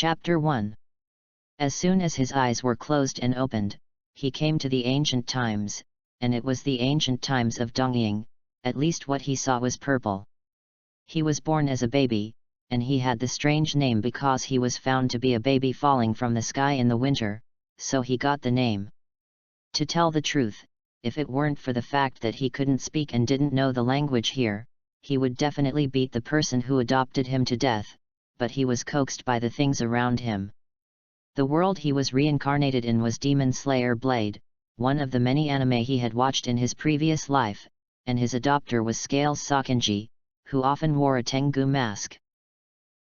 Chapter 1. As soon as his eyes were closed and opened, he came to the ancient times, and it was the ancient times of Dongying. At least what he saw was purple. He was born as a baby, and he had the strange name because he was found to be a baby falling from the sky in the winter, so he got the name. To tell the truth, if it weren't for the fact that he couldn't speak and didn't know the language here, he would definitely beat the person who adopted him to death, but he was coaxed by the things around him. The world he was reincarnated in was Demon Slayer Blade, one of the many anime he had watched in his previous life, and his adopter was Scales Sakonji, who often wore a Tengu mask.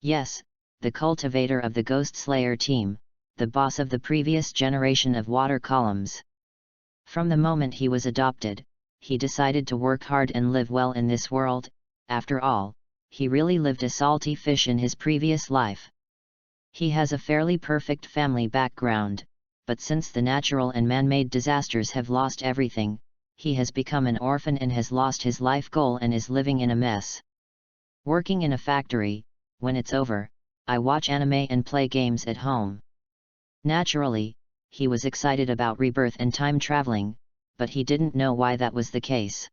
Yes, the cultivator of the Ghost Slayer team, the boss of the previous generation of water columns. From the moment he was adopted, he decided to work hard and live well in this world. After all, he really lived a salty fish in his previous life. He has a fairly perfect family background, but since the natural and man-made disasters have lost everything, he has become an orphan and has lost his life goal and is living in a mess. Working in a factory, when it's over, I watch anime and play games at home. Naturally, he was excited about rebirth and time traveling, but he didn't know why that was the case.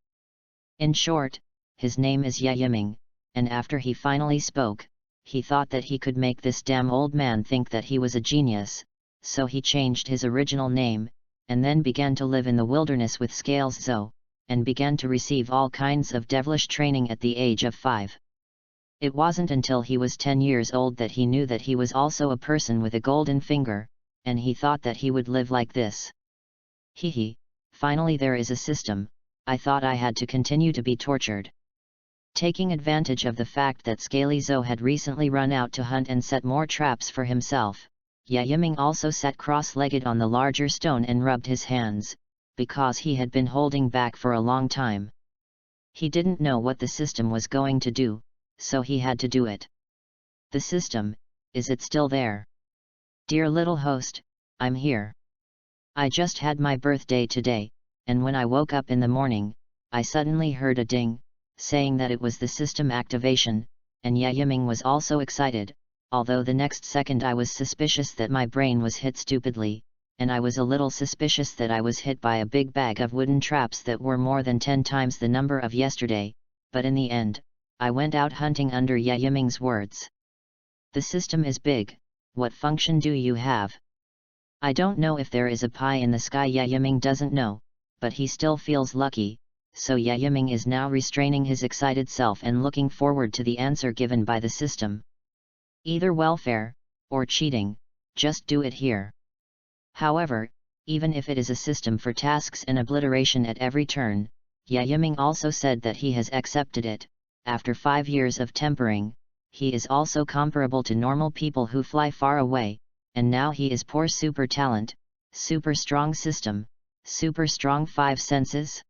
In short, his name is Yaiming, and after he finally spoke, he thought that he could make this damn old man think that he was a genius, so he changed his original name, and then began to live in the wilderness with Scales Zo, and began to receive all kinds of devilish training at the age of 5. It wasn't until he was 10 years old that he knew that he was also a person with a golden finger, and he thought that he would live like this. Hehe, finally there is a system. I thought I had to continue to be tortured. Taking advantage of the fact that Scaly Zo had recently run out to hunt and set more traps for himself, Yaiming also sat cross-legged on the larger stone and rubbed his hands, because he had been holding back for a long time. He didn't know what the system was going to do, so he had to do it. The system, is it still there? Dear little host, I'm here. I just had my birthday today, and when I woke up in the morning, I suddenly heard a ding, saying that it was the system activation, and Yaiming was also excited, although the next second I was suspicious that my brain was hit stupidly, and I was a little suspicious that I was hit by a big bag of wooden traps that were more than 10 times the number of yesterday, but in the end, I went out hunting under Yaiming's words. The system is big. What function do you have? I don't know if there is a pie in the sky. Yaiming doesn't know, but he still feels lucky, so Yaiming is now restraining his excited self and looking forward to the answer given by the system. Either welfare, or cheating, just do it here. However, even if it is a system for tasks and obliteration at every turn, Yaiming also said that he has accepted it. After 5 years of tempering, he is also comparable to normal people who fly far away, and now he is poor super talent, super strong system, super strong 5 senses.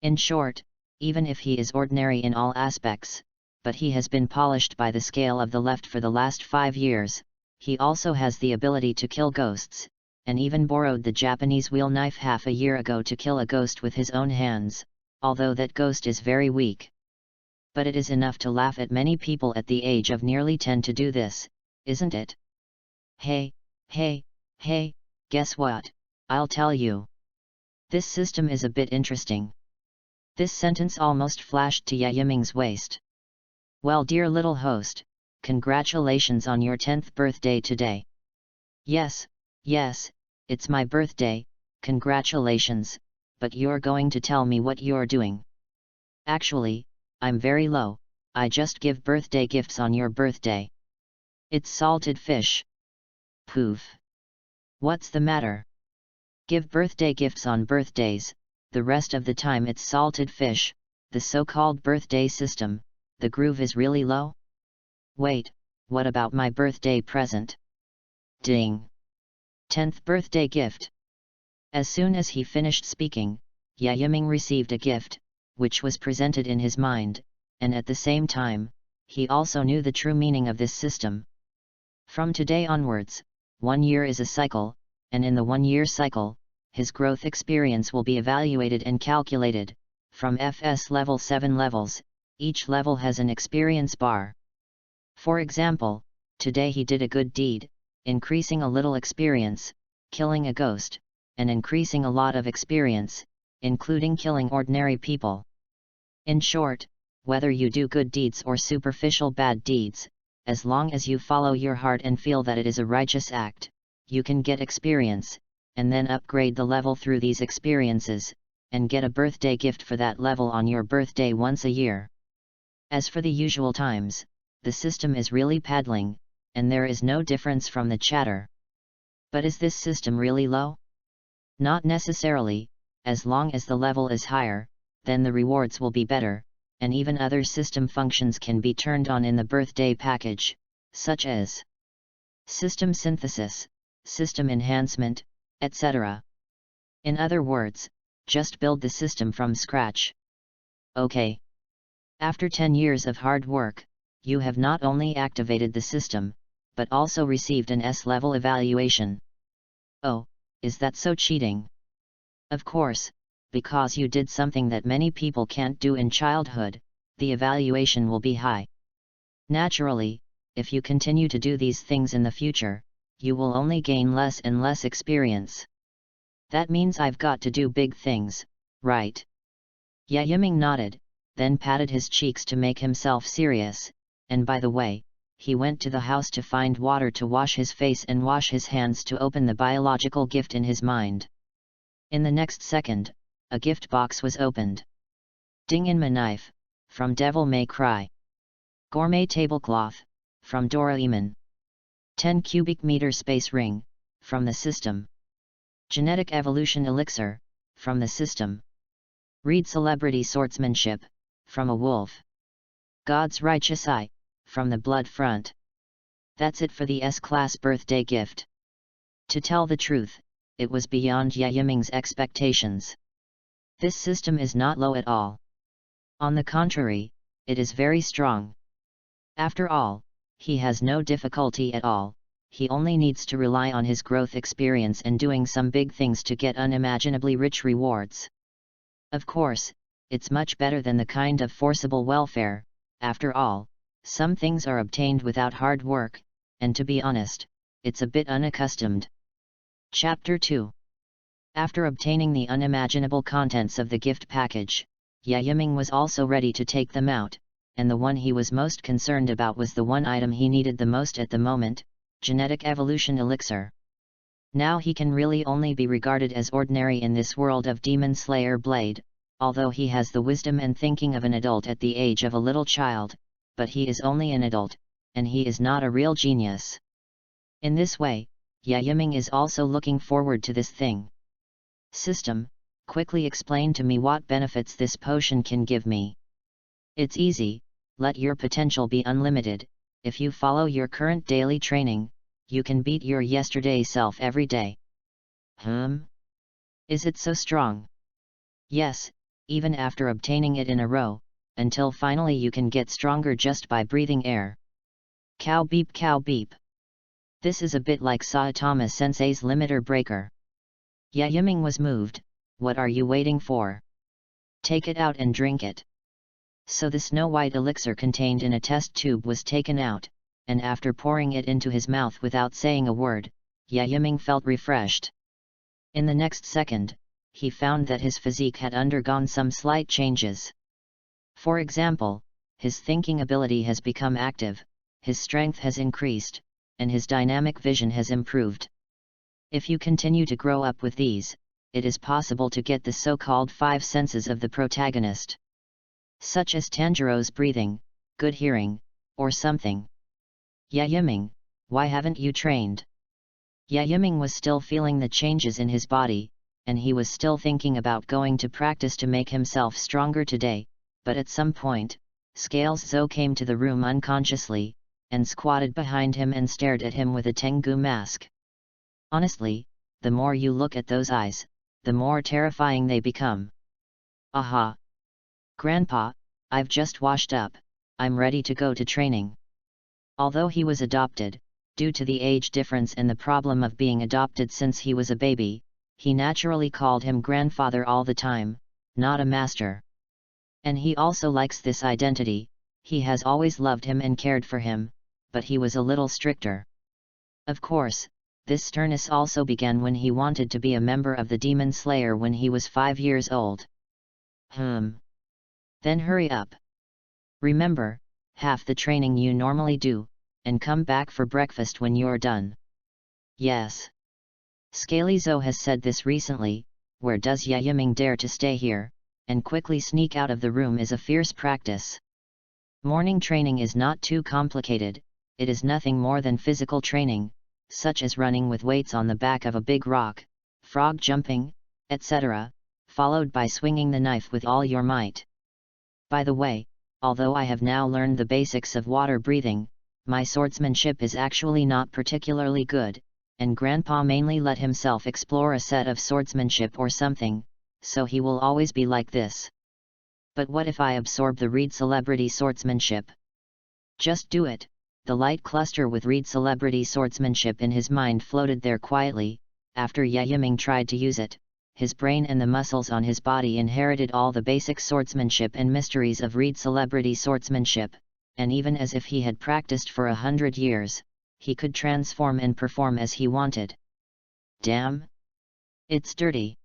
In short, even if he is ordinary in all aspects, but he has been polished by the scale of the left for the last 5 years, he also has the ability to kill ghosts, and even borrowed the Japanese wheel knife half a year ago to kill a ghost with his own hands, although that ghost is very weak. But it is enough to laugh at many people at the age of nearly 10 to do this, isn't it? Hey, guess what? I'll tell you. This system is a bit interesting. This sentence almost flashed to Yaiming's waist. Well, dear little host, congratulations on your 10th birthday today. Yes, it's my birthday, congratulations, but you're going to tell me what you're doing. Actually, I'm very low, I just give birthday gifts on your birthday. It's salted fish. Poof. What's the matter? Give birthday gifts on birthdays, the rest of the time it's salted fish, the so-called birthday system, the groove is really low? Wait, what about my birthday present? Ding! 10th birthday gift. As soon as he finished speaking, Yaiming received a gift, which was presented in his mind, and at the same time, he also knew the true meaning of this system. From today onwards, 1 year is a cycle, and in the 1-year cycle, his growth experience will be evaluated and calculated. From FS level 7 levels, each level has an experience bar. For example, today he did a good deed, increasing a little experience, killing a ghost, and increasing a lot of experience, including killing ordinary people. In short, whether you do good deeds or superficial bad deeds, as long as you follow your heart and feel that it is a righteous act, you can get experience, and then upgrade the level through these experiences, and get a birthday gift for that level on your birthday once a year. As for the usual times, the system is really paddling, and there is no difference from the chatter. But is this system really low? Not necessarily. As long as the level is higher, then the rewards will be better, and even other system functions can be turned on in the birthday package, such as system synthesis, system enhancement, etc. In other words, just build the system from scratch. Okay. After 10 years of hard work, you have not only activated the system, but also received an S-level evaluation. Oh, is that so cheating? Of course, because you did something that many people can't do in childhood, the evaluation will be high. Naturally, if you continue to do these things in the future, you will only gain less and less experience. That means I've got to do big things, right? Yaiming nodded, then patted his cheeks to make himself serious, and by the way, he went to the house to find water to wash his face and wash his hands to open the biological gift in his mind. In the next second, a gift box was opened. Ding Inma knife, from Devil May Cry. Gourmet tablecloth, from Doraemon. 10 cubic meter space ring, from the system. Genetic evolution elixir, from the system. Read celebrity swordsmanship, from a wolf. God's righteous eye, from the blood front. That's it for the S-class birthday gift. To tell the truth, it was beyond Yaiming's expectations. This system is not low at all. On the contrary, it is very strong. After all, he has no difficulty at all, he only needs to rely on his growth experience and doing some big things to get unimaginably rich rewards. Of course, it's much better than the kind of forcible welfare. After all, some things are obtained without hard work, and to be honest, it's a bit unaccustomed. Chapter 2. After obtaining the unimaginable contents of the gift package, Yaiming was also ready to take them out, and the one he was most concerned about was the one item he needed the most at the moment, genetic evolution elixir. Now he can really only be regarded as ordinary in this world of Demon Slayer Blade, although he has the wisdom and thinking of an adult at the age of a little child, but he is only an adult, and he is not a real genius. In this way, Yaiming is also looking forward to this thing. System, quickly explain to me what benefits this potion can give me. It's easy, let your potential be unlimited. If you follow your current daily training, you can beat your yesterday self every day. Is it so strong? Yes, even after obtaining it in a row, until finally you can get stronger just by breathing air. Cow beep cow beep. This is a bit like Saitama Sensei's limiter breaker. Yaiming was moved. What are you waiting for? Take it out and drink it. So the snow-white elixir contained in a test tube was taken out, and after pouring it into his mouth without saying a word, Yaiming felt refreshed. In the next second, he found that his physique had undergone some slight changes. For example, his thinking ability has become active, his strength has increased, and his dynamic vision has improved. If you continue to grow up with these, it is possible to get the so-called 5 senses of the protagonist. Such as Tanjiro's breathing, good hearing, or something. Yaiming, why haven't you trained? Yaiming was still feeling the changes in his body, and he was still thinking about going to practice to make himself stronger today, but at some point, Scales Zo came to the room unconsciously, and squatted behind him and stared at him with a Tengu mask. Honestly, the more you look at those eyes, the more terrifying they become. Aha! Grandpa, I've just washed up, I'm ready to go to training. Although he was adopted, due to the age difference and the problem of being adopted since he was a baby, he naturally called him grandfather all the time, not a master. And he also likes this identity, he has always loved him and cared for him, but he was a little stricter. Of course, this sternness also began when he wanted to be a member of the Demon Slayer when he was 5 years old. Then hurry up. Remember, half the training you normally do, and come back for breakfast when you're done. Yes. Scaly Zo has said this recently. Where does Yiming dare to stay here, and quickly sneak out of the room is a fierce practice. Morning training is not too complicated, it is nothing more than physical training, such as running with weights on the back of a big rock, frog jumping, etc., followed by swinging the knife with all your might. By the way, although I have now learned the basics of water breathing, my swordsmanship is actually not particularly good, and Grandpa mainly let himself explore a set of swordsmanship or something, so he will always be like this. But what if I absorb the Read Celebrity Swordsmanship? Just do it. The light cluster with Read Celebrity Swordsmanship in his mind floated there quietly. After Yiming tried to use it, his brain and the muscles on his body inherited all the basic swordsmanship and mysteries of Read Celebrity Swordsmanship, and even as if he had practiced for 100 years, he could transform and perform as he wanted. Damn! It's dirty.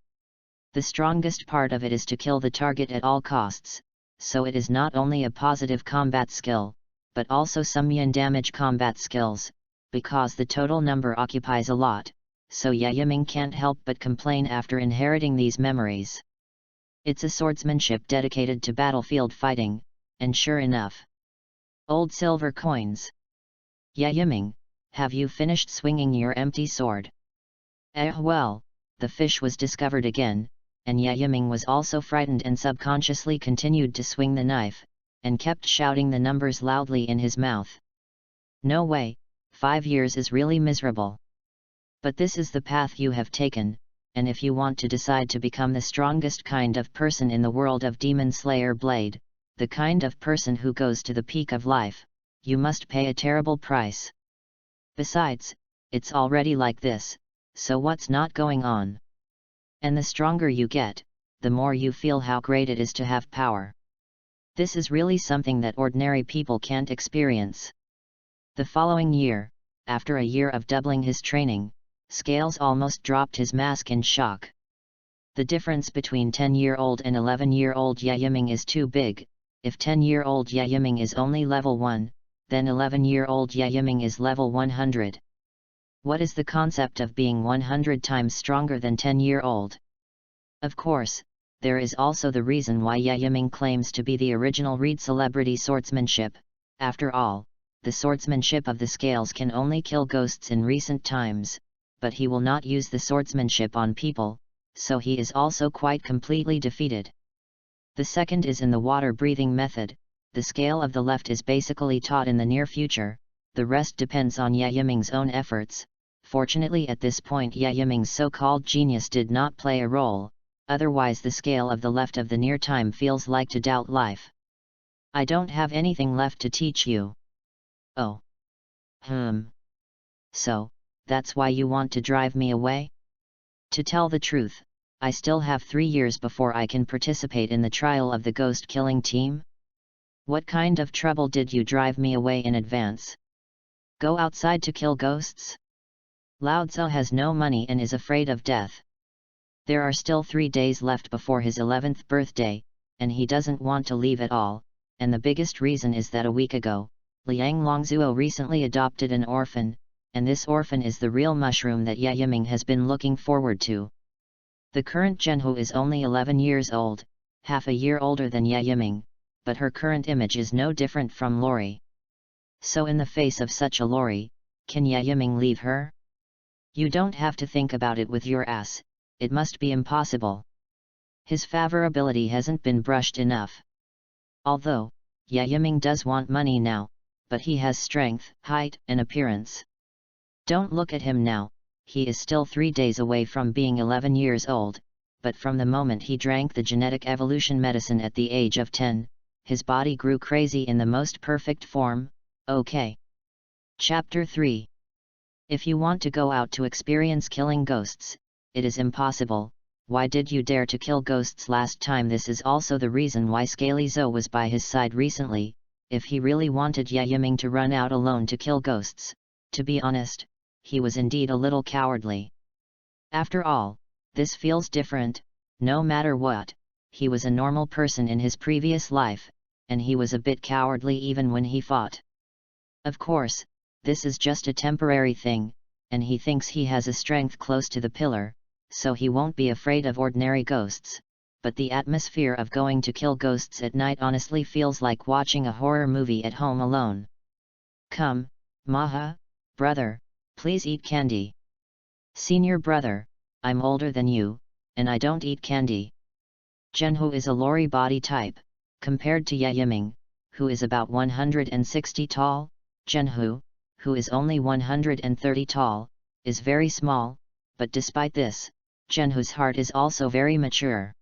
The strongest part of it is to kill the target at all costs, so it is not only a positive combat skill, but also some yin damage combat skills, because the total number occupies a lot, so Yiming can't help but complain after inheriting these memories. It's a swordsmanship dedicated to battlefield fighting, and sure enough. Old silver coins. Yiming, have you finished swinging your empty sword? Well, the fish was discovered again, and Yiming was also frightened and subconsciously continued to swing the knife, and kept shouting the numbers loudly in his mouth. No way, 5 years is really miserable. But this is the path you have taken, and if you want to decide to become the strongest kind of person in the world of Demon Slayer Blade, the kind of person who goes to the peak of life, you must pay a terrible price. Besides, it's already like this, so what's not going on? And the stronger you get, the more you feel how great it is to have power. This is really something that ordinary people can't experience. The following year, after a year of doubling his training, Scales almost dropped his mask in shock. The difference between 10-year-old and 11-year-old Yiming is too big. If 10-year-old Yiming is only level 1, then 11-year-old Yiming is level 100. What is the concept of being 100 times stronger than 10-year-old? Of course, there is also the reason why Yiming claims to be the original Read Celebrity Swordsmanship. After all, the swordsmanship of the Scales can only kill ghosts in recent times, but he will not use the swordsmanship on people, so he is also quite completely defeated. The second is in the water breathing method. The scale of the left is basically taught in the near future, the rest depends on Yiming's own efforts. Fortunately at this point Yiming's so-called genius did not play a role, otherwise the scale of the left of the near time feels like to doubt life. I don't have anything left to teach you. Oh. So, that's why you want to drive me away? To tell the truth, I still have 3 years before I can participate in the trial of the ghost-killing team. What kind of trouble did you drive me away in advance? Go outside to kill ghosts? Lao Tzu has no money and is afraid of death. There are still 3 days left before his 11th birthday, and he doesn't want to leave at all, and the biggest reason is that a week ago, Liang Longzuo recently adopted an orphan, and this orphan is the real mushroom that Yiming has been looking forward to. The current Zhenhu is only 11 years old, half a year older than Yiming, but her current image is no different from Lori. So in the face of such a Lori, can Yiming leave her? You don't have to think about it with your ass, it must be impossible. His favorability hasn't been brushed enough. Although, Yiming does want money now, but he has strength, height, and appearance. Don't look at him now, he is still 3 days away from being 11 years old, but from the moment he drank the genetic evolution medicine at the age of 10, his body grew crazy in the most perfect form. Okay. Chapter 3. If you want to go out to experience killing ghosts, it is impossible. Why did you dare to kill ghosts last time? This is also the reason why Scaly Zo was by his side recently. If he really wanted Yiming to run out alone to kill ghosts, to be honest, he was indeed a little cowardly. After all, this feels different, no matter what, he was a normal person in his previous life, and he was a bit cowardly even when he fought. Of course, this is just a temporary thing, and he thinks he has a strength close to the pillar, so he won't be afraid of ordinary ghosts, but the atmosphere of going to kill ghosts at night honestly feels like watching a horror movie at home alone. Come, Maha, brother, please eat candy. Senior brother, I'm older than you, and I don't eat candy. Zhenhu is a lorry body type, compared to Yiming, who is about 160 tall. Zhenhu, who is only 130 tall, is very small, but despite this, Zhenhu's heart is also very mature.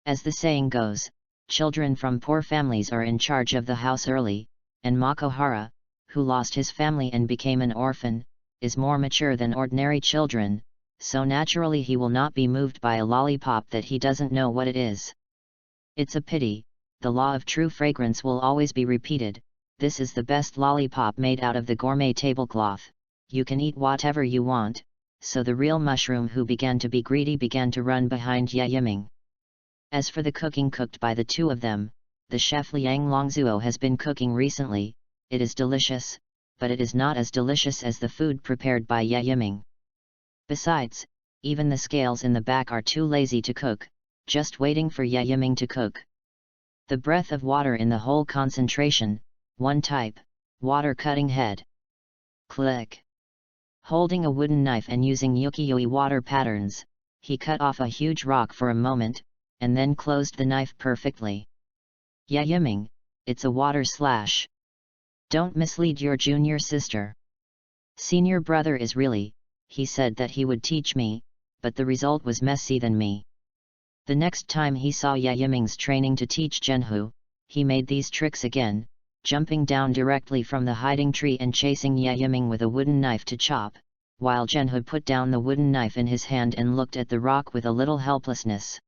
As the saying goes, children from poor families are in charge of the house early, and Makohara, who lost his family and became an orphan, is more mature than ordinary children, so naturally he will not be moved by a lollipop that he doesn't know what it is. It's a pity, the law of true fragrance will always be repeated. This is the best lollipop made out of the gourmet tablecloth, you can eat whatever you want, so the real mushroom who began to be greedy began to run behind Yiming. As for the cooking cooked by the two of them, the chef Liang Longzuo has been cooking recently, it is delicious, but it is not as delicious as the food prepared by Yiming. Besides, even the scales in the back are too lazy to cook, just waiting for Yiming to cook. The breath of water in the whole concentration, one type, water cutting head. Click. Holding a wooden knife and using ukiyo-e water patterns, he cut off a huge rock for a moment, and then closed the knife perfectly. Yiming, it's a water slash. Don't mislead your junior sister. Senior brother is really, he said that he would teach me, but the result was messy than me. The next time he saw Yiming's training to teach Zhenhu, he made these tricks again, jumping down directly from the hiding tree and chasing Yiming with a wooden knife to chop, while Zhenhu put down the wooden knife in his hand and looked at the rock with a little helplessness.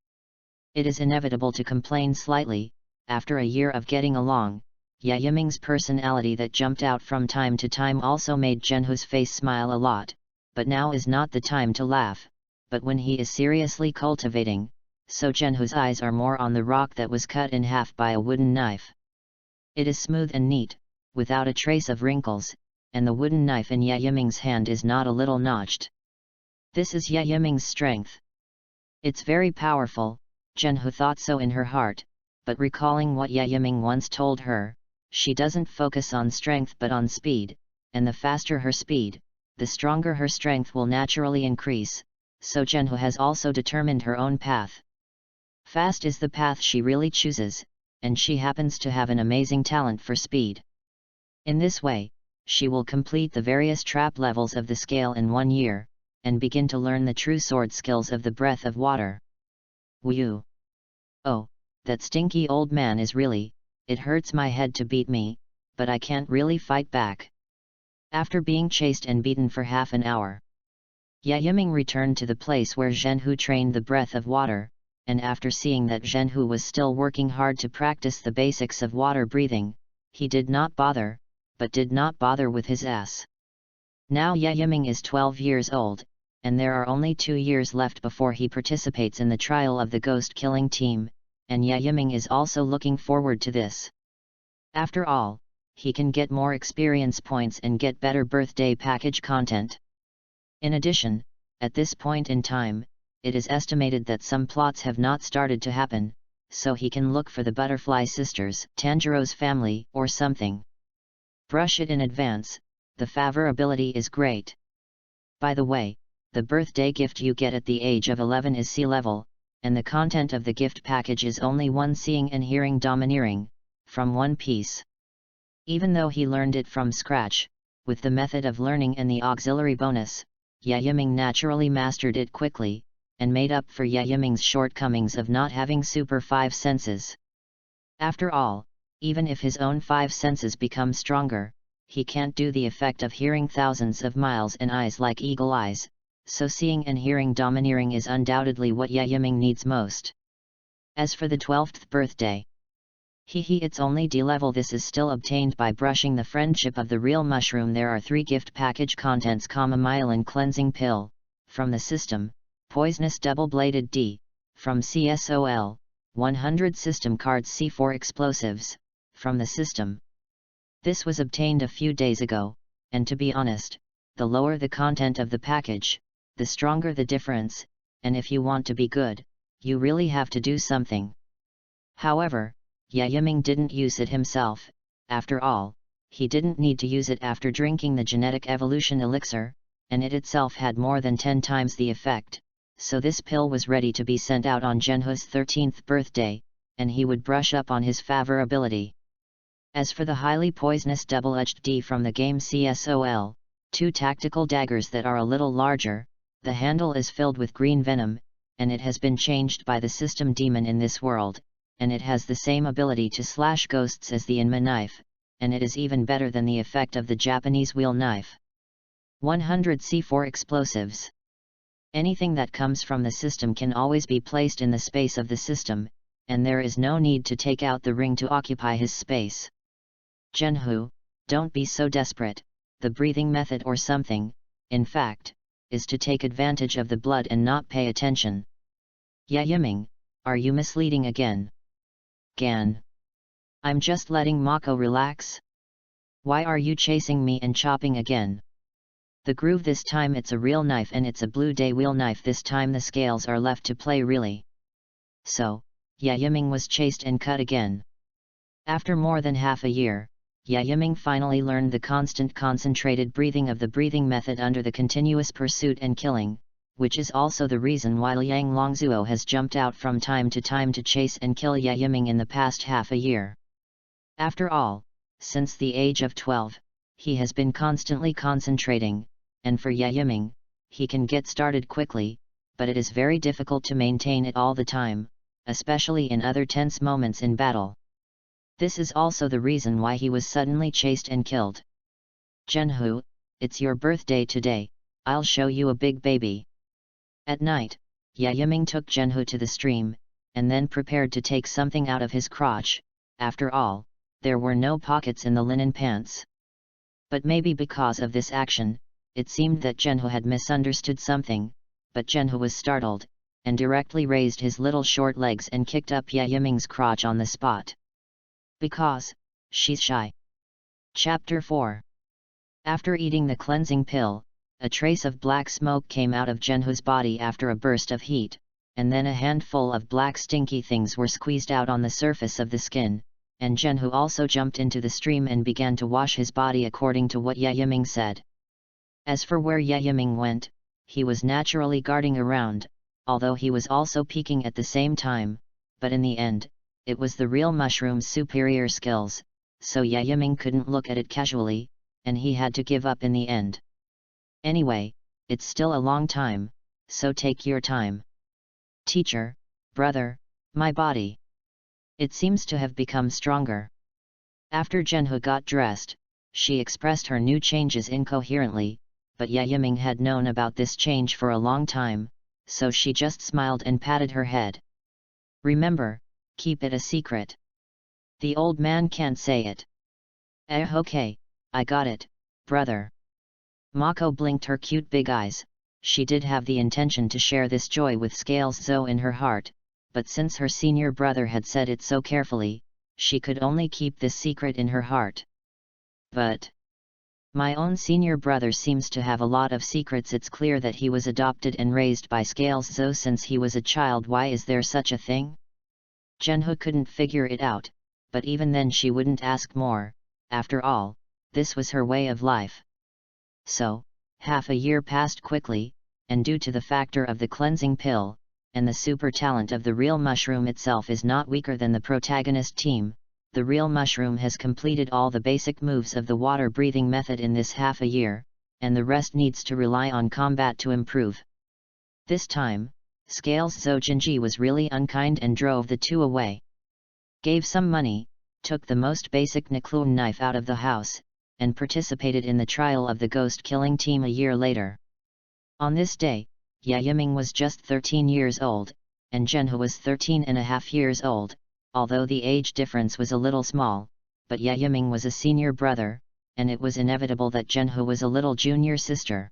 It is inevitable to complain slightly, after a year of getting along. Yiming's personality that jumped out from time to time also made Zhenhu's face smile a lot, but now is not the time to laugh, but when he is seriously cultivating, so Zhenhu's eyes are more on the rock that was cut in half by a wooden knife. It is smooth and neat, without a trace of wrinkles, and the wooden knife in Yiming's hand is not a little notched. This is Yiming's strength. It's very powerful, Zhenhu thought so in her heart, but recalling what Yiming once told her, she doesn't focus on strength but on speed, and the faster her speed, the stronger her strength will naturally increase, so Zhenhu has also determined her own path. Fast is the path she really chooses, and she happens to have an amazing talent for speed. In this way, she will complete the various trap levels of the scale in 1 year, and begin to learn the true sword skills of the breath of water. Whew! Oh, that stinky old man is really, it hurts my head to beat me, but I can't really fight back. After being chased and beaten for half an hour, Yiming returned to the place where Zhenhu trained the breath of water, and after seeing that Zhenhu was still working hard to practice the basics of water breathing, he did not bother, but did not bother with his ass. Now Yiming is 12 years old, and there are only 2 years left before he participates in the trial of the ghost-killing team, and Yiming is also looking forward to this. After all, he can get more experience points and get better birthday package content. In addition, at this point in time, it is estimated that some plots have not started to happen, so he can look for the Butterfly Sisters, Tanjiro's family, or something. Brush it in advance, the favorability is great. By the way, the birthday gift you get at the age of 11 is C-level, and the content of the gift package is only 1 seeing and hearing domineering, from One Piece. Even though he learned it from scratch, with the method of learning and the auxiliary bonus, Yiming naturally mastered it quickly, and made up for Yiming's shortcomings of not having super 5 senses. After all, even if his own 5 senses become stronger, he can't do the effect of hearing thousands of miles and eyes like eagle eyes, so seeing and hearing domineering is undoubtedly what Yiming needs most. As for the 12th birthday, It's only D-level. This is still obtained by brushing the friendship of the real mushroom. There are 3 gift package contents: Myelin cleansing pill, from the system, poisonous double-bladed D, from CSOL, 100 system cards C4 explosives, from the system. This was obtained a few days ago, and to be honest, the lower the content of the package, the stronger the difference, and if you want to be good, you really have to do something. However, Yiming didn't use it himself. After all, he didn't need to use it after drinking the genetic evolution elixir, and it itself had more than 10 times the effect, so this pill was ready to be sent out on Zhenhu's 13th birthday, and he would brush up on his favor ability. As for the highly poisonous double-edged D from the game CSOL, 2 tactical daggers that are a little larger, the handle is filled with green venom, and it has been changed by the system demon in this world, and it has the same ability to slash ghosts as the Inma knife, and it is even better than the effect of the Japanese wheel knife. 100 C4 explosives. Anything that comes from the system can always be placed in the space of the system, and there is no need to take out the ring to occupy his space. Zhenhu, don't be so desperate. The breathing method or something, in fact, is to take advantage of the blood and not pay attention. Yiming, are you misleading again? Gan. I'm just letting Mako relax. Why are you chasing me and chopping again? The groove this time it's a real knife, and it's a blue day wheel knife. This time the scales are left to play really. So, Yiming was chased and cut again. After more than half a year, Yiming finally learned the constant concentrated breathing of the breathing method under the continuous pursuit and killing, which is also the reason why Liang Longzuo has jumped out from time to time to chase and kill Yiming in the past half a year. After all, since the age of 12, he has been constantly concentrating, and for Yiming, he can get started quickly, but it is very difficult to maintain it all the time, especially in other tense moments in battle. This is also the reason why he was suddenly chased and killed. Zhenhu, it's your birthday today, I'll show you a big baby. At night, Yiming took Zhenhu to the stream, and then prepared to take something out of his crotch. After all, there were no pockets in the linen pants. But maybe because of this action, it seemed that Zhenhu had misunderstood something, but Zhenhu was startled, and directly raised his little short legs and kicked up Yiming's crotch on the spot. Because she's shy. Chapter 4. After eating the cleansing pill, a trace of black smoke came out of Zhenhu's body after a burst of heat, and then a handful of black stinky things were squeezed out on the surface of the skin, and Zhenhu also jumped into the stream and began to wash his body according to what Yiming said. As for where Yiming went, he was naturally guarding around, although he was also peeking at the same time, but in the end, it was the real mushroom's superior skills, so Yiming couldn't look at it casually, and he had to give up in the end. Anyway, it's still a long time, so take your time. Teacher, brother, my body. It seems to have become stronger. After Zhenhu got dressed, she expressed her new changes incoherently, but Yiming had known about this change for a long time, so she just smiled and patted her head. Remember, keep it a secret. The old man can't say it. Okay, I got it, brother. Mako blinked her cute big eyes. She did have the intention to share this joy with Scales Zo in her heart, but since her senior brother had said it so carefully, she could only keep this secret in her heart. But my own senior brother seems to have a lot of secrets. It's clear that he was adopted and raised by Scales Zo since he was a child. Why is there such a thing? Zhenhu couldn't figure it out, but even then she wouldn't ask more. After all, this was her way of life. So, half a year passed quickly, and due to the factor of the cleansing pill, and the super talent of the real mushroom itself is not weaker than the protagonist team, the real mushroom has completed all the basic moves of the water breathing method in this half a year, and the rest needs to rely on combat to improve. This time, Scales Zojinji was really unkind and drove the two away. Gave some money, took the most basic Niklun knife out of the house, and participated in the trial of the ghost-killing team a year later. On this day, Yiming was just 13 years old, and Zhenhu was 13.5 years old, although the age difference was a little small, but Yiming was a senior brother, and it was inevitable that Zhenhu was a little junior sister.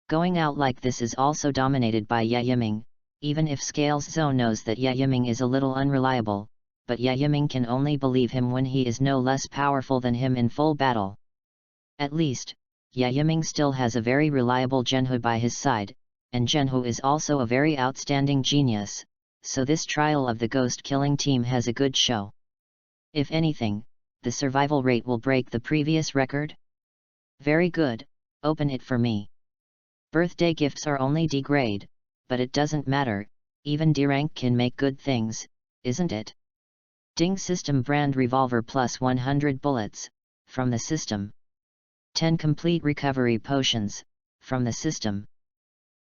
Going out like this is also dominated by Yiming, even if Scales Zhou knows that Yiming is a little unreliable, but Yiming can only believe him when he is no less powerful than him in full battle. At least, Yiming still has a very reliable Zhenhu by his side, and Zhenhu is also a very outstanding genius, so this trial of the ghost-killing team has a good show. If anything, the survival rate will break the previous record? Very good, open it for me. Birthday gifts are only D grade, but it doesn't matter, even D rank can make good things, isn't it? Ding System brand revolver plus 100 bullets, from the system. 10 complete recovery potions, from the system.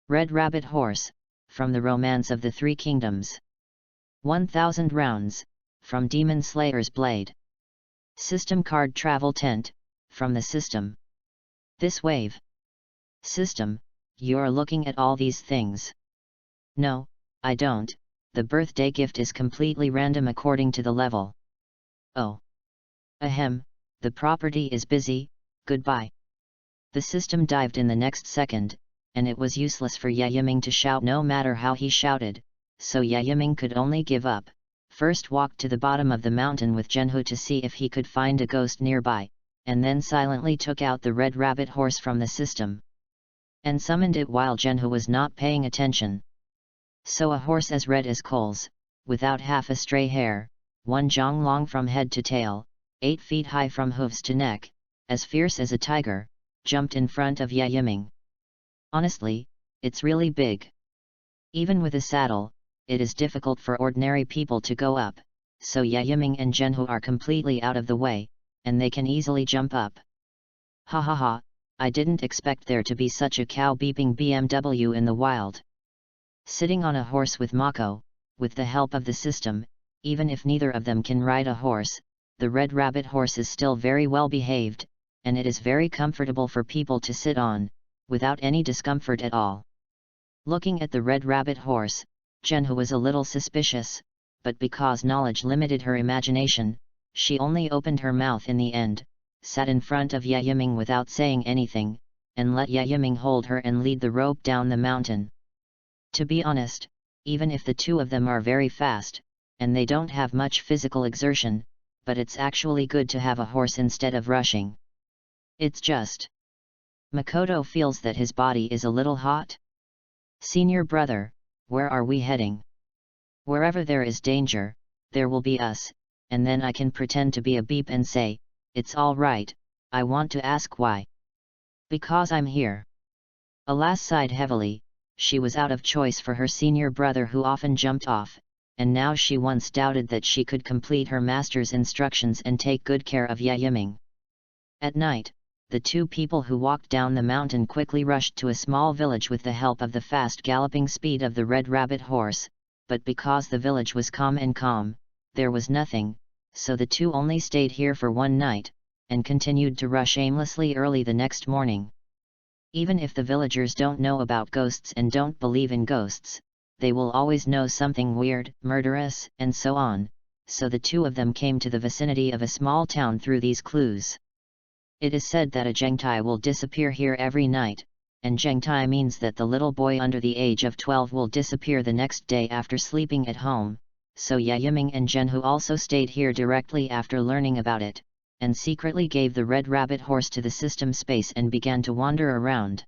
Red Rabbit Horse, from the Romance of the Three Kingdoms. 1000 rounds, from Demon Slayer's Blade. System card travel tent, from the system. This wave. System, you're looking at all these things. No, I don't, the birthday gift is completely random according to the level. Oh. Ahem, the property is busy, goodbye. The system dived in the next second, and it was useless for Yiming to shout no matter how he shouted, so Yiming could only give up. First walked to the bottom of the mountain with Zhenhu to see if he could find a ghost nearby, and then silently took out the Red Rabbit Horse from the system. And summoned it while Zhenhu was not paying attention. So a horse as red as coals, without half a stray hair, 1 zhang long from head to tail, 8 feet high from hooves to neck, as fierce as a tiger, jumped in front of Yiming. Honestly, it's really big. Even with a saddle, it is difficult for ordinary people to go up, so Yiming and Zhenhu are completely out of the way, and they can easily jump up. Ha ha ha, I didn't expect there to be such a cow-beeping BMW in the wild. Sitting on a horse with Mako, with the help of the system, even if neither of them can ride a horse, the Red Rabbit Horse is still very well behaved, and it is very comfortable for people to sit on, without any discomfort at all. Looking at the Red Rabbit Horse, Zhenhu was a little suspicious, but because knowledge limited her imagination, she only opened her mouth in the end, sat in front of Yiming without saying anything, and let Yiming hold her and lead the rope down the mountain. To be honest, even if the two of them are very fast, and they don't have much physical exertion, but it's actually good to have a horse instead of rushing. It's just. Makoto feels that his body is a little hot. Senior brother, where are we heading? Wherever there is danger, there will be us, and then I can pretend to be a beep and say, it's all right, I want to ask why. Because I'm here. Alas sighed heavily, she was out of choice for her senior brother who often jumped off, and now she once doubted that she could complete her master's instructions and take good care of Yiming. At night, the two people who walked down the mountain quickly rushed to a small village with the help of the fast galloping speed of the Red Rabbit Horse, but because the village was calm, there was nothing, so the two only stayed here for one night, and continued to rush aimlessly early the next morning. Even if the villagers don't know about ghosts and don't believe in ghosts, they will always know something weird, murderous, and so on, so the two of them came to the vicinity of a small town through these clues. It is said that a Zhengtai will disappear here every night, and Zhengtai means that the little boy under the age of 12 will disappear the next day after sleeping at home, so Yiming and Zhenhu also stayed here directly after learning about it, and secretly gave the Red Rabbit Horse to the system space and began to wander around.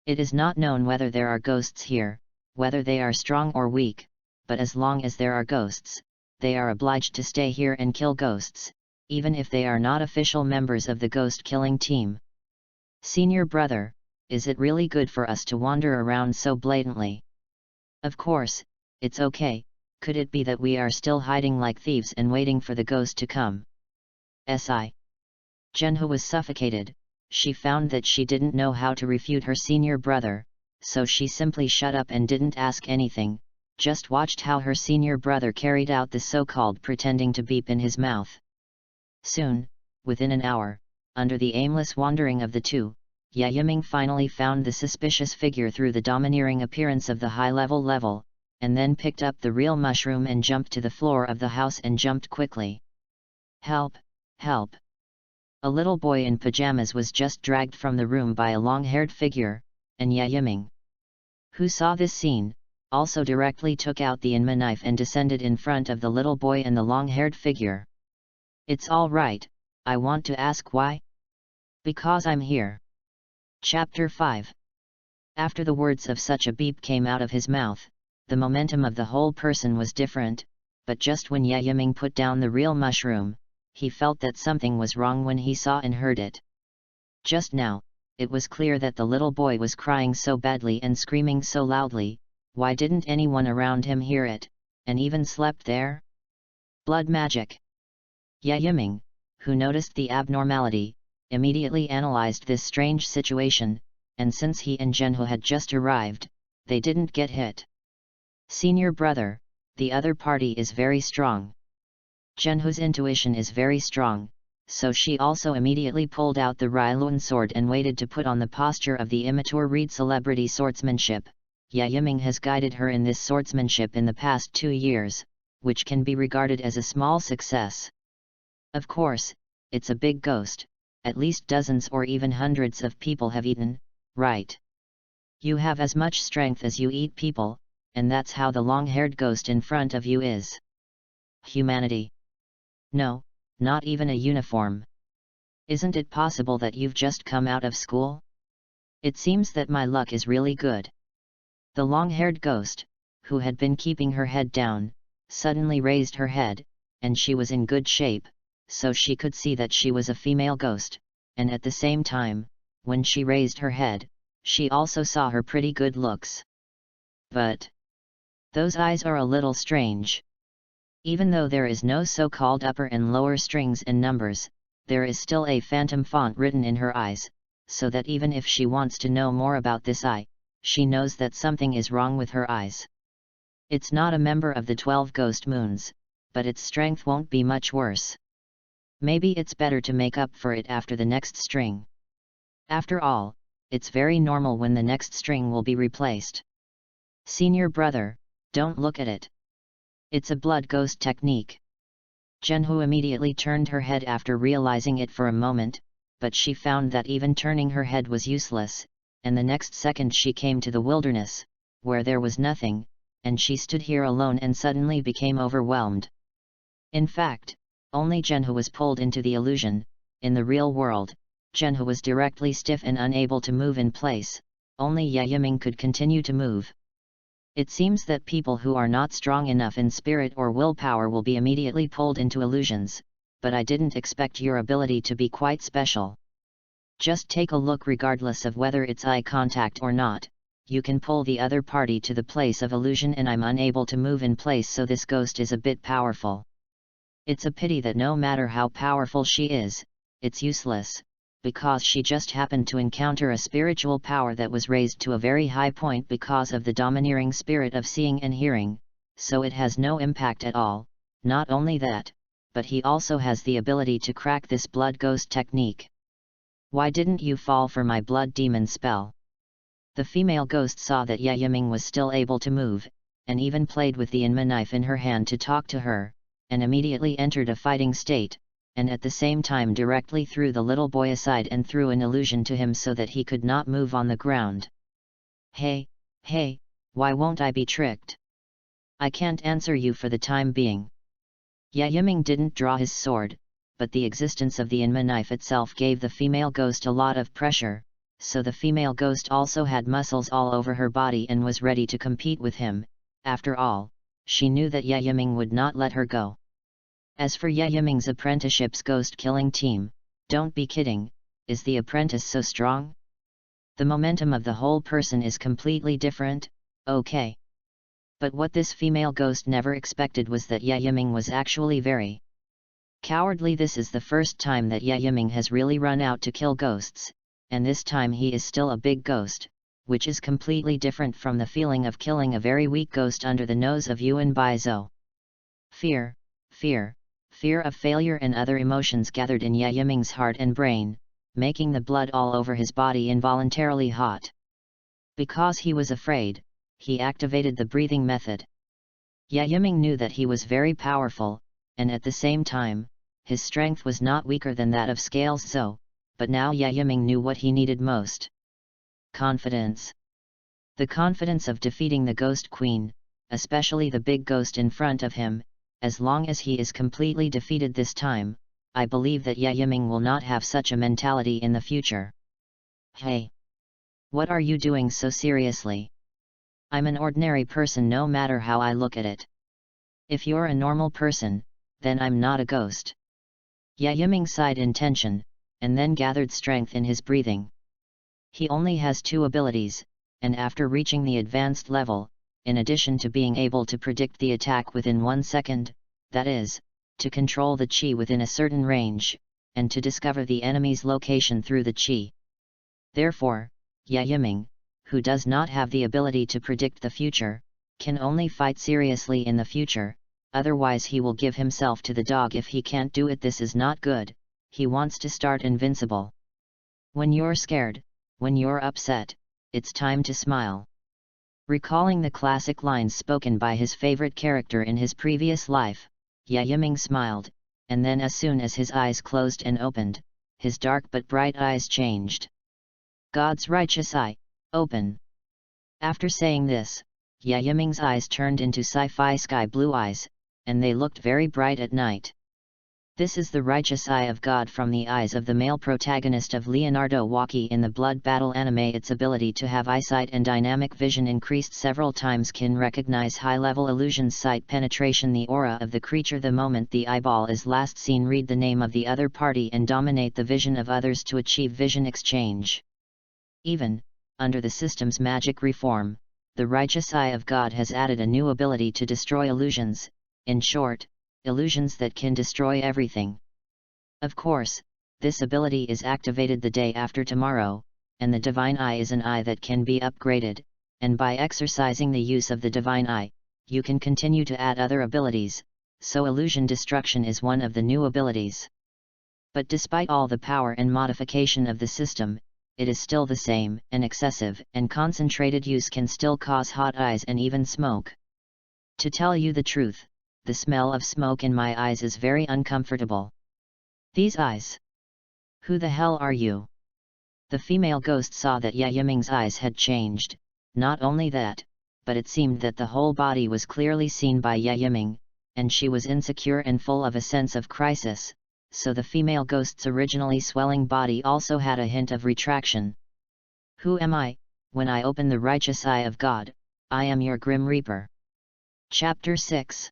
It is not known whether there are ghosts here, whether they are strong or weak, but as long as there are ghosts, they are obliged to stay here and kill ghosts, even if they are not official members of the ghost-killing team. Senior brother, is it really good for us to wander around so blatantly? Of course, it's okay, could it be that we are still hiding like thieves and waiting for the ghost to come? Zhenhu was suffocated, she found that she didn't know how to refute her senior brother, so she simply shut up and didn't ask anything, just watched how her senior brother carried out the so-called pretending to beep in his mouth. Soon, within an hour, under the aimless wandering of the two, Yiming finally found the suspicious figure through the domineering appearance of the high-level, and then picked up the real mushroom and jumped to the floor of the house and jumped quickly. Help! Help! A little boy in pajamas was just dragged from the room by a long-haired figure, and YAIBA, who saw this scene, also directly took out the Inma knife and descended in front of the little boy and the long-haired figure. It's all right, I want to ask why? Because I'm here. Chapter 5. After the words of such a beep came out of his mouth, the momentum of the whole person was different, but just when YAIBA put down the real mushroom, he felt that something was wrong when he saw and heard it. Just now, it was clear that the little boy was crying so badly and screaming so loudly. Why didn't anyone around him hear it, and even slept there? Blood magic. YAIBA, who noticed the abnormality, immediately analyzed this strange situation, and since he and Genho had just arrived, they didn't get hit. Senior brother, the other party is very strong. Genho's intuition is very strong, so she also immediately pulled out the Readaloud sword and waited to put on the posture of the immature reed celebrity swordsmanship. YAIBA has guided her in this swordsmanship in the past 2 years, which can be regarded as a small success. Of course, it's a big ghost, at least dozens or even hundreds of people have eaten, right? You have as much strength as you eat people, and that's how the long-haired ghost in front of you is. Humanity. No, not even a uniform. Isn't it possible that you've just come out of school? It seems that my luck is really good. The long-haired ghost, who had been keeping her head down, suddenly raised her head, and she was in good shape, so she could see that she was a female ghost, and at the same time, when she raised her head, she also saw her pretty good looks. But those eyes are a little strange. Even though there is no so-called upper and lower strings and numbers, there is still a phantom font written in her eyes, so that even if she wants to know more about this eye, she knows that something is wrong with her eyes. It's not a member of the 12 ghost moons, but its strength won't be much worse. Maybe it's better to make up for it after the next string. After all, it's very normal when the next string will be replaced. Senior brother, don't look at it. It's a blood ghost technique. Genho immediately turned her head after realizing it for a moment, but she found that even turning her head was useless, and the next second she came to the wilderness, where there was nothing, and she stood here alone and suddenly became overwhelmed. In fact, only Genho was pulled into the illusion. In the real world, Genho was directly stiff and unable to move in place, only YAIBA could continue to move. It seems that people who are not strong enough in spirit or willpower will be immediately pulled into illusions, but I didn't expect your ability to be quite special. Just take a look regardless of whether it's eye contact or not, you can pull the other party to the place of illusion and I'm unable to move in place, so this ghost is a bit powerful. It's a pity that no matter how powerful she is, it's useless, because she just happened to encounter a spiritual power that was raised to a very high point because of the domineering spirit of seeing and hearing, so it has no impact at all. Not only that, but he also has the ability to crack this blood ghost technique. Why didn't you fall for my blood demon spell? The female ghost saw that YAIBA was still able to move, and even played with the Inma knife in her hand to talk to her, and immediately entered a fighting state, and at the same time directly threw the little boy aside and threw an illusion to him so that he could not move on the ground. Hey, why won't I be tricked? I can't answer you for the time being. YAIBA didn't draw his sword, but the existence of the Inma knife itself gave the female ghost a lot of pressure, so the female ghost also had muscles all over her body and was ready to compete with him. After all, she knew that YAIBA would not let her go. As for YAIBA's apprenticeship's ghost-killing team, don't be kidding, is the apprentice so strong? The momentum of the whole person is completely different, okay. But what this female ghost never expected was that YAIBA was actually very cowardly. This is the first time that YAIBA has really run out to kill ghosts, and this time he is still a big ghost, which is completely different from the feeling of killing a very weak ghost under the nose of Yuan Baizo. Fear of failure and other emotions gathered in YAIBA's heart and brain, making the blood all over his body involuntarily hot. Because he was afraid, he activated the breathing method. Yiming knew that he was very powerful, and at the same time, his strength was not weaker than that of Scales Zo, but now Yiming knew what he needed most. Confidence. The confidence of defeating the Ghost Queen, especially the big ghost in front of him. As long as he is completely defeated this time, I believe that Yiming will not have such a mentality in the future. Hey! What are you doing so seriously? I'm an ordinary person no matter how I look at it. If you're a normal person, then I'm not a ghost. Yiming sighed in tension, and then gathered strength in his breathing. He only has 2 abilities, and after reaching the advanced level, in addition to being able to predict the attack within 1 second, that is, to control the chi within a certain range, and to discover the enemy's location through the chi. Therefore, Yiming, who does not have the ability to predict the future, can only fight seriously in the future, otherwise he will give himself to the dog if he can't do it. This is not good. He wants to start invincible. When you're scared, when you're upset, it's time to smile. Recalling the classic lines spoken by his favorite character in his previous life, Yiming smiled, and then as soon as his eyes closed and opened, his dark but bright eyes changed. God's righteous eye, open. After saying this, Yiming's eyes turned into sci-fi sky blue eyes, and they looked very bright at night. This is the righteous eye of God from the eyes of the male protagonist of Leonardo Waki in the Blood Battle anime. Its ability to have eyesight and dynamic vision increased several times, can recognize high-level illusions, sight penetration, the aura of the creature the moment the eyeball is last seen, read the name of the other party and dominate the vision of others to achieve vision exchange. Even, under the system's magic reform, the righteous eye of God has added a new ability to destroy illusions, in short, illusions that can destroy everything. Of course, this ability is activated the day after tomorrow, and the Divine Eye is an eye that can be upgraded, and by exercising the use of the Divine Eye, you can continue to add other abilities, so illusion destruction is one of the new abilities. But despite all the power and modification of the system, it is still the same, and excessive and concentrated use can still cause hot eyes and even smoke. To tell you the truth, the smell of smoke in my eyes is very uncomfortable. These eyes. Who the hell are you? The female ghost saw that Yiming's eyes had changed. Not only that, but it seemed that the whole body was clearly seen by Yiming, and she was insecure and full of a sense of crisis, so the female ghost's originally swelling body also had a hint of retraction. Who am I? When I open the righteous eye of God, I am your Grim Reaper. Chapter 6.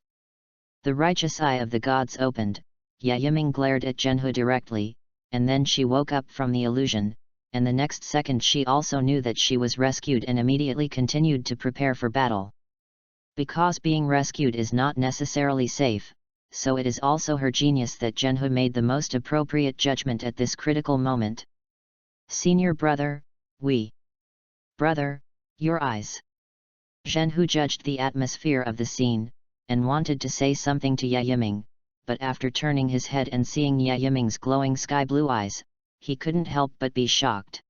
The righteous eye of the gods opened. Yiming glared at Zhenhe directly, and then she woke up from the illusion, and the next second she also knew that she was rescued and immediately continued to prepare for battle. Because being rescued is not necessarily safe, so it is also her genius that Zhenhe made the most appropriate judgment at this critical moment. Senior brother, Brother, your eyes. Zhenhe judged the atmosphere of the scene, and wanted to say something to Yiming, but after turning his head and seeing Yiming's glowing sky-blue eyes, he couldn't help but be shocked.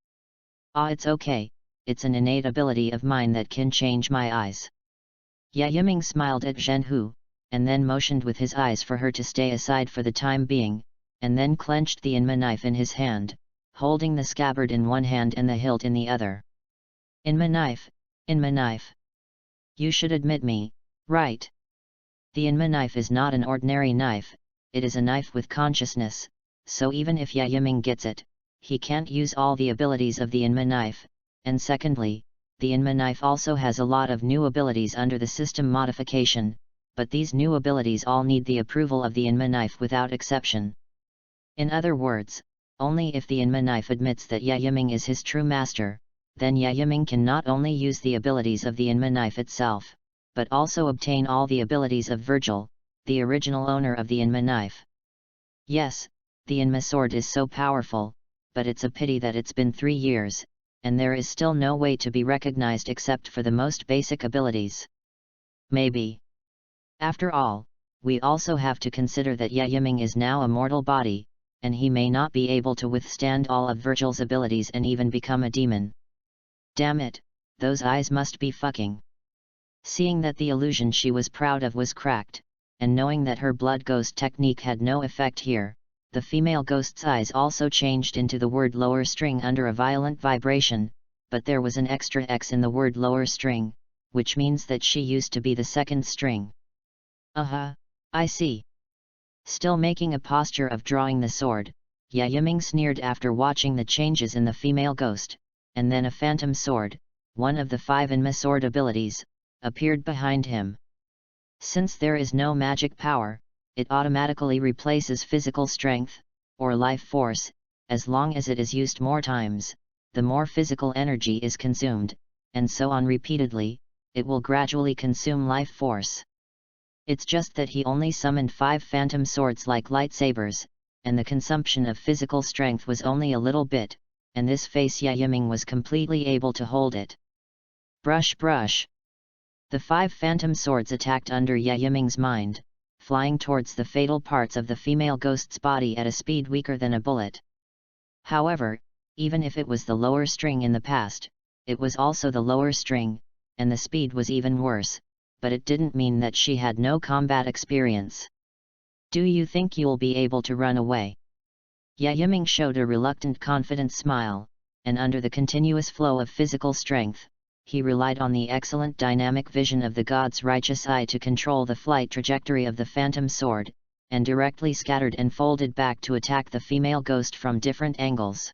It's okay, it's an innate ability of mine that can change my eyes. Yiming smiled at Zhenhe, and then motioned with his eyes for her to stay aside for the time being, and then clenched the Inma knife in his hand, holding the scabbard in one hand and the hilt in the other. Inma knife. You should admit me, right? The Inma knife is not an ordinary knife, it is a knife with consciousness, so even if Yiming gets it, he can't use all the abilities of the Inma knife, and secondly, the Inma knife also has a lot of new abilities under the system modification, but these new abilities all need the approval of the Inma knife without exception. In other words, only if the Inma knife admits that Yiming is his true master, then Yiming can not only use the abilities of the Inma knife itself, but also obtain all the abilities of Virgil, the original owner of the Inma knife. Yes, the Inma sword is so powerful, but it's a pity that it's been 3 years, and there is still no way to be recognized except for the most basic abilities. Maybe. After all, we also have to consider that Yiming is now a mortal body, and he may not be able to withstand all of Virgil's abilities and even become a demon. Damn it, those eyes must be fucking. Seeing that the illusion she was proud of was cracked, and knowing that her blood ghost technique had no effect here, the female ghost's eyes also changed into the word lower string under a violent vibration, but there was an extra X in the word lower string, which means that she used to be the second string. I see. Still making a posture of drawing the sword, Yiming sneered after watching the changes in the female ghost, and then a phantom sword, one of the 5 Inma sword abilities, appeared behind him. Since there is no magic power, it automatically replaces physical strength, or life force. As long as it is used more times, the more physical energy is consumed, and so on repeatedly, it will gradually consume life force. It's just that he only summoned 5 phantom swords like lightsabers, and the consumption of physical strength was only a little bit, and this face Yiming was completely able to hold it. Brush brush. The 5 phantom swords attacked under Yiming's mind, flying towards the fatal parts of the female ghost's body at a speed weaker than a bullet. However, even if it was the lower string in the past, it was also the lower string, and the speed was even worse, but it didn't mean that she had no combat experience. Do you think you'll be able to run away? Yiming showed a reluctant confident smile, and under the continuous flow of physical strength, he relied on the excellent dynamic vision of the god's righteous eye to control the flight trajectory of the phantom sword, and directly scattered and folded back to attack the female ghost from different angles.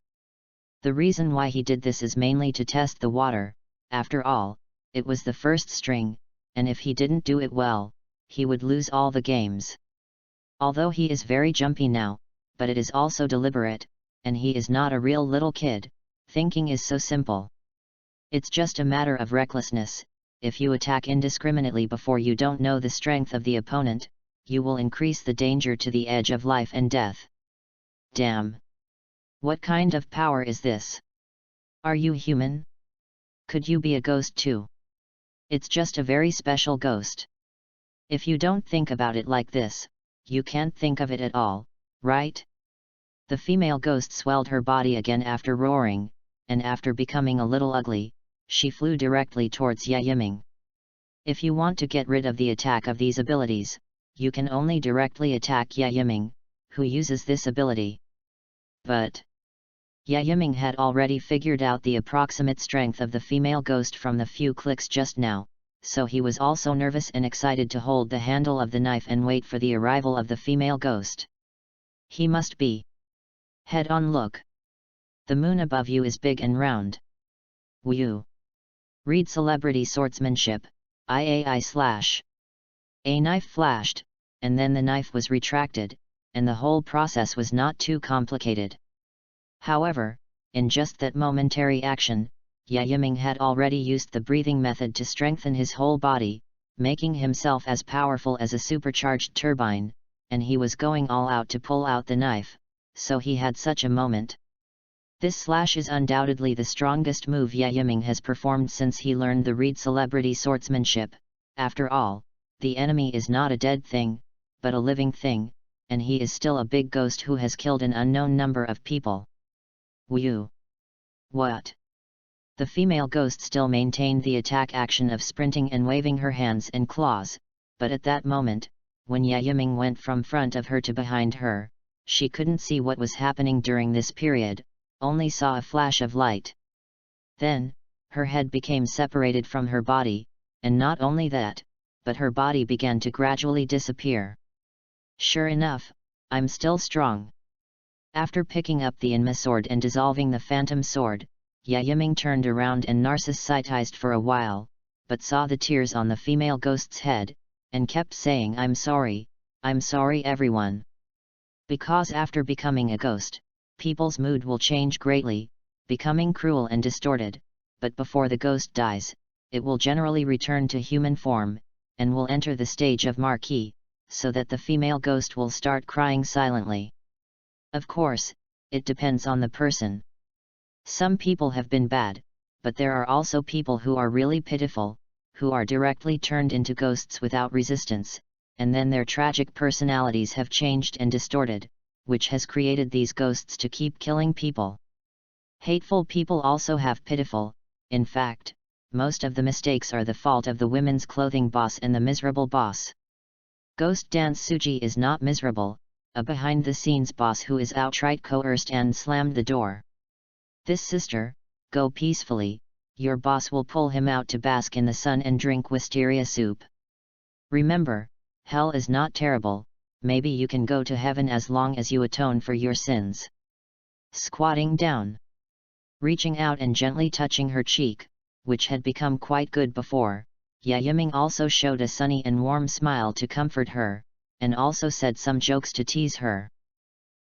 The reason why he did this is mainly to test the water. After all, it was the first string, and if he didn't do it well, he would lose all the games. Although he is very jumpy now, but it is also deliberate, and he is not a real little kid. Thinking is so simple. It's just a matter of recklessness. If you attack indiscriminately before you don't know the strength of the opponent, you will increase the danger to the edge of life and death. Damn! What kind of power is this? Are you human? Could you be a ghost too? It's just a very special ghost. If you don't think about it like this, you can't think of it at all, right? The female ghost swelled her body again after roaring, and after becoming a little ugly, she flew directly towards Yiming. If you want to get rid of the attack of these abilities, you can only directly attack Yiming, who uses this ability. But Yiming had already figured out the approximate strength of the female ghost from the few clicks just now, so he was also nervous and excited to hold the handle of the knife and wait for the arrival of the female ghost. He must be. Head on look. The moon above you is big and round. Woo. Read Celebrity Swordsmanship, IAI/. A knife flashed, and then the knife was retracted, and the whole process was not too complicated. However, in just that momentary action, Yiming had already used the breathing method to strengthen his whole body, making himself as powerful as a supercharged turbine, and he was going all out to pull out the knife, so he had such a moment. This slash is undoubtedly the strongest move Yiming has performed since he learned the Read Celebrity Swordsmanship. After all, the enemy is not a dead thing, but a living thing, and he is still a big ghost who has killed an unknown number of people. Woo! What? The female ghost still maintained the attack action of sprinting and waving her hands and claws, but at that moment, when Yiming went from front of her to behind her, she couldn't see what was happening during this period, only saw a flash of light. Then, her head became separated from her body, and not only that, but her body began to gradually disappear. Sure enough, I'm still strong. After picking up the Inma sword and dissolving the phantom sword, Yiming turned around and narcissized for a while, but saw the tears on the female ghost's head, and kept saying I'm sorry everyone. Because after becoming a ghost, people's mood will change greatly, becoming cruel and distorted, but before the ghost dies, it will generally return to human form, and will enter the stage of Marquis, so that the female ghost will start crying silently. Of course, it depends on the person. Some people have been bad, but there are also people who are really pitiful, who are directly turned into ghosts without resistance, and then their tragic personalities have changed and distorted, which has created these ghosts to keep killing people. Hateful people also have pitiful, in fact, most of the mistakes are the fault of the women's clothing boss and the miserable boss. Ghost Dance Suji is not miserable, a behind-the-scenes boss who is outright coerced and slammed the door. This sister, go peacefully, your boss will pull him out to bask in the sun and drink wisteria soup. Remember, hell is not terrible, maybe you can go to heaven as long as you atone for your sins. Squatting down. Reaching out and gently touching her cheek, which had become quite good before, Yiming also showed a sunny and warm smile to comfort her, and also said some jokes to tease her.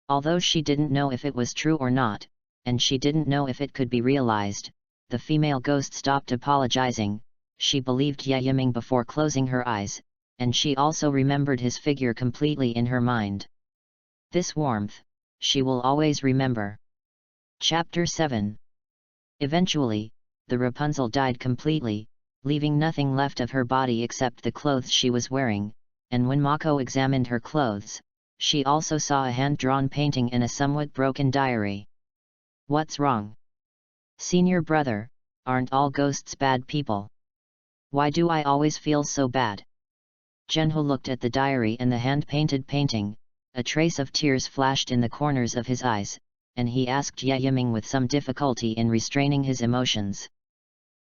Although she didn't know if it was true or not, and she didn't know if it could be realized, the female ghost stopped apologizing. She believed Yiming before closing her eyes, and she also remembered his figure completely in her mind. This warmth, she will always remember. Chapter 7. Eventually, the Rapunzel died completely, leaving nothing left of her body except the clothes she was wearing, and when Mako examined her clothes, she also saw a hand-drawn painting and a somewhat broken diary. What's wrong? Senior brother, aren't all ghosts bad people? Why do I always feel so bad? Genho looked at the diary and the hand-painted painting, a trace of tears flashed in the corners of his eyes, and he asked Yiming with some difficulty in restraining his emotions.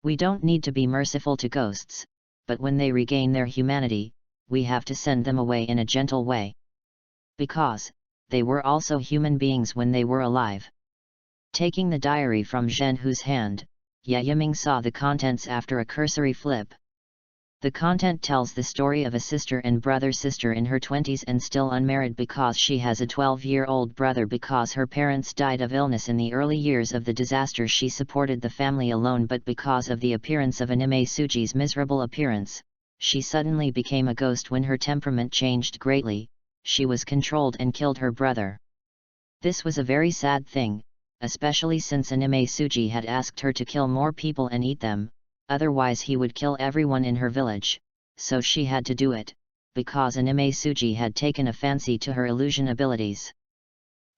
We don't need to be merciful to ghosts, but when they regain their humanity, we have to send them away in a gentle way. Because, they were also human beings when they were alive. Taking the diary from Zhenhu's hand, Yiming saw the contents after a cursory flip. The content tells the story of a sister and brother-sister in her 20s and still unmarried because she has a 12-year-old brother. Because her parents died of illness in the early years of the disaster, she supported the family alone, but because of the appearance of Anime Suji's miserable appearance, she suddenly became a ghost. When her temperament changed greatly, she was controlled and killed her brother. This was a very sad thing, especially since Anime Suji had asked her to kill more people and eat them. Otherwise he would kill everyone in her village, so she had to do it, because Anime Suji had taken a fancy to her illusion abilities.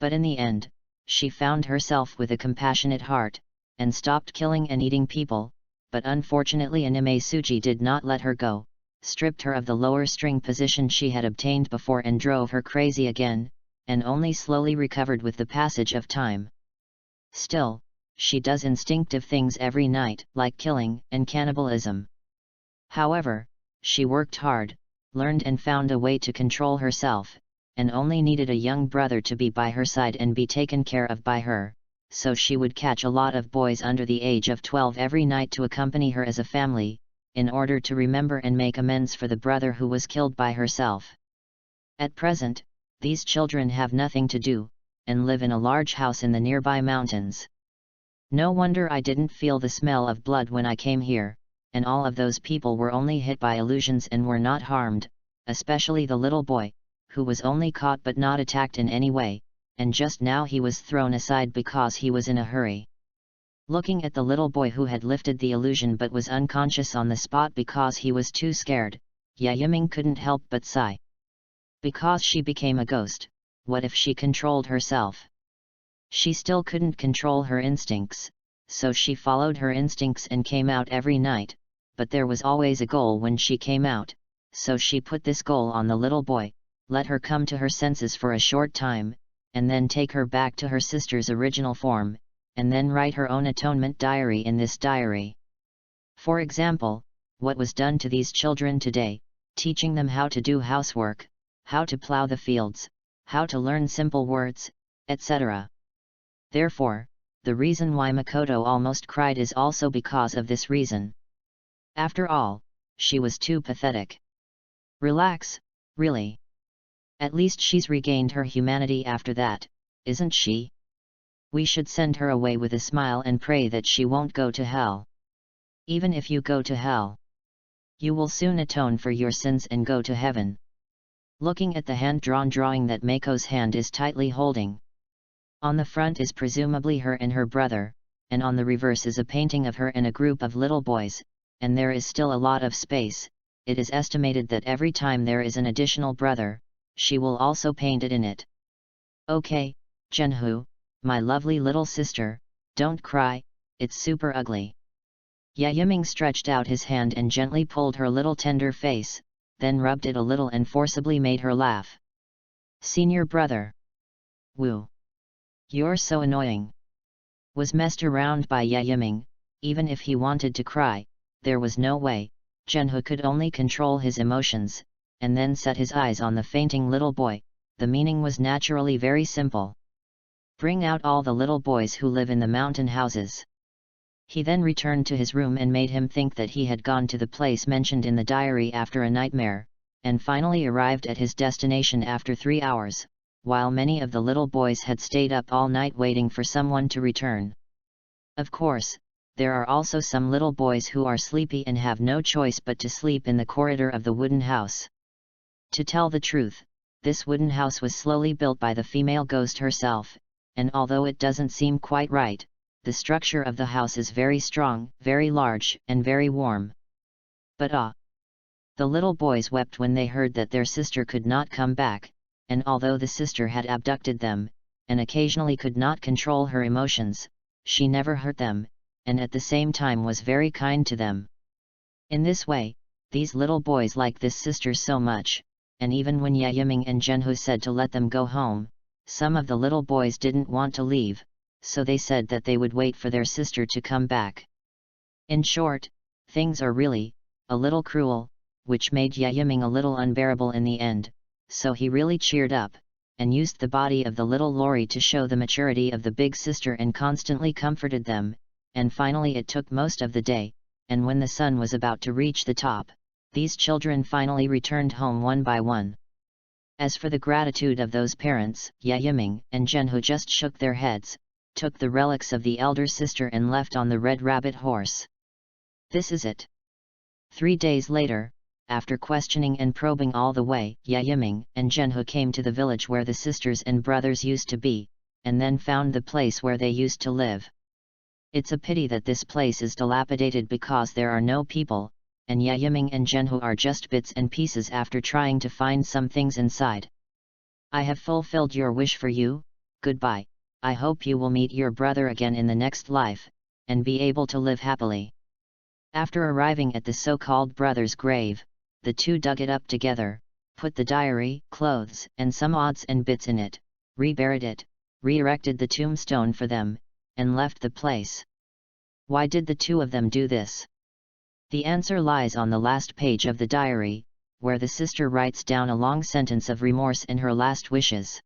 But in the end, she found herself with a compassionate heart, and stopped killing and eating people, but unfortunately Anime Suji did not let her go, stripped her of the lower string position she had obtained before and drove her crazy again, and only slowly recovered with the passage of time. Still, she does instinctive things every night, like killing and cannibalism. However, she worked hard, learned and found a way to control herself, and only needed a young brother to be by her side and be taken care of by her, so she would catch a lot of boys under the age of 12 every night to accompany her as a family, in order to remember and make amends for the brother who was killed by herself. At present, these children have nothing to do, and live in a large house in the nearby mountains. No wonder I didn't feel the smell of blood when I came here, and all of those people were only hit by illusions and were not harmed, especially the little boy, who was only caught but not attacked in any way, and just now he was thrown aside because he was in a hurry. Looking at the little boy who had lifted the illusion but was unconscious on the spot because he was too scared, Yiming couldn't help but sigh. Because she became a ghost, what if she controlled herself? She still couldn't control her instincts, so she followed her instincts and came out every night, but there was always a goal when she came out, so she put this goal on the little boy, let her come to her senses for a short time, and then take her back to her sister's original form, and then write her own atonement diary in this diary. For example, what was done to these children today, teaching them how to do housework, how to plow the fields, how to learn simple words, etc. Therefore, the reason why Makoto almost cried is also because of this reason. After all, she was too pathetic. Relax, really. At least she's regained her humanity after that, isn't she? We should send her away with a smile and pray that she won't go to hell. Even if you go to hell, you will soon atone for your sins and go to heaven. Looking at the hand-drawn drawing that Mako's hand is tightly holding. On the front is presumably her and her brother, and on the reverse is a painting of her and a group of little boys, and there is still a lot of space. It is estimated that every time there is an additional brother, she will also paint it in it. Okay, Genhu, my lovely little sister, don't cry, it's super ugly. Yiming stretched out his hand and gently pulled her little tender face, then rubbed it a little and forcibly made her laugh. Senior brother. Woo. You're so annoying. Was messed around by Yiming. Even if he wanted to cry, there was no way. Zhenhu could only control his emotions, and then set his eyes on the fainting little boy. The meaning was naturally very simple. Bring out all the little boys who live in the mountain houses. He then returned to his room and made him think that he had gone to the place mentioned in the diary after a nightmare, and finally arrived at his destination after 3 hours, while many of the little boys had stayed up all night waiting for someone to return. Of course, there are also some little boys who are sleepy and have no choice but to sleep in the corridor of the wooden house. To tell the truth, this wooden house was slowly built by the female ghost herself, and although it doesn't seem quite right, the structure of the house is very strong, very large, and very warm. But the little boys wept when they heard that their sister could not come back, and although the sister had abducted them, and occasionally could not control her emotions, she never hurt them, and at the same time was very kind to them. In this way, these little boys liked this sister so much, and even when Yiming and Zhenhu said to let them go home, some of the little boys didn't want to leave, so they said that they would wait for their sister to come back. In short, things are really a little cruel, which made Yiming a little unbearable in the end, so he really cheered up, and used the body of the little Lori to show the maturity of the big sister and constantly comforted them, and finally it took most of the day, and when the sun was about to reach the top, these children finally returned home one by one. As for the gratitude of those parents, Yiming and Zhenhu just shook their heads, took the relics of the elder sister and left on the red rabbit horse. This is it. 3 days later, after questioning and probing all the way, Yiming and Zhenhu came to the village where the sisters and brothers used to be, and then found the place where they used to live. It's a pity that this place is dilapidated because there are no people, and Yiming and Zhenhu are just bits and pieces after trying to find some things inside. I have fulfilled your wish for you, goodbye. I hope you will meet your brother again in the next life, and be able to live happily. After arriving at the so-called brother's grave, the two dug it up together, put the diary, clothes, and some odds and bits in it, reburied it, re-erected the tombstone for them, and left the place. Why did the two of them do this? The answer lies on the last page of the diary, where the sister writes down a long sentence of remorse in her last wishes.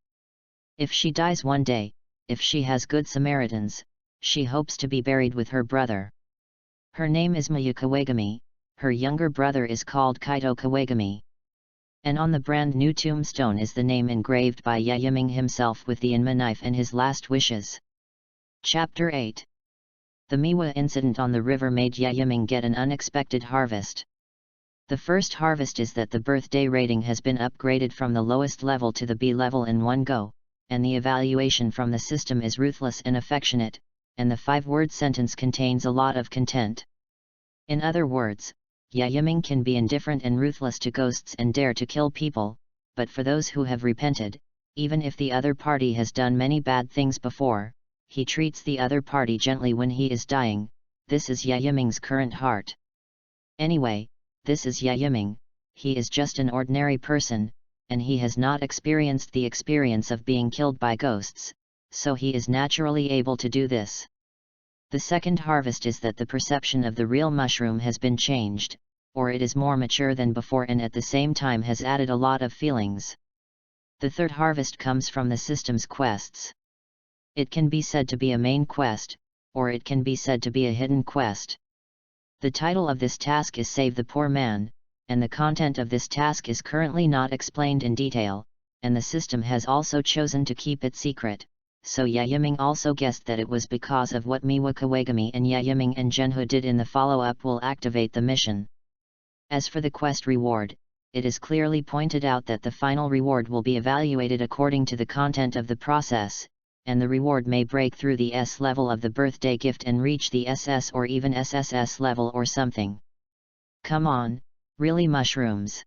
If she dies one day, if she has good Samaritans, she hopes to be buried with her brother. Her name is Mayu Kawagami, her younger brother is called Kaito Kawagami. And on the brand new tombstone is the name engraved by Yiming himself with the Inma knife and his last wishes. Chapter 8. The Miwa incident on the river made Yiming get an unexpected harvest. The first harvest is that the birthday rating has been upgraded from the lowest level to the B level in one go, and the evaluation from the system is ruthless and affectionate, and the 5-word sentence contains a lot of content. In other words, Yiming can be indifferent and ruthless to ghosts and dare to kill people, but for those who have repented, even if the other party has done many bad things before, he treats the other party gently when he is dying. This is Yiming's current heart. Anyway, this is Yiming, he is just an ordinary person, and he has not experienced the experience of being killed by ghosts, so he is naturally able to do this. The second harvest is that the perception of the real mushroom has been changed, or it is more mature than before and at the same time has added a lot of feelings. The third harvest comes from the system's quests. It can be said to be a main quest, or it can be said to be a hidden quest. The title of this task is Save the Poor Man, and the content of this task is currently not explained in detail, and the system has also chosen to keep it secret, so Yiming also guessed that it was because of what Miwa Kawagami and Yiming and Zhenhu did in the follow-up will activate the mission. As for the quest reward, it is clearly pointed out that the final reward will be evaluated according to the content of the process, and the reward may break through the S level of the birthday gift and reach the SS or even SSS level or something. Come on, really mushrooms.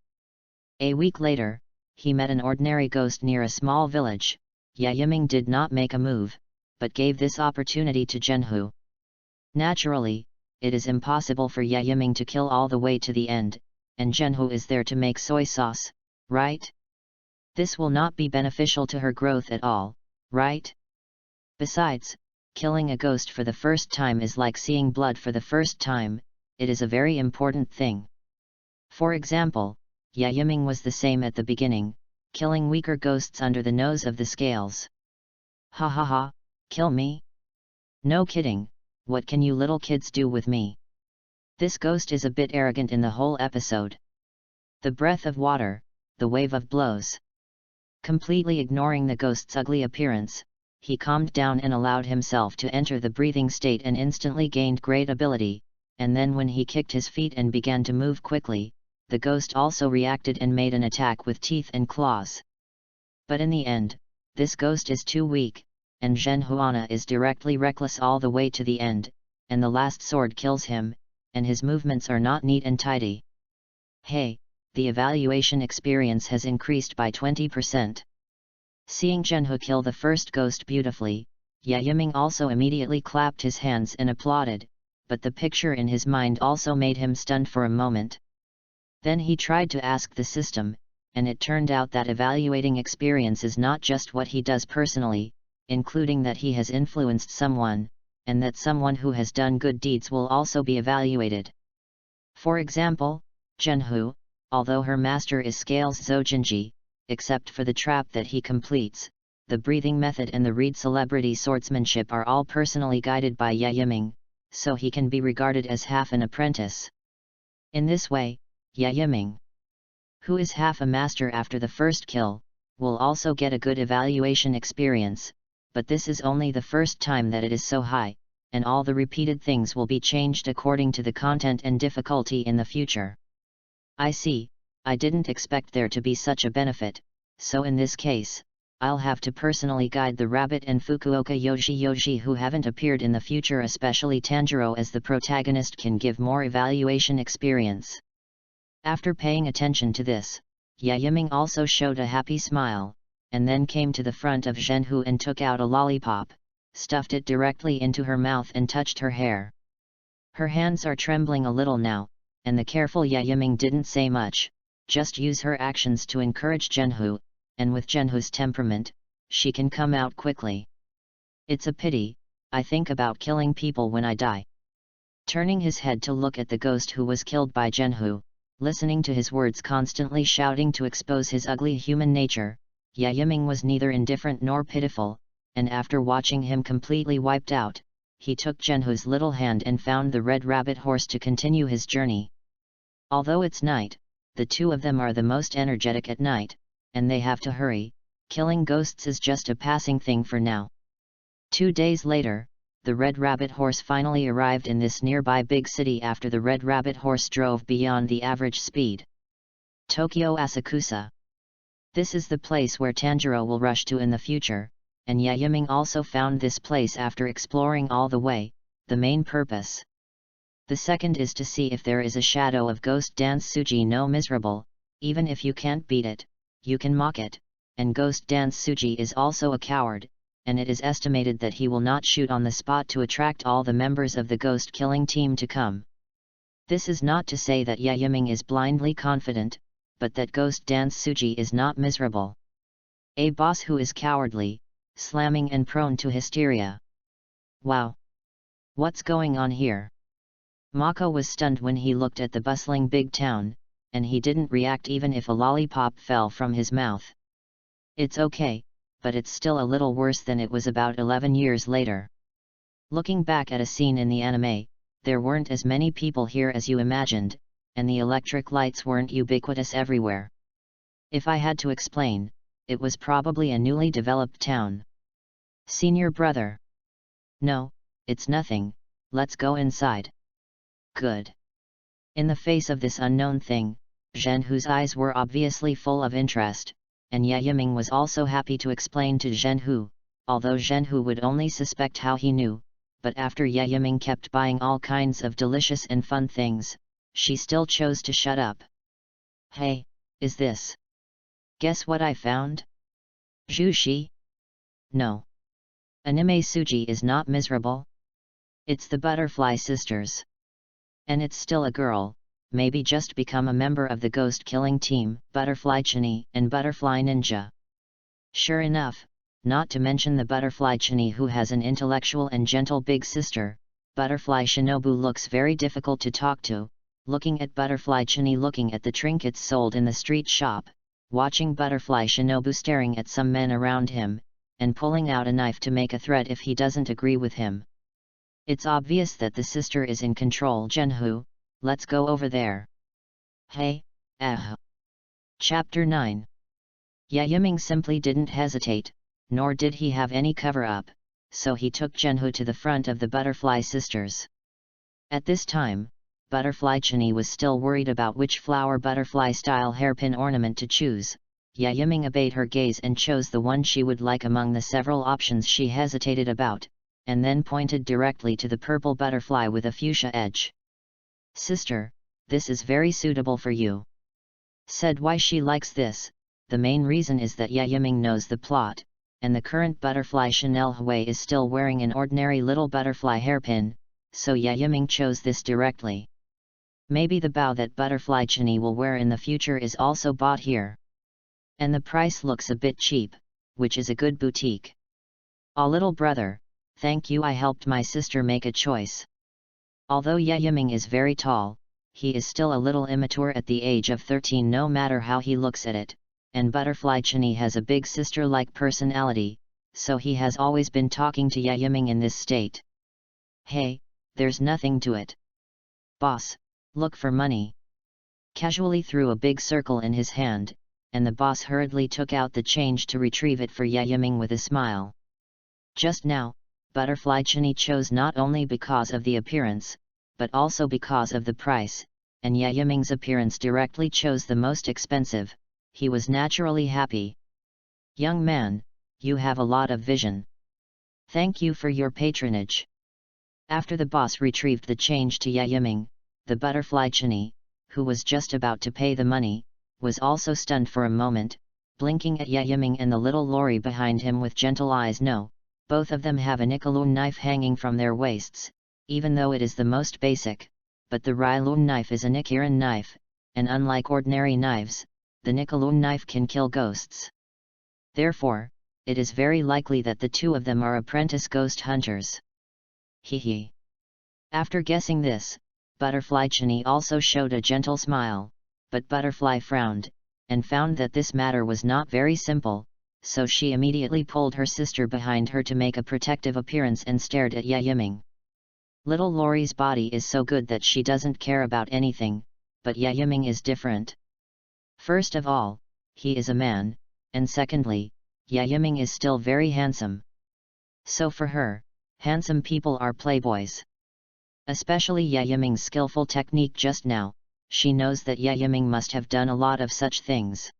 A week later, he met an ordinary ghost near a small village. Yiming did not make a move, but gave this opportunity to Zhenhu. Naturally, it is impossible for Yaiming to kill all the way to the end, and Zhenhu is there to make soy sauce, right? This will not be beneficial to her growth at all, right? Besides, killing a ghost for the first time is like seeing blood for the first time, it is a very important thing. For example, Yaiming was the same at the beginning, killing weaker ghosts under the nose of the scales. Ha ha ha, kill me? No kidding, what can you little kids do with me? This ghost is a bit arrogant in the whole episode. The breath of water, the wave of blows. Completely ignoring the ghost's ugly appearance, he calmed down and allowed himself to enter the breathing state and instantly gained great ability, and then when he kicked his feet and began to move quickly, the ghost also reacted and made an attack with teeth and claws. But in the end, this ghost is too weak, and Zhenhuana is directly reckless all the way to the end, and the last sword kills him, and his movements are not neat and tidy. Hey, the evaluation experience has increased by 20%. Seeing Zhenhu kill the first ghost beautifully, Yaiming also immediately clapped his hands and applauded, but the picture in his mind also made him stunned for a moment. Then he tried to ask the system, and it turned out that evaluating experience is not just what he does personally, including that he has influenced someone, and that someone who has done good deeds will also be evaluated. For example, Zhenhu, although her master is Scales Zojinji, except for the trap that he completes, the breathing method and the read celebrity swordsmanship are all personally guided by Yaiming, so he can be regarded as half an apprentice. In this way, Yaiming, who is half a master after the first kill, will also get a good evaluation experience, but this is only the first time that it is so high, and all the repeated things will be changed according to the content and difficulty in the future. I see, I didn't expect there to be such a benefit, so in this case, I'll have to personally guide the Rabbit and Fukuoka Yoji who haven't appeared in the future, especially Tanjiro, as the protagonist can give more evaluation experience. After paying attention to this, Yaiming also showed a happy smile, and then came to the front of Zhenhu and took out a lollipop, stuffed it directly into her mouth and touched her hair. Her hands are trembling a little now, and the careful Yaiming didn't say much, just use her actions to encourage Zhenhu, and with Zhenhu's temperament, she can come out quickly. It's a pity, I think about killing people when I die. Turning his head to look at the ghost who was killed by Zhenhu, listening to his words constantly shouting to expose his ugly human nature, Yaiming was neither indifferent nor pitiful, and after watching him completely wiped out, he took Zhenhu's little hand and found the red rabbit horse to continue his journey. Although it's night, the two of them are the most energetic at night, and they have to hurry, killing ghosts is just a passing thing for now. 2 days later, the red rabbit horse finally arrived in this nearby big city after the red rabbit horse drove beyond the average speed. Tokyo Asakusa. This is the place where Tanjiro will rush to in the future, and Yaiming also found this place after exploring all the way, the main purpose. The second is to see if there is a shadow of Ghost Dance Suji no miserable, even if you can't beat it, you can mock it, and Ghost Dance Suji is also a coward, and it is estimated that he will not shoot on the spot to attract all the members of the ghost killing team to come. This is not to say that Yaiming is blindly confident, but that Ghost Dance Suji is not miserable. A boss who is cowardly, slamming and prone to hysteria. Wow! What's going on here? Mako was stunned when he looked at the bustling big town, and he didn't react even if a lollipop fell from his mouth. It's okay, but it's still a little worse than it was about 11 years later. Looking back at a scene in the anime, there weren't as many people here as you imagined, and the electric lights weren't ubiquitous everywhere. If I had to explain, it was probably a newly developed town. Senior brother. No, it's nothing, let's go inside. Good. In the face of this unknown thing, Zhenhu's eyes were obviously full of interest, and Yaiming was also happy to explain to Zhenhu, although Zhenhu would only suspect how he knew, but after Yaiming kept buying all kinds of delicious and fun things, she still chose to shut up. Hey, is this? Guess what I found? Zhushi? No. Anime Suji is not miserable. It's the Butterfly Sisters. And it's still a girl, maybe just become a member of the ghost killing team, Butterfly Chini and Butterfly Ninja. Sure enough, not to mention the Butterfly Chini who has an intellectual and gentle big sister, Butterfly Shinobu looks very difficult to talk to, looking at Butterfly Chini looking at the trinkets sold in the street shop, watching Butterfly Shinobu staring at some men around him, and pulling out a knife to make a threat if he doesn't agree with him. It's obvious that the sister is in control. Genhu, let's go over there. Hey, Chapter 9. Yayiming simply didn't hesitate, nor did he have any cover-up, so he took Genhu to the front of the Butterfly Sisters. At this time, Butterfly Chini was still worried about which flower butterfly-style hairpin ornament to choose. Yayiming obeyed her gaze and chose the one she would like among the several options she hesitated about, and then pointed directly to the purple butterfly with a fuchsia edge. "Sister, this is very suitable for you." Said why she likes this. The main reason is that Yayiming knows the plot, and the current butterfly Chanel Hui is still wearing an ordinary little butterfly hairpin, so Yayiming chose this directly. Maybe the bow that Butterfly Chini will wear in the future is also bought here. And the price looks a bit cheap, which is a good boutique. "Ah, little brother, thank you, I helped my sister make a choice." Although Yayiming is very tall, he is still a little immature at the age of 13 no matter how he looks at it, and Butterfly Chini has a big sister-like personality, so he has always been talking to Yayiming in this state. "Hey, there's nothing to it. Boss, look for money." Casually threw a big circle in his hand, and the boss hurriedly took out the change to retrieve it for Yayiming with a smile. Just now, Butterfly Chini chose not only because of the appearance, but also because of the price, and Yayiming's appearance directly chose the most expensive. He was naturally happy. "Young man, you have a lot of vision. Thank you for your patronage." After the boss retrieved the change to Yayiming, the Butterfly Chini, who was just about to pay the money, was also stunned for a moment, blinking at Yayiming and the little lorry behind him with gentle eyes. No, both of them have a Nickeloon knife hanging from their waists, even though it is the most basic, but the Ryloon knife is a Nikiran knife, and unlike ordinary knives, the Nickeloon knife can kill ghosts. Therefore, it is very likely that the two of them are apprentice ghost hunters. Hee. After guessing this, Butterfly Chini also showed a gentle smile, but Butterfly frowned, and found that this matter was not very simple, so she immediately pulled her sister behind her to make a protective appearance and stared at Yayiming. Little Lori's body is so good that she doesn't care about anything, but Yayiming is different. First of all, he is a man, and secondly, Yayiming is still very handsome. So for her, handsome people are playboys. Especially Yayiming's skillful technique just now, she knows that Yayiming must have done a lot of such things.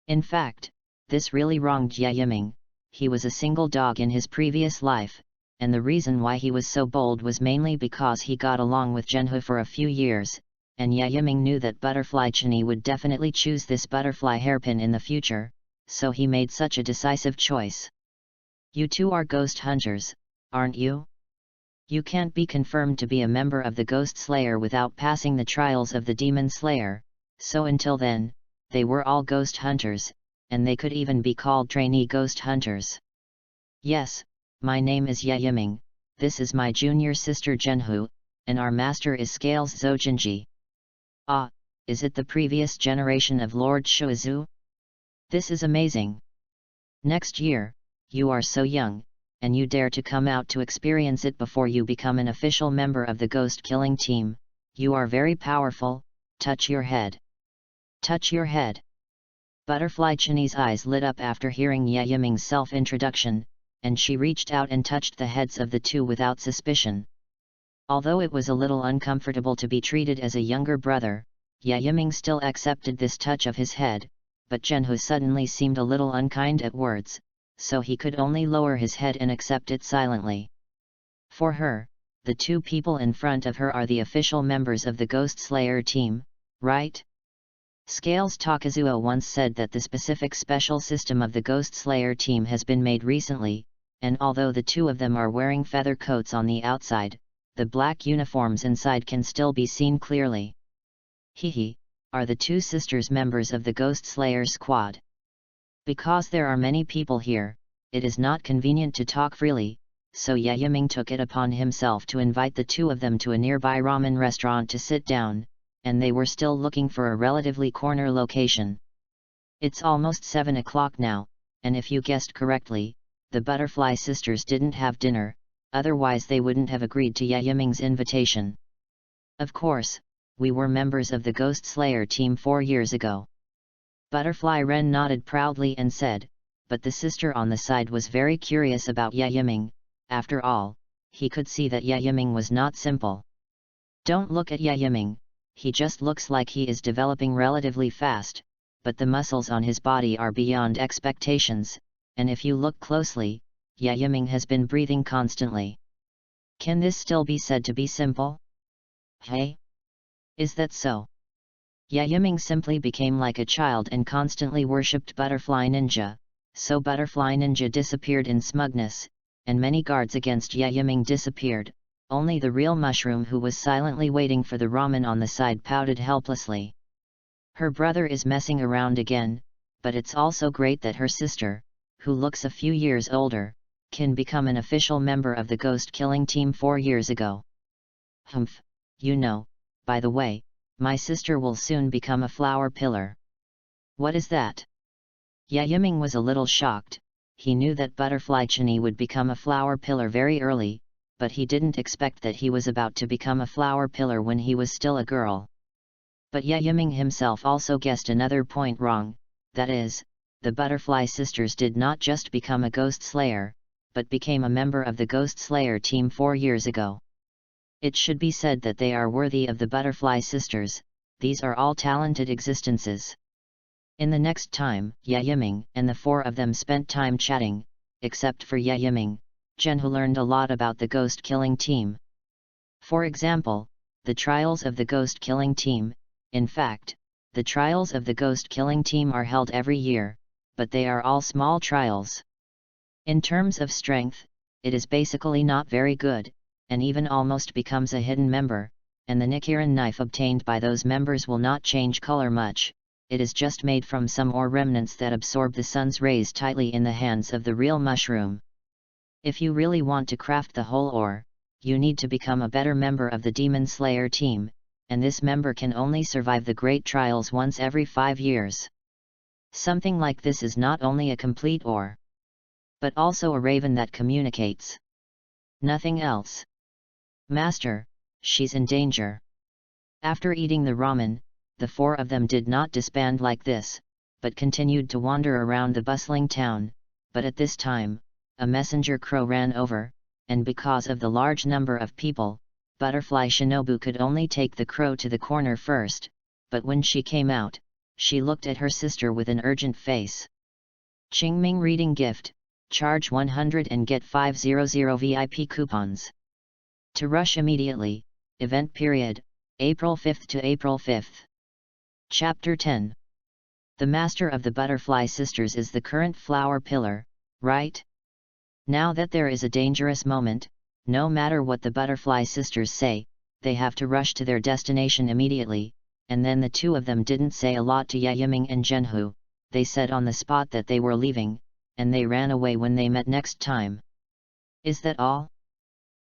In fact, this really wronged Yayiming. He was a single dog in his previous life, and the reason why he was so bold was mainly because he got along with Genhu for a few years, and Yayiming knew that Butterfly Chini would definitely choose this butterfly hairpin in the future, so he made such a decisive choice. "You two are ghost hunters, aren't you? You can't be confirmed to be a member of the Ghost Slayer without passing the trials of the Demon Slayer, so until then, they were all ghost hunters, and they could even be called trainee ghost hunters." "Yes, my name is Yayiming, this is my junior sister Genhu, and our master is Scales Zojinji." "Ah, is it the previous generation of Lord Shuizu? This is amazing. Next year, you are so young, and you dare to come out to experience it before you become an official member of the ghost killing team. You are very powerful, touch your head. Touch your head." Butterfly Chini's eyes lit up after hearing Yayiming's self-introduction, and she reached out and touched the heads of the two without suspicion. Although it was a little uncomfortable to be treated as a younger brother, Yayiming still accepted this touch of his head, but Genhu suddenly seemed a little unkind at words, so he could only lower his head and accept it silently. For her, the two people in front of her are the official members of the Ghost Slayer team, right? Scales Takazuo once said that the specific special system of the Ghost Slayer team has been made recently, and although the two of them are wearing feather coats on the outside, the black uniforms inside can still be seen clearly. Hehe, are the two sisters members of the Ghost Slayer squad? Because there are many people here, it is not convenient to talk freely, so Ye Yiming took it upon himself to invite the two of them to a nearby ramen restaurant to sit down, and they were still looking for a relatively corner location. It's almost 7 o'clock now, and if you guessed correctly, the Butterfly Sisters didn't have dinner, otherwise they wouldn't have agreed to Ye Yiming's invitation. Of course, we were members of the Ghost Slayer team 4 years ago. Butterfly Ren nodded proudly and said, but the sister on the side was very curious about Ye Yiming. After all, he could see that Ye Yiming was not simple. Don't look at Ye Yiming, he just looks like he is developing relatively fast, but the muscles on his body are beyond expectations, and if you look closely, Ye Yiming has been breathing constantly. Can this still be said to be simple? Hey? Is that so? Ye Yiming simply became like a child and constantly worshipped Butterfly Ninja, so Butterfly Ninja disappeared in smugness, and many guards against Ye Yiming disappeared. Only the real mushroom who was silently waiting for the ramen on the side pouted helplessly. Her brother is messing around again, but it's also great that her sister, who looks a few years older, can become an official member of the ghost killing team 4 years ago. Humph, you know, by the way, my sister will soon become a flower pillar. What is that? Ye Yiming was a little shocked. He knew that Butterfly Chini would become a flower pillar very early, but he didn't expect that he was about to become a flower pillar when he was still a girl. But Ye Yiming himself also guessed another point wrong, that is, the Butterfly Sisters did not just become a Ghost Slayer, but became a member of the Ghost Slayer team 4 years ago. It should be said that they are worthy of the Butterfly Sisters, these are all talented existences. In the next time, Ye Yiming and the 4 of them spent time chatting, except for Ye Yiming, Zhenhu learned a lot about the ghost killing team. For example, the trials of the ghost killing team. In fact, the trials of the ghost killing team are held every year, but they are all small trials. In terms of strength, it is basically not very good, and even almost becomes a hidden member, and the Nichiren knife obtained by those members will not change color much, it is just made from some ore remnants that absorb the sun's rays tightly in the hands of the real mushroom. If you really want to craft the whole ore, you need to become a better member of the Demon Slayer team, and this member can only survive the great trials once every 5 years. Something like this is not only a complete ore, but also a raven that communicates. Nothing else. Master, she's in danger. After eating the ramen, the 4 of them did not disband like this, but continued to wander around the bustling town, but at this time, a messenger crow ran over, and because of the large number of people, Butterfly Shinobu could only take the crow to the corner first, but when she came out, she looked at her sister with an urgent face. Qingming reading gift, charge 100 and get 500 VIP coupons. To rush immediately, event period, April 5th to April 5th. Chapter 10. The master of the Butterfly Sisters is the current flower pillar, right? Now that there is a dangerous moment, no matter what the Butterfly Sisters say, they have to rush to their destination immediately, and then the 2 of them didn't say a lot to Ye Yiming and Zhenhu, they said on the spot that they were leaving, and they ran away when they met next time. Is that all?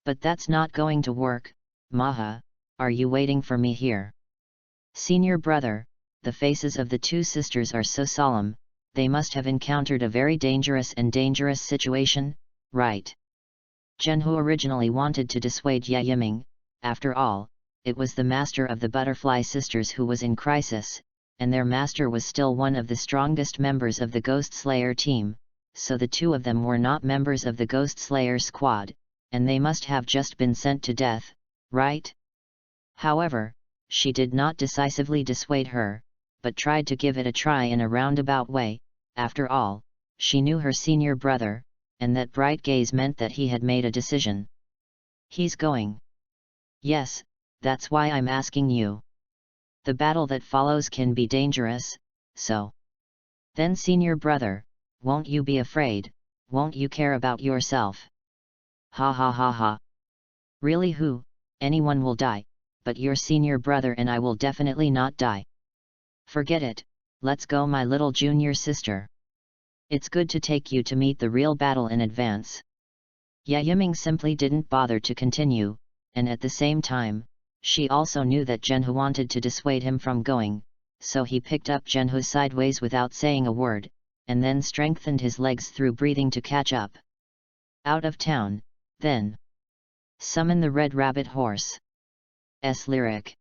But that's not going to work, Maha, are you waiting for me here? Senior brother, the faces of the 2 sisters are so solemn, they must have encountered a very dangerous situation, right? Zhenhu originally wanted to dissuade Ye Yiming, after all, it was the master of the Butterfly Sisters who was in crisis, and their master was still one of the strongest members of the Ghost Slayer team, so the 2 of them were not members of the Ghost Slayer squad, and they must have just been sent to death, right? However, she did not decisively dissuade her, but tried to give it a try in a roundabout way. After all, she knew her senior brother, and that bright gaze meant that he had made a decision. He's going. Yes, that's why I'm asking you. The battle that follows can be dangerous, so. Then senior brother, won't you be afraid, won't you care about yourself? Ha ha ha ha. Really anyone will die, but your senior brother and I will definitely not die. Forget it, let's go my little junior sister. It's good to take you to meet the real battle in advance. Yiming simply didn't bother to continue, and at the same time, she also knew that Zhenhu wanted to dissuade him from going, so he picked up Zhenhu sideways without saying a word, and then strengthened his legs through breathing to catch up. Out of town, then. Summon the Red Rabbit Horse. Lyric.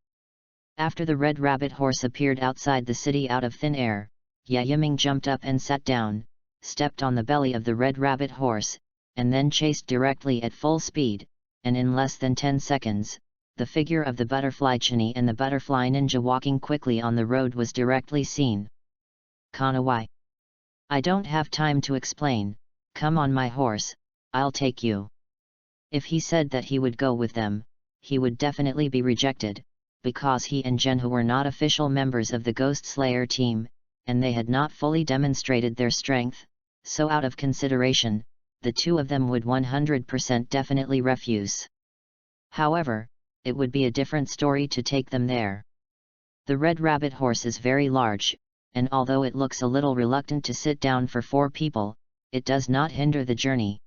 After the Red Rabbit Horse appeared outside the city out of thin air, Yiming jumped up and sat down, stepped on the belly of the Red Rabbit Horse, and then chased directly at full speed, and in less than 10 seconds, the figure of the butterfly Chini and the butterfly ninja walking quickly on the road was directly seen. Kanawai. I don't have time to explain, come on my horse, I'll take you. If he said that he would go with them, he would definitely be rejected, because he and Zhenhu were not official members of the Ghost Slayer team, and they had not fully demonstrated their strength, so out of consideration, the two of them would 100% definitely refuse. However, it would be a different story to take them there. The Red Rabbit Horse is very large, and although it looks a little reluctant to sit down for 4 people, it does not hinder the journey.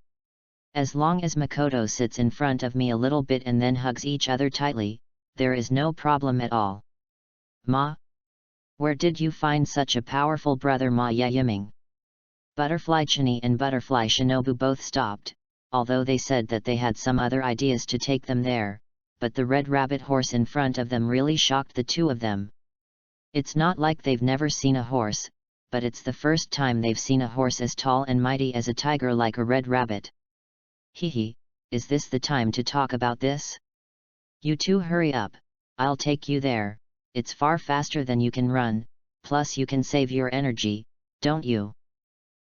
As long as Makoto sits in front of me a little bit and then hugs each other tightly, there is no problem at all. Ma? Where did you find such a powerful brother, Ma Yiming? Butterfly Chini and Butterfly Shinobu both stopped, although they said that they had some other ideas to take them there, but the Red Rabbit Horse in front of them really shocked the two of them. It's not like they've never seen a horse, but it's the first time they've seen a horse as tall and mighty as a tiger like a red rabbit. Hehe, is this the time to talk about this? You two hurry up, I'll take you there, it's far faster than you can run, plus you can save your energy, don't you?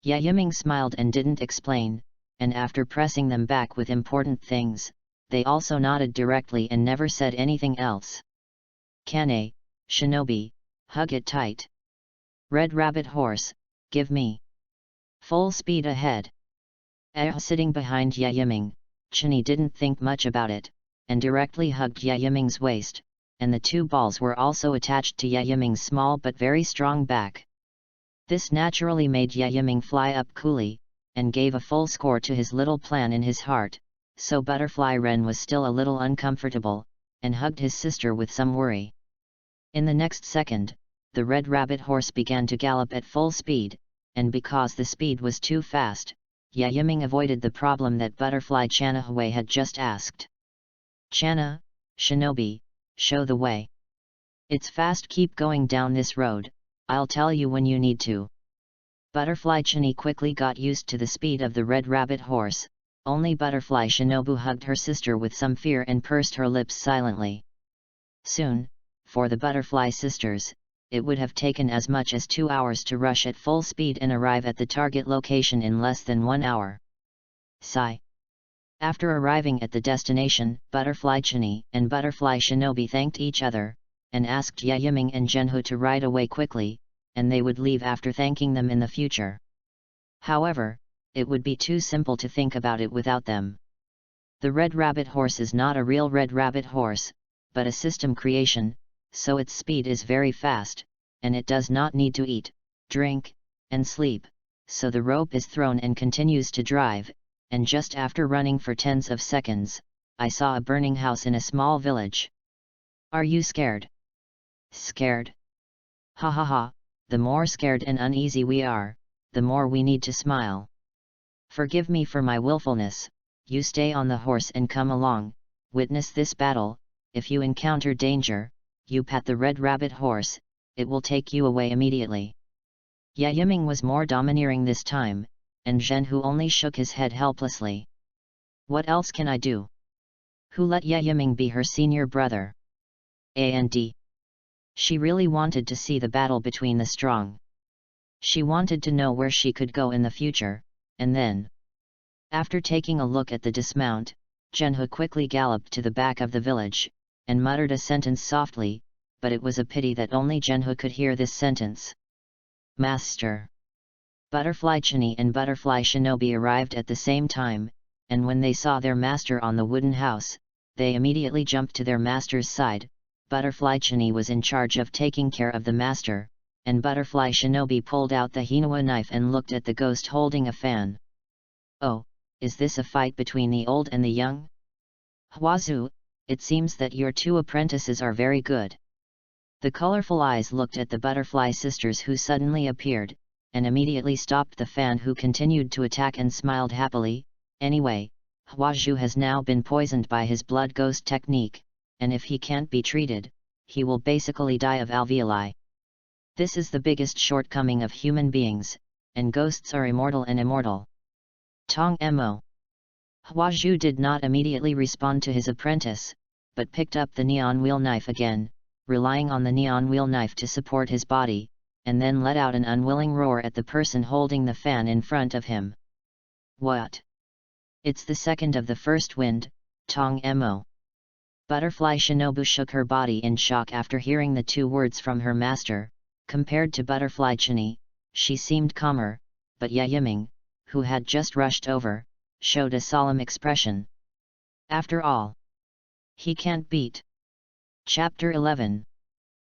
Yiming smiled and didn't explain, and after pressing them back with important things, they also nodded directly and never said anything else. Kane, Shinobi, hug it tight. Red Rabbit Horse, give me. Full speed ahead. Sitting behind Yiming, Chini didn't think much about it, and directly hugged Yiming's waist, and the 2 balls were also attached to Yiming's small but very strong back. This naturally made Yiming fly up coolly, and gave a full score to his little plan in his heart, so Butterfly Ren was still a little uncomfortable, and hugged his sister with some worry. In the next second, the Red Rabbit Horse began to gallop at full speed, and because the speed was too fast, Yiming avoided the problem that Butterfly Chanahue had just asked. Chana, Shinobi, show the way. It's fast, keep going down this road, I'll tell you when you need to. Butterfly Chini quickly got used to the speed of the Red Rabbit Horse, only Butterfly Shinobu hugged her sister with some fear and pursed her lips silently. Soon, for the Butterfly sisters, it would have taken as much as 2 hours to rush at full speed and arrive at the target location in less than 1 hour. Sigh. After arriving at the destination, Butterfly Chini and Butterfly Shinobi thanked each other, and asked Yiming and Zhenhu to ride away quickly, and they would leave after thanking them in the future. However, it would be too simple to think about it without them. The Red Rabbit Horse is not a real Red Rabbit Horse, but a system creation, so its speed is very fast, and it does not need to eat, drink, and sleep, so the rope is thrown and continues to drive, and just after running for tens of seconds, I saw a burning house in a small village. Are you scared? Scared? Ha ha ha, the more scared and uneasy we are, the more we need to smile. Forgive me for my willfulness, you stay on the horse and come along, witness this battle, if you encounter danger, you pat the Red Rabbit Horse, it will take you away immediately. Yiming was more domineering this time, and Zhenhu only shook his head helplessly. What else can I do? Who let Yiming be her senior brother? And she really wanted to see the battle between the strong. She wanted to know where she could go in the future, and then, after taking a look at the dismount, Zhenhu quickly galloped to the back of the village, and muttered a sentence softly, but it was a pity that only Zhenhu could hear this sentence. Master. Butterfly Chini and Butterfly Shinobi arrived at the same time, and when they saw their master on the wooden house, they immediately jumped to their master's side. Butterfly Chini was in charge of taking care of the master, and Butterfly Shinobi pulled out the Hinawa knife and looked at the ghost holding a fan. "Oh, is this a fight between the old and the young? Hwazu, it seems that your two apprentices are very good." The colorful eyes looked at the butterfly sisters who suddenly appeared, and immediately stopped the fan who continued to attack and smiled happily. "Anyway, Hwaju has now been poisoned by his blood ghost technique, and if he can't be treated, he will basically die of alveoli. This is the biggest shortcoming of human beings, and ghosts are immortal and immortal." Tong Mo. Hwaju did not immediately respond to his apprentice, but picked up the neon wheel knife again, relying on the neon wheel knife to support his body, and then let out an unwilling roar at the person holding the fan in front of him. "What? It's the second of the first wind, Tong Mo." Butterfly Shinobu shook her body in shock after hearing the two words from her master. Compared to Butterfly Chini, she seemed calmer, but Yiming, who had just rushed over, showed a solemn expression. After all, he can't beat. Chapter 11.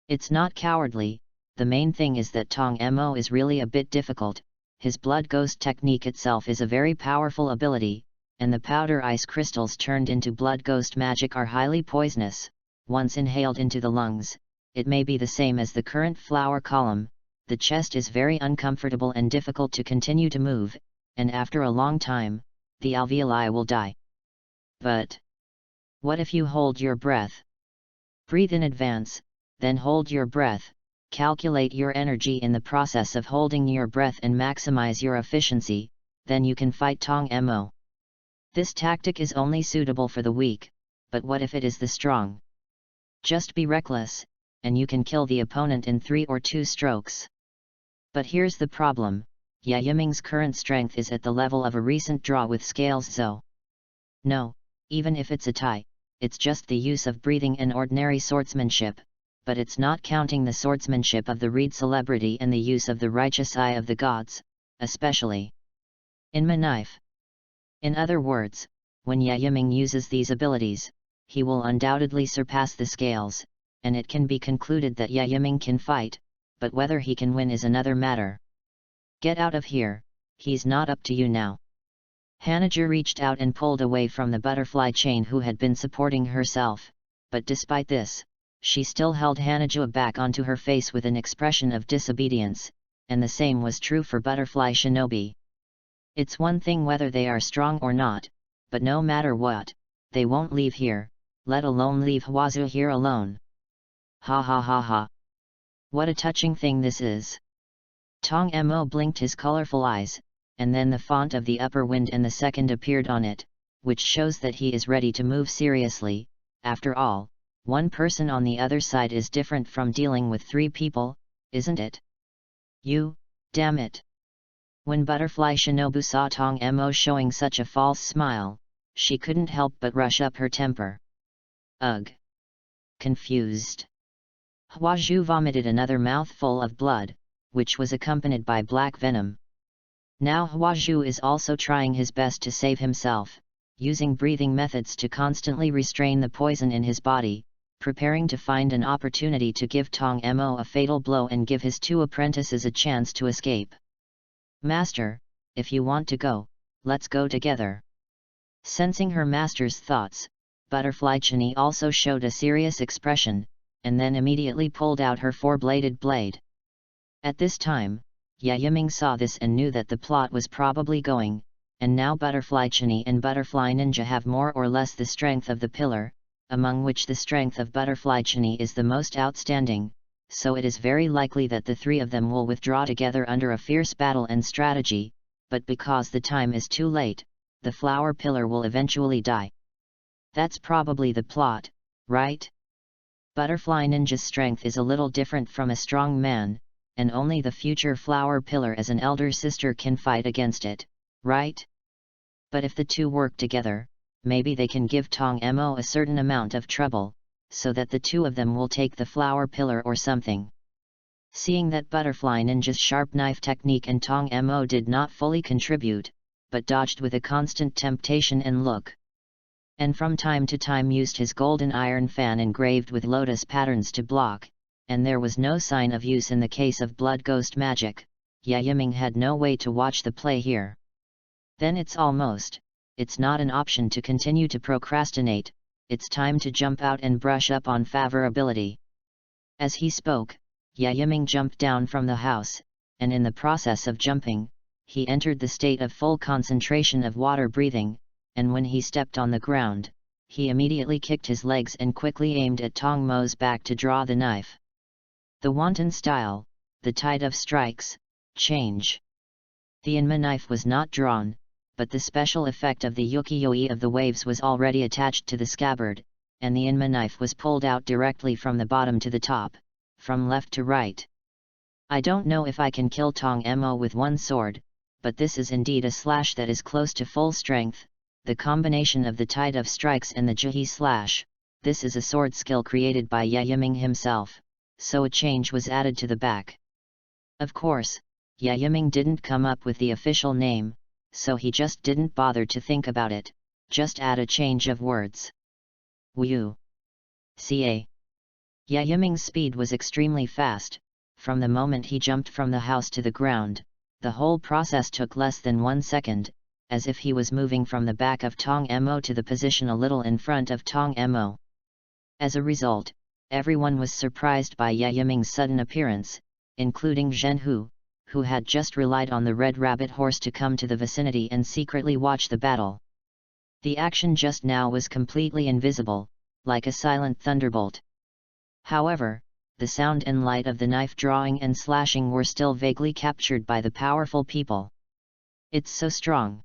It's not cowardly, the main thing is that Tong Mo is really a bit difficult. His blood ghost technique itself is a very powerful ability, and the powder ice crystals turned into blood ghost magic are highly poisonous. Once inhaled into the lungs, it may be the same as the current flower column. The chest is very uncomfortable and difficult to continue to move, and after a long time, the alveoli will die. But what if you hold your breath? Breathe in advance, then hold your breath, calculate your energy in the process of holding your breath and maximize your efficiency, then you can fight Tong Mo. This tactic is only suitable for the weak, but what if it is the strong? Just be reckless, and you can kill the opponent in 3 or 2 strokes. But here's the problem, Yiming's current strength is at the level of a recent draw with Scales Zo. No, even if it's a tie, it's just the use of breathing and ordinary swordsmanship, but it's not counting the swordsmanship of the Reed celebrity and the use of the righteous eye of the gods, especially Inma knife. In other words, when Yiming uses these abilities, he will undoubtedly surpass the Scales, and it can be concluded that Yiming can fight, but whether he can win is another matter. Get out of here, he's not up to you now. Hanaja reached out and pulled away from the butterfly chain who had been supporting herself, but despite this, she still held Hanaja back onto her face with an expression of disobedience, and the same was true for Butterfly Shinobi. It's one thing whether they are strong or not, but no matter what, they won't leave here, let alone leave Hwazu here alone. Ha ha ha ha. What a touching thing this is. Tong Mo blinked his colorful eyes, and then the font of the upper wind and the second appeared on it, which shows that he is ready to move seriously. After all, one person on the other side is different from dealing with 3 people, isn't it? You, damn it. When Butterfly Shinobu saw Tong Mo showing such a false smile, she couldn't help but rush up her temper. Ugh. Confused. Hwaju vomited another mouthful of blood, which was accompanied by black venom. Now Hwaju is also trying his best to save himself, using breathing methods to constantly restrain the poison in his body, preparing to find an opportunity to give Tong Mo a fatal blow and give his 2 apprentices a chance to escape. Master, if you want to go, let's go together. Sensing her master's thoughts, Butterfly Chini also showed a serious expression, and then immediately pulled out her 4-bladed blade. At this time, Yiming saw this and knew that the plot was probably going, and now Butterfly Chini and Butterfly Ninja have more or less the strength of the pillar, among which the strength of Butterfly Chini is the most outstanding, so it is very likely that the 3 of them will withdraw together under a fierce battle and strategy, but because the time is too late, the flower pillar will eventually die. That's probably the plot, right? Butterfly Ninja's strength is a little different from a strong man, and only the future flower pillar as an elder sister can fight against it, right? But if the 2 work together, maybe they can give Tong Mo a certain amount of trouble, so that the 2 of them will take the flower pillar or something. Seeing that Butterfly Ninja's sharp knife technique and Tong Mo did not fully contribute, but dodged with a constant temptation and look. and from time to time used his golden iron fan engraved with lotus patterns to block, and there was no sign of use in the case of blood ghost magic. Yiming had no way to watch the play here. Then it's not an option to continue to procrastinate, it's time to jump out and brush up on favorability. As he spoke, Yiming jumped down from the house, and in the process of jumping, he entered the state of full concentration of water breathing, and when he stepped on the ground, he immediately kicked his legs and quickly aimed at Tong Mo's back to draw the knife. The wanton style, the tide of strikes, change. The Inma knife was not drawn, but the special effect of the ukiyo-e of the waves was already attached to the scabbard, and the Inma knife was pulled out directly from the bottom to the top, from left to right. I don't know if I can kill Tong Mo with one sword, but this is indeed a slash that is close to full strength, the combination of the tide of strikes and the jihi slash. This is a sword skill created by Yiming himself, so a change was added to the back. Of course, Yiming didn't come up with the official name, so he just didn't bother to think about it, just add a change of words. Wu. Ca. Yiming's speed was extremely fast. From the moment he jumped from the house to the ground, the whole process took less than 1 second, as if he was moving from the back of Tong Mo to the position a little in front of Tong Mo. As a result, everyone was surprised by Yiming's sudden appearance, including Zhenhu, who had just relied on the red rabbit horse to come to the vicinity and secretly watch the battle. The action just now was completely invisible, like a silent thunderbolt. However, the sound and light of the knife drawing and slashing were still vaguely captured by the powerful people. It's so strong.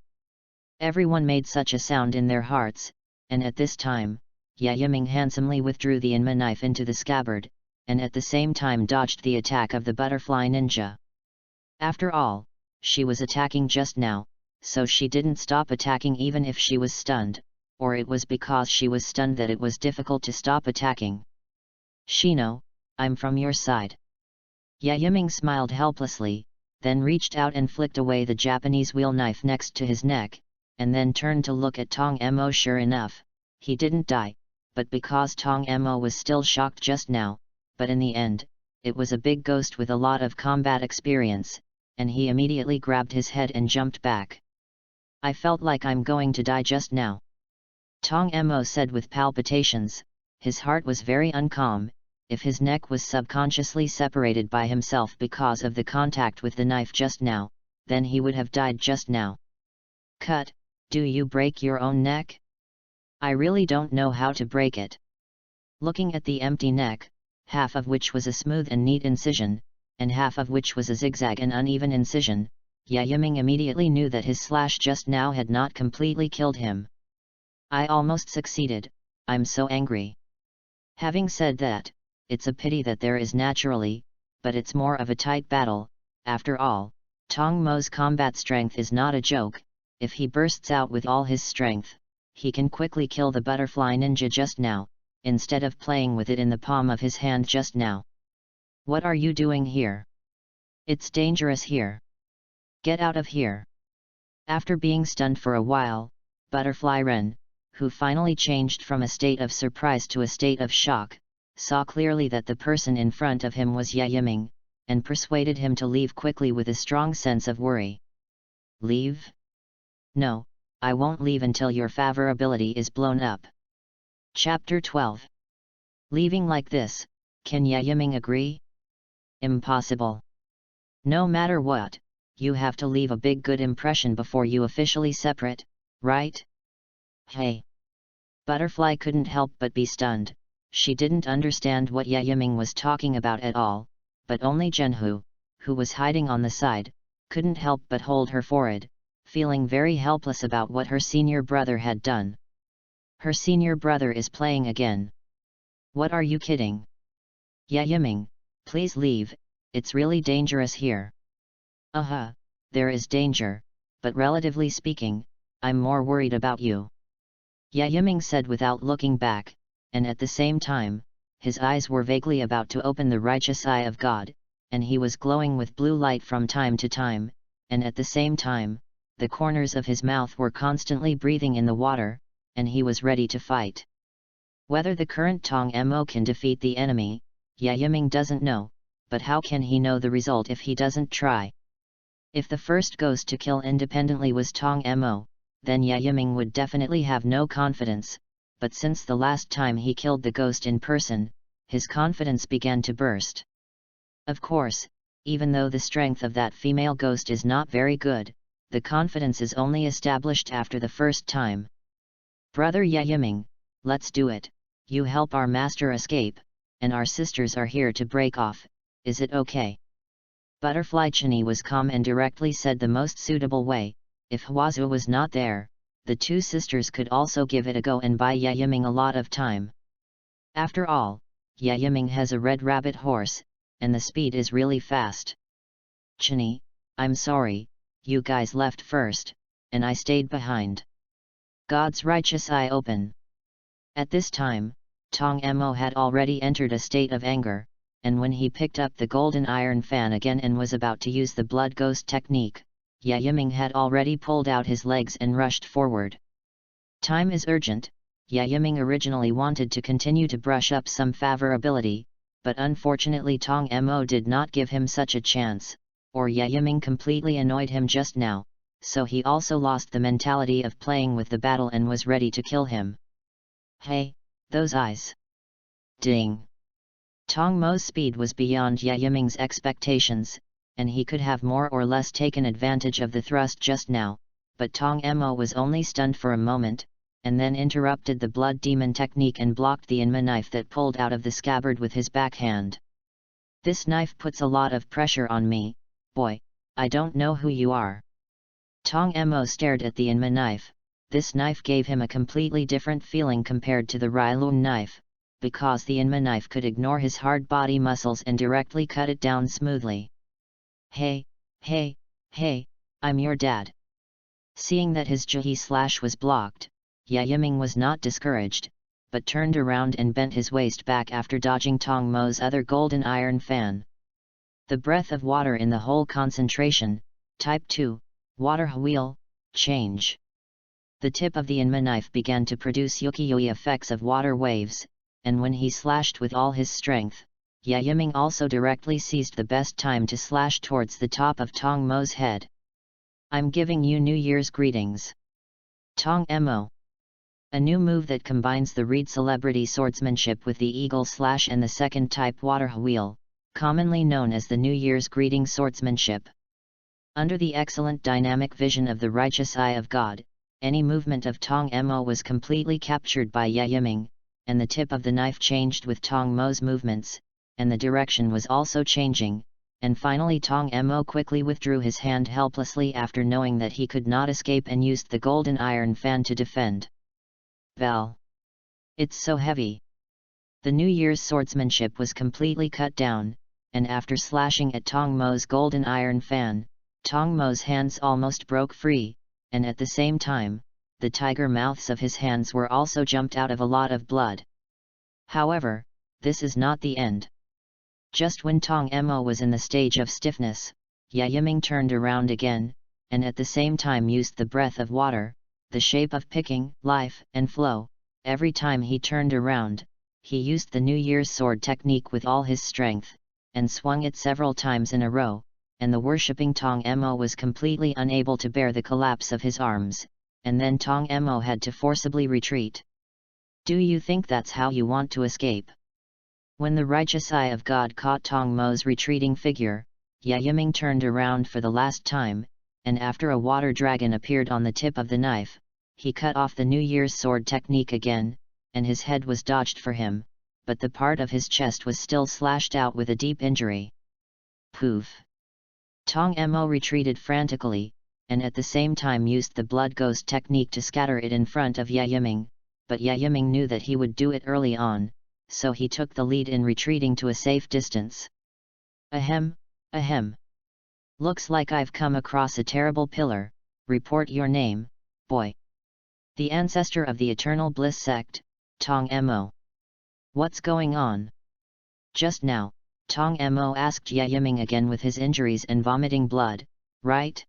Everyone made such a sound in their hearts, and at this time, Yiming handsomely withdrew the Inma knife into the scabbard, and at the same time dodged the attack of the butterfly ninja. After all, she was attacking just now, so she didn't stop attacking even if she was stunned, or it was because she was stunned that it was difficult to stop attacking. Shino, I'm from your side. Yiming smiled helplessly, then reached out and flicked away the Japanese wheel knife next to his neck, and then turned to look at Tong Mo. Sure enough, he didn't die, but because Tong Mo was still shocked just now, but in the end, it was a big ghost with a lot of combat experience, and he immediately grabbed his head and jumped back. I felt like I'm going to die just now. Tong Mo said with palpitations. His heart was very uncalm. If his neck was subconsciously separated by himself because of the contact with the knife just now, then he would have died just now. Cut, do you break your own neck? I really don't know how to break it. Looking at the empty neck, half of which was a smooth and neat incision, and half of which was a zigzag and uneven incision, Yiming immediately knew that his slash just now had not completely killed him. I almost succeeded, I'm so angry. Having said that, it's a pity that there is naturally, but it's more of a tight battle. After all, Tong Mo's combat strength is not a joke. If he bursts out with all his strength, he can quickly kill the butterfly ninja just now, instead of playing with it in the palm of his hand just now. What are you doing here? It's dangerous here. Get out of here. After being stunned for a while, Butterfly Ren, who finally changed from a state of surprise to a state of shock, saw clearly that the person in front of him was Yiming, and persuaded him to leave quickly with a strong sense of worry. Leave? No, I won't leave until your favorability is blown up. Chapter 12. Leaving like this, can Yiming agree? Impossible. No matter what, you have to leave a big good impression before you officially separate, right? Hey! Butterfly couldn't help but be stunned. She didn't understand what Yiming was talking about at all, but only Zhenhu, who was hiding on the side, couldn't help but hold her forehead, feeling very helpless about what her senior brother had done. Her senior brother is playing again. What are you kidding? Yiming, please leave, it's really dangerous here. There is danger, but relatively speaking, I'm more worried about you. Yiming said without looking back, and at the same time, his eyes were vaguely about to open the righteous eye of God, and he was glowing with blue light from time to time, and at the same time, the corners of his mouth were constantly breathing in the water, and he was ready to fight. Whether the current Tong Mo can defeat the enemy, Yiming doesn't know, but how can he know the result if he doesn't try? If the first ghost to kill independently was Tong Mo, then Yiming would definitely have no confidence, but since the last time he killed the ghost in person, his confidence began to burst. Of course, even though the strength of that female ghost is not very good, the confidence is only established after the first time. Brother Yiming, let's do it, you help our master escape, and our sisters are here to break off, is it okay? Butterfly Chini was calm and directly said the most suitable way, if Huazu was not there, the two sisters could also give it a go and buy Yiming a lot of time. After all, Yiming has a red rabbit horse, and the speed is really fast. Chini, I'm sorry, you guys left first, and I stayed behind. God's righteous eye open. At this time, Tong Mo had already entered a state of anger, and when he picked up the golden iron fan again and was about to use the blood ghost technique, Yiming had already pulled out his legs and rushed forward. Time is urgent. Yiming originally wanted to continue to brush up some favor ability, but unfortunately Tong Mo did not give him such a chance, or Yiming completely annoyed him just now, so he also lost the mentality of playing with the battle and was ready to kill him. Hey, those eyes! Ding! Tong Mo's speed was beyond Yiming's expectations, and he could have more or less taken advantage of the thrust just now, but Tong Mo was only stunned for a moment, and then interrupted the blood demon technique and blocked the Inma knife that pulled out of the scabbard with his backhand. This knife puts a lot of pressure on me, boy, I don't know who you are. Tong Mo stared at the Inma knife. This knife gave him a completely different feeling compared to the Readaloud knife, because the Inma knife could ignore his hard body muscles and directly cut it down smoothly. Hey, I'm your dad. Seeing that his Jihi slash was blocked, Yiming was not discouraged, but turned around and bent his waist back after dodging Tong Mo's other golden iron fan. The breath of water in the whole concentration, Type 2, Water Wheel, change. The tip of the Inma knife began to produce ukiyo-e effects of water waves, and when he slashed with all his strength, Yiming also directly seized the best time to slash towards the top of Tong Mo's head. I'm giving you New Year's greetings. Tong Mo. A new move that combines the Reed celebrity swordsmanship with the eagle slash and the second type water wheel, commonly known as the New Year's greeting swordsmanship. Under the excellent dynamic vision of the righteous eye of God, any movement of Tong Mo was completely captured by Yiming, and the tip of the knife changed with Tong Mo's movements, and the direction was also changing, and finally Tong Mo quickly withdrew his hand helplessly after knowing that he could not escape and used the golden iron fan to defend. Bell. It's so heavy. The New Year's swordsmanship was completely cut down, and after slashing at Tong Mo's golden iron fan, Tong Mo's hands almost broke free, and at the same time, the tiger mouths of his hands were also jumped out of a lot of blood. However, this is not the end. Just when Tong Mo was in the stage of stiffness, Yiming turned around again, and at the same time used the breath of water, the shape of picking, life, and flow. Every time he turned around, he used the New Year's sword technique with all his strength, and swung it several times in a row, and the worshipping Tong Mo was completely unable to bear the collapse of his arms, and then Tong Mo had to forcibly retreat. Do you think that's how you want to escape? When the righteous eye of God caught Tong Mo's retreating figure, Yiming turned around for the last time, and after a water dragon appeared on the tip of the knife, he cut off the New Year's sword technique again, and his head was dodged for him, but the part of his chest was still slashed out with a deep injury. Poof! Tong Mo retreated frantically, and at the same time used the blood ghost technique to scatter it in front of Yiming, but Yiming knew that he would do it early on, so he took the lead in retreating to a safe distance. Ahem. Looks like I've come across a terrible pillar. Report your name, boy. The ancestor of the Eternal Bliss sect, Tong Mo. What's going on? Just now, Tong Mo asked Yiming again with his injuries and vomiting blood, right?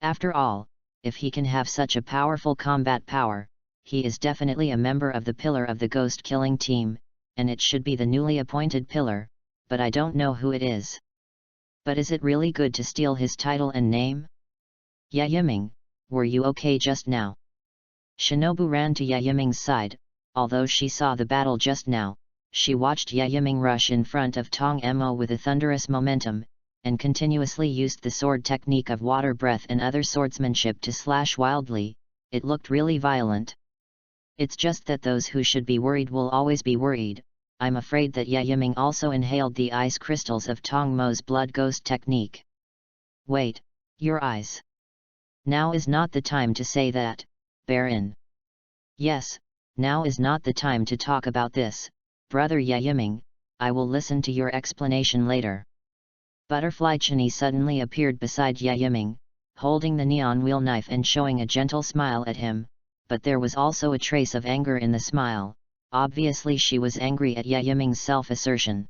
After all, if he can have such a powerful combat power, he is definitely a member of the pillar of the ghost killing team, and it should be the newly appointed pillar, but I don't know who it is. But is it really good to steal his title and name? Yaiming, were you okay just now? Shinobu ran to Yaiming's side. Although she saw the battle just now, she watched Yaiming rush in front of Tong Mo with a thunderous momentum, and continuously used the sword technique of water breath and other swordsmanship to slash wildly. It looked really violent. It's just that those who should be worried will always be worried. I'm afraid that Yaiming also inhaled the ice crystals of Tong Mo's blood ghost technique. Wait, your eyes. Now is not the time to say that, Baron. Yes, now is not the time to talk about this, brother Yaiming. I will listen to your explanation later. Butterfly Chini suddenly appeared beside Yaiming, holding the neon wheel knife and showing a gentle smile at him, but there was also a trace of anger in the smile. Obviously she was angry at Yaiming's self-assertion.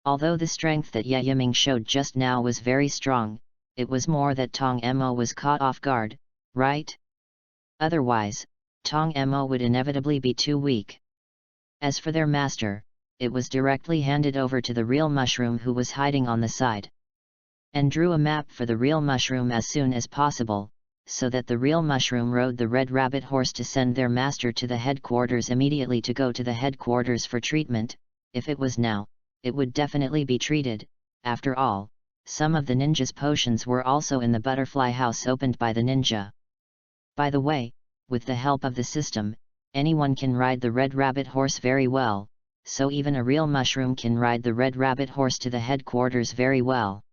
Although the strength that Yaiming showed just now was very strong, it was more that Tong Mo was caught off guard, right? Otherwise, Tong Mo would inevitably be too weak. As for their master, it was directly handed over to the real mushroom who was hiding on the side. And drew a map for the real mushroom as soon as possible, so that the real mushroom rode the red rabbit horse to send their master to the headquarters immediately to go to the headquarters for treatment. If it was now, it would definitely be treated. After all, some of the ninja's potions were also in the butterfly house opened by the ninja. By the way, with the help of the system, anyone can ride the red rabbit horse very well, so even a real mushroom can ride the red rabbit horse to the headquarters very well.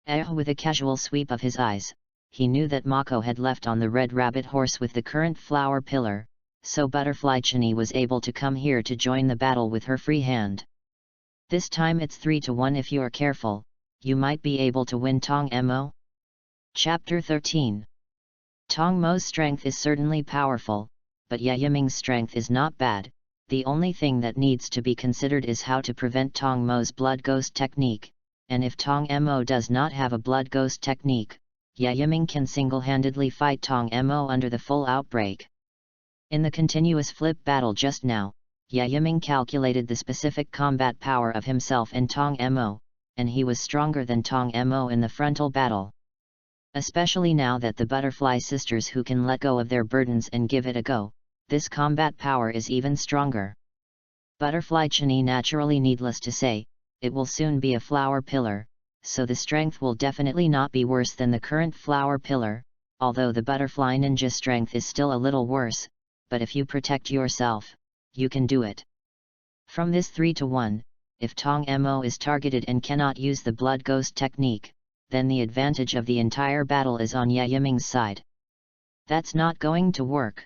With a casual sweep of his eyes, he knew that Mako had left on the red rabbit horse with the current flower pillar, so Butterfly Chini was able to come here to join the battle with her free hand. This time it's 3-1. If you're careful, you might be able to win Tong Mo. Chapter 13. Tong Mo's strength is certainly powerful, but Yaiming's strength is not bad. The only thing that needs to be considered is how to prevent Tong Mo's blood ghost technique, and if Tong Mo does not have a blood ghost technique, Yaiming can single-handedly fight Tong Mo under the full outbreak. In the continuous flip battle just now, Yaiming calculated the specific combat power of himself and Tong Mo, and he was stronger than Tong Mo in the frontal battle. Especially now that the butterfly sisters who can let go of their burdens and give it a go, this combat power is even stronger. Butterfly Chini naturally, needless to say, it will soon be a flower pillar, so the strength will definitely not be worse than the current flower pillar, although the butterfly ninja strength is still a little worse, but if you protect yourself, you can do it. From this 3-1, if Tong Mo is targeted and cannot use the blood ghost technique, then the advantage of the entire battle is on Yaiming's side. That's not going to work.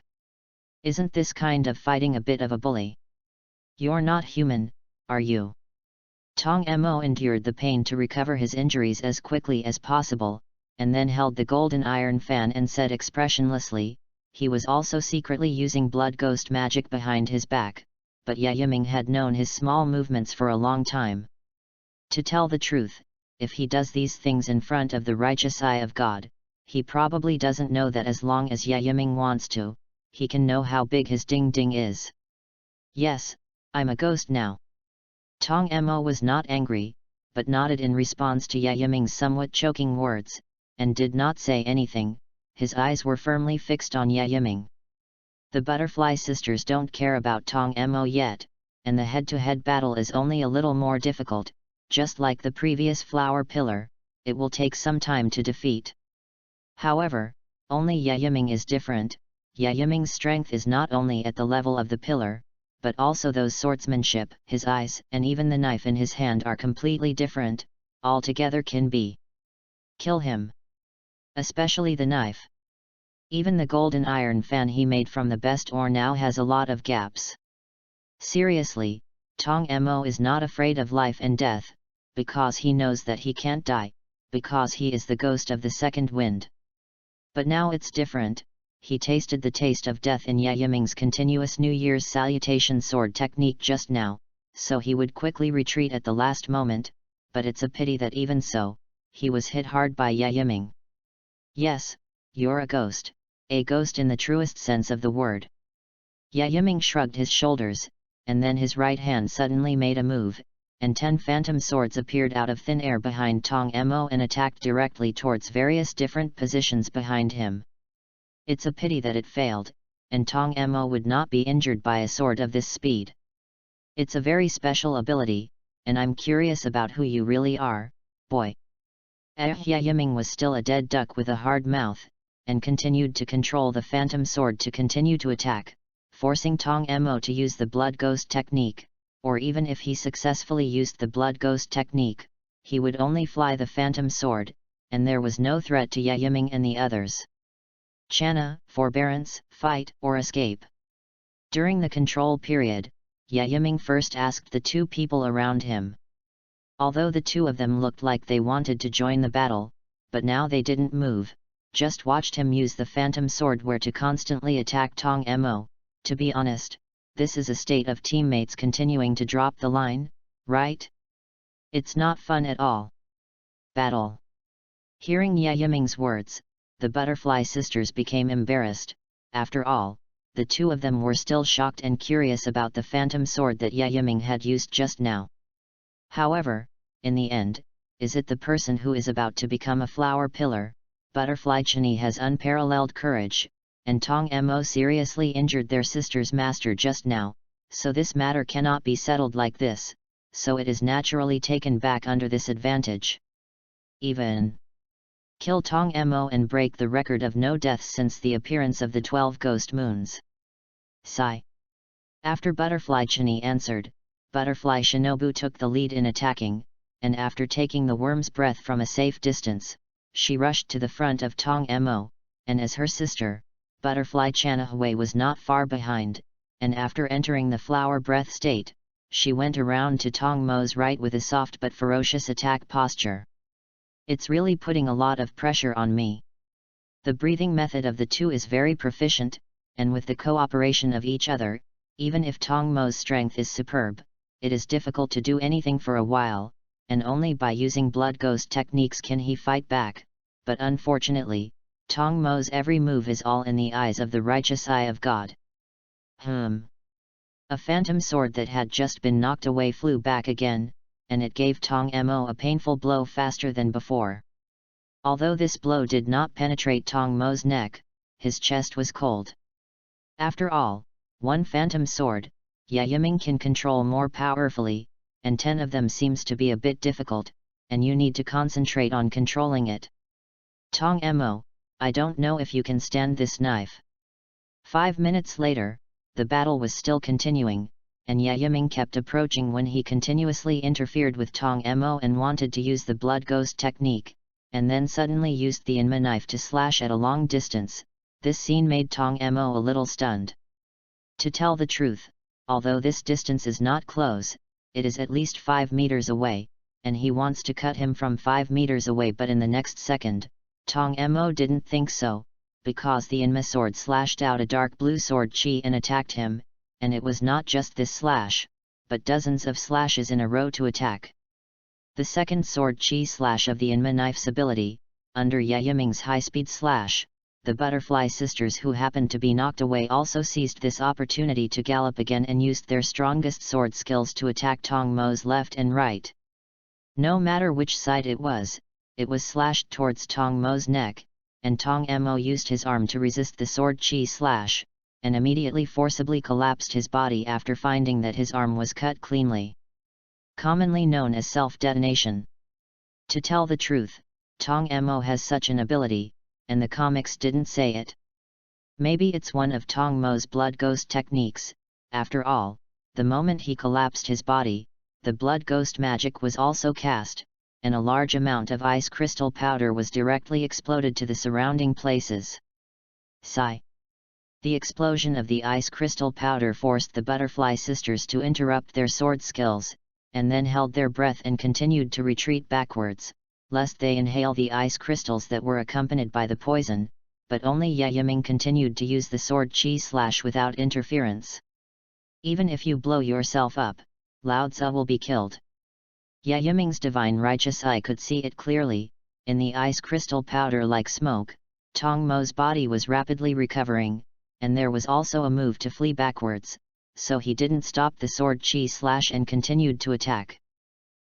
Isn't this kind of fighting a bit of a bully? You're not human, are you? Tong Mo endured the pain to recover his injuries as quickly as possible, and then held the golden iron fan and said expressionlessly, he was also secretly using blood ghost magic behind his back, but Yaiming had known his small movements for a long time. To tell the truth, if he does these things in front of the righteous eye of God, he probably doesn't know that as long as Yaiming wants to, he can know how big his ding-ding is. Yes, I'm a ghost now. Tong Mo was not angry, but nodded in response to Yaiming's somewhat choking words, and did not say anything. His eyes were firmly fixed on Yaiming. The butterfly sisters don't care about Tong Mo yet, and the head-to-head battle is only a little more difficult. Just like the previous flower pillar, it will take some time to defeat. However, only Yaiming is different. Yaiming's strength is not only at the level of the pillar, but also those swordsmanship, his eyes, and even the knife in his hand are completely different, altogether can be. Kill him. Especially the knife. Even the golden iron fan he made from the best ore now has a lot of gaps. Seriously, Tong Mo is not afraid of life and death, because he knows that he can't die, because he is the ghost of the second wind. But now it's different. He tasted the taste of death in Yaiming's continuous New Year's salutation sword technique just now, so he would quickly retreat at the last moment, but it's a pity that even so, he was hit hard by Yaiming. Yes, you're a ghost in the truest sense of the word. Yiming shrugged his shoulders, and then his right hand suddenly made a move, and 10 phantom swords appeared out of thin air behind Tong Mo and attacked directly towards various different positions behind him. It's a pity that it failed, and Tong Mo would not be injured by a sword of this speed. It's a very special ability, and I'm curious about who you really are, boy. Yiming was still a dead duck with a hard mouth, and continued to control the phantom sword to continue to attack, forcing Tong Mo to use the blood ghost technique, or even if he successfully used the blood ghost technique, he would only fly the phantom sword, and there was no threat to Yiming and the others. Channa, forbearance, fight, or escape. During the control period, Yiming first asked the 2 people around him. Although the 2 of them looked like they wanted to join the battle, but now they didn't move, just watched him use the phantom sword where to constantly attack Tong Mo. To be honest, this is a state of teammates continuing to drop the line, right? It's not fun at all. Battle. Hearing Yiming's words, the butterfly sisters became embarrassed. After all, the 2 of them were still shocked and curious about the phantom sword that Yiming had used just now. However, in the end, is it the person who is about to become a flower pillar? Butterfly Chini has unparalleled courage, and Tong Mo seriously injured their sister's master just now, so this matter cannot be settled like this, so it is naturally taken back under this advantage. Even kill Tong Mo and break the record of no deaths since the appearance of the 12 ghost moons. Sigh. After Butterfly Chini answered, Butterfly Shinobu took the lead in attacking, and after taking the worm's breath from a safe distance, she rushed to the front of Tong Mo, and as her sister, Butterfly Chanahue was not far behind, and after entering the flower breath state, she went around to Tong Mo's right with a soft but ferocious attack posture. It's really putting a lot of pressure on me. The breathing method of the 2 is very proficient, and with the cooperation of each other, even if Tong Mo's strength is superb, it is difficult to do anything for a while, and only by using blood ghost techniques can he fight back, but unfortunately, Tong Mo's every move is all in the eyes of the righteous eye of God. A phantom sword that had just been knocked away flew back again, and it gave Tong Mo a painful blow faster than before. Although this blow did not penetrate Tong Mo's neck, his chest was cold. After all, 1 phantom sword, Yiming can control more powerfully, and 10 of them seems to be a bit difficult, and you need to concentrate on controlling it. Tong Mo, I don't know if you can stand this knife. 5 minutes later, the battle was still continuing, and Yiming kept approaching when he continuously interfered with Tong Mo and wanted to use the blood ghost technique, and then suddenly used the Inma knife to slash at a long distance. This scene made Tong Mo a little stunned. To tell the truth, although this distance is not close, it is at least 5 meters away, and he wants to cut him from 5 meters away, but in the next second, Tong Mo didn't think so, because the Inma sword slashed out a dark blue sword chi and attacked him, and it was not just this slash, but dozens of slashes in a row to attack. The second sword chi slash of the Inma knife's ability, under Yiming's high-speed slash, the butterfly sisters who happened to be knocked away also seized this opportunity to gallop again and used their strongest sword skills to attack Tong Mo's left and right. No matter which side it was slashed towards Tong Mo's neck, and Tong Mo used his arm to resist the sword chi slash, and immediately forcibly collapsed his body after finding that his arm was cut cleanly. Commonly known as self-detonation. To tell the truth, Tong Mo has such an ability, and the comics didn't say it. Maybe it's one of Tong Mo's blood ghost techniques. After all, the moment he collapsed his body, the blood ghost magic was also cast, and a large amount of ice crystal powder was directly exploded to the surrounding places. Sigh. The explosion of the ice crystal powder forced the butterfly sisters to interrupt their sword skills, and then held their breath and continued to retreat backwards, lest they inhale the ice crystals that were accompanied by the poison, but only Yiming continued to use the sword chi slash without interference. Even if you blow yourself up, Lao Tzu will be killed. Yiming's divine righteous eye could see it clearly. In the ice crystal powder like smoke, Tong Mo's body was rapidly recovering, and there was also a move to flee backwards, so he didn't stop the sword chi slash and continued to attack.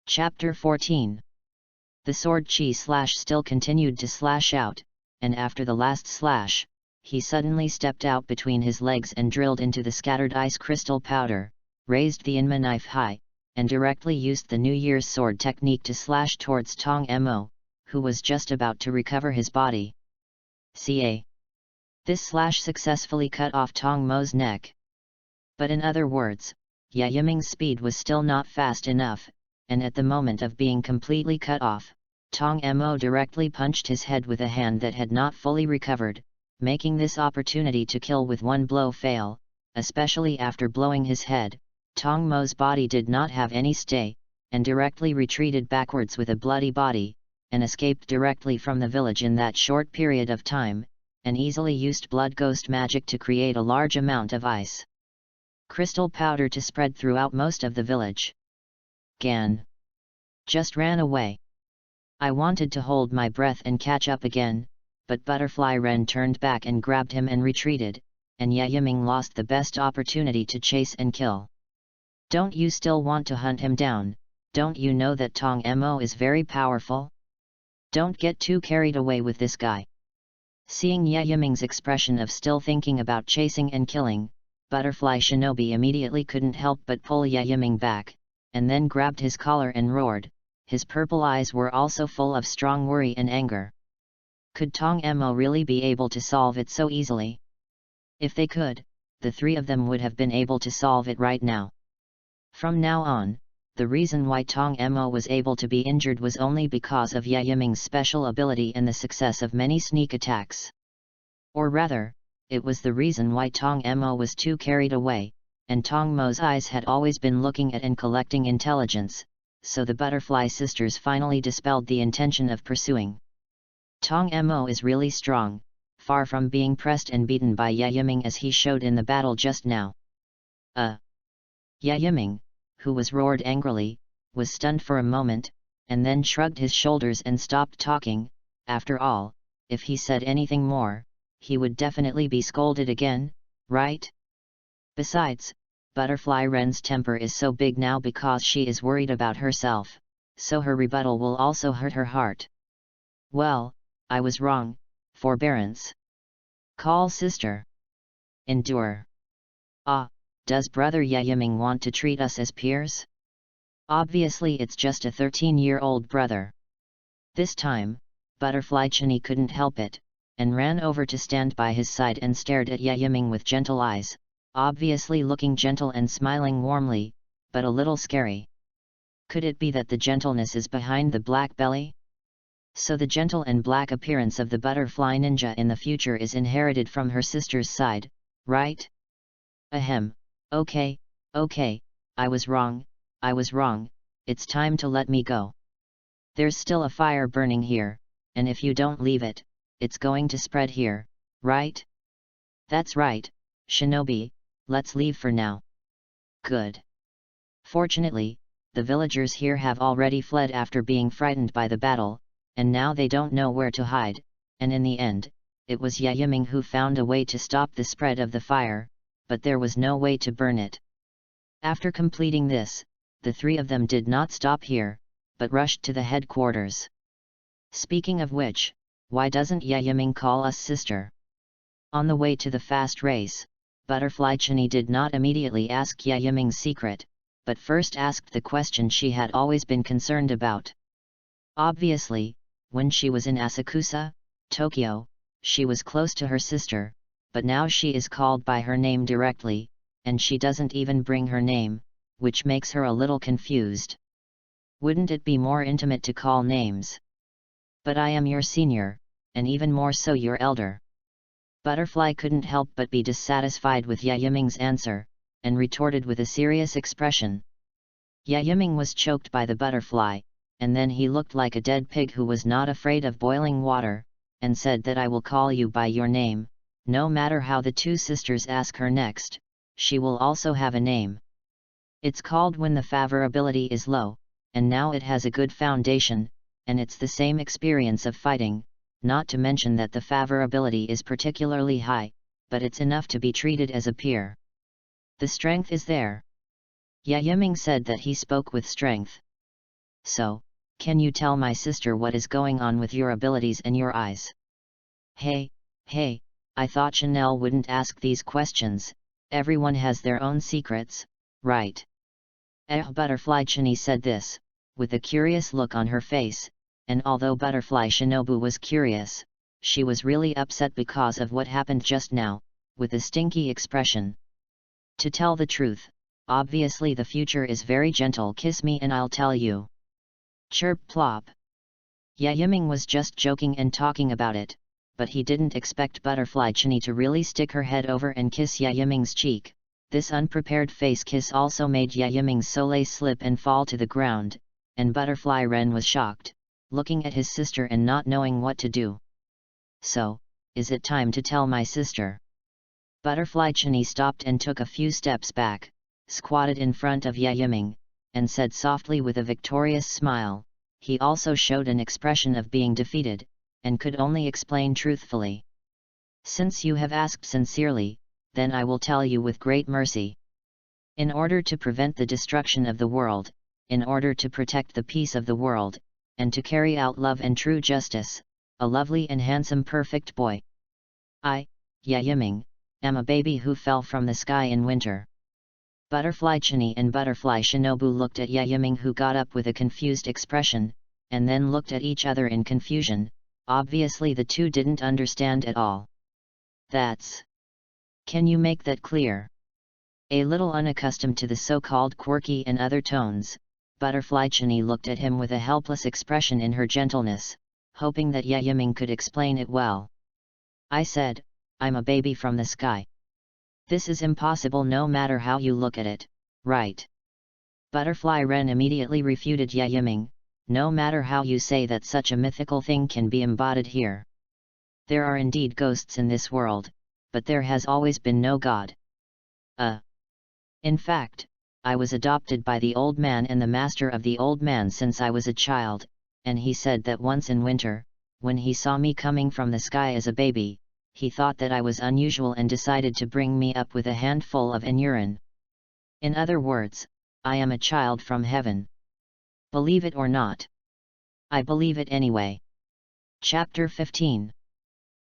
Chapter 14. The sword chi slash still continued to slash out, and after the last slash, he suddenly stepped out between his legs and drilled into the scattered ice crystal powder, raised the Inma knife high, and directly used the New Year's sword technique to slash towards Tong Mo, who was just about to recover his body. Ca. This slash successfully cut off Tong Mo's neck. But in other words, Yiming's speed was still not fast enough, and at the moment of being completely cut off, Tong Mo directly punched his head with a hand that had not fully recovered, making this opportunity to kill with one blow fail, especially after blowing his head. Tong Mo's body did not have any stay, and directly retreated backwards with a bloody body, and escaped directly from the village in that short period of time, and easily used blood ghost magic to create a large amount of ice crystal powder to spread throughout most of the village. Gan just ran away. I wanted to hold my breath and catch up again, but Butterfly Wren turned back and grabbed him and retreated, and Yiming lost the best opportunity to chase and kill. Don't you still want to hunt him down? Don't you know that Tong Mo is very powerful? Don't get too carried away with this guy. Seeing Yiming's expression of still thinking about chasing and killing, Butterfly Shinobi immediately couldn't help but pull Yiming back, and then grabbed his collar and roared. His purple eyes were also full of strong worry and anger. Could Tong Mo really be able to solve it so easily? If they could, the three of them would have been able to solve it right now. From now on, the reason why Tong Mo was able to be injured was only because of Yiming's special ability and the success of many sneak attacks. Or rather, it was the reason why Tong Mo was too carried away, and Tong Mo's eyes had always been looking at and collecting intelligence, so the Butterfly sisters finally dispelled the intention of pursuing. Tong Mo is really strong, far from being pressed and beaten by Yiming as he showed in the battle just now. Yiming, who was roared angrily, was stunned for a moment, and then shrugged his shoulders and stopped talking. After all, if he said anything more, he would definitely be scolded again, right? Besides, Butterfly Wren's temper is so big now because she is worried about herself, so her rebuttal will also hurt her heart. Well, I was wrong. Forbearance. Call sister. Endure. Does brother Yiming want to treat us as peers? Obviously it's just a 13-year-old brother. This time, Butterfly Chini couldn't help it, and ran over to stand by his side and stared at Yiming with gentle eyes, obviously looking gentle and smiling warmly, but a little scary. Could it be that the gentleness is behind the black belly? So the gentle and black appearance of the butterfly ninja in the future is inherited from her sister's side, right? Ahem, okay, I was wrong, it's time to let me go. There's still a fire burning here, and if you don't leave it, it's going to spread here, right? That's right, Shinobi, let's leave for now. Good. Fortunately, the villagers here have already fled after being frightened by the battle, and now they don't know where to hide, and in the end, it was Yiming who found a way to stop the spread of the fire, but there was no way to burn it. After completing this, the three of them did not stop here, but rushed to the headquarters. Speaking of which, why doesn't Yiming call us sister? On the way to the fast race, Butterfly Chini did not immediately ask Yiming's secret, but first asked the question she had always been concerned about. Obviously, when she was in Asakusa, Tokyo, she was close to her sister, but now she is called by her name directly, and she doesn't even bring her name, which makes her a little confused. Wouldn't it be more intimate to call names? But I am your senior, and even more so your elder. Butterfly couldn't help but be dissatisfied with Yiming's answer, and retorted with a serious expression. Yiming was choked by the butterfly, and then he looked like a dead pig who was not afraid of boiling water, and said that I will call you by your name, no matter how the two sisters ask her next, she will also have a name. It's called when the favorability is low, and now it has a good foundation, and it's the same experience of fighting, not to mention that the favorability is particularly high, but it's enough to be treated as a peer. The strength is there. Yaiming said that he spoke with strength. So, can you tell my sister what is going on with your abilities and your eyes? Hey, I thought Chanel wouldn't ask these questions, everyone has their own secrets, right? Butterfly Chini said this, with a curious look on her face, and although Butterfly Shinobu was curious, she was really upset because of what happened just now, with a stinky expression. To tell the truth, obviously the future is very gentle, kiss me and I'll tell you. Chirp plop. Yaiming was just joking and talking about it, but he didn't expect Butterfly Chini to really stick her head over and kiss Yaiming's cheek. This unprepared face kiss also made Yaiming's soleil slip and fall to the ground, and Butterfly Ren was shocked, looking at his sister and not knowing what to do. So, is it time to tell my sister? Butterfly Chini stopped and took a few steps back, squatted in front of Yaiming, and said softly with a victorious smile. He also showed an expression of being defeated, and could only explain truthfully. Since you have asked sincerely, then I will tell you with great mercy. In order to prevent the destruction of the world, in order to protect the peace of the world, and to carry out love and true justice, a lovely and handsome perfect boy. I, Yaiming, am a baby who fell from the sky in winter. Butterfly Chini and Butterfly Shinobu looked at Yaiming, who got up with a confused expression, and then looked at each other in confusion. Obviously the two didn't understand at all. That's... Can you make that clear? A little unaccustomed to the so-called quirky and other tones, Butterfly Chini looked at him with a helpless expression in her gentleness, hoping that Yaiming could explain it well. I said, I'm a baby from the sky. This is impossible no matter how you look at it, right? Butterfly Ren immediately refuted Yaiming, no matter how you say that such a mythical thing can be embodied here. There are indeed ghosts in this world, but there has always been no God. In fact, I was adopted by the old man and the master of the old man since I was a child, and he said that once in winter, when he saw me coming from the sky as a baby, he thought that I was unusual and decided to bring me up with a handful of urine. In other words, I am a child from heaven. Believe it or not. I believe it anyway. Chapter 15.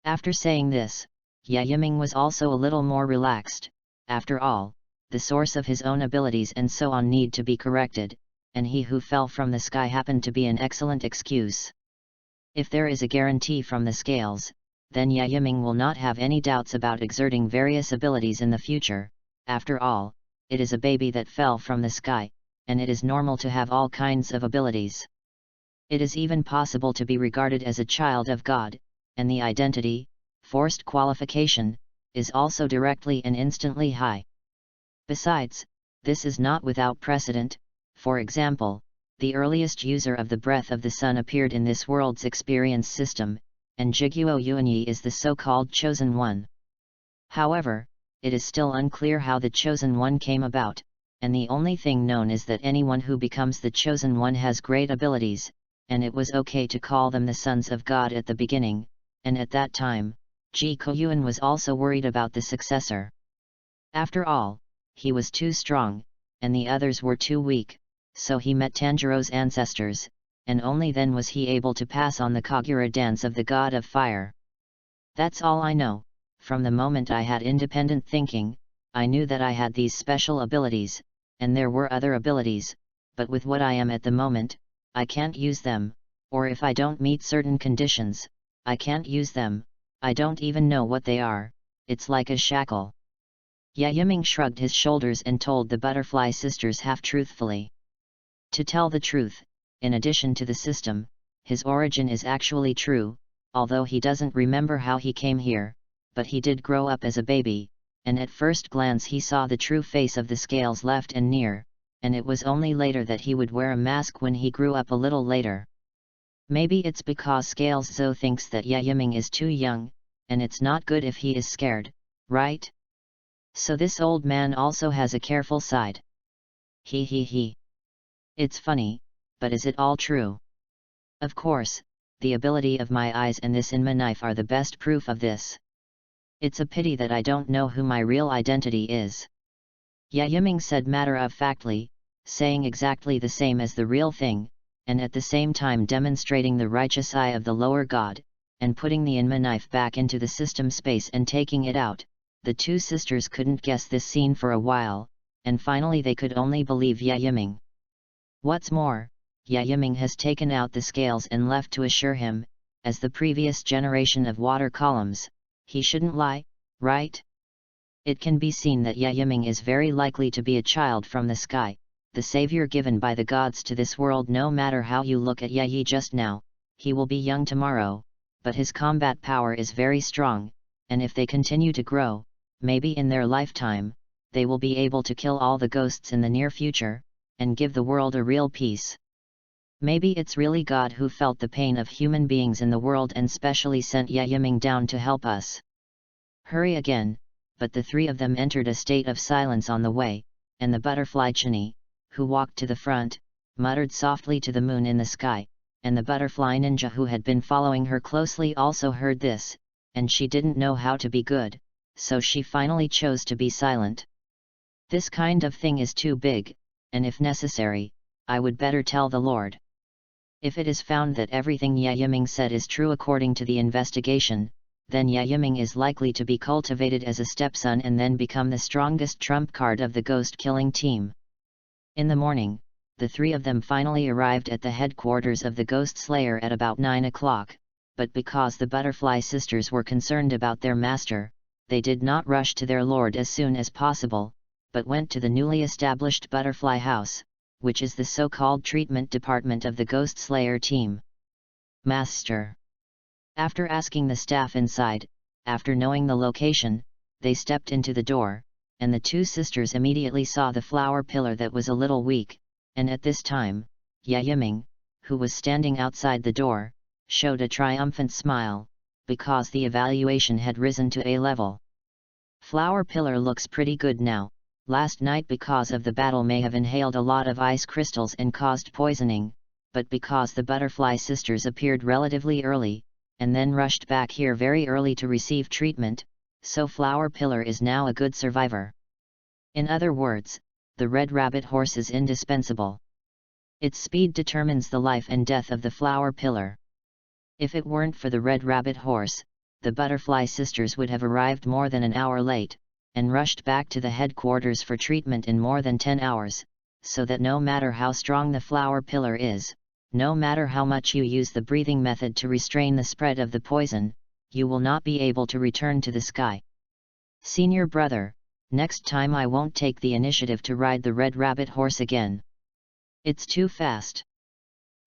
After saying this, Yaiming was also a little more relaxed. After all, the source of his own abilities and so on need to be corrected, and he who fell from the sky happened to be an excellent excuse. If there is a guarantee from the scales, then Yaiming will not have any doubts about exerting various abilities in the future. After all, it is a baby that fell from the sky, and it is normal to have all kinds of abilities. It is even possible to be regarded as a child of God, and the identity, forced qualification, is also directly and instantly high. Besides, this is not without precedent. For example, the earliest user of the breath of the sun appeared in this world's experience system, and Jiguo Yuanyi is the so-called Chosen One. However, it is still unclear how the Chosen One came about, and the only thing known is that anyone who becomes the Chosen One has great abilities, and it was okay to call them the sons of God at the beginning, and at that time, Ji Koyuan was also worried about the successor. After all, he was too strong, and the others were too weak, so he met Tanjiro's ancestors, and only then was he able to pass on the Kagura dance of the god of fire. That's all I know. From the moment I had independent thinking, I knew that I had these special abilities, and there were other abilities, but with what I am at the moment, I can't use them, or if I don't meet certain conditions, I can't use them. I don't even know what they are. It's like a shackle. Yaiming shrugged his shoulders and told the butterfly sisters half-truthfully. To tell the truth, in addition to the system, his origin is actually true, although he doesn't remember how he came here, but he did grow up as a baby, and at first glance he saw the true face of the scales left and near, and it was only later that he would wear a mask when he grew up a little later. Maybe it's because Scales Zo thinks that Yaiming is too young, and it's not good if he is scared, right? So this old man also has a careful side. He. It's funny, but is it all true? Of course, the ability of my eyes and this Inma knife are the best proof of this. It's a pity that I don't know who my real identity is. Yaiming said matter-of-factly, saying exactly the same as the real thing, and at the same time demonstrating the righteous eye of the lower god, and putting the Inma knife back into the system space and taking it out. The two sisters couldn't guess this scene for a while, and finally they could only believe Yaiming. What's more, Yaiming has taken out the scales and left to assure him, as the previous generation of water columns, he shouldn't lie, right? It can be seen that Yaiming is very likely to be a child from the sky, the savior given by the gods to this world. No matter how you look at Yayi just now, he will be young tomorrow, but his combat power is very strong, and if they continue to grow, maybe in their lifetime, they will be able to kill all the ghosts in the near future, and give the world a real peace. Maybe it's really God who felt the pain of human beings in the world and specially sent Yaiming down to help us. Hurry again, but the three of them entered a state of silence on the way, and the butterfly Chini, who walked to the front, muttered softly to the moon in the sky, and the butterfly ninja who had been following her closely also heard this, and she didn't know how to be good, so she finally chose to be silent. This kind of thing is too big, and if necessary, I would better tell the Lord. If it is found that everything Yaiming said is true according to the investigation, then Yaiming is likely to be cultivated as a stepson and then become the strongest trump card of the ghost-killing team. In the morning, the three of them finally arrived at the headquarters of the Ghost Slayer at about 9 o'clock, but because the Butterfly Sisters were concerned about their master, they did not rush to their lord as soon as possible, but went to the newly established Butterfly House, which is the so-called treatment department of the Ghost Slayer team. Master. After asking the staff inside, after knowing the location, they stepped into the door, and the two sisters immediately saw the flower pillar that was a little weak, and at this time, Yaiming, who was standing outside the door, showed a triumphant smile, because the evaluation had risen to A level. Flower pillar looks pretty good now. Last night because of the battle may have inhaled a lot of ice crystals and caused poisoning, but because the Butterfly Sisters appeared relatively early, and then rushed back here very early to receive treatment, so Flower Pillar is now a good survivor. In other words, the Red Rabbit Horse is indispensable. Its speed determines the life and death of the Flower Pillar. If it weren't for the Red Rabbit Horse, the Butterfly Sisters would have arrived more than an hour late, and rushed back to the headquarters for treatment in more than 10 hours, so that no matter how strong the Flower Pillar is, no matter how much you use the breathing method to restrain the spread of the poison, you will not be able to return to the sky. Senior brother, next time I won't take the initiative to ride the Red Rabbit Horse again. It's too fast.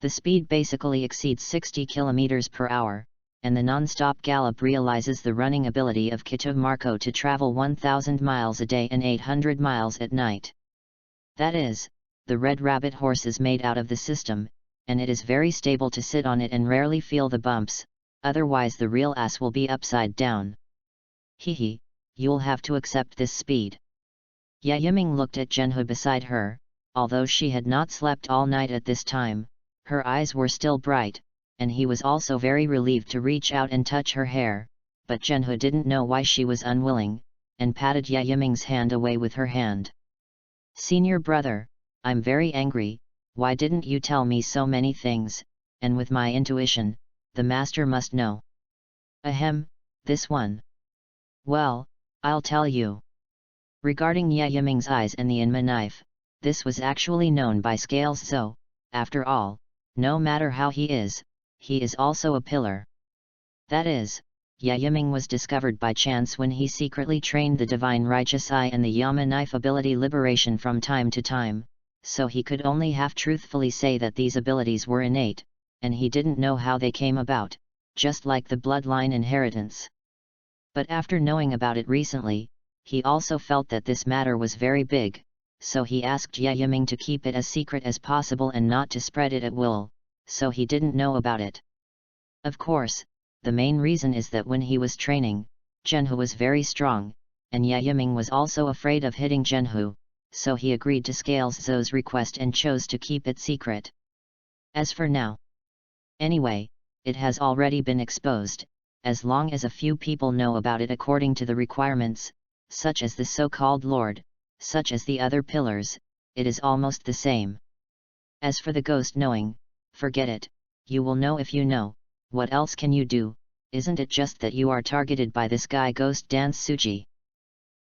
The speed basically exceeds 60 km per hour, and the non-stop gallop realizes the running ability of Kito Marco to travel 1,000 miles a day and 800 miles at night. That is, the Red Rabbit Horse is made out of the system, and it is very stable to sit on it and rarely feel the bumps, otherwise the real ass will be upside down. Hehe, you'll have to accept this speed. Yaiming looked at Genhu beside her. Although she had not slept all night at this time, her eyes were still bright, and he was also very relieved to reach out and touch her hair, but Genhu didn't know why she was unwilling, and patted Yaiming's hand away with her hand. Senior brother, I'm very angry, why didn't you tell me so many things, and with my intuition, the master must know. Ahem, this one. Well, I'll tell you. Regarding Yaiming's eyes and the Inma knife, this was actually known by Scales, so, after all, no matter how he is also a pillar. That is, Yaiming was discovered by chance when he secretly trained the Divine Righteous Eye and the Yama knife ability liberation from time to time, so he could only half-truthfully say that these abilities were innate, and he didn't know how they came about, just like the bloodline inheritance. But after knowing about it recently, he also felt that this matter was very big, so he asked Yaiming to keep it as secret as possible and not to spread it at will, so he didn't know about it. Of course, the main reason is that when he was training, Genhu was very strong, and Yaiming was also afraid of hitting Genhu, so he agreed to Scales' request and chose to keep it secret. As for now. Anyway, it has already been exposed, as long as a few people know about it according to the requirements, such as the so-called Lord, such as the other pillars, it is almost the same. As for the ghost knowing, forget it, you will know if you know, what else can you do, isn't it just that you are targeted by this guy Ghost Dance Suji?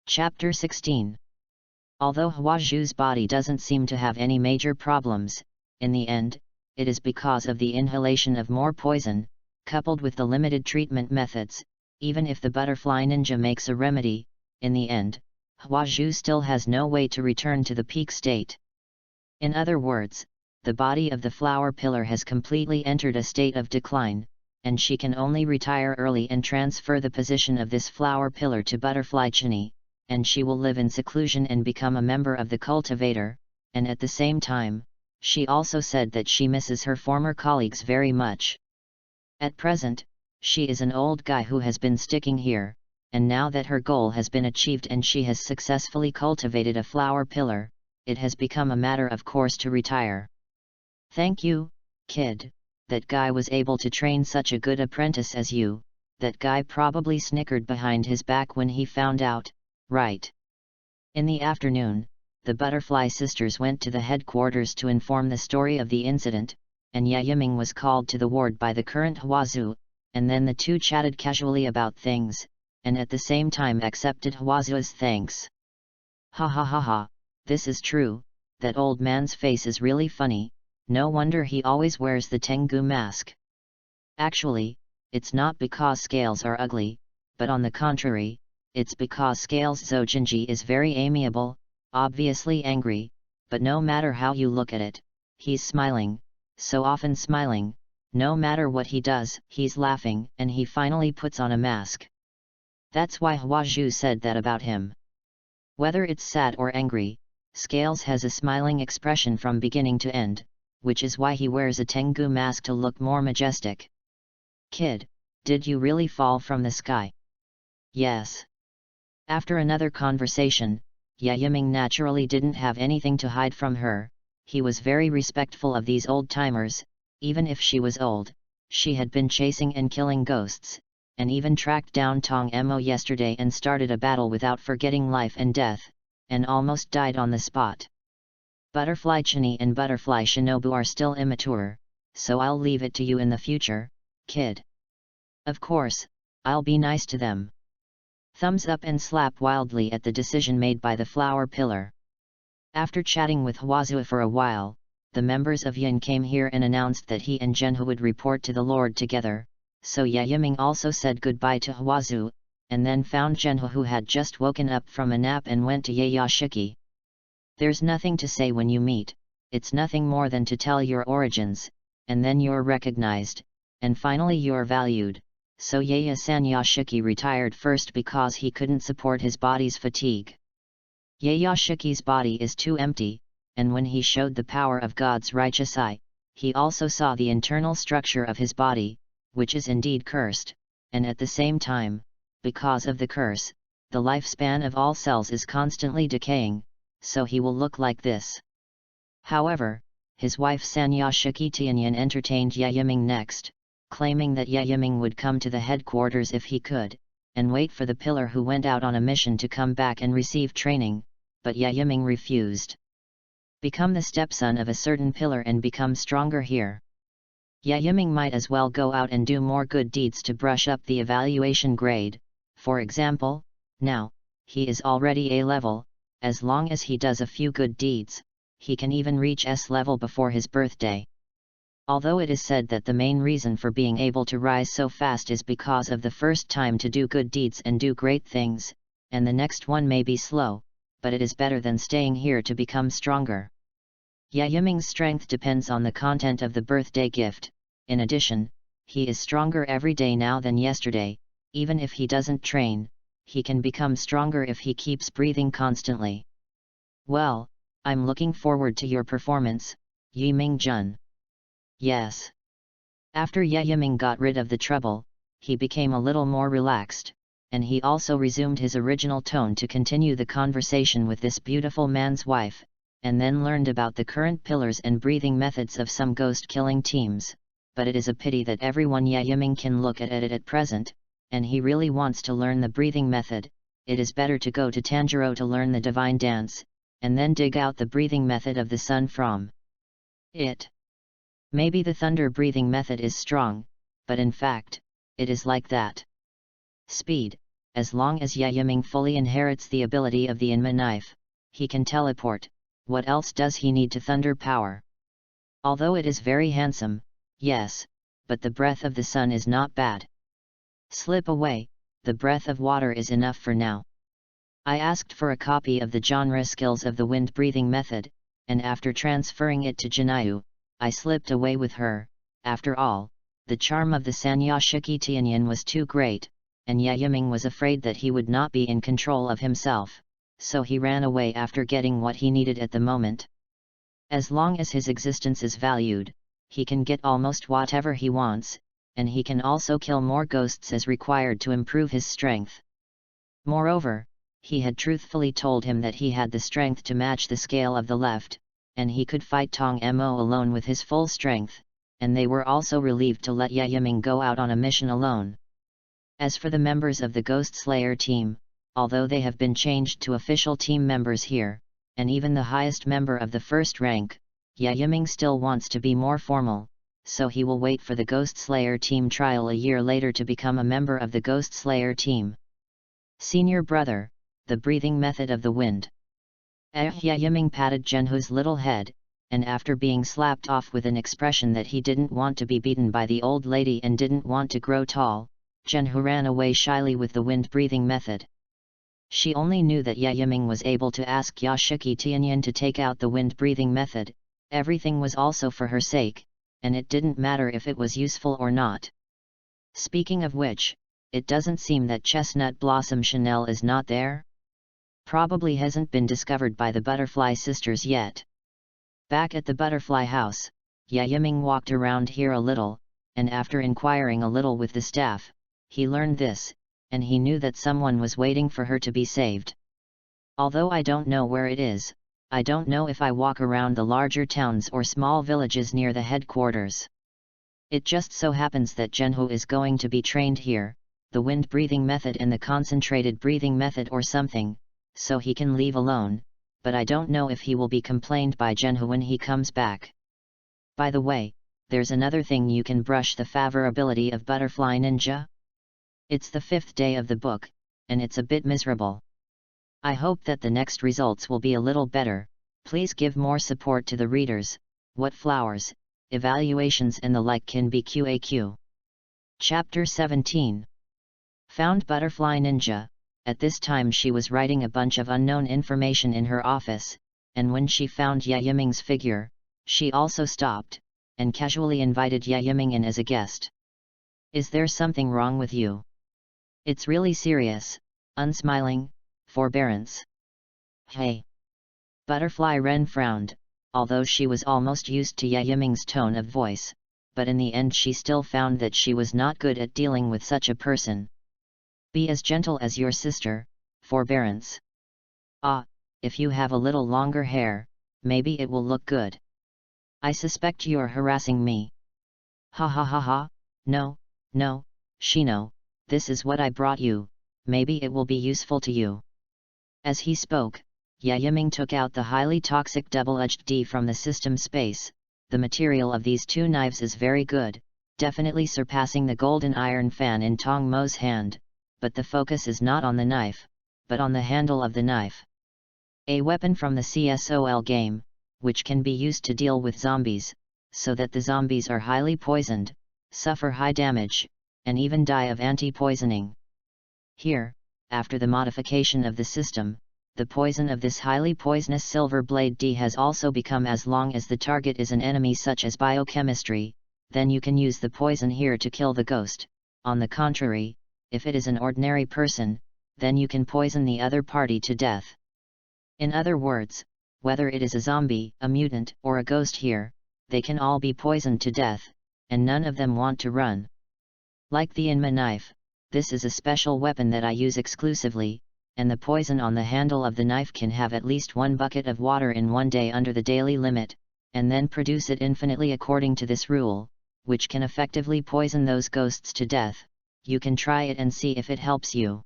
Chapter 16. Although Hwaju's body doesn't seem to have any major problems, in the end, it is because of the inhalation of more poison, coupled with the limited treatment methods. Even if the butterfly ninja makes a remedy, in the end, Hwaju still has no way to return to the peak state. In other words, the body of the flower pillar has completely entered a state of decline, and she can only retire early and transfer the position of this flower pillar to Butterfly Chini, and she will live in seclusion and become a member of the cultivator, and at the same time, she also said that she misses her former colleagues very much. At present, she is an old guy who has been sticking here, and now that her goal has been achieved and she has successfully cultivated a flower pillar, it has become a matter of course to retire. Thank you, kid, that guy was able to train such a good apprentice as you. That guy probably snickered behind his back when he found out, right? In the afternoon, the Butterfly Sisters went to the headquarters to inform the story of the incident, and Yiming was called to the ward by the current Hwazu, and then the two chatted casually about things, and at the same time accepted Hwazu's thanks. Ha ha ha ha, this is true, that old man's face is really funny, no wonder he always wears the Tengu mask. Actually, it's not because Scales are ugly, but on the contrary, it's because Scales Zojinji is very amiable, obviously angry, but no matter how you look at it, he's smiling, so often smiling, no matter what he does, he's laughing, and he finally puts on a mask. That's why Hwaju said that about him. Whether it's sad or angry, Scales has a smiling expression from beginning to end, which is why he wears a Tengu mask to look more majestic. Kid, did you really fall from the sky? Yes. After another conversation, Yiming naturally didn't have anything to hide from her. He was very respectful of these old-timers, even if she was old. She had been chasing and killing ghosts, and even tracked down Tong Mo yesterday and started a battle without forgetting life and death, and almost died on the spot. Butterfly Chini and Butterfly Shinobu are still immature, so I'll leave it to you in the future, kid. Of course, I'll be nice to them. Thumbs up and slap wildly at the decision made by the flower pillar. After chatting with Hwazu for a while, the members of Yin came here and announced that he and Genhu would report to the Lord together, so Yiming also said goodbye to Hwazu, and then found Genhu who had just woken up from a nap and went to Yayashiki. There's nothing to say when you meet, it's nothing more than to tell your origins, and then you're recognized, and finally you're valued. So Yaya-san retired first because he couldn't support his body's fatigue. Yayashiki's body is too empty, and when he showed the power of God's righteous eye, he also saw the internal structure of his body, which is indeed cursed, and at the same time, because of the curse, the lifespan of all cells is constantly decaying, so he will look like this. However, his wife Sanyashiki Tianyan entertained Yiming next, claiming that Yiming would come to the headquarters if he could, and wait for the pillar who went out on a mission to come back and receive training, but Yiming refused. Become the stepson of a certain pillar and become stronger here. Yiming might as well go out and do more good deeds to brush up the evaluation grade. For example, now, he is already A level, as long as he does a few good deeds, he can even reach S level before his birthday. Although it is said that the main reason for being able to rise so fast is because of the first time to do good deeds and do great things, and the next one may be slow, but it is better than staying here to become stronger. Yiming's strength depends on the content of the birthday gift. In addition, he is stronger every day now than yesterday. Even if he doesn't train, he can become stronger if he keeps breathing constantly. Well, I'm looking forward to your performance, Yiming-jun. Yes. After Yiming got rid of the trouble, he became a little more relaxed, and he also resumed his original tone to continue the conversation with this beautiful man's wife, and then learned about the current pillars and breathing methods of some ghost-killing teams, but it is a pity that everyone Yiming can look at it at present, and he really wants to learn the breathing method, it is better to go to Tanjiro to learn the divine dance, and then dig out the breathing method of the sun from it. Maybe the thunder breathing method is strong, but in fact, it is like that. Speed: as long as Yaiming fully inherits the ability of the Inma knife, he can teleport. What else does he need to thunder power? Although it is very handsome, yes, but the breath of the sun is not bad. Slip away, the breath of water is enough for now. I asked for a copy of the genre skills of the wind breathing method, and after transferring it to Janayu, I slipped away with her. After all, the charm of the Sanyashiki Tianyan was too great, and Yaiming was afraid that he would not be in control of himself, so he ran away after getting what he needed at the moment. As long as his existence is valued, he can get almost whatever he wants, and he can also kill more ghosts as required to improve his strength. Moreover, he had truthfully told him that he had the strength to match the scale of the left, and he could fight Tong Mo alone with his full strength, and they were also relieved to let Yaiming go out on a mission alone. As for the members of the Ghost Slayer team, although they have been changed to official team members here, and even the highest member of the first rank, Yaiming still wants to be more formal, so he will wait for the Ghost Slayer team trial a year later to become a member of the Ghost Slayer team. Senior brother, the breathing method of the wind. Yaiming patted Genhu's little head, and after being slapped off with an expression that he didn't want to be beaten by the old lady and didn't want to grow tall, Genhu ran away shyly with the wind breathing method. She only knew that Yaiming was able to ask Yashiki Tianyan to take out the wind breathing method. Everything was also for her sake, and it didn't matter if it was useful or not. Speaking of which, it doesn't seem that Chestnut Blossom Chanel is not there? Probably hasn't been discovered by the Butterfly Sisters yet. Back at the Butterfly House, Yaiming walked around here a little, and after inquiring a little with the staff, he learned this, and he knew that someone was waiting for her to be saved. Although I don't know where it is, I don't know if I walk around the larger towns or small villages near the headquarters. It just so happens that Genhu is going to be trained here, the wind breathing method and the concentrated breathing method or something, so he can leave alone, but I don't know if he will be complained by Genhu when he comes back. By the way, there's another thing you can brush the favorability of Butterfly Ninja. It's the 5th day of the book, and it's a bit miserable. I hope that the next results will be a little better. Please give more support to the readers. What flowers, evaluations and the like can be QAQ. Chapter 17. Found Butterfly Ninja. At this time she was writing a bunch of unknown information in her office, and when she found Yaiming's figure, she also stopped, and casually invited Yaiming in as a guest. Is there something wrong with you? It's really serious, unsmiling, forbearance. Hey! Butterfly Ren frowned, although she was almost used to Yaiming's tone of voice, but in the end she still found that she was not good at dealing with such a person. Be as gentle as your sister, forbearance. Ah, if you have a little longer hair, maybe it will look good. I suspect you're harassing me. Ha ha ha ha, no, Shino, this is what I brought you, maybe it will be useful to you. As he spoke, Yaiming took out the highly toxic double-edged D from the system space. The material of these two knives is very good, definitely surpassing the golden iron fan in Tong Mo's hand, but the focus is not on the knife, but on the handle of the knife. A weapon from the CSOL game, which can be used to deal with zombies, so that the zombies are highly poisoned, suffer high damage, and even die of anti-poisoning. Here, after the modification of the system, the poison of this highly poisonous silver blade D has also become as long as the target is an enemy such as biochemistry, then you can use the poison here to kill the ghost. On the contrary, if it is an ordinary person, then you can poison the other party to death. In other words, whether it is a zombie, a mutant, or a ghost here, they can all be poisoned to death, and none of them want to run. Like the Inma knife, this is a special weapon that I use exclusively, and the poison on the handle of the knife can have at least 1 bucket of water in 1 day under the daily limit, and then produce it infinitely according to this rule, which can effectively poison those ghosts to death. you can try it and see if it helps you.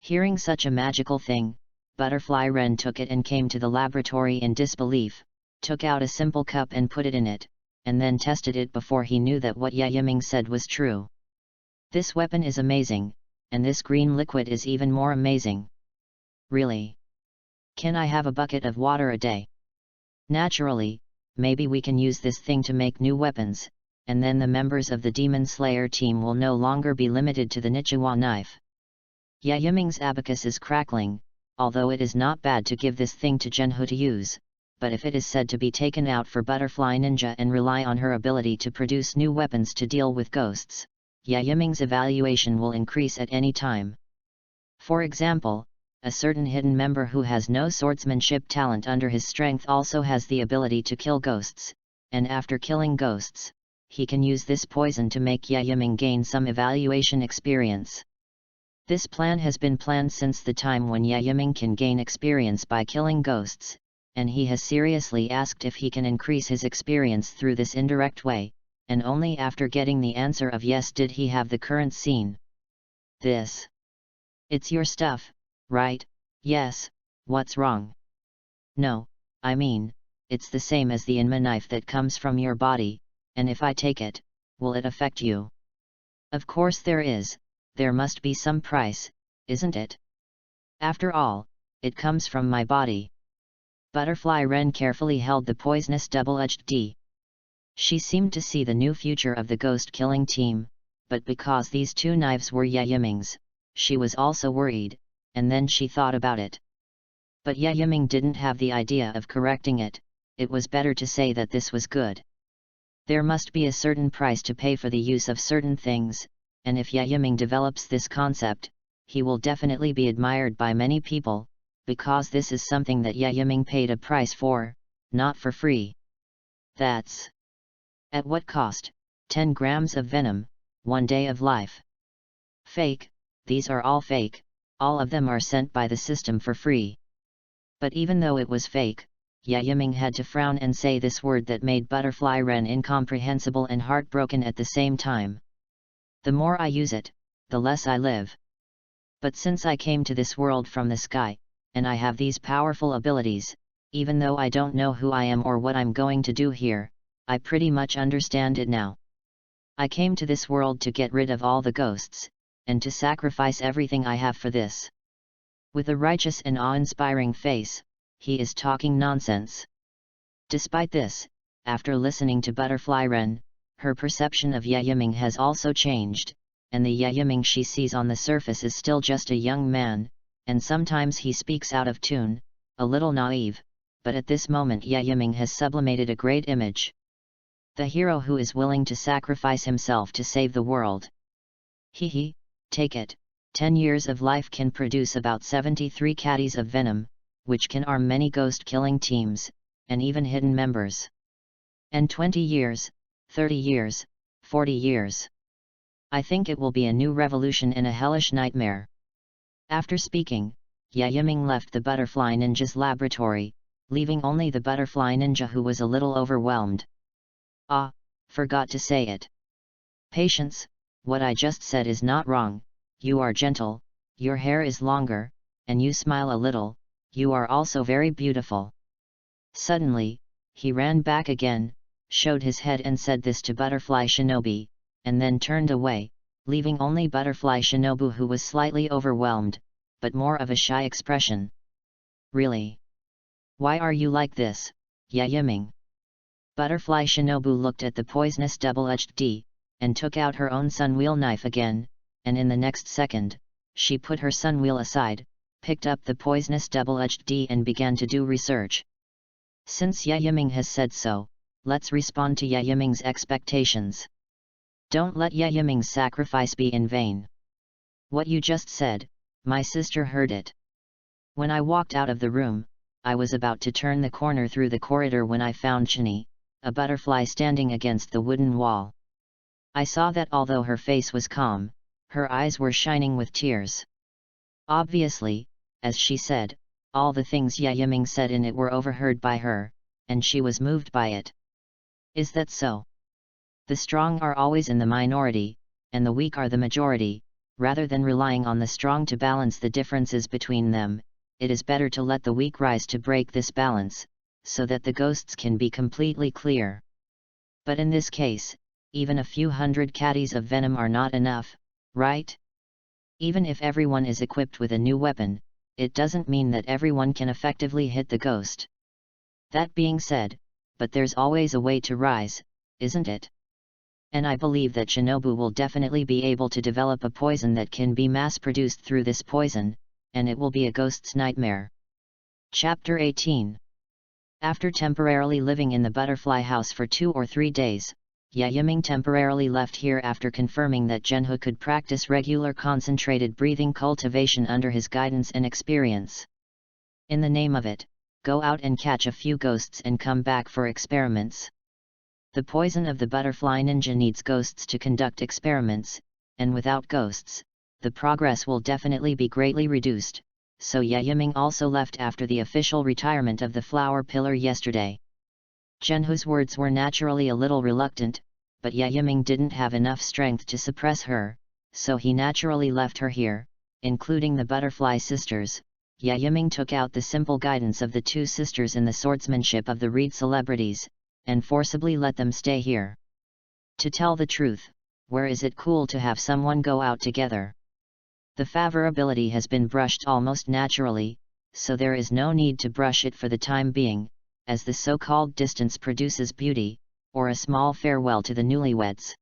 Hearing such a magical thing, Butterfly Wren took it and came to the laboratory in disbelief, took out a simple cup and put it in it, and then tested it before he knew that what Yiming said was true. This weapon is amazing, and this green liquid is even more amazing. Really? Can I have a bucket of water a day? Naturally, maybe we can use this thing to make new weapons, and then the members of the Demon Slayer team will no longer be limited to the Nichiwa knife. Yiming's abacus is crackling, although it is not bad to give this thing to Genhu to use, but if it is said to be taken out for Butterfly Ninja and rely on her ability to produce new weapons to deal with ghosts, Yiming's evaluation will increase at any time. For example, a certain hidden member who has no swordsmanship talent under his strength also has the ability to kill ghosts, and after killing ghosts, he can use this poison to make Yiming gain some evaluation experience. This plan has been planned since the time when Yiming can gain experience by killing ghosts, and he has seriously asked if he can increase his experience through this indirect way, and only after getting the answer of yes did he have the current scene. This. It's your stuff, right? Yes, what's wrong? No, I mean, it's the same as the Inma knife that comes from your body, and if I take it, will it affect you? Of course there must be some price, isn't it? After all, it comes from my body. Butterfly Wren carefully held the poisonous double-edged D. She seemed to see the new future of the ghost-killing team, but because these two knives were Yiming's, she was also worried, and then she thought about it. But Yiming didn't have the idea of correcting it, it was better to say that this was good. There must be a certain price to pay for the use of certain things, and if Yiming develops this concept, he will definitely be admired by many people, because this is something that Yiming paid a price for, not for free. That's... At what cost? 10 grams of venom, 1 day of life. Fake, these are all fake, all of them are sent by the system for free. But even though it was fake, Yiming had to frown and say this word that made Butterfly Wren incomprehensible and heartbroken at the same time. The more I use it, the less I live. But since I came to this world from the sky, and I have these powerful abilities, even though I don't know who I am or what I'm going to do here, I pretty much understand it now. I came to this world to get rid of all the ghosts, and to sacrifice everything I have for this. With a righteous and awe-inspiring face, he is talking nonsense. Despite this, after listening to Butterfly Wren, her perception of Yiming has also changed, and the Yiming she sees on the surface is still just a young man, and sometimes he speaks out of tune, a little naive, but at this moment Yiming has sublimated a great image. The hero who is willing to sacrifice himself to save the world. Hee, take it, 10 years of life can produce about 73 caddies of venom, which can arm many ghost-killing teams, and even hidden members. And 20 years, 30 years, 40 years. I think it will be a new revolution and a hellish nightmare. After speaking, Yiming left the Butterfly Ninja's laboratory, leaving only the Butterfly Ninja who was a little overwhelmed. Ah, forgot to say it. Patience, what I just said is not wrong, you are gentle, your hair is longer, and you smile a little, you are also very beautiful. Suddenly, he ran back again, showed his head and said this to Butterfly Shinobi, and then turned away, leaving only Butterfly Shinobu who was slightly overwhelmed, but more of a shy expression. Really? Why are you like this, Yiming? Butterfly Shinobu looked at the poisonous double-edged D, and took out her own sunwheel knife again, and in the next second, she put her sunwheel aside, picked up the poisonous double-edged D and began to do research. Since Yiming has said so, let's respond to Yiming's expectations. Don't let Yiming's sacrifice be in vain. What you just said, my sister heard it. When I walked out of the room, I was about to turn the corner through the corridor when I found Chini, a butterfly standing against the wooden wall. I saw that although her face was calm, her eyes were shining with tears. Obviously, as she said, all the things Yiming said in it were overheard by her, and she was moved by it. Is that so? The strong are always in the minority, and the weak are the majority. Rather than relying on the strong to balance the differences between them, it is better to let the weak rise to break this balance, so that the ghosts can be completely clear. But in this case, even a few hundred caddies of venom are not enough, right? Even if everyone is equipped with a new weapon, it doesn't mean that everyone can effectively hit the ghost. That being said, but there's always a way to rise, isn't it? And I believe that Shinobu will definitely be able to develop a poison that can be mass-produced through this poison, and it will be a ghost's nightmare. Chapter 18. After temporarily living in the butterfly house for 2 or 3 days, Yaiming temporarily left here after confirming that Genhu could practice regular concentrated breathing cultivation under his guidance and experience. In the name of it, go out and catch a few ghosts and come back for experiments. The poison of the butterfly ninja needs ghosts to conduct experiments, and without ghosts, the progress will definitely be greatly reduced, so Yaiming also left after the official retirement of the flower pillar yesterday. Genhu's words were naturally a little reluctant, but Yaiming didn't have enough strength to suppress her, so he naturally left her here, including the butterfly sisters. Yaiming took out the simple guidance of the 2 sisters in the swordsmanship of the Reed celebrities, and forcibly let them stay here. To tell the truth, where is it cool to have someone go out together? The favor ability has been brushed almost naturally, so there is no need to brush it for the time being, as the so-called distance produces beauty, or a small farewell to the newlyweds.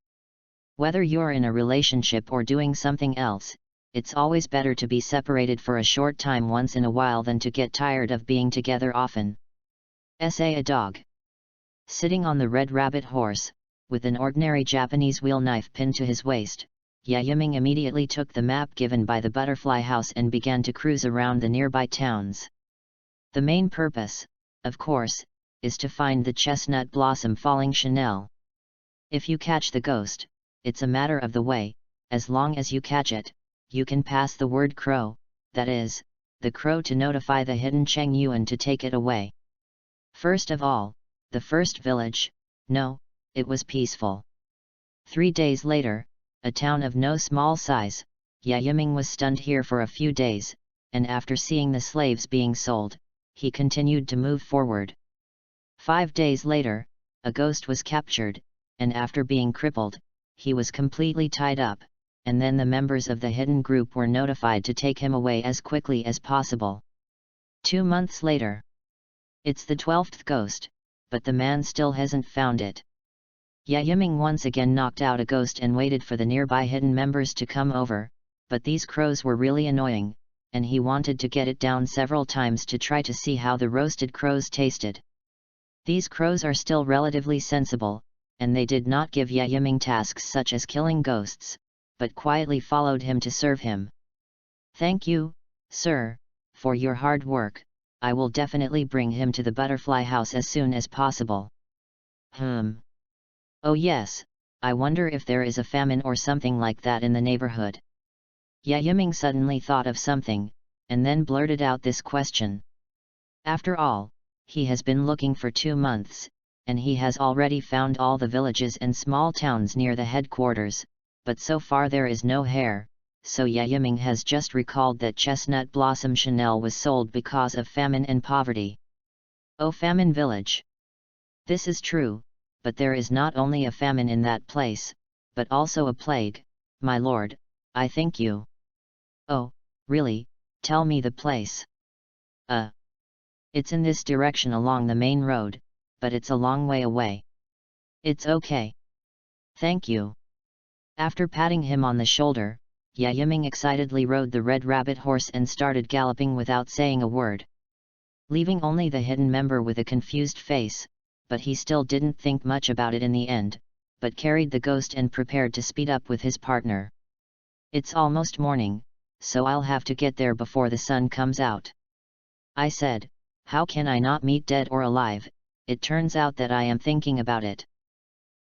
Whether you're in a relationship or doing something else, it's always better to be separated for a short time once in a while than to get tired of being together often. A dog. Sitting on the red rabbit horse, with an ordinary Japanese wheel knife pinned to his waist, Yaiming immediately took the map given by the butterfly house and began to cruise around the nearby towns. The main purpose, of course, is to find the chestnut blossom falling Chanel. If you catch the ghost, it's a matter of the way. As long as you catch it, you can pass the word crow, that is, the crow, to notify the hidden Cheng Yuan to take it away. First of all, the first village, no, it was peaceful. 3 days later, a town of no small size, Yaiming was stunned here for a few days, and after seeing the slaves being sold, he continued to move forward. 5 days later, a ghost was captured, and after being crippled, he was completely tied up, and then the members of the hidden group were notified to take him away as quickly as possible. 2 months later. It's the 12th ghost, but the man still hasn't found it. Yaiming once again knocked out a ghost and waited for the nearby hidden members to come over, but these crows were really annoying, and he wanted to get it down several times to try to see how the roasted crows tasted. These crows are still relatively sensible, and they did not give Yaiming tasks such as killing ghosts, but quietly followed him to serve him. Thank you, sir, for your hard work. I will definitely bring him to the butterfly house as soon as possible. Oh yes, I wonder if there is a famine or something like that in the neighborhood. Yaiming suddenly thought of something, and then blurted out this question. After all, he has been looking for 2 months, and he has already found all the villages and small towns near the headquarters, but so far there is no hare, so Yaiming has just recalled that Chestnut Blossom Chanel was sold because of famine and poverty. Oh, famine village! This is true, but there is not only a famine in that place, but also a plague, my lord, I think you. Oh, really, tell me the place. It's in this direction along the main road, but it's a long way away. It's okay. Thank you. After patting him on the shoulder, Yaiming excitedly rode the red rabbit horse and started galloping without saying a word. Leaving only the hidden member with a confused face, but he still didn't think much about it in the end, but carried the ghost and prepared to speed up with his partner. It's almost morning, so I'll have to get there before the sun comes out. I said, how can I not meet dead or alive? It turns out that I am thinking about it.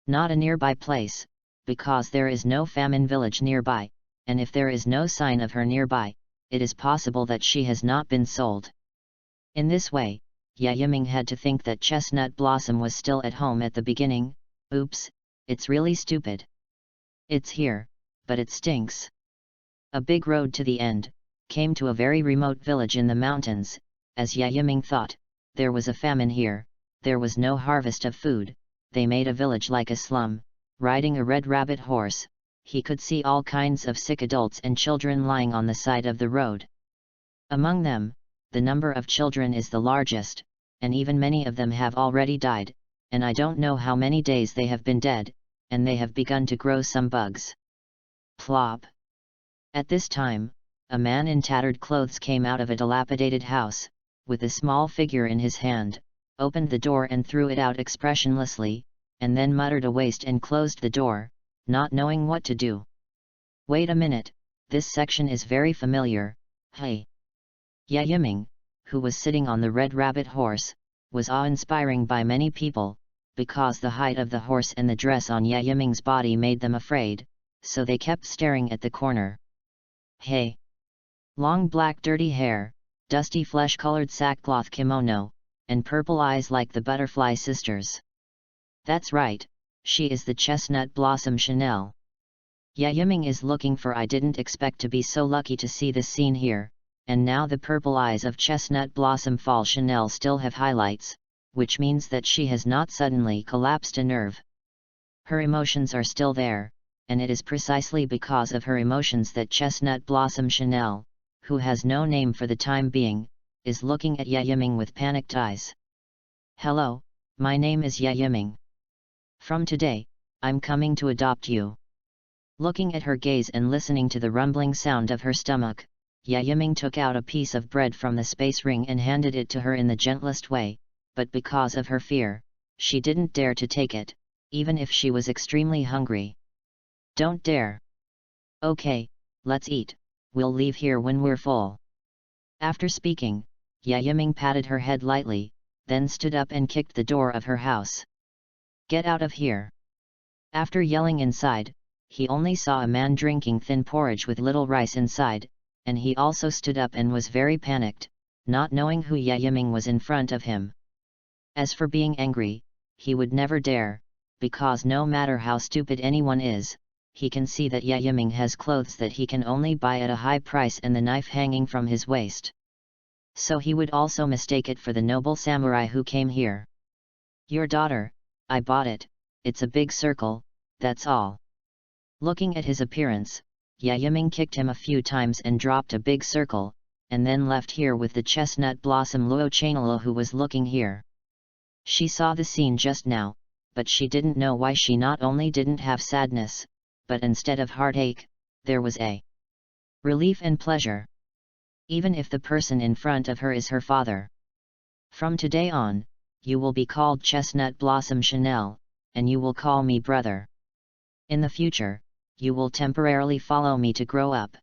Not a nearby place, because there is no famine village nearby, and if there is no sign of her nearby, it is possible that she has not been sold. In this way, Yaiming had to think that Chestnut Blossom was still at home at the beginning. Oops, it's really stupid. It's here, but it stinks. A big road to the end came to a very remote village in the mountains. As Yiming thought, there was a famine here, there was no harvest of food. They made a village like a slum. Riding a red rabbit horse, he could see all kinds of sick adults and children lying on the side of the road. Among them, the number of children is the largest, and even many of them have already died, and I don't know how many days they have been dead, and they have begun to grow some bugs. Plop. At this time, a man in tattered clothes came out of a dilapidated house, with a small figure in his hand, opened the door and threw it out expressionlessly, and then muttered a waste and closed the door, not knowing what to do. Wait a minute, this section is very familiar. Hey! Yiming, who was sitting on the red rabbit horse, was awe-inspiring by many people, because the height of the horse and the dress on Yiming's body made them afraid, so they kept staring at the corner. Hey! Long black dirty hair, dusty flesh-colored sackcloth kimono, and purple eyes like the Butterfly Sisters. That's right, she is the Chestnut Blossom Chanel. Yiming is looking for. I didn't expect to be so lucky to see this scene here, and now the purple eyes of Chestnut Blossom Fall Chanel still have highlights, which means that she has not suddenly collapsed a nerve. Her emotions are still there, and it is precisely because of her emotions that Chestnut Blossom Chanel, who has no name for the time being, is looking at Yiming with panicked eyes. Hello, my name is Yiming. From today, I'm coming to adopt you. Looking at her gaze and listening to the rumbling sound of her stomach, Yiming took out a piece of bread from the space ring and handed it to her in the gentlest way, but because of her fear, she didn't dare to take it, even if she was extremely hungry. Don't dare. Okay, let's eat, we'll leave here when we're full. After speaking, Yiming patted her head lightly, then stood up and kicked the door of her house. Get out of here. After yelling inside, he only saw a man drinking thin porridge with little rice inside, and he also stood up and was very panicked, not knowing who Yiming was in front of him. As for being angry, he would never dare, because no matter how stupid anyone is, he can see that Yiming has clothes that he can only buy at a high price and the knife hanging from his waist. So he would also mistake it for the noble samurai who came here. Your daughter, I bought it, it's a big circle, that's all. Looking at his appearance, Yiming kicked him a few times and dropped a big circle, and then left here with the Chestnut Blossom Luo Chanelo who was looking here. She saw the scene just now, but she didn't know why she not only didn't have sadness, but instead of heartache, there was a relief and pleasure. Even if the person in front of her is her father. From today on, you will be called Chestnut Blossom Chanel, and you will call me brother. In the future, you will temporarily follow me to grow up.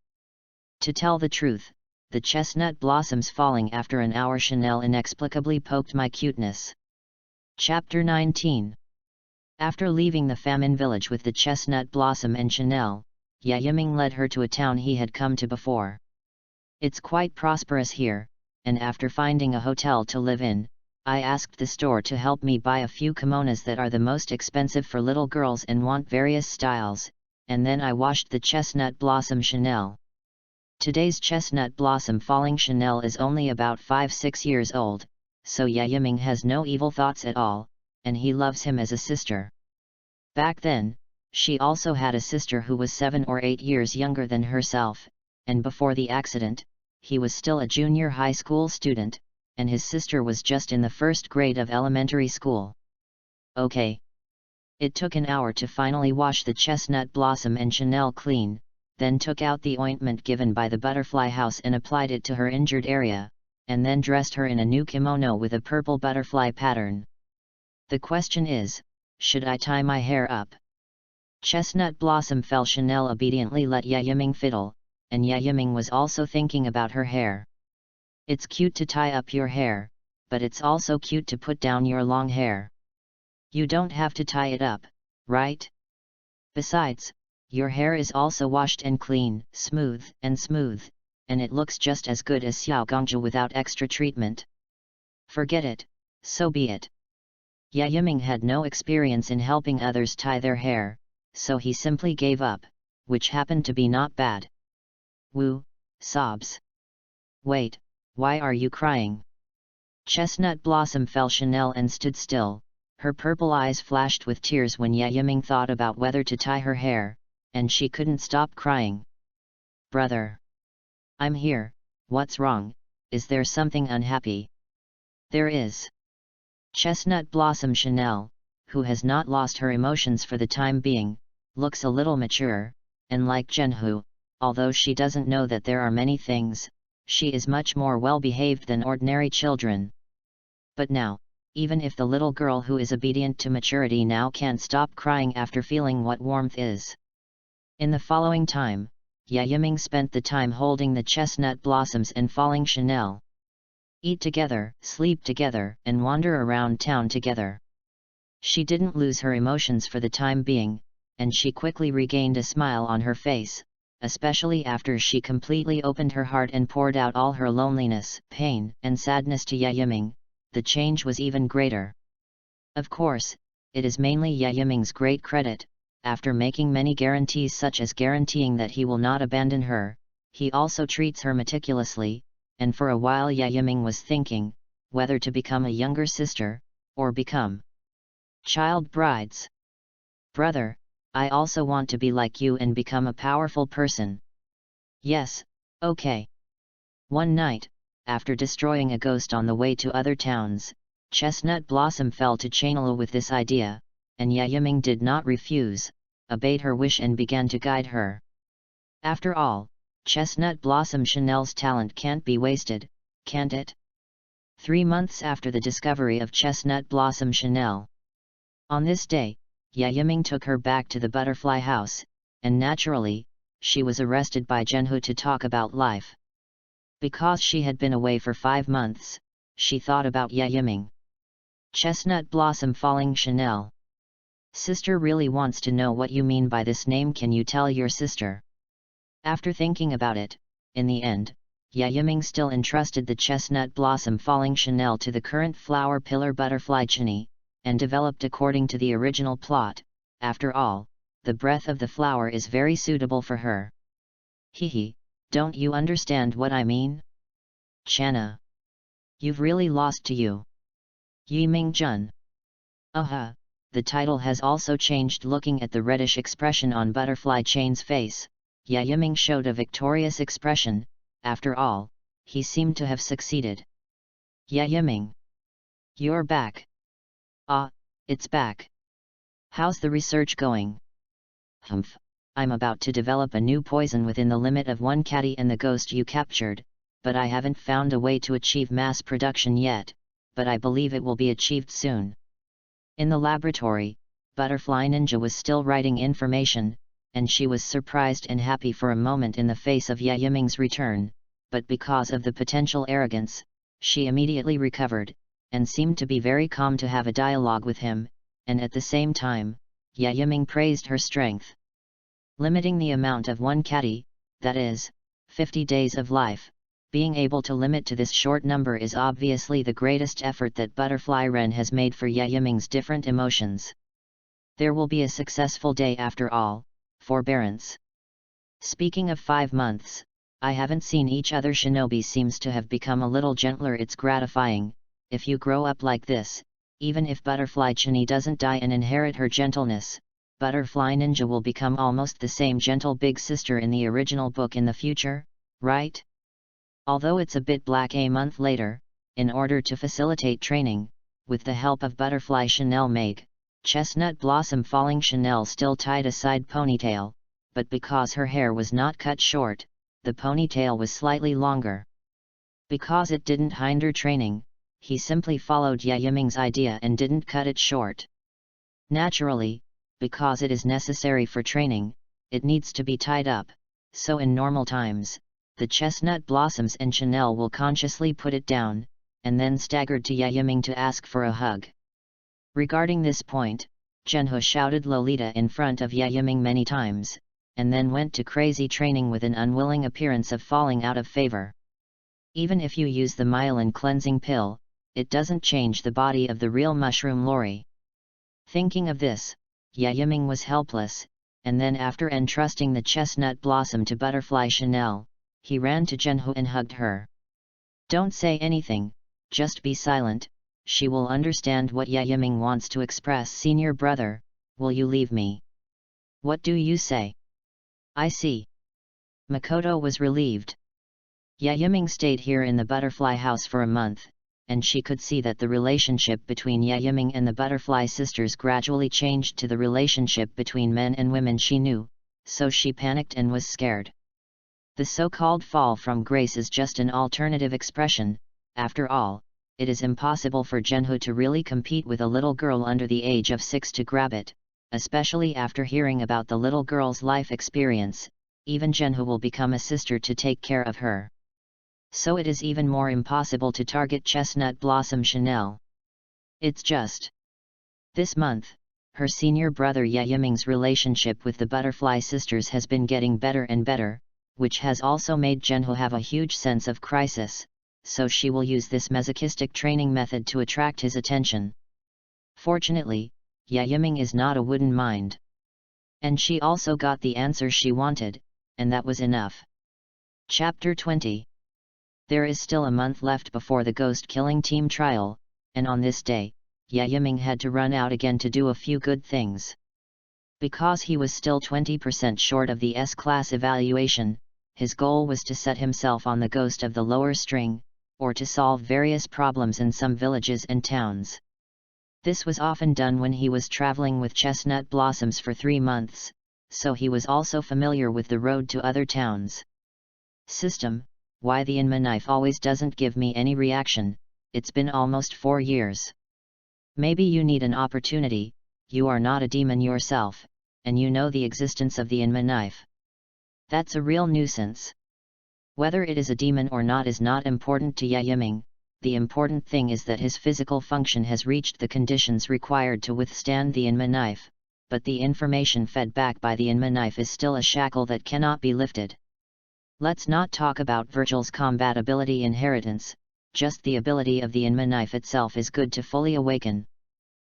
To tell the truth, the chestnut blossoms falling after an hour Chanel inexplicably poked my cuteness. Chapter 19. After leaving the famine village with the chestnut blossom and Chanel, Yiming led her to a town he had come to before. It's quite prosperous here, and after finding a hotel to live in, I asked the store to help me buy a few kimonos that are the most expensive for little girls and want various styles, and then I washed the chestnut blossom Chanel. Today's chestnut blossom falling Chanel is only about 5-6 years old, so Yiming has no evil thoughts at all, and he loves him as a sister. Back then, she also had a sister who was 7 or 8 years younger than herself, and before the accident, he was still a junior high school student, and his sister was just in the first grade of elementary school. Okay. It took an hour to finally wash the chestnut blossom and Chanel clean, then took out the ointment given by the butterfly house and applied it to her injured area, and then dressed her in a new kimono with a purple butterfly pattern. The question is, should I tie my hair up? Chestnut blossom fell Chanel obediently let Yiming fiddle, and Yiming was also thinking about her hair. It's cute to tie up your hair, but it's also cute to put down your long hair. You don't have to tie it up, right? Besides, your hair is also washed and clean, smooth, and it looks just as good as Xiao Gongja without extra treatment. Forget it, so be it. Yiming had no experience in helping others tie their hair, so he simply gave up, which happened to be not bad. Woo, sobs. Wait, why are you crying? Chestnut Blossom fell Chanel and stood still, her purple eyes flashed with tears when Yiming thought about whether to tie her hair, and she couldn't stop crying. Brother! I'm here, what's wrong, is there something unhappy? There is. Chestnut Blossom Chanel, who has not lost her emotions for the time being, looks a little mature, and like Zhenhu, although she doesn't know that there are many things, she is much more well-behaved than ordinary children. But now, even if the little girl who is obedient to maturity now can't stop crying after feeling what warmth is. In the following time, Yiming spent the time holding the chestnut blossoms and falling Chanel. Eat together, sleep together, and wander around town together. She didn't lose her emotions for the time being, and she quickly regained a smile on her face, especially after she completely opened her heart and poured out all her loneliness, pain, and sadness to Yiming. The change was even greater. Of course, it is mainly Yiming's great credit. After making many guarantees such as guaranteeing that he will not abandon her, he also treats her meticulously, and for a while Yiming was thinking, whether to become a younger sister, or become child brides. Brother, I also want to be like you and become a powerful person. Yes, okay. One night, after destroying a ghost on the way to other towns, Chestnut Blossom fell to Chanela with this idea, and Yiming did not refuse, obeyed her wish and began to guide her. After all, Chestnut Blossom Chanel's talent can't be wasted, can't it? 3 months after the discovery of Chestnut Blossom Chanel. On this day, Yiming took her back to the butterfly house, and naturally, she was arrested by Zhenhu to talk about life. Because she had been away for 5 months, she thought about Yiming. Chestnut Blossom falling Chanel. Sister really wants to know what you mean by this name, can you tell your sister? After thinking about it, in the end, Yiming still entrusted the Chestnut Blossom falling Chanel to the current flower pillar butterfly Chini, and developed according to the original plot. After all, the breath of the flower is very suitable for her. Hehe, don't you understand what I mean? Chana. You've really lost to you. Yiming Jun. The title has also changed. Looking at the reddish expression on Butterfly Chain's face, Yiming showed a victorious expression. After all, he seemed to have succeeded. Yiming. You're back. It's back. How's the research going? Humph, I'm about to develop a new poison within the limit of 1 catty and the ghost you captured, but I haven't found a way to achieve mass production yet, but I believe it will be achieved soon. In the laboratory, Butterfly Ninja was still writing information, and she was surprised and happy for a moment in the face of Yiming's return, but because of the potential arrogance, she immediately recovered, and seemed to be very calm to have a dialogue with him, and at the same time, Yiming praised her strength. Limiting the amount of 1 catty, that is, 50 days of life, being able to limit to this short number is obviously the greatest effort that Butterfly Ren has made for Yiming's different emotions. There will be a successful day after all. Forbearance. Speaking of 5 months, I haven't seen each other. Shinobi seems to have become a little gentler. It's gratifying. If you grow up like this, even if Butterfly Chini doesn't die and inherit her gentleness, Butterfly Ninja will become almost the same gentle big sister in the original book in the future, right? Although it's a bit black. A month later, in order to facilitate training, with the help of Butterfly Chanel Meg, Chestnut Blossom falling Chanel still tied a side ponytail, but because her hair was not cut short, the ponytail was slightly longer. Because it didn't hinder training, he simply followed Yiming's idea and didn't cut it short. Naturally, because it is necessary for training, it needs to be tied up, so in normal times, the chestnut blossoms and Chanel will consciously put it down, and then staggered to Yiming to ask for a hug. Regarding this point, Zhenhu shouted Lolita in front of Yiming many times, and then went to crazy training with an unwilling appearance of falling out of favor. Even if you use the myelin cleansing pill, it doesn't change the body of the real mushroom Lori. Thinking of this, Yiming was helpless, and then after entrusting the chestnut blossom to Butterfly Chanel, he ran to Zhenhu and hugged her. "Don't say anything, just be silent, she will understand what Yiming wants to express. Senior brother, will you leave me? What do you say?" "I see." Makoto was relieved. Yiming stayed here in the butterfly house for a month, and she could see that the relationship between Yiming and the butterfly sisters gradually changed to the relationship between men and women she knew, so she panicked and was scared. The so-called fall from grace is just an alternative expression. After all, it is impossible for Zhenhu to really compete with a little girl under the age of 6 to grab it, especially after hearing about the little girl's life experience. Even Zhenhu will become a sister to take care of her. So it is even more impossible to target Chestnut Blossom Chanel. It's just. This month, her senior brother Yiming's relationship with the butterfly sisters has been getting better and better, which has also made Zhenhu have a huge sense of crisis, so she will use this masochistic training method to attract his attention. Fortunately, Yiming is not a wooden mind. And she also got the answer she wanted, and that was enough. Chapter 20. There is still a month left before the ghost-killing team trial, and on this day, Yiming had to run out again to do a few good things. Because he was still 20% short of the S-class evaluation, his goal was to set himself on the ghost of the lower string, or to solve various problems in some villages and towns. This was often done when he was traveling with Chestnut Blossoms for 3 months, so he was also familiar with the road to other towns. System: why the Inma knife always doesn't give me any reaction, it's been almost 4 years. Maybe you need an opportunity, you are not a demon yourself, and you know the existence of the Inma knife. That's a real nuisance. Whether it is a demon or not is not important to Yiming, the important thing is that his physical function has reached the conditions required to withstand the Inma knife, but the information fed back by the Inma knife is still a shackle that cannot be lifted. Let's not talk about Virgil's combat ability inheritance, just the ability of the Inma knife itself is good to fully awaken.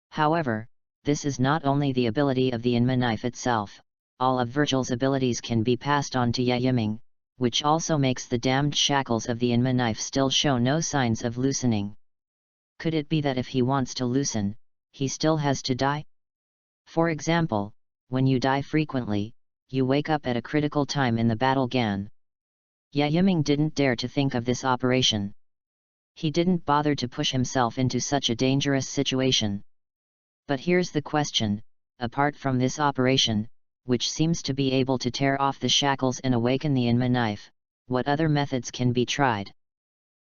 However, this is not only the ability of the Inma knife itself, all of Virgil's abilities can be passed on to Yiming, which also makes the damned shackles of the Inma knife still show no signs of loosening. Could it be that if he wants to loosen, he still has to die? For example, when you die frequently, you wake up at a critical time in the battle Gan. Yiming didn't dare to think of this operation. He didn't bother to push himself into such a dangerous situation. But here's the question: apart from this operation, which seems to be able to tear off the shackles and awaken the Inma knife, what other methods can be tried?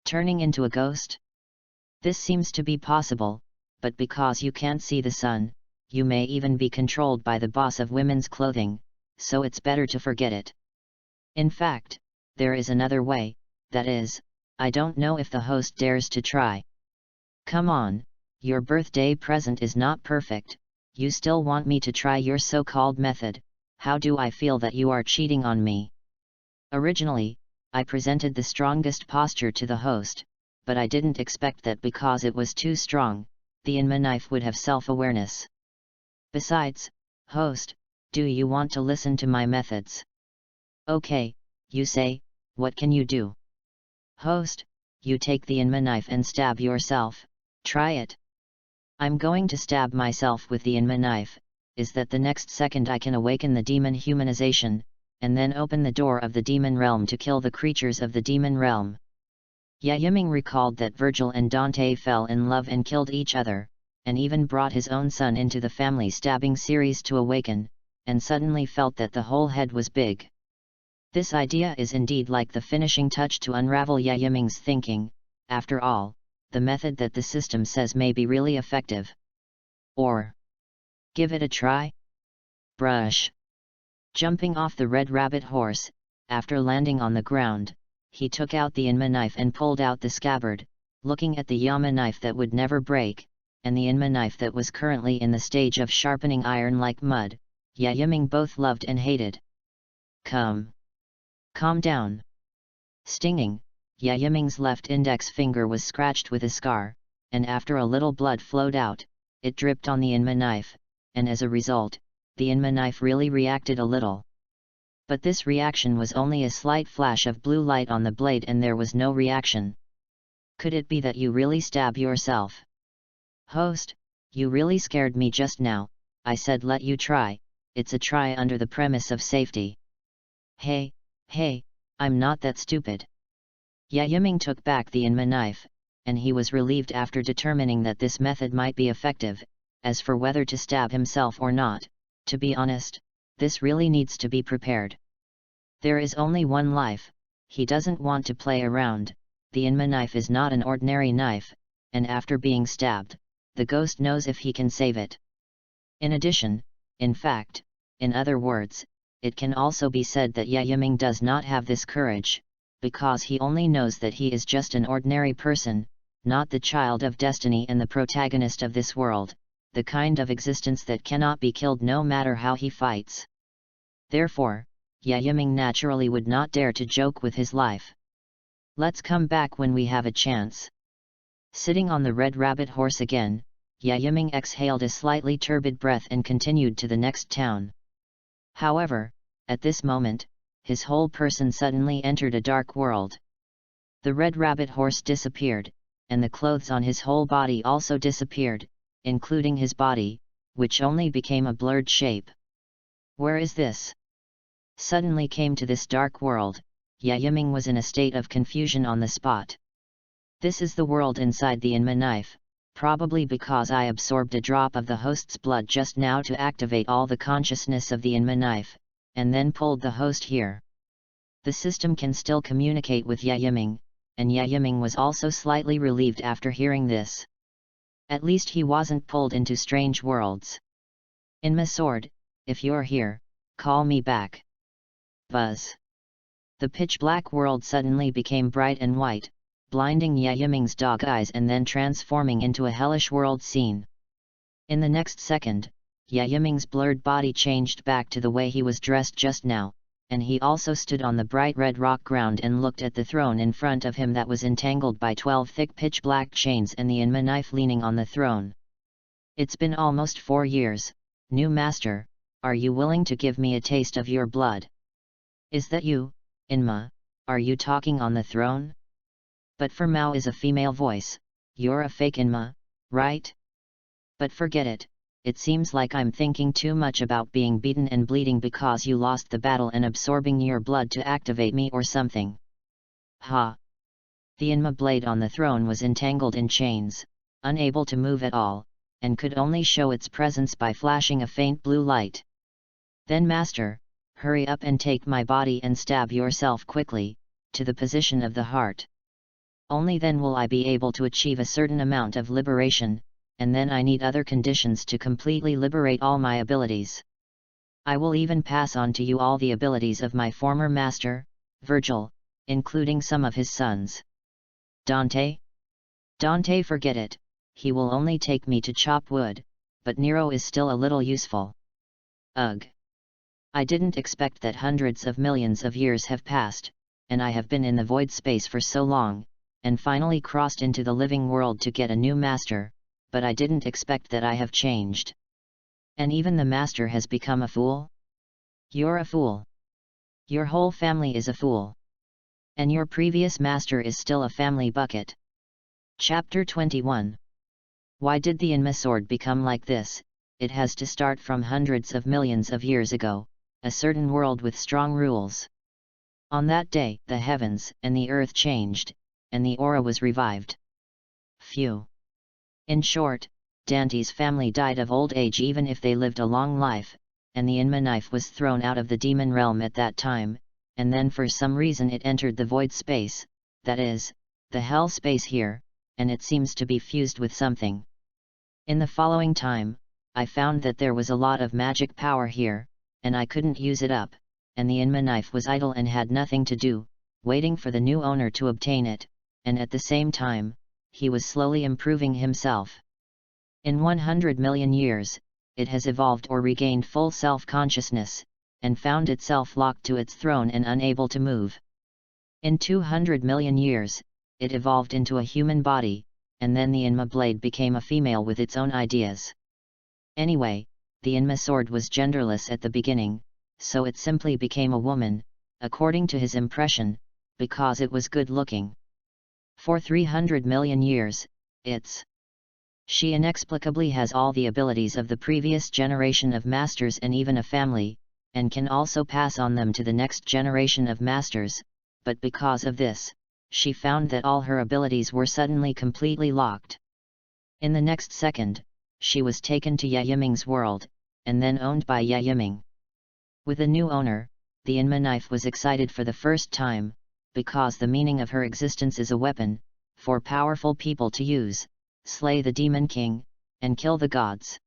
Turning into a ghost? This seems to be possible, but because you can't see the sun, you may even be controlled by the boss of women's clothing, so it's better to forget it. In fact, there is another way, that is, I don't know if the host dares to try. Come on, your birthday present is not perfect, you still want me to try your so-called method, how do I feel that you are cheating on me? Originally, I presented the strongest posture to the host, but I didn't expect that because it was too strong, the Inma knife would have self-awareness. Besides, host, do you want to listen to my methods? Okay, you say, what can you do? Host, you take the Inma knife and stab yourself, try it. I'm going to stab myself with the Inma knife, is that the next second I can awaken the demon humanization, and then open the door of the demon realm to kill the creatures of the demon realm. Yiming recalled that Virgil and Dante fell in love and killed each other, and even brought his own son into the family stabbing series to awaken, and suddenly felt that the whole head was big. This idea is indeed like the finishing touch to unravel Yiming's thinking. After all, the method that the system says may be really effective. Or give it a try? Brush. Jumping off the red rabbit horse, after landing on the ground, he took out the Inma knife and pulled out the scabbard, looking at the Yama knife that would never break, and the Inma knife that was currently in the stage of sharpening iron like mud. Yiming both loved and hated. Calm down. Stinging, Yiming's left index finger was scratched with a scar, and after a little blood flowed out, it dripped on the Inma knife, and as a result, the Inma knife really reacted a little. But this reaction was only a slight flash of blue light on the blade and there was no reaction. Could it be that you really stab yourself? Host, you really scared me just now. I said let you try, it's a try under the premise of safety. Hey, I'm not that stupid. YAIBA took back the Inma knife, and he was relieved after determining that this method might be effective. As for whether to stab himself or not, to be honest, this really needs to be prepared. There is only one life, he doesn't want to play around. The Inma knife is not an ordinary knife, and after being stabbed, the ghost knows if he can save it. In addition, in fact, in other words, it can also be said that YAIBA does not have this courage, because he only knows that he is just an ordinary person, not the child of destiny and the protagonist of this world, the kind of existence that cannot be killed no matter how he fights. Therefore, YAIBA naturally would not dare to joke with his life. Let's come back when we have a chance. Sitting on the red rabbit horse again, YAIBA exhaled a slightly turbid breath and continued to the next town. However, at this moment, his whole person suddenly entered a dark world. The red rabbit horse disappeared, and the clothes on his whole body also disappeared, including his body, which only became a blurred shape. Where is this? Suddenly came to this dark world, YAIBA was in a state of confusion on the spot. This is the world inside the Inma knife, probably because I absorbed a drop of the host's blood just now to activate all the consciousness of the Inma knife, and then pulled the host here. The system can still communicate with YAIBA, and YAIBA was also slightly relieved after hearing this. At least he wasn't pulled into strange worlds. Inma sword, if you're here, call me back. Buzz. The pitch-black world suddenly became bright and white, blinding YAIBA's dog eyes and then transforming into a hellish world scene. In the next second, YAIBA's blurred body changed back to the way he was dressed just now, and he also stood on the bright red rock ground and looked at the throne in front of him that was entangled by 12 thick pitch-black chains and the Inma knife leaning on the throne. It's been almost 4 years, new master, are you willing to give me a taste of your blood? Is that you, Inma, are you talking on the throne? But for Mao is a female voice, you're a fake Inma, right? But forget it, it seems like I'm thinking too much about being beaten and bleeding because you lost the battle and absorbing your blood to activate me or something. Ha! The Inma blade on the throne was entangled in chains, unable to move at all, and could only show its presence by flashing a faint blue light. Then master, hurry up and take my body and stab yourself quickly, to the position of the heart. Only then will I be able to achieve a certain amount of liberation, and then I need other conditions to completely liberate all my abilities. I will even pass on to you all the abilities of my former master, Virgil, including some of his sons. Dante? Dante, forget it, he will only take me to chop wood, but Nero is still a little useful. Ugh! I didn't expect that hundreds of millions of years have passed, and I have been in the void space for so long, and finally crossed into the living world to get a new master, but I didn't expect that I have changed. And even the master has become a fool? You're a fool. Your whole family is a fool. And your previous master is still a family bucket. Chapter 21. Why did the Inma sword become like this? It has to start from hundreds of millions of years ago, a certain world with strong rules. On that day, the heavens and the earth changed, and the aura was revived. Phew. In short, Dante's family died of old age even if they lived a long life, and the Inma knife was thrown out of the demon realm at that time, and then for some reason it entered the void space, that is, the hell space here, and it seems to be fused with something. In the following time, I found that there was a lot of magic power here, and I couldn't use it up, and the Inma knife was idle and had nothing to do, waiting for the new owner to obtain it, and at the same time, he was slowly improving himself. In 100 million years, it has evolved or regained full self-consciousness, and found itself locked to its throne and unable to move. In 200 million years, it evolved into a human body, and then the Inma blade became a female with its own ideas. Anyway, the Inma sword was genderless at the beginning, so it simply became a woman, according to his impression, because it was good-looking. For 300 million years, she inexplicably has all the abilities of the previous generation of masters and even a family, and can also pass on them to the next generation of masters, but because of this, she found that all her abilities were suddenly completely locked. In the next second, she was taken to Yiming's world, and then owned by Yiming. With a new owner, the Inma knife was excited for the first time, because the meaning of her existence is a weapon, for powerful people to use, slay the demon king, and kill the gods.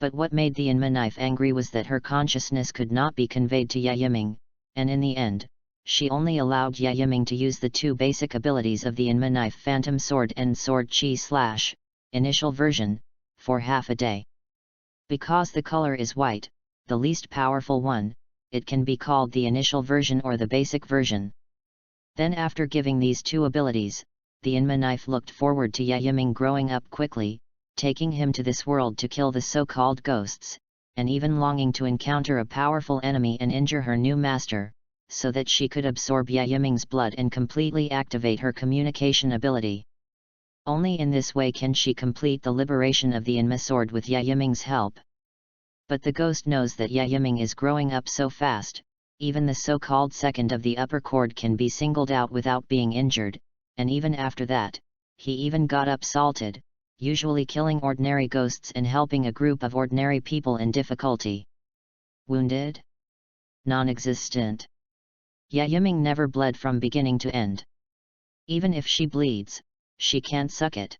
But what made the Inma knife angry was that her consciousness could not be conveyed to Yiming, and in the end, she only allowed Yiming to use the two basic abilities of the Inma knife, Phantom Sword and Sword Chi Slash, initial version, for half a day. Because the color is white, the least powerful one, it can be called the initial version or the basic version. Then after giving these two abilities, the Inma knife looked forward to Yiming growing up quickly, taking him to this world to kill the so-called ghosts, and even longing to encounter a powerful enemy and injure her new master, so that she could absorb Yiming's blood and completely activate her communication ability. Only in this way can she complete the liberation of the Inma sword with Yiming's help. But the ghost knows that Yiming is growing up so fast, even the so-called second of the upper cord can be singled out without being injured, and even after that, he even got up salted, usually killing ordinary ghosts and helping a group of ordinary people in difficulty. Wounded? Non-existent. Yiming never bled from beginning to end. Even if she bleeds, she can't suck it.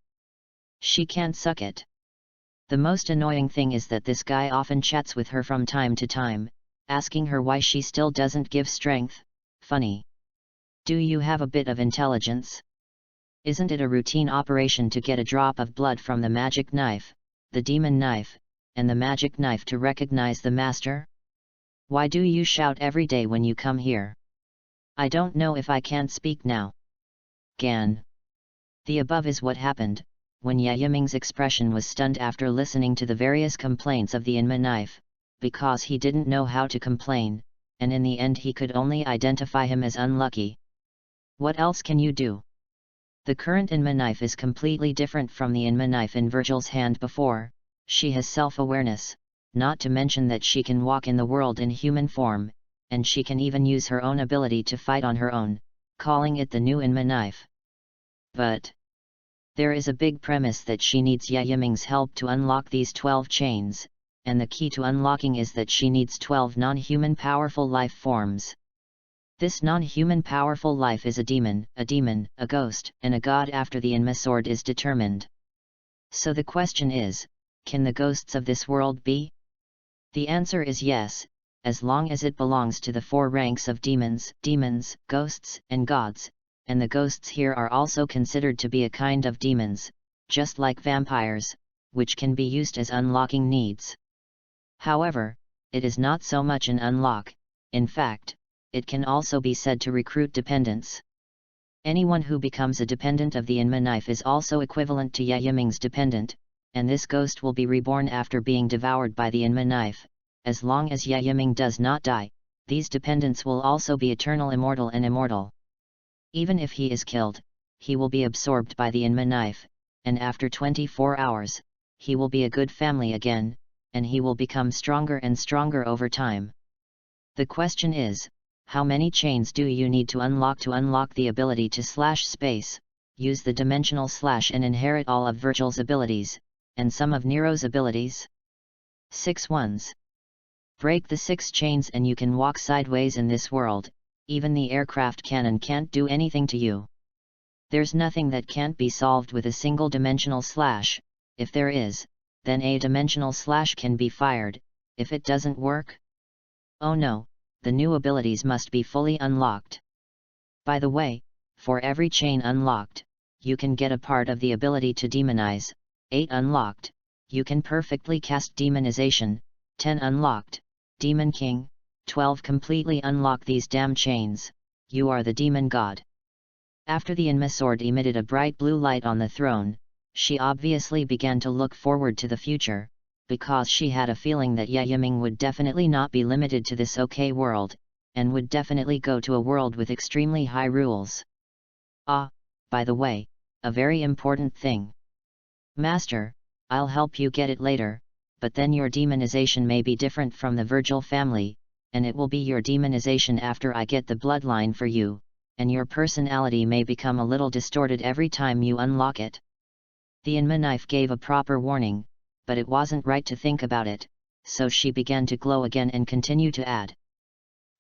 She can't suck it. The most annoying thing is that this guy often chats with her from time to time, asking her why she still doesn't give strength. Funny. Do you have a bit of intelligence? Isn't it a routine operation to get a drop of blood from the magic knife, the demon knife, and the magic knife to recognize the master? Why do you shout every day when you come here? I don't know if I can't speak now. Gan. The above is what happened, when Yiming's expression was stunned after listening to the various complaints of the Inma knife, because he didn't know how to complain, and in the end he could only identify him as unlucky. What else can you do? The current Inma knife is completely different from the Inma knife in Virgil's hand before. She has self-awareness, not to mention that she can walk in the world in human form, and she can even use her own ability to fight on her own, calling it the new Inma knife. But there is a big premise that she needs Yiming's help to unlock these 12 chains, and the key to unlocking is that she needs 12 non-human powerful life forms. This non-human powerful life is a demon, a ghost, and a god after the Inma sword is determined. So the question is, can the ghosts of this world be? The answer is yes, as long as it belongs to the 4 ranks of demons, ghosts, and gods, and the ghosts here are also considered to be a kind of demons, just like vampires, which can be used as unlocking needs. However, it is not so much an unlock, in fact, it can also be said to recruit dependents. Anyone who becomes a dependent of the Inma knife is also equivalent to Yiming's dependent, and this ghost will be reborn after being devoured by the Inma knife. As long as Yiming does not die, these dependents will also be eternal, immortal and immortal. Even if he is killed, he will be absorbed by the Inma knife, and after 24 hours, he will be a good family again, and he will become stronger and stronger over time. The question is, how many chains do you need to unlock the ability to slash space, use the dimensional slash and inherit all of Virgil's abilities, and some of Nero's abilities? 6 ones. Break the 6 chains and you can walk sideways in this world. Even the aircraft cannon can't do anything to you. There's nothing that can't be solved with a single dimensional slash. If there is, then a dimensional slash can be fired. If it doesn't work? Oh no, the new abilities must be fully unlocked. By the way, for every chain unlocked, you can get a part of the ability to demonize. 8 unlocked, you can perfectly cast demonization. 10 unlocked, Demon King. 12 completely unlock these damn chains, you are the demon god. After the Inma sword emitted a bright blue light on the throne, she obviously began to look forward to the future, because she had a feeling that Yiming would definitely not be limited to this okay world, and would definitely go to a world with extremely high rules. Ah, by the way, a very important thing. Master, I'll help you get it later, but then your demonization may be different from the Virgil family, and it will be your demonization after I get the bloodline for you, and your personality may become a little distorted every time you unlock it. The Inma knife gave a proper warning, but it wasn't right to think about it, so she began to glow again and continue to add.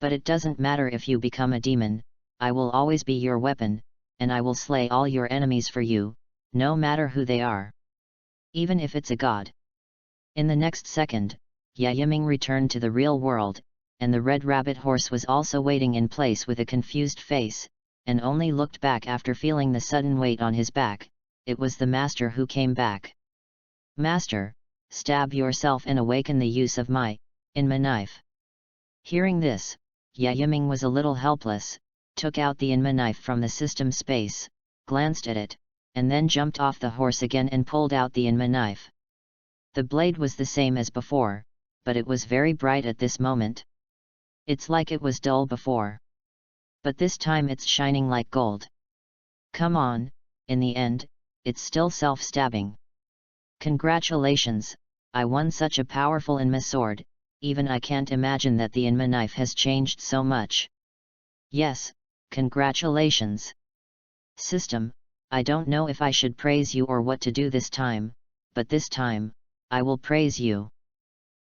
But it doesn't matter if you become a demon, I will always be your weapon, and I will slay all your enemies for you, no matter who they are. Even if it's a god. In the next second, Yiming returned to the real world, and the red rabbit horse was also waiting in place with a confused face, and only looked back after feeling the sudden weight on his back. It was the master who came back. Master, stab yourself and awaken the use of my Inma knife. Hearing this, Yiming was a little helpless, took out the Inma knife from the system space, glanced at it, and then jumped off the horse again and pulled out the Inma knife. The blade was the same as before, but it was very bright at this moment. It's like it was dull before. But this time it's shining like gold. Come on, in the end, it's still self-stabbing. Congratulations, I won such a powerful Inma sword, even I can't imagine that the Inma knife has changed so much. Yes, congratulations. System, I don't know if I should praise you or what to do this time, but this time, I will praise you.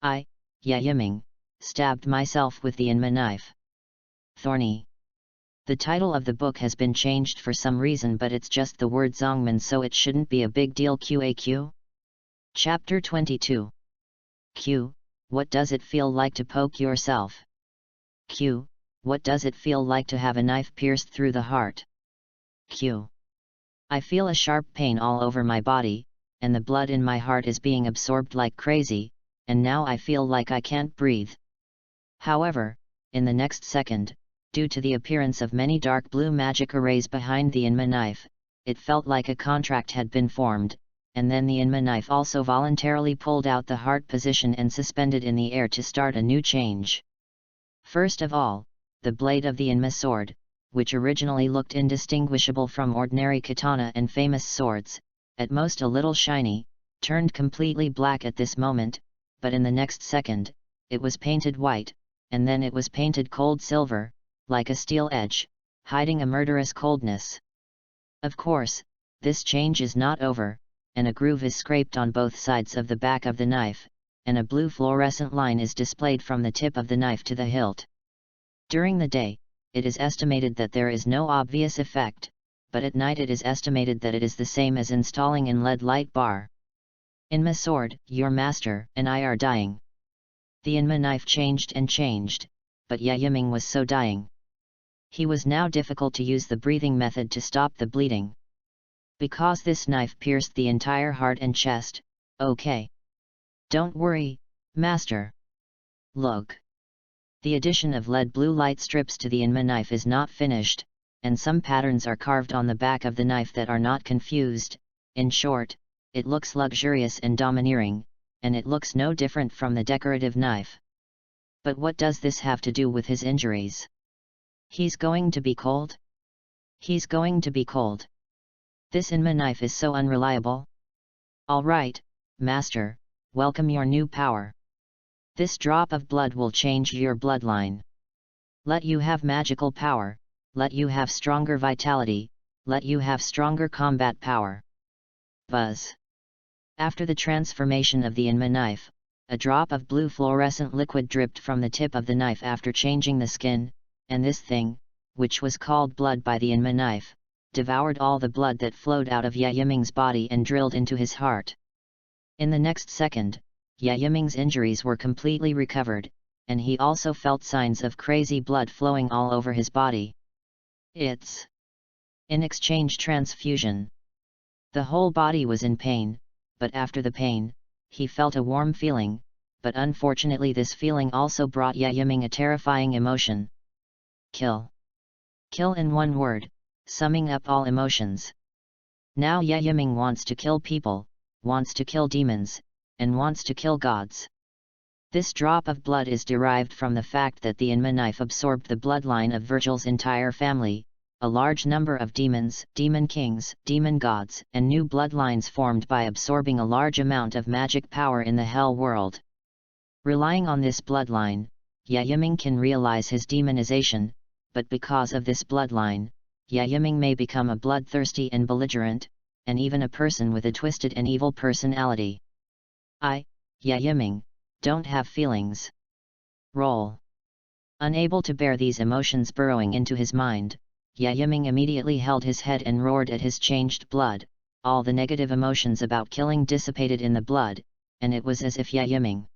I, Yiming, stabbed myself with the Inma knife. Thorny. The title of the book has been changed for some reason, but it's just the word Zongman, so it shouldn't be a big deal. QAQ. Chapter 22. Q. What does it feel like to poke yourself? Q. What does it feel like to have a knife pierced through the heart? Q. I feel a sharp pain all over my body, and the blood in my heart is being absorbed like crazy, and now I feel like I can't breathe. However, in the next second, due to the appearance of many dark blue magic arrays behind the Inma knife, it felt like a contract had been formed, and then the Inma knife also voluntarily pulled out the heart position and suspended in the air to start a new change. First of all, the blade of the Inma sword, which originally looked indistinguishable from ordinary katana and famous swords, at most a little shiny, turned completely black at this moment, but in the next second, it was painted white, and then it was painted cold silver, like a steel edge, hiding a murderous coldness. Of course, this change is not over, and a groove is scraped on both sides of the back of the knife, and a blue fluorescent line is displayed from the tip of the knife to the hilt. During the day, it is estimated that there is no obvious effect, but at night it is estimated that it is the same as installing in LED light bar. Inma sword, your master and I are dying. The Inma knife changed and changed, but Yiming was so dying. He was now difficult to use the breathing method to stop the bleeding. Because this knife pierced the entire heart and chest. Okay. Don't worry, master. Look. The addition of LED blue light strips to the Inma knife is not finished, and some patterns are carved on the back of the knife that are not confused. In short, it looks luxurious and domineering, and it looks no different from the decorative knife. But what does this have to do with his injuries? He's going to be cold? He's going to be cold. This Inma knife is so unreliable. Alright, master, welcome your new power. This drop of blood will change your bloodline. Let you have magical power, let you have stronger vitality, let you have stronger combat power. Buzz. After the transformation of the Inma knife, a drop of blue fluorescent liquid dripped from the tip of the knife after changing the skin, and this thing, which was called blood by the Inma knife, devoured all the blood that flowed out of Yiming's body and drilled into his heart. In the next second, Yiming's injuries were completely recovered, and he also felt signs of crazy blood flowing all over his body. It's in exchange transfusion. The whole body was in pain, but after the pain, he felt a warm feeling, but unfortunately this feeling also brought Yiming a terrifying emotion. Kill. Kill in one word, summing up all emotions. Now Yiming wants to kill people, wants to kill demons, and wants to kill gods. This drop of blood is derived from the fact that the Inma knife absorbed the bloodline of Virgil's entire family, a large number of demons, demon kings, demon gods, and new bloodlines formed by absorbing a large amount of magic power in the hell world. Relying on this bloodline, Yiming can realize his demonization, but because of this bloodline, Yiming may become a bloodthirsty and belligerent, and even a person with a twisted and evil personality. Yiming, don't have feelings. Roll. Unable to bear these emotions burrowing into his mind, Yiming immediately held his head and roared at his changed blood. All the negative emotions about killing dissipated in the blood, and it was as if Yiming,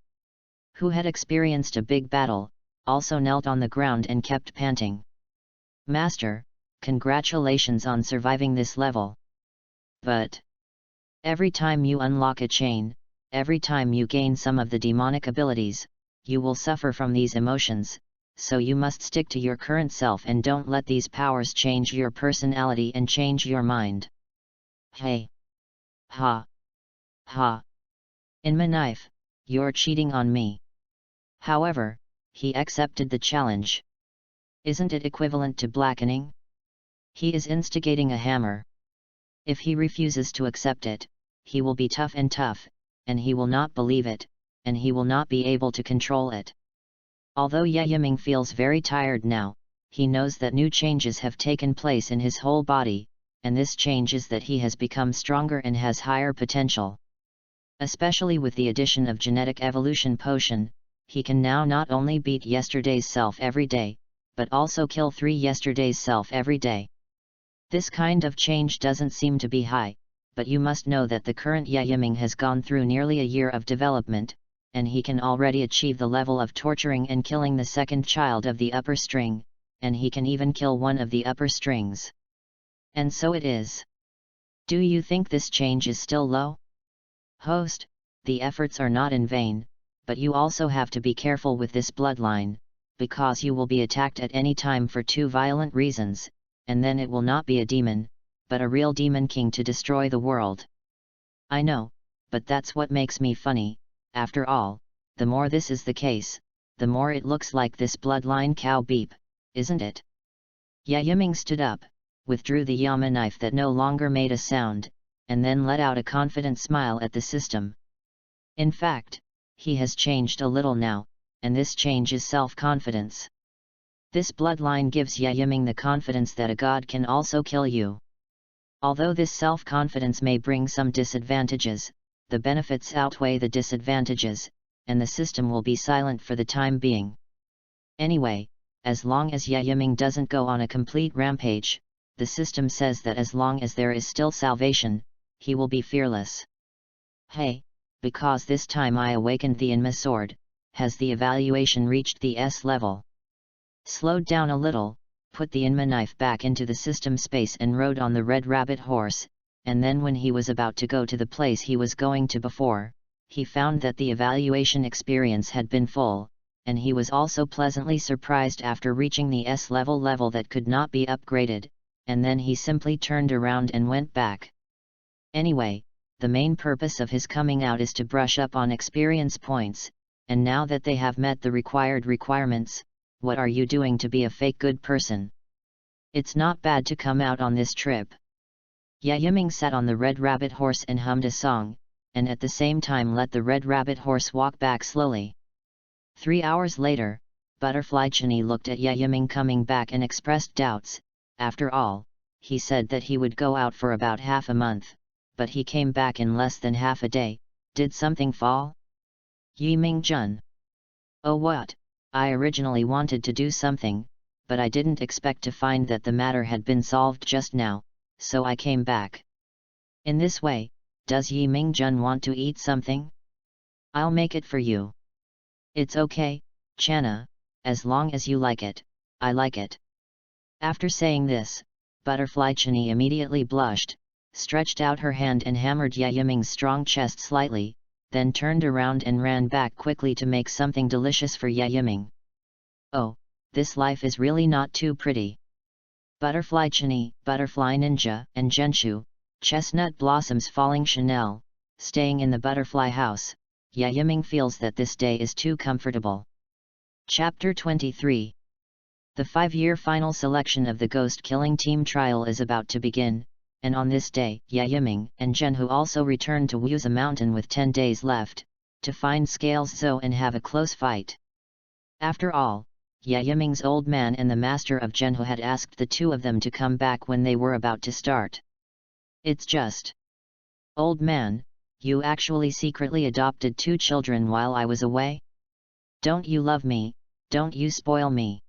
who had experienced a big battle, also knelt on the ground and kept panting. Master, congratulations on surviving this level. But every time you unlock a chain, every time you gain some of the demonic abilities, you will suffer from these emotions, so you must stick to your current self and don't let these powers change your personality and change your mind. Hey! Ha! Ha! Inma knife, you're cheating on me. However, he accepted the challenge. Isn't it equivalent to blackening? He is instigating a hammer. If he refuses to accept it, he will be tough, and he will not believe it, and he will not be able to control it. Although Yiming feels very tired now, he knows that new changes have taken place in his whole body, and this change is that he has become stronger and has higher potential. Especially with the addition of genetic evolution potion, he can now not only beat yesterday's self every day, but also kill 3 yesterday's self every day. This kind of change doesn't seem to be high, but you must know that the current Yiming has gone through nearly a year of development, and he can already achieve the level of torturing and killing the second child of the upper string, and he can even kill one of the upper strings. And so it is. Do you think this change is still low? Host, the efforts are not in vain, but you also have to be careful with this bloodline, because you will be attacked at any time for 2 violent reasons, and then it will not be a demon, but a real demon king to destroy the world. I know, but that's what makes me funny. After all, the more this is the case, the more it looks like this bloodline cow beep, isn't it? Yiming stood up, withdrew the Yama knife that no longer made a sound, and then let out a confident smile at the system. In fact, he has changed a little now, and this change is self-confidence. This bloodline gives Yiming the confidence that a god can also kill you. Although this self-confidence may bring some disadvantages, the benefits outweigh the disadvantages, and the system will be silent for the time being. Anyway, as long as Yiming doesn't go on a complete rampage, the system says that as long as there is still salvation, he will be fearless. Hey, because this time I awakened the Inma sword, has the evaluation reached the S level? Slowed down a little, put the Inma knife back into the system space and rode on the red rabbit horse, and then when he was about to go to the place he was going to before, he found that the evaluation experience had been full, and he was also pleasantly surprised after reaching the S level that could not be upgraded, and then he simply turned around and went back. Anyway, the main purpose of his coming out is to brush up on experience points, and now that they have met the required requirements, what are you doing to be a fake good person? It's not bad to come out on this trip. Yiming sat on the red rabbit horse and hummed a song, and at the same time let the red rabbit horse walk back slowly. 3 hours later, Butterfly Chini looked at Yiming coming back and expressed doubts. After all, he said that he would go out for about half a month, but he came back in less than half a day. Did something fall? Yiming Jun. Oh what, I originally wanted to do something, but I didn't expect to find that the matter had been solved just now, so I came back. In this way, does Yiming Jun want to eat something? I'll make it for you. It's okay, Channa, as long as you like it, I like it. After saying this, Butterfly Chini immediately blushed, stretched out her hand and hammered Yiming's strong chest slightly, then turned around and ran back quickly to make something delicious for Yiming. Oh, this life is really not too pretty. Butterfly Chini, Butterfly Ninja, and Genshu, Chestnut Blossoms Falling Chanel, staying in the butterfly house, Yiming feels that this day is too comfortable. Chapter 23. The 5-year final selection of the ghost killing team trial is about to begin, and on this day, Yiming and Zhenhu also return to Wuza Mountain with 10 days left, to find Scales Zhou and have a close fight. After all, Yiming's old man and the master of Zhenhu had asked the two of them to come back when they were about to start. It's just. Old man, you actually secretly adopted 2 children while I was away? Don't you love me, don't you spoil me?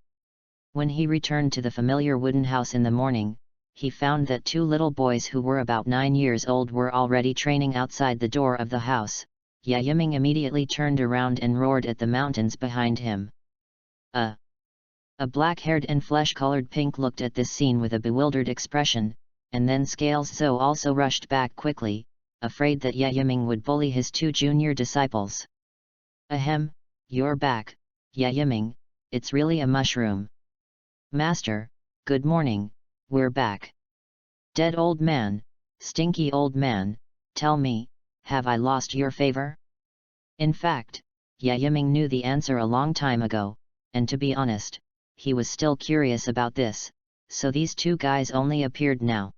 When he returned to the familiar wooden house in the morning, he found that 2 little boys who were about 9 years old were already training outside the door of the house. Yiming immediately turned around and roared at the mountains behind him. A black-haired and flesh-colored Pink looked at this scene with a bewildered expression, and then Scales Zhou also rushed back quickly, afraid that Yiming would bully his 2 junior disciples. Ahem, you're back, Yiming, it's really a mushroom. Master, good morning, we're back. Dead old man, stinky old man, tell me, have I lost your favor? In fact, Yiming knew the answer a long time ago, and to be honest, he was still curious about this, so these 2 guys only appeared now.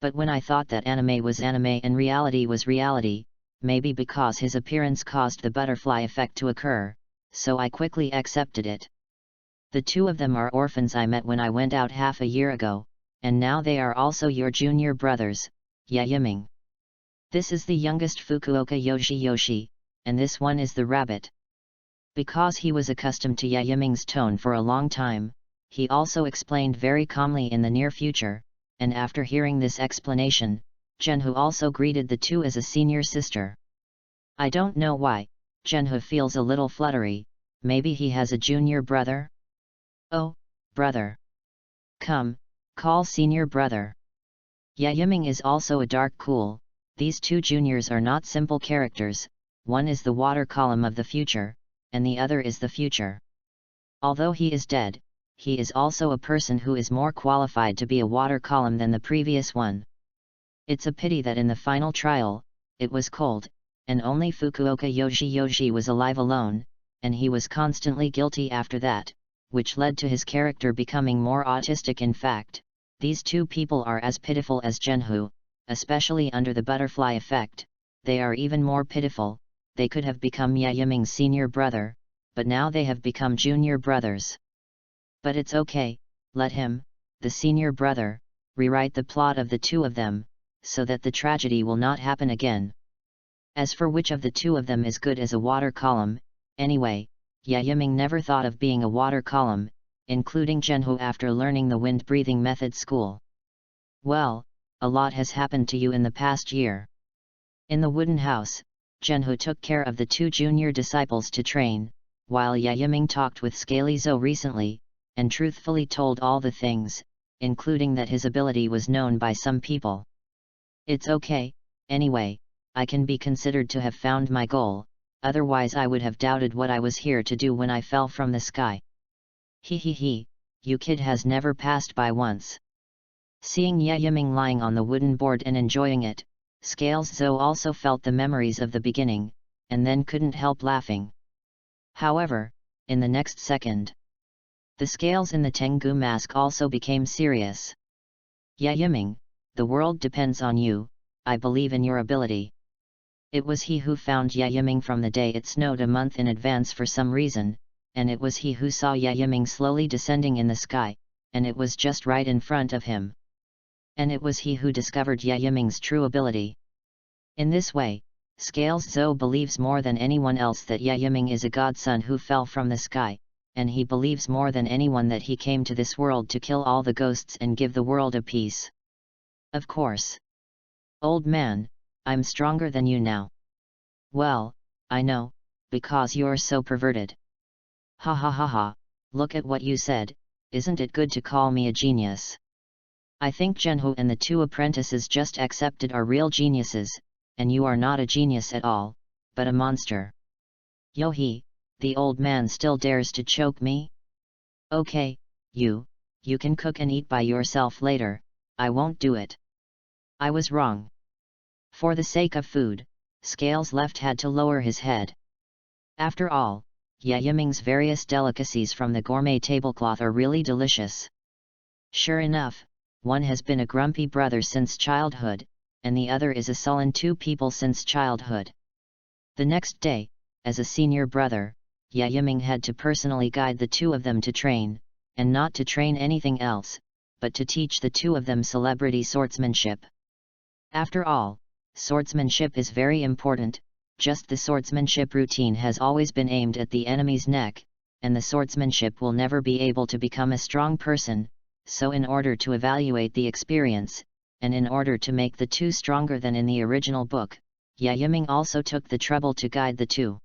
But when I thought that anime was anime and reality was reality, maybe because his appearance caused the butterfly effect to occur, so I quickly accepted it. The 2 of them are orphans I met when I went out half a year ago, and now they are also your junior brothers, Yiming. This is the youngest Fukuoka Yoshi, and this one is the rabbit. Because he was accustomed to Yiming's tone for a long time, he also explained very calmly in the near future, and after hearing this explanation, Zhenhu also greeted the 2 as a senior sister. I don't know why, Zhenhu feels a little fluttery, maybe he has a junior brother? Oh, brother. Come, call senior brother. Yiming is also a dark cool, these 2 juniors are not simple characters, one is the water column of the future, and the other is the future. Although he is dead, he is also a person who is more qualified to be a water column than the previous one. It's a pity that in the final trial, it was cold, and only Fukuoka Yoshi was alive alone, and he was constantly guilty after that, which led to his character becoming more autistic. In fact, these 2 people are as pitiful as Zhenhu, especially under the butterfly effect, they are even more pitiful. They could have become Yiming's senior brother, but now they have become junior brothers. But it's okay, let him, the senior brother, rewrite the plot of the 2 of them, so that the tragedy will not happen again. As for which of the 2 of them is good as a water column, anyway, Yiming never thought of being a water column, including Zhenhu after learning the wind-breathing method school. Well, a lot has happened to you in the past year. In the wooden house, Zhenhu took care of the 2 junior disciples to train, while Yiming talked with Scaly Zhou recently, and truthfully told all the things, including that his ability was known by some people. It's okay, anyway, I can be considered to have found my goal, otherwise I would have doubted what I was here to do when I fell from the sky. He, you kid has never passed by once. Seeing Yiming lying on the wooden board and enjoying it, Scales Zhou also felt the memories of the beginning, and then couldn't help laughing. However, in the next second, the scales in the Tengu mask also became serious. Yiming, the world depends on you, I believe in your ability. It was he who found Yiming from the day it snowed a month in advance for some reason, and it was he who saw Yiming slowly descending in the sky, and it was just right in front of him. And it was he who discovered Yiming's true ability. In this way, Scales Zhou believes more than anyone else that Yiming is a godson who fell from the sky, and he believes more than anyone that he came to this world to kill all the ghosts and give the world a peace. Of course. Old man, I'm stronger than you now. Well, I know, because you're so perverted. Ha ha ha ha, look at what you said, isn't it good to call me a genius? I think Zhenhu and the 2 apprentices just accepted are real geniuses, and you are not a genius at all, but a monster. Yohi, the old man still dares to choke me? Okay, you can cook and eat by yourself later, I won't do it. I was wrong. For the sake of food, Scales left had to lower his head. After all, Yiming's various delicacies from the gourmet tablecloth are really delicious. Sure enough, one has been a grumpy brother since childhood, and the other is a sullen two people since childhood. The next day, as a senior brother, Yiming had to personally guide the two of them to train, and not to train anything else, but to teach the two of them celebrity swordsmanship. After all, swordsmanship is very important, just the swordsmanship routine has always been aimed at the enemy's neck, and the swordsmanship will never be able to become a strong person, so in order to evaluate the experience, and in order to make the two stronger than in the original book, Yiming also took the trouble to guide the two.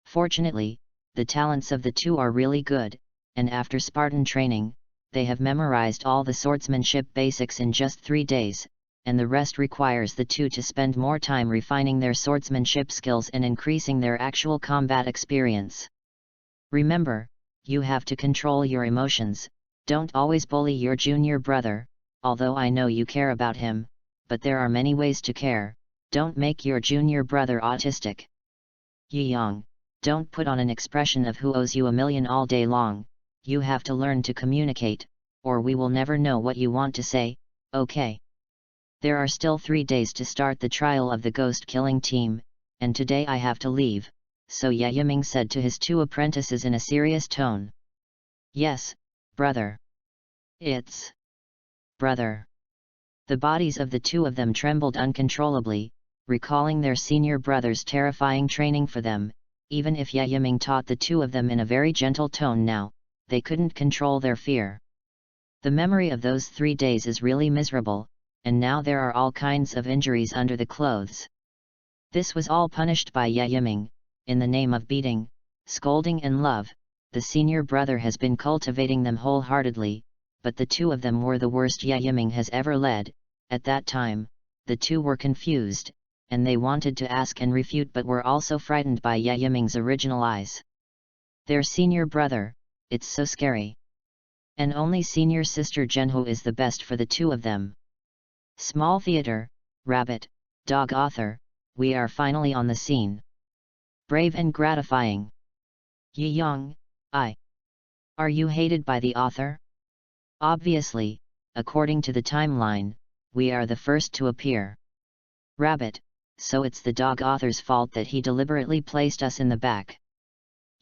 Fortunately, the talents of the two are really good, and after Spartan training, they have memorized all the swordsmanship basics in just 3 days, and the rest requires the two to spend more time refining their swordsmanship skills and increasing their actual combat experience. Remember, you have to control your emotions. Don't always bully your junior brother, although I know you care about him, but there are many ways to care. Don't make your junior brother autistic. Yi-young, don't put on an expression of who owes you a million all day long. You have to learn to communicate, or we will never know what you want to say, okay? There are still 3 days to start the trial of the ghost-killing team, and today I have to leave, so Yiming said to his two apprentices in a serious tone. Yes, brother. It's brother. The bodies of the two of them trembled uncontrollably, recalling their senior brother's terrifying training for them. Even if Yiming taught the two of them in a very gentle tone now, they couldn't control their fear. The memory of those 3 days is really miserable, and now there are all kinds of injuries under the clothes. This was all punished by Yiming, in the name of beating, scolding and love. The senior brother has been cultivating them wholeheartedly, but the two of them were the worst Yiming has ever led. At that time, the two were confused, and they wanted to ask and refute but were also frightened by Yiming's original eyes. Their senior brother, it's so scary. And only senior sister Genho is the best for the two of them. Small theater, rabbit, dog author, we are finally on the scene. Brave and gratifying. Yi-young, are you hated by the author? Obviously, according to the timeline, we are the first to appear. Rabbit, so it's the dog author's fault that he deliberately placed us in the back.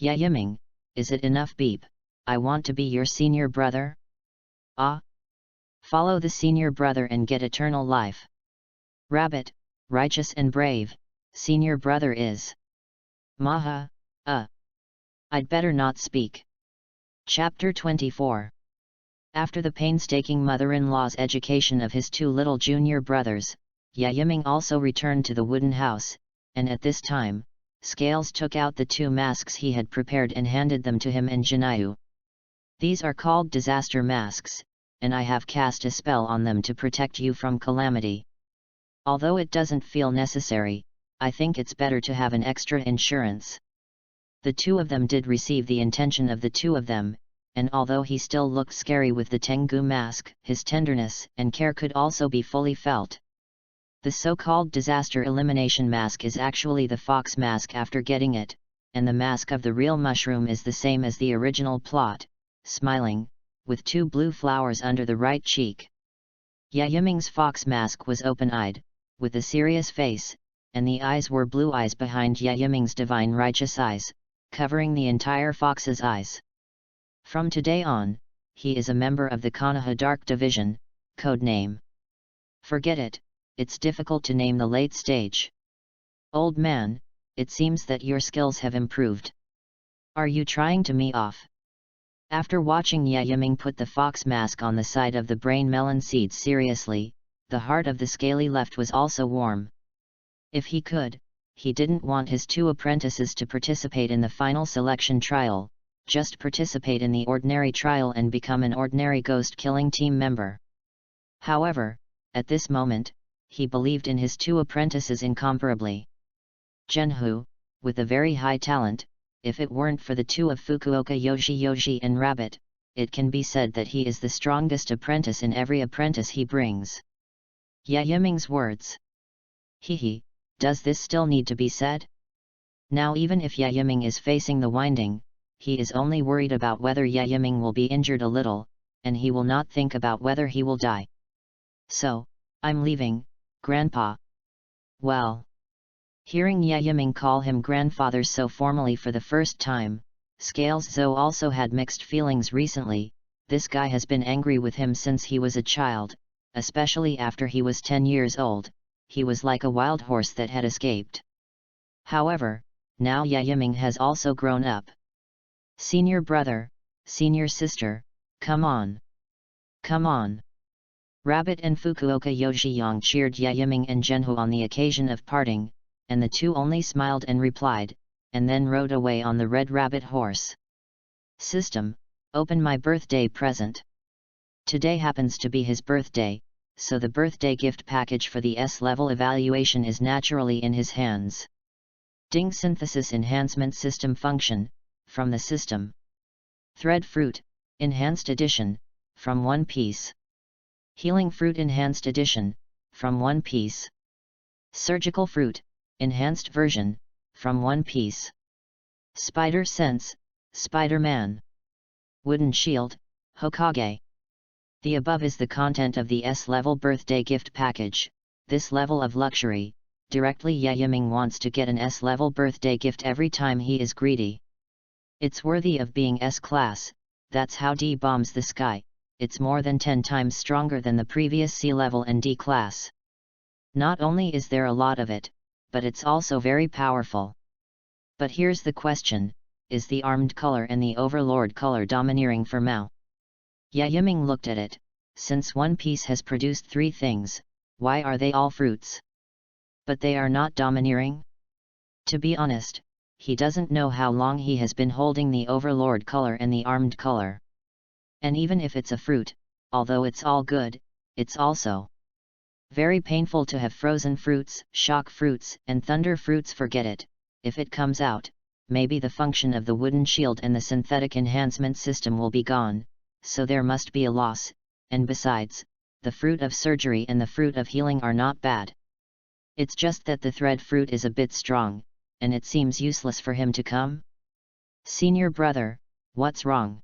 Yiming, is it enough beep? I want to be your senior brother? Follow the senior brother and get eternal life. Rabbit, righteous and brave, senior brother is. Maha, I'd better not speak. Chapter 24. After the painstaking mother-in-law's education of his two little junior brothers, Yiming also returned to the wooden house, and at this time, Scales took out the 2 masks he had prepared and handed them to him and Jinayu. These are called disaster masks, and I have cast a spell on them to protect you from calamity. Although it doesn't feel necessary, I think it's better to have an extra insurance. The two of them did receive the intention of the two of them, and although he still looked scary with the Tengu mask, his tenderness and care could also be fully felt. The so-called disaster elimination mask is actually the fox mask after getting it, and the mask of the real mushroom is the same as the original plot, smiling, with 2 blue flowers under the right cheek. Yiming's fox mask was open-eyed, with a serious face, and the eyes were blue eyes behind Yiming's divine righteous eyes, covering the entire fox's eyes. From today on, he is a member of the Konoha Dark Division, codename. Forget it, it's difficult to name the late stage. Old man, it seems that your skills have improved. Are you trying to me off? After watching Yiming put the fox mask on the side of the brain melon seeds seriously, the heart of the scaly left was also warm. If he could, he didn't want his 2 apprentices to participate in the final selection trial, just participate in the ordinary trial and become an ordinary ghost-killing team member. However, at this moment, he believed in his 2 apprentices incomparably. Genhu, with a very high talent, if it weren't for the 2 of Fukuoka Yoshi and Rabbit, it can be said that he is the strongest apprentice in every apprentice he brings. Yiming's words. Hehe, Does this still need to be said? Now even if Yiming is facing the winding, he is only worried about whether Yiming will be injured a little, and he will not think about whether he will die. So, I'm leaving, Grandpa. Well. Hearing Yiming call him grandfather so formally for the first time, Scales Zhou also had mixed feelings recently. This guy has been angry with him since he was a child, especially after he was 10 years old. He was like a wild horse that had escaped. However, now Yiming has also grown up. Senior brother, senior sister, come on. Come on. Rabbit and Fukuoka Yoshiyong cheered Yiming and Zhenhu on the occasion of parting, and the two only smiled and replied, and then rode away on the red rabbit horse. System, open my birthday present. Today happens to be his birthday, so the birthday gift package for the S-level evaluation is naturally in his hands. Ding Synthesis Enhancement System Function, from the system. Thread Fruit, Enhanced Edition, from One Piece. Healing Fruit Enhanced Edition, from One Piece. Surgical Fruit, Enhanced Version, from One Piece. Spider Sense, Spider-Man. Wooden Shield, Hokage. The above is the content of the S-level birthday gift package. This level of luxury, directly Yiming wants to get an S-level birthday gift every time he is greedy. It's worthy of being S-class, that's how D bombs the sky. It's more than 10 times stronger than the previous C-level and D-class. Not only is there a lot of it, but it's also very powerful. But here's the question, is the armed color and the overlord color domineering for Mao? Yiming looked at it. Since One Piece has produced 3 things, why are they all fruits? But they are not domineering? To be honest, he doesn't know how long he has been holding the overlord color and the armed color. And even if it's a fruit, although it's all good, it's also very painful to have frozen fruits, shock fruits, and thunder fruits. Forget it. If it comes out, maybe the function of the wooden shield and the synthetic enhancement system will be gone, so there must be a loss, and besides, the fruit of surgery and the fruit of healing are not bad. It's just that the thread fruit is a bit strong, and it seems useless for him to come. Senior brother, what's wrong?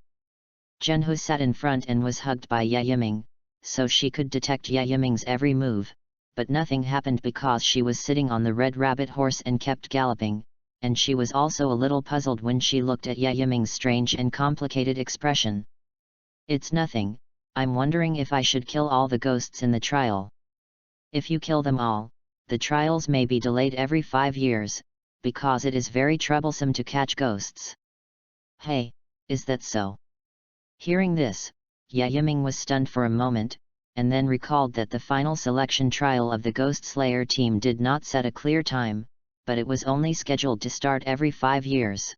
Zhenhu sat in front and was hugged by Yiming, so she could detect Yiming's every move, but nothing happened because she was sitting on the red rabbit horse and kept galloping, and she was also a little puzzled when she looked at Yiming's strange and complicated expression. It's nothing, I'm wondering if I should kill all the ghosts in the trial. If you kill them all, the trials may be delayed every 5 years, because it is very troublesome to catch ghosts. Hey, is that so? Hearing this, Yiming was stunned for a moment, and then recalled that the final selection trial of the Ghost Slayer team did not set a clear time, but it was only scheduled to start every 5 years.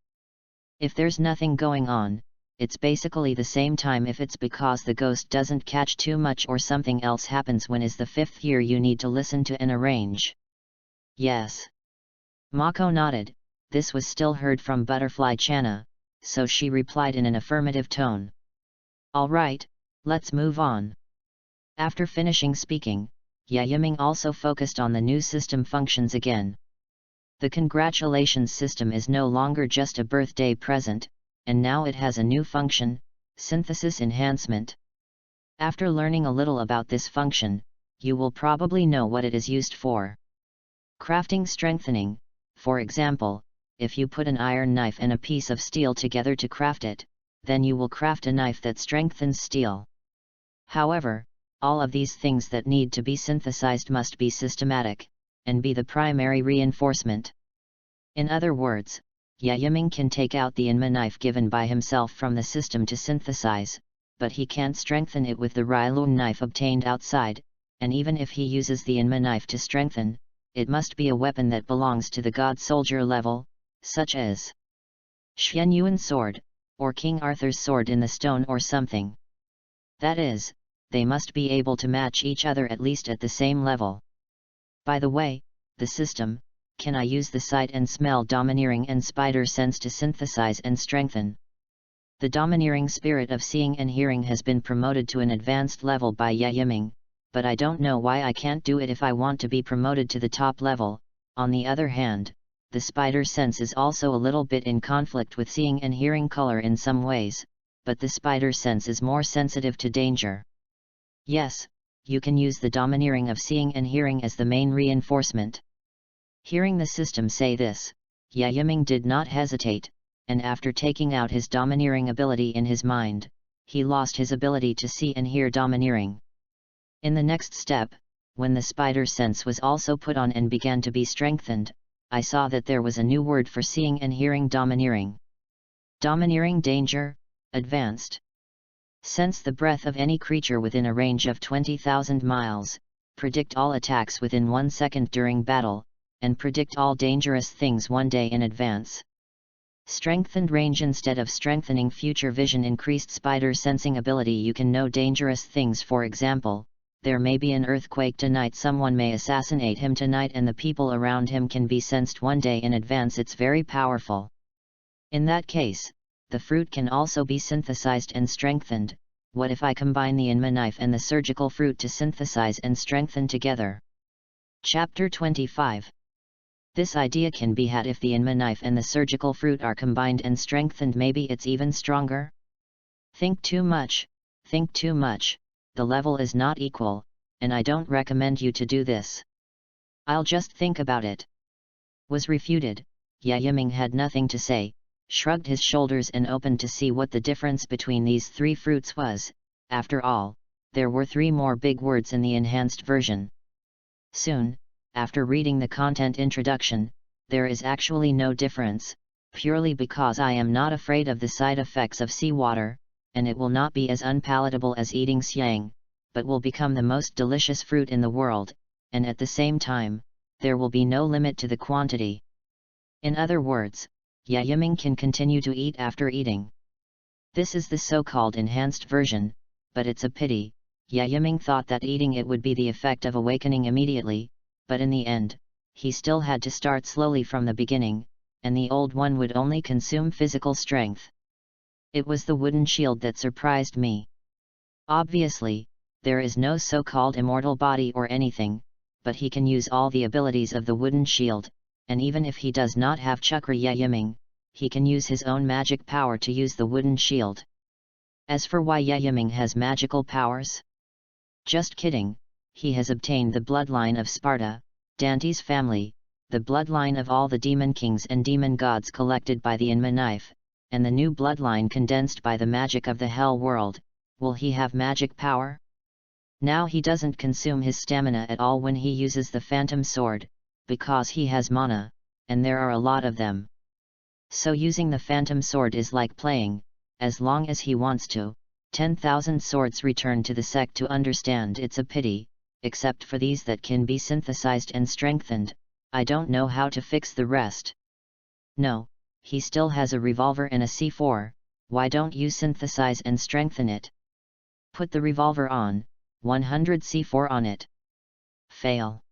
If there's nothing going on, it's basically the same time. If it's because the ghost doesn't catch too much or something else happens, when is the 5th year you need to listen to and arrange? Yes. Mako nodded. This was still heard from Butterfly Channa, so she replied in an affirmative tone. All right, let's move on. After finishing speaking, Yiming also focused on the new system functions again. The congratulations system is no longer just a birthday present, and now it has a new function, synthesis enhancement. After learning a little about this function, you will probably know what it is used for. Crafting strengthening, for example, if you put an iron knife and a piece of steel together to craft it, then you will craft a knife that strengthens steel. However, all of these things that need to be synthesized must be systematic, and be the primary reinforcement. In other words, Yiming can take out the Inma knife given by himself from the system to synthesize, but he can't strengthen it with the Readaloud knife obtained outside, and even if he uses the Inma knife to strengthen, it must be a weapon that belongs to the God Soldier level, such as Xuan Yuan's sword, or King Arthur's sword in the stone or something. That is, they must be able to match each other at least at the same level. By the way, the system, can I use the sight and smell domineering and spider sense to synthesize and strengthen? The domineering spirit of seeing and hearing has been promoted to an advanced level by Yiming, but I don't know why I can't do it if I want to be promoted to the top level, On the other hand, the spider sense is also a little bit in conflict with seeing and hearing color in some ways, but the spider sense is more sensitive to danger. Yes, you can use the domineering of seeing and hearing as the main reinforcement. Hearing the system say this, Yaiming did not hesitate, and after taking out his domineering ability in his mind, he lost his ability to see and hear domineering. In the next step, when the spider sense was also put on and began to be strengthened, I saw that there was a new word for seeing and hearing domineering. Domineering danger, advanced. Sense the breath of any creature within a range of 20,000 miles, predict all attacks within 1 second during battle, and predict all dangerous things 1 day in advance. Strengthened range instead of strengthening future vision increased spider sensing ability. You can know dangerous things. For example, there may be an earthquake tonight, someone may assassinate him tonight, and the people around him can be sensed 1 day in advance. It's very powerful. In that case, the fruit can also be synthesized and strengthened. What if I combine the Inma knife and the surgical fruit to synthesize and strengthen together? Chapter 25. This idea can be had if the Inma knife and the surgical fruit are combined and strengthened. Maybe it's even stronger? Think too much, the level is not equal, and I don't recommend you to do this. I'll just think about it. Was refuted. Yaiming had nothing to say, shrugged his shoulders and opened to see what the difference between these 3 fruits was. After all, there were 3 more big words in the enhanced version. Soon, after reading the content introduction, there is actually no difference, purely because I am not afraid of the side effects of seawater, and it will not be as unpalatable as eating siang, but will become the most delicious fruit in the world, and at the same time, there will be no limit to the quantity. In other words, Yaiming can continue to eat after eating. This is the so-called enhanced version, but it's a pity. Yaiming thought that eating it would be the effect of awakening immediately, but in the end, he still had to start slowly from the beginning, and the old one would only consume physical strength. It was the wooden shield that surprised me. Obviously, there is no so-called immortal body or anything, but he can use all the abilities of the wooden shield, and even if he does not have chakra Yaiming, he can use his own magic power to use the wooden shield. As for why Yaiming has magical powers? Just kidding. He has obtained the bloodline of Sparta, Dante's family, the bloodline of all the demon kings and demon gods collected by the Inma knife, and the new bloodline condensed by the magic of the hell world. Will he have magic power? Now he doesn't consume his stamina at all when he uses the phantom sword, because he has mana, and there are a lot of them. So using the phantom sword is like playing, as long as he wants to. 10,000 swords return to the sect to understand. It's a pity. Except for these that can be synthesized and strengthened, I don't know how to fix the rest. No, he still has a revolver and a C4, why don't you synthesize and strengthen it? Put the revolver on, 100 C4 on it. Fail.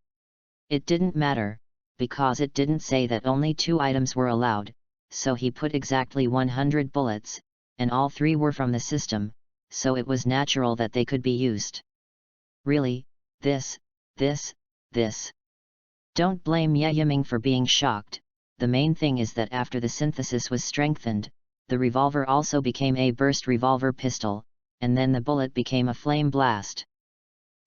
It didn't matter, because it didn't say that only 2 items were allowed, so he put exactly 100 bullets, and all 3 were from the system, so it was natural that they could be used. Really? This. Don't blame Yaiming for being shocked. The main thing is that after the synthesis was strengthened, the revolver also became a burst revolver pistol, and then the bullet became a flame blast.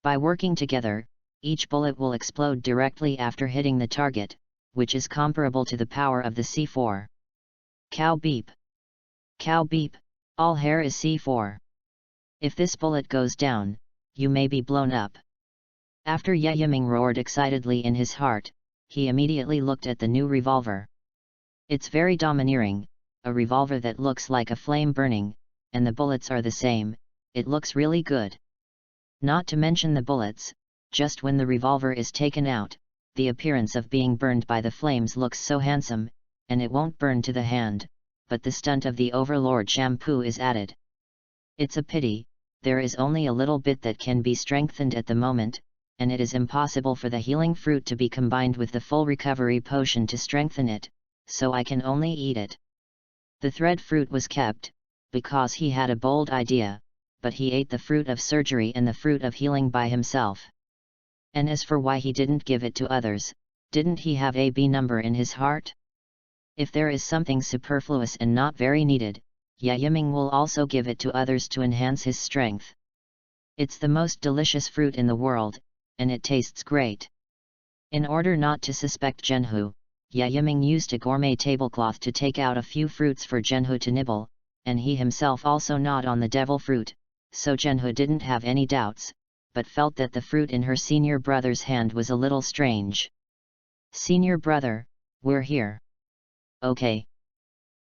By working together, each bullet will explode directly after hitting the target, which is comparable to the power of the C4. Cow beep. Cow beep, all hair is C4. If this bullet goes down, you may be blown up. After Yaiming roared excitedly in his heart, he immediately looked at the new revolver. It's very domineering, a revolver that looks like a flame burning, and the bullets are the same. It looks really good. Not to mention the bullets, just when the revolver is taken out, the appearance of being burned by the flames looks so handsome, and it won't burn to the hand, but the stunt of the Overlord shampoo is added. It's a pity, there is only a little bit that can be strengthened at the moment, and it is impossible for the healing fruit to be combined with the full recovery potion to strengthen it, so I can only eat it. The thread fruit was kept, because he had a bold idea, but he ate the fruit of surgery and the fruit of healing by himself. And as for why he didn't give it to others, Didn't he have a B number in his heart? If there is something superfluous and not very needed, Yaiming will also give it to others to enhance his strength. It's the most delicious fruit in the world, and it tastes great. In order not to suspect Zhenhu, Yaiming used a gourmet tablecloth to take out a few fruits for Zhenhu to nibble, and he himself also gnawed on the devil fruit, so Zhenhu didn't have any doubts, but felt that the fruit in her senior brother's hand was a little strange. "Senior brother, we're here." "Okay."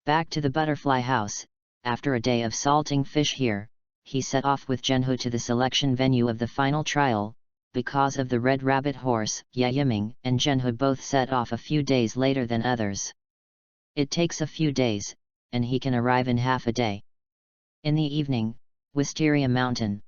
Back to the butterfly house. After a day of salting fish here, he set off with Zhenhu to the selection venue of the final trial. Because of the red rabbit horse, Yaiming and Zhenhu both set off a few days later than others. It takes a few days, and he can arrive in half a day. In the evening, Wisteria Mountain.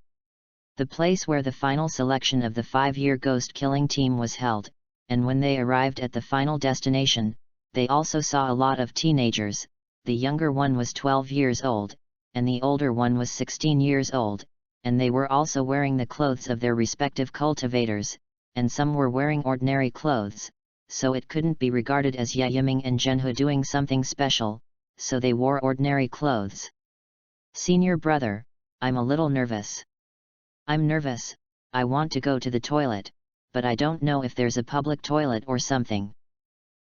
The place where the final selection of the 5-year ghost killing team was held, and when they arrived at the final destination, they also saw a lot of teenagers. The younger one was 12 years old, and the older one was 16 years old, and they were also wearing the clothes of their respective cultivators, and some were wearing ordinary clothes, so it couldn't be regarded as Yaiming and Zhenhu doing something special, so they wore ordinary clothes. "Senior brother, I'm a little nervous." "I'm nervous, I want to go to the toilet, but I don't know if there's a public toilet or something.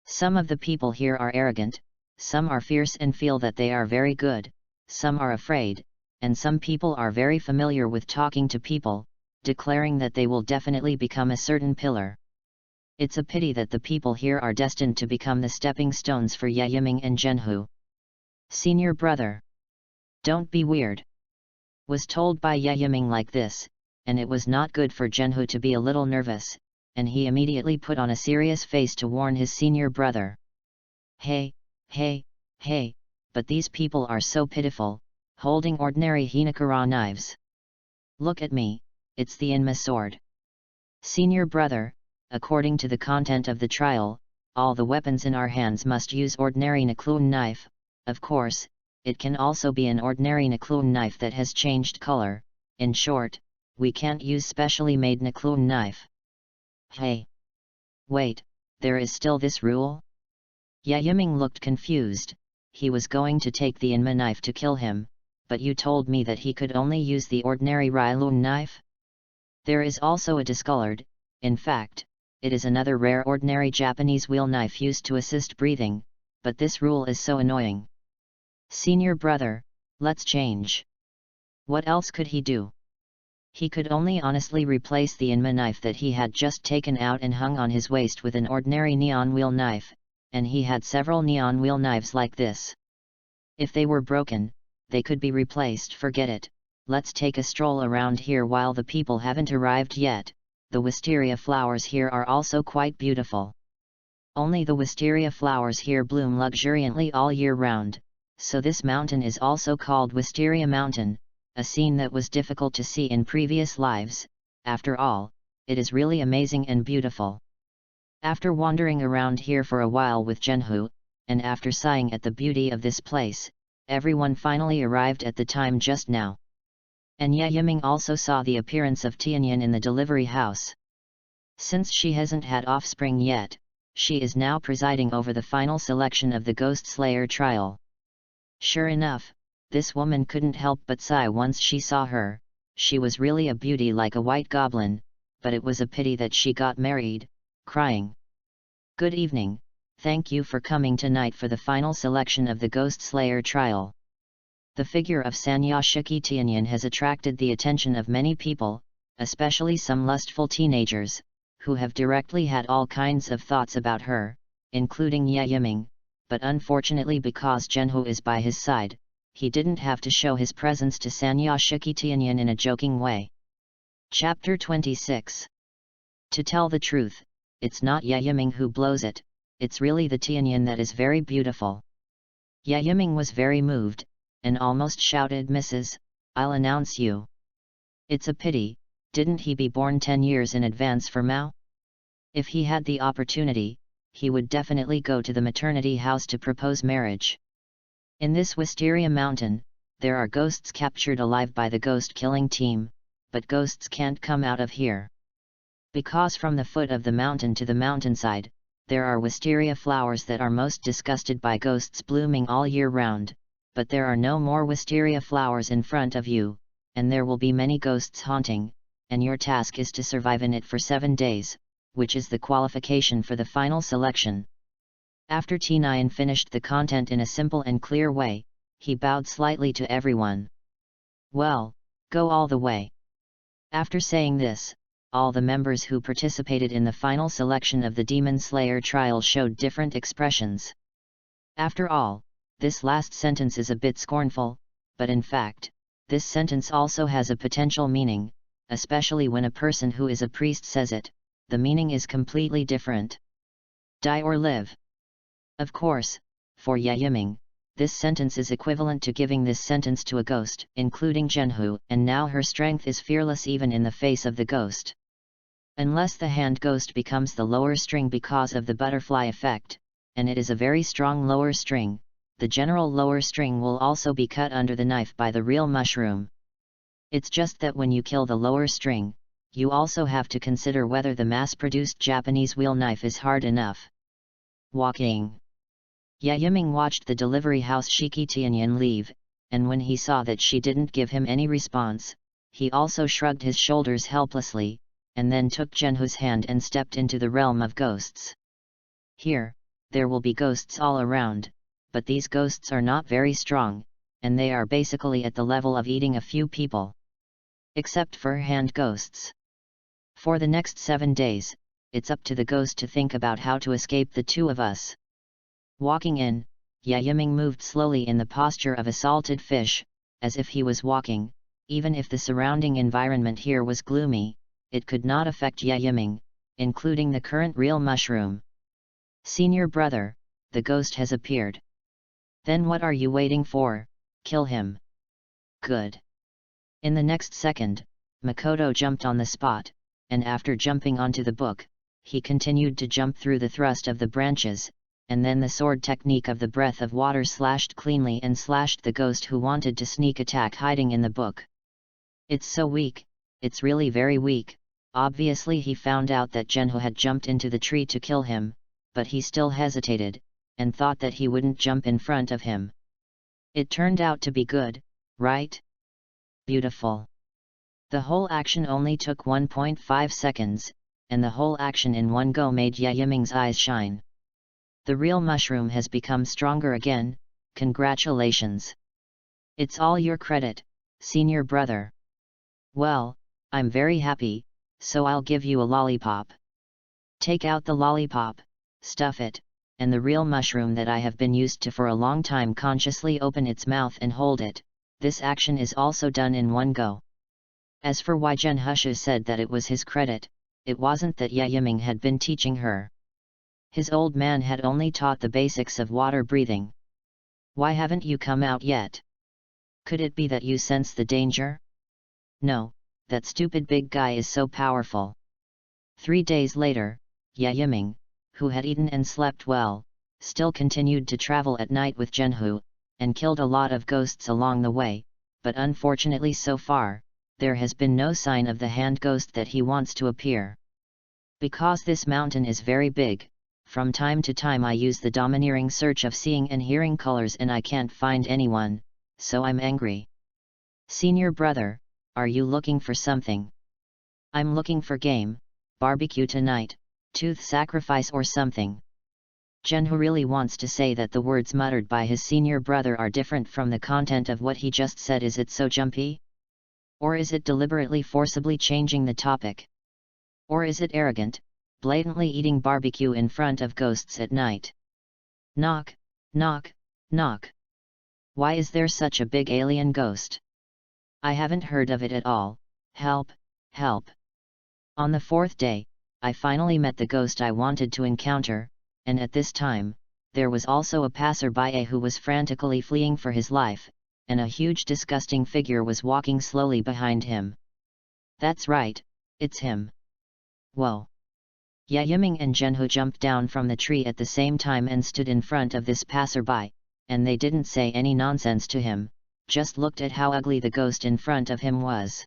Some of the people here are arrogant, some are fierce and feel that they are very good, some are afraid, and some people are very familiar with talking to people, declaring that they will definitely become a certain pillar. It's a pity that the people here are destined to become the stepping stones for Yaiming and Zhenhu." "Senior brother, don't be weird," was told by Yaiming like this, and it was not good for Zhenhu to be a little nervous, and he immediately put on a serious face to warn his senior brother. Hey, but these people are so pitiful, holding ordinary Hinakura knives. Look at me, it's the Inma sword." "Senior brother, according to the content of the trial, all the weapons in our hands must use ordinary Nakloon knife. Of course, it can also be an ordinary Nakloon knife that has changed color. In short, we can't use specially made Nakloon knife." "Hey! Wait, there is still this rule?" Yaiming looked confused. He was going to take the Inma knife to kill him, but you told me that he could only use the ordinary Ryloon knife? "There is also a discolored, in fact, it is another rare ordinary Japanese wheel knife used to assist breathing, but this rule is so annoying." "Senior brother, let's change." What else could he do? He could only honestly replace the Inma knife that he had just taken out and hung on his waist with an ordinary neon wheel knife, and he had several neon wheel knives like this. If they were broken, they could be replaced. Forget it, let's take a stroll around here while the people haven't arrived yet. The wisteria flowers here are also quite beautiful. Only the wisteria flowers here bloom luxuriantly all year round, so this mountain is also called Wisteria Mountain, a scene that was difficult to see in previous lives. After all, it is really amazing and beautiful. After wandering around here for a while with Zhenhu, and after sighing at the beauty of this place, everyone finally arrived at the time just now. And Yaiming also saw the appearance of Tianyan in the delivery house. Since she hasn't had offspring yet, she is now presiding over the final selection of the Ghost Slayer trial. Sure enough, this woman couldn't help but sigh once she saw her. She was really a beauty like a white goblin, but it was a pity that she got married, crying. "Good evening, thank you for coming tonight for the final selection of the Ghost Slayer trial." The figure of Sanyashiki Tianyan has attracted the attention of many people, especially some lustful teenagers, who have directly had all kinds of thoughts about her, including Yaiming, but unfortunately because Zhenhu is by his side, he didn't have to show his presence to Sanyashiki Tianyan in a joking way. Chapter 26. To tell the truth, it's not Yaiming who blows it, it's really the Tianyan that is very beautiful. Yaiming was very moved, and almost shouted, "Mrs., I'll announce you." It's a pity, didn't he be born 10 years in advance for Mao? If he had the opportunity, he would definitely go to the maternity house to propose marriage. In this Wisteria Mountain, there are ghosts captured alive by the ghost killing team, but ghosts can't come out of here. Because from the foot of the mountain to the mountainside, there are wisteria flowers that are most disgusted by ghosts blooming all year round, but there are no more wisteria flowers in front of you, and there will be many ghosts haunting, and your task is to survive in it for 7 days, which is the qualification for the final selection. After T9 finished the content in a simple and clear way, he bowed slightly to everyone. Well, go all the way. After saying this, all the members who participated in the final selection of the Demon Slayer trial showed different expressions. After all, this last sentence is a bit scornful, but in fact, this sentence also has a potential meaning, especially when a person who is a priest says it. The meaning is completely different. Die or live. Of course, for Yaiming, this sentence is equivalent to giving this sentence to a ghost, including Genhu, and now her strength is fearless even in the face of the ghost. Unless the hand ghost becomes the lower string because of the butterfly effect, and it is a very strong lower string, the general lower string will also be cut under the knife by the real mushroom. It's just that when you kill the lower string, you also have to consider whether the mass-produced Japanese wheel knife is hard enough. Walking. Yaiming watched the delivery house Shiki Tianyan leave, and when he saw that she didn't give him any response, he also shrugged his shoulders helplessly, and then took Genhu's hand and stepped into the realm of ghosts. Here, there will be ghosts all around, but these ghosts are not very strong, and they are basically at the level of eating a few people. Except for hand ghosts. For the next 7 days, it's up to the ghost to think about how to escape the two of us. Walking in, Yaiming moved slowly in the posture of a salted fish, as if he was walking. Even if the surrounding environment here was gloomy, it could not affect Yaiming, including the current real mushroom. Senior brother, the ghost has appeared. Then what are you waiting for? Kill him. Good. In the next second, Makoto jumped on the spot, and after jumping onto the book, he continued to jump through the thrust of the branches, and then the sword technique of the breath of water slashed cleanly and slashed the ghost who wanted to sneak attack hiding in the book. It's so weak, it's really very weak. Obviously he found out that Genhu had jumped into the tree to kill him, but he still hesitated, and thought that he wouldn't jump in front of him. It turned out to be good, right? Beautiful. The whole action only took 1.5 seconds, and the whole action in one go made Yaiming's eyes shine. The real mushroom has become stronger again, congratulations. It's all your credit, senior brother. Well, I'm very happy, so I'll give you a lollipop. Take out the lollipop, stuff it, and the real mushroom that I have been used to for a long time consciously open its mouth and hold it. This action is also done in one go. As for why Genhusha said that it was his credit, it wasn't that Yaiming had been teaching her. His old man had only taught the basics of water breathing. Why haven't you come out yet? Could it be that you sense the danger? No, that stupid big guy is so powerful. 3 days later, Yaiming, who had eaten and slept well, still continued to travel at night with Genhu, and killed a lot of ghosts along the way, but unfortunately so far, there has been no sign of the hand ghost that he wants to appear. Because this mountain is very big, from time to time I use the domineering search of seeing and hearing colors and I can't find anyone, so I'm angry. Senior brother, are you looking for something? I'm looking for game, barbecue tonight, tooth sacrifice or something. Genhu really wants to say that the words muttered by his senior brother are different from the content of what he just said. Is it so jumpy? Or is it deliberately forcibly changing the topic? Or is it arrogant, blatantly eating barbecue in front of ghosts at night? Knock, knock, knock. Why is there such a big alien ghost? I haven't heard of it at all. Help, help. On the 4th day, I finally met the ghost I wanted to encounter, and at this time, there was also a passerby who was frantically fleeing for his life, and a huge disgusting figure was walking slowly behind him. That's right, it's him. Whoa. Yaiming and Genhu jumped down from the tree at the same time and stood in front of this passerby, and they didn't say any nonsense to him, just looked at how ugly the ghost in front of him was.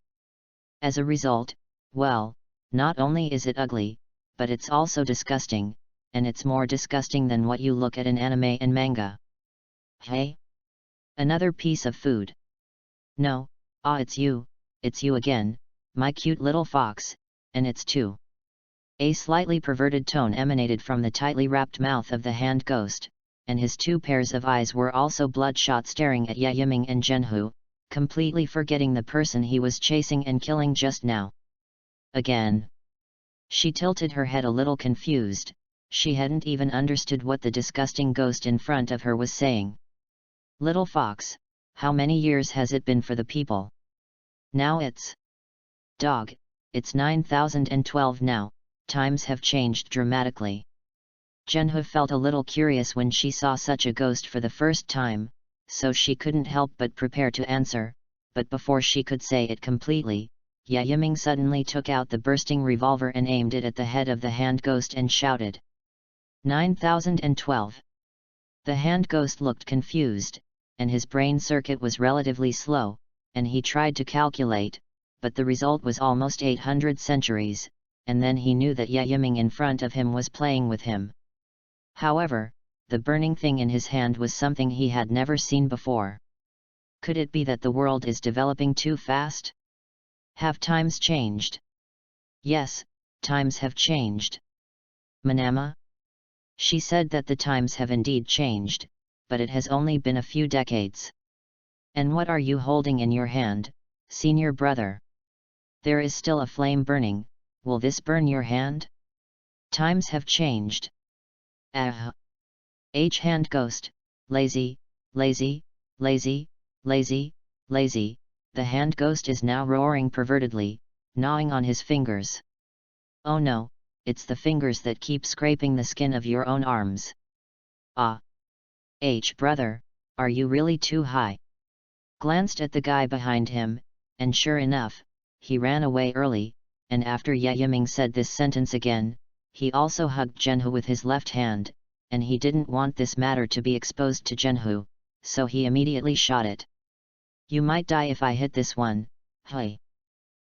As a result, well, not only is it ugly, but it's also disgusting, and it's more disgusting than what you look at in anime and manga. Hey? Another piece of food. No, it's you again, my cute little fox, and it's two. A slightly perverted tone emanated from the tightly wrapped mouth of the hand ghost, and his two pairs of eyes were also bloodshot, staring at Yaiming and Zhenhu, completely forgetting the person he was chasing and killing just now. Again. She tilted her head a little confused. She hadn't even understood what the disgusting ghost in front of her was saying. Little fox, how many years has it been for the people? Now it's... Dog, it's 9012 now, times have changed dramatically. Zhenhu felt a little curious when she saw such a ghost for the first time, so she couldn't help but prepare to answer, but before she could say it completely, Yaiming suddenly took out the bursting revolver and aimed it at the head of the hand ghost and shouted. 9012. The hand ghost looked confused, and his brain circuit was relatively slow, and he tried to calculate, but the result was almost 800 centuries, and then he knew that Yaiming in front of him was playing with him. However, the burning thing in his hand was something he had never seen before. Could it be that the world is developing too fast? Have times changed? Yes, times have changed. Manama? She said that the times have indeed changed, but it has only been a few decades. And what are you holding in your hand, senior brother? There is still a flame burning, will this burn your hand? Times have changed. Hand ghost, lazy, lazy, lazy, lazy, lazy, the hand ghost is now roaring pervertedly, gnawing on his fingers. Oh no, it's the fingers that keep scraping the skin of your own arms. Brother, are you really too high? Glanced at the guy behind him, and sure enough, he ran away early, and after Yaiming said this sentence again, he also hugged Zhenhu with his left hand, and he didn't want this matter to be exposed to Zhenhu, so he immediately shot it. You might die if I hit this one, hey.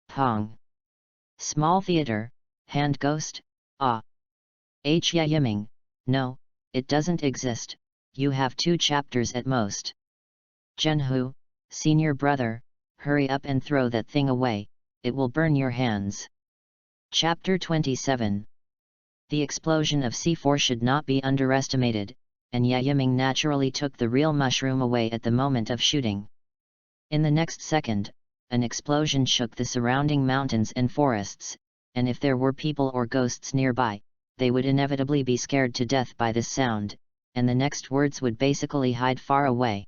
Pong. Small theater, hand ghost, Yaiming, no, it doesn't exist, you have 2 chapters at most. Zhenhu, senior brother, hurry up and throw that thing away, it will burn your hands. Chapter 27. The explosion of C4 should not be underestimated, and Yaiming naturally took the real mushroom away at the moment of shooting. In the next second, an explosion shook the surrounding mountains and forests, and if there were people or ghosts nearby, they would inevitably be scared to death by this sound, and the next words would basically hide far away.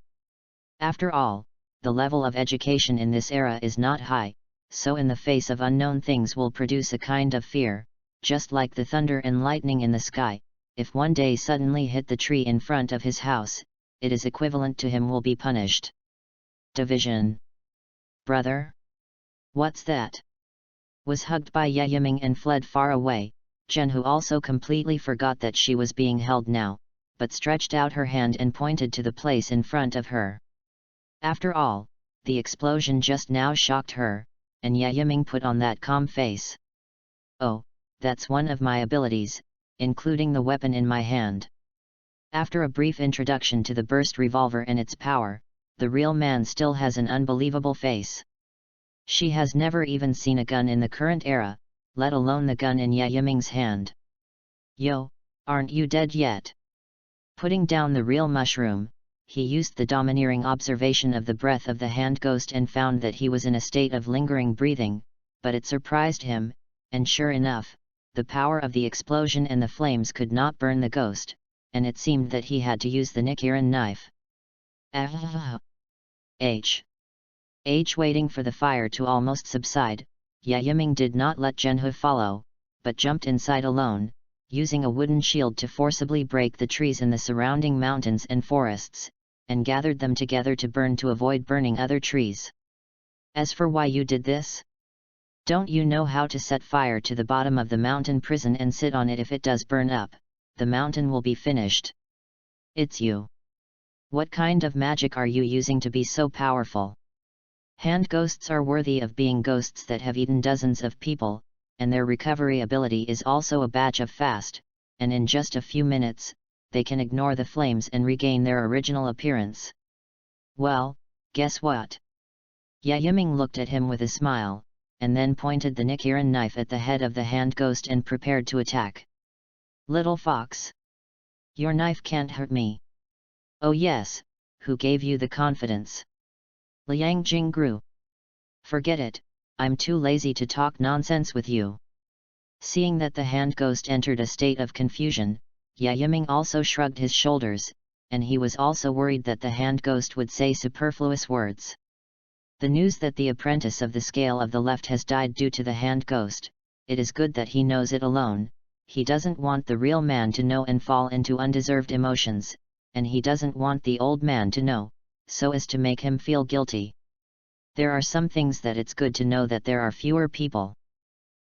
After all, the level of education in this era is not high, so in the face of unknown things will produce a kind of fear, just like the thunder and lightning in the sky. If one day suddenly hit the tree in front of his house, it is equivalent to him will be punished. Division. Brother? What's that? Was hugged by Yaiming and fled far away. Zhenhu also completely forgot that she was being held now, but stretched out her hand and pointed to the place in front of her. After all, the explosion just now shocked her, and Yaiming put on that calm face. Oh, that's one of my abilities, including the weapon in my hand. After a brief introduction to the burst revolver and its power, the real man still has an unbelievable face. She has never even seen a gun in the current era, let alone the gun in Yaiming's hand. Yo, aren't you dead yet? Putting down the real mushroom, he used the domineering observation of the breath of the hand ghost and found that he was in a state of lingering breathing, but it surprised him, and sure enough, the power of the explosion and the flames could not burn the ghost, and it seemed that he had to use the Nikiran knife. Waiting for the fire to almost subside, Yaiming did not let Zhenhu follow, but jumped inside alone, using a wooden shield to forcibly break the trees in the surrounding mountains and forests, and gathered them together to burn to avoid burning other trees. As for why you did this? Don't you know how to set fire to the bottom of the mountain prison and sit on it? If it does burn up, the mountain will be finished. It's you. What kind of magic are you using to be so powerful? Hand ghosts are worthy of being ghosts that have eaten dozens of people, and their recovery ability is also a batch of fast, and in just a few minutes, they can ignore the flames and regain their original appearance. Well, guess what? Yaiming looked at him with a smile, and then pointed the Nichiren knife at the head of the hand ghost and prepared to attack. Little fox! Your knife can't hurt me. Oh yes, who gave you the confidence? Liang Jing grew. Forget it, I'm too lazy to talk nonsense with you. Seeing that the hand ghost entered a state of confusion, Yaiming also shrugged his shoulders, and he was also worried that the hand ghost would say superfluous words. The news that the apprentice of the scale of the left has died due to the hand ghost, it is good that he knows it alone. He doesn't want the real man to know and fall into undeserved emotions, and he doesn't want the old man to know, so as to make him feel guilty. There are some things that it's good to know that there are fewer people.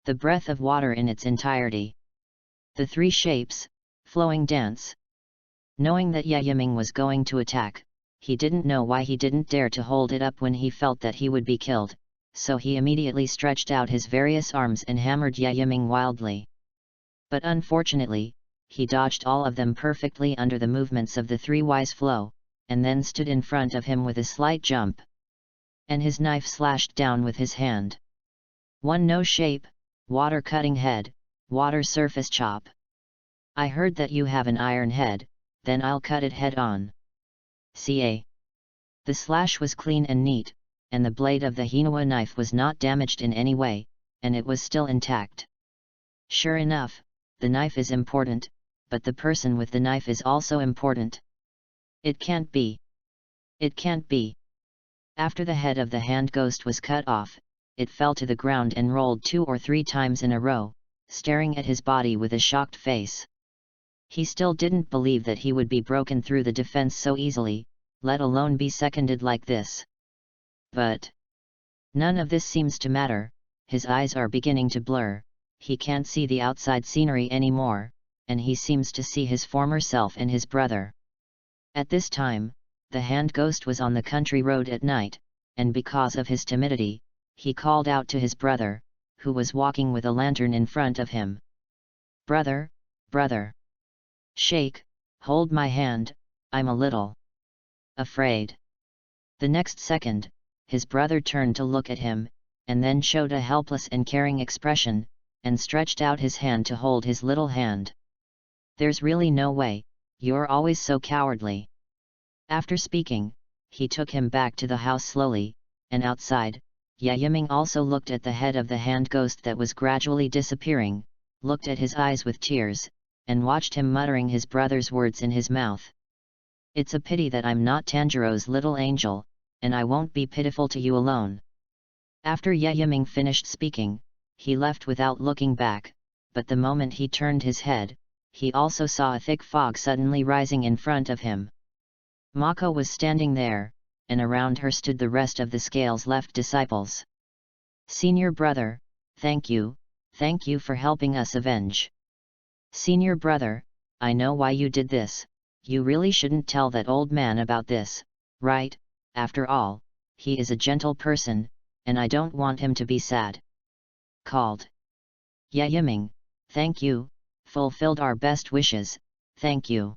The breath of water in its entirety. The three shapes, flowing dance. Knowing that Yaiming was going to attack, he didn't know why he didn't dare to hold it up when he felt that he would be killed, so he immediately stretched out his various arms and hammered Yaiming wildly. But unfortunately, he dodged all of them perfectly under the movements of the three-wise flow, and then stood in front of him with a slight jump. And his knife slashed down with his hand. One no shape, water cutting head, water surface chop. I heard that you have an iron head, then I'll cut it head on. Ca. The slash was clean and neat, and the blade of the Hinawa knife was not damaged in any way, and it was still intact. Sure enough, the knife is important, but the person with the knife is also important. It can't be. It can't be. After the head of the hand ghost was cut off, it fell to the ground and rolled 2 or 3 times in a row, staring at his body with a shocked face. He still didn't believe that he would be broken through the defense so easily, let alone be seconded like this. But none of this seems to matter. His eyes are beginning to blur, he can't see the outside scenery anymore, and he seems to see his former self and his brother. At this time, the hand ghost was on the country road at night, and because of his timidity, he called out to his brother, who was walking with a lantern in front of him. Brother, brother! Shake, hold my hand, I'm a little afraid. The next second, his brother turned to look at him, and then showed a helpless and caring expression, and stretched out his hand to hold his little hand. There's really no way, you're always so cowardly. After speaking, he took him back to the house slowly, and outside, Yaiming also looked at the head of the hand ghost that was gradually disappearing, looked at his eyes with tears, and watched him muttering his brother's words in his mouth. It's a pity that I'm not Tanjiro's little angel, and I won't be pitiful to you alone. After Yaiming finished speaking, he left without looking back, but the moment he turned his head, he also saw a thick fog suddenly rising in front of him. Mako was standing there, and around her stood the rest of the Scale's left disciples. Senior brother, thank you for helping us avenge. Senior brother, I know why you did this, you really shouldn't tell that old man about this, right? After all, he is a gentle person, and I don't want him to be sad. Called. Yaiming, thank you, fulfilled our best wishes, thank you.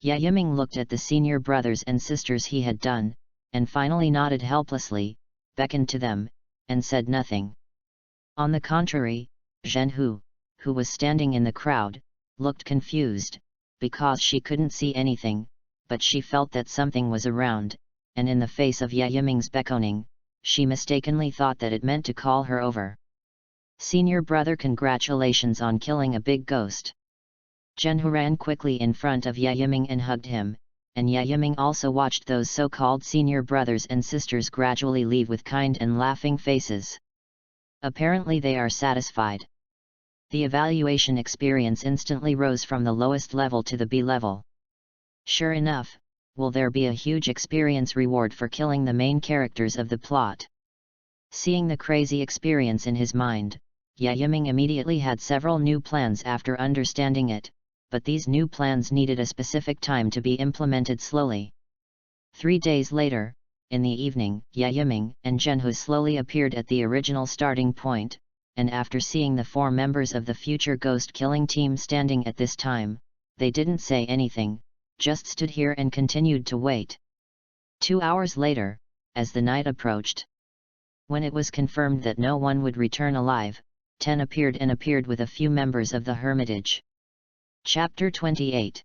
Yaiming looked at the senior brothers and sisters he had done, and finally nodded helplessly, beckoned to them, and said nothing. On the contrary, Zhenhu, who was standing in the crowd, looked confused, because she couldn't see anything, but she felt that something was around, and in the face of Yaiming's beckoning, she mistakenly thought that it meant to call her over. Senior brother, congratulations on killing a big ghost. Zhenhu ran quickly in front of Yaiming and hugged him, and Yaiming also watched those so-called senior brothers and sisters gradually leave with kind and laughing faces. Apparently they are satisfied. The evaluation experience instantly rose from the lowest level to the B level. Sure enough, will there be a huge experience reward for killing the main characters of the plot? Seeing the crazy experience in his mind, Yaiming immediately had several new plans after understanding it, but these new plans needed a specific time to be implemented slowly. 3 days later, in the evening, Yaiming and Zhenhu slowly appeared at the original starting point, and after seeing the 4 members of the future ghost-killing team standing at this time, they didn't say anything, just stood here and continued to wait. 2 hours later, as the night approached, when it was confirmed that no one would return alive, 10 appeared with a few members of the Hermitage. Chapter 28.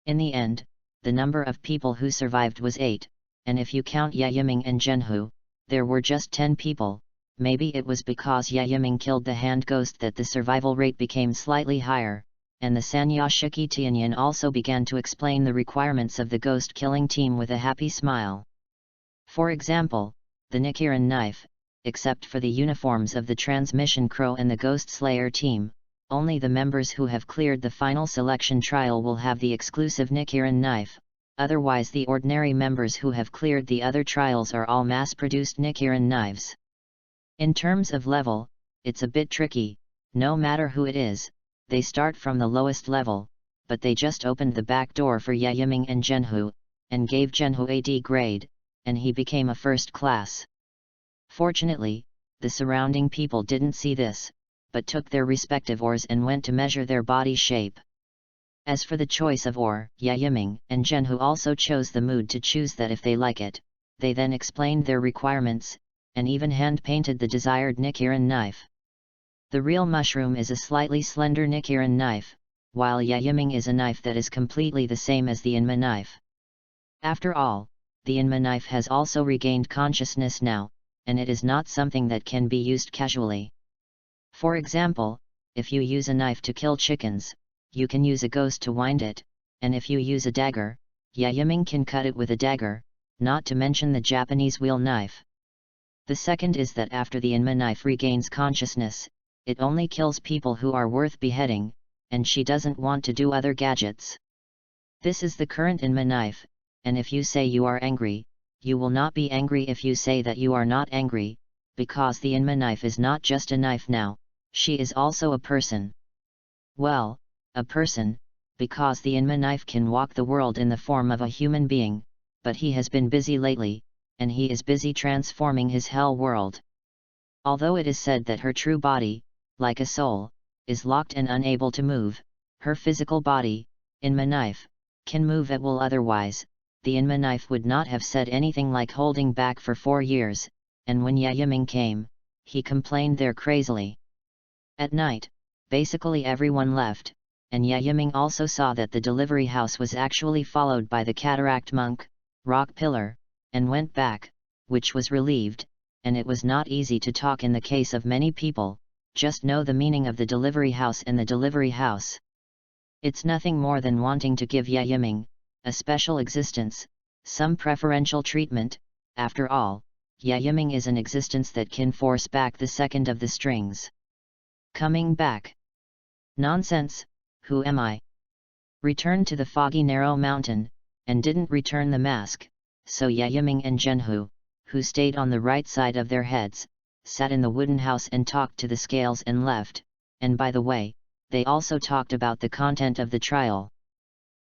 In the end, the number of people who survived was 8, and if you count Yiming and Zhenhu, there were just 10 people. Maybe it was because Yiming killed the hand ghost that the survival rate became slightly higher, and the Sanyashiki Tianyan also began to explain the requirements of the ghost-killing team with a happy smile. For example, the Nichiren knife, except for the uniforms of the Transmission Crow and the Ghost Slayer team, only the members who have cleared the final selection trial will have the exclusive Nichiren knife, otherwise the ordinary members who have cleared the other trials are all mass-produced Nichiren knives. In terms of level, it's a bit tricky, no matter who it is, they start from the lowest level, but they just opened the back door for Yiming and Zhenhu, and gave Zhenhu a D grade, and he became a first class. Fortunately, the surrounding people didn't see this, but took their respective ores and went to measure their body shape. As for the choice of ore, Yiming and Zhenhu also chose the mood to choose that if they like it. They then explained their requirements, and even hand-painted the desired Nichiren knife. The real mushroom is a slightly slender Nichiren knife, while Yiming is a knife that is completely the same as the Inma knife. After all, the Inma knife has also regained consciousness now, and it is not something that can be used casually. For example, if you use a knife to kill chickens, you can use a ghost to wind it, and if you use a dagger, Yiming can cut it with a dagger, not to mention the Japanese wheel knife. The second is that after the Inma knife regains consciousness, it only kills people who are worth beheading, and she doesn't want to do other gadgets. This is the current Inma knife, and if you say you are angry, you will not be angry if you say that you are not angry, because the Inma knife is not just a knife now, she is also a person. Well, a person, because the Inma knife can walk the world in the form of a human being, but he has been busy lately, and he is busy transforming his hell world. Although it is said that her true body, like a soul, is locked and unable to move, her physical body, Inma knife, can move at will. Otherwise, the Inma knife would not have said anything like holding back for 4 years, and when Yiming came, he complained there crazily. At night, basically everyone left, and Yiming also saw that the delivery house was actually followed by the cataract monk, rock pillar, and went back, which was relieved, and it was not easy to talk in the case of many people, just know the meaning of the delivery house and the delivery house. It's nothing more than wanting to give Yiming a special existence, some preferential treatment. After all, Yiming is an existence that can force back the second of the strings. Coming back. Nonsense, who am I? Returned to the foggy narrow mountain, and didn't return the mask. So Yiming and Zhenhu, who stayed on the right side of their heads, sat in the wooden house and talked to the scales and left, and by the way, they also talked about the content of the trial.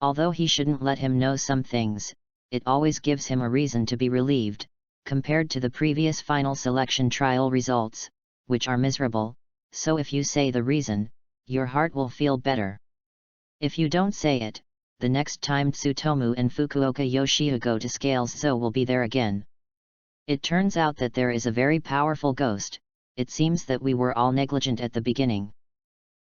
Although he shouldn't let him know some things, it always gives him a reason to be relieved, compared to the previous final selection trial results, which are miserable, so if you say the reason, your heart will feel better. If you don't say it, the next time Tsutomu and Fukuoka Yoshida go to Scales Zo will be there again. It turns out that there is a very powerful ghost. It seems that we were all negligent at the beginning.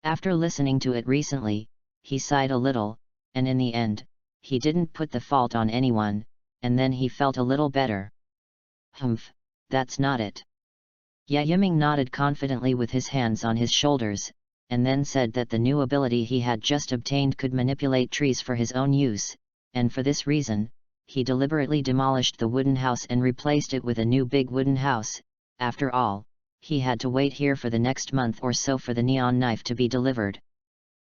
After listening to it recently, he sighed a little, and in the end, he didn't put the fault on anyone, and then he felt a little better. Humph, that's not it. Yiming nodded confidently with his hands on his shoulders, and then said that the new ability he had just obtained could manipulate trees for his own use, and for this reason, he deliberately demolished the wooden house and replaced it with a new big wooden house. After all, he had to wait here for the next month or so for the neon knife to be delivered.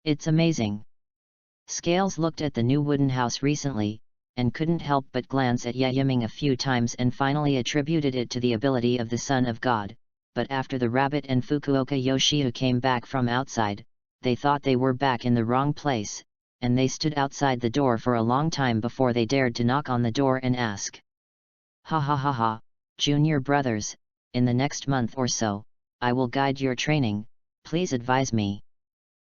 It's amazing. Scales looked at the new wooden house recently, and couldn't help but glance at Yiming a few times and finally attributed it to the ability of the Son of God. But after the rabbit and Fukuoka Yoshida came back from outside, they thought they were back in the wrong place, and they stood outside the door for a long time before they dared to knock on the door and ask. Ha ha ha ha, junior brothers, in the next month or so, I will guide your training, please advise me.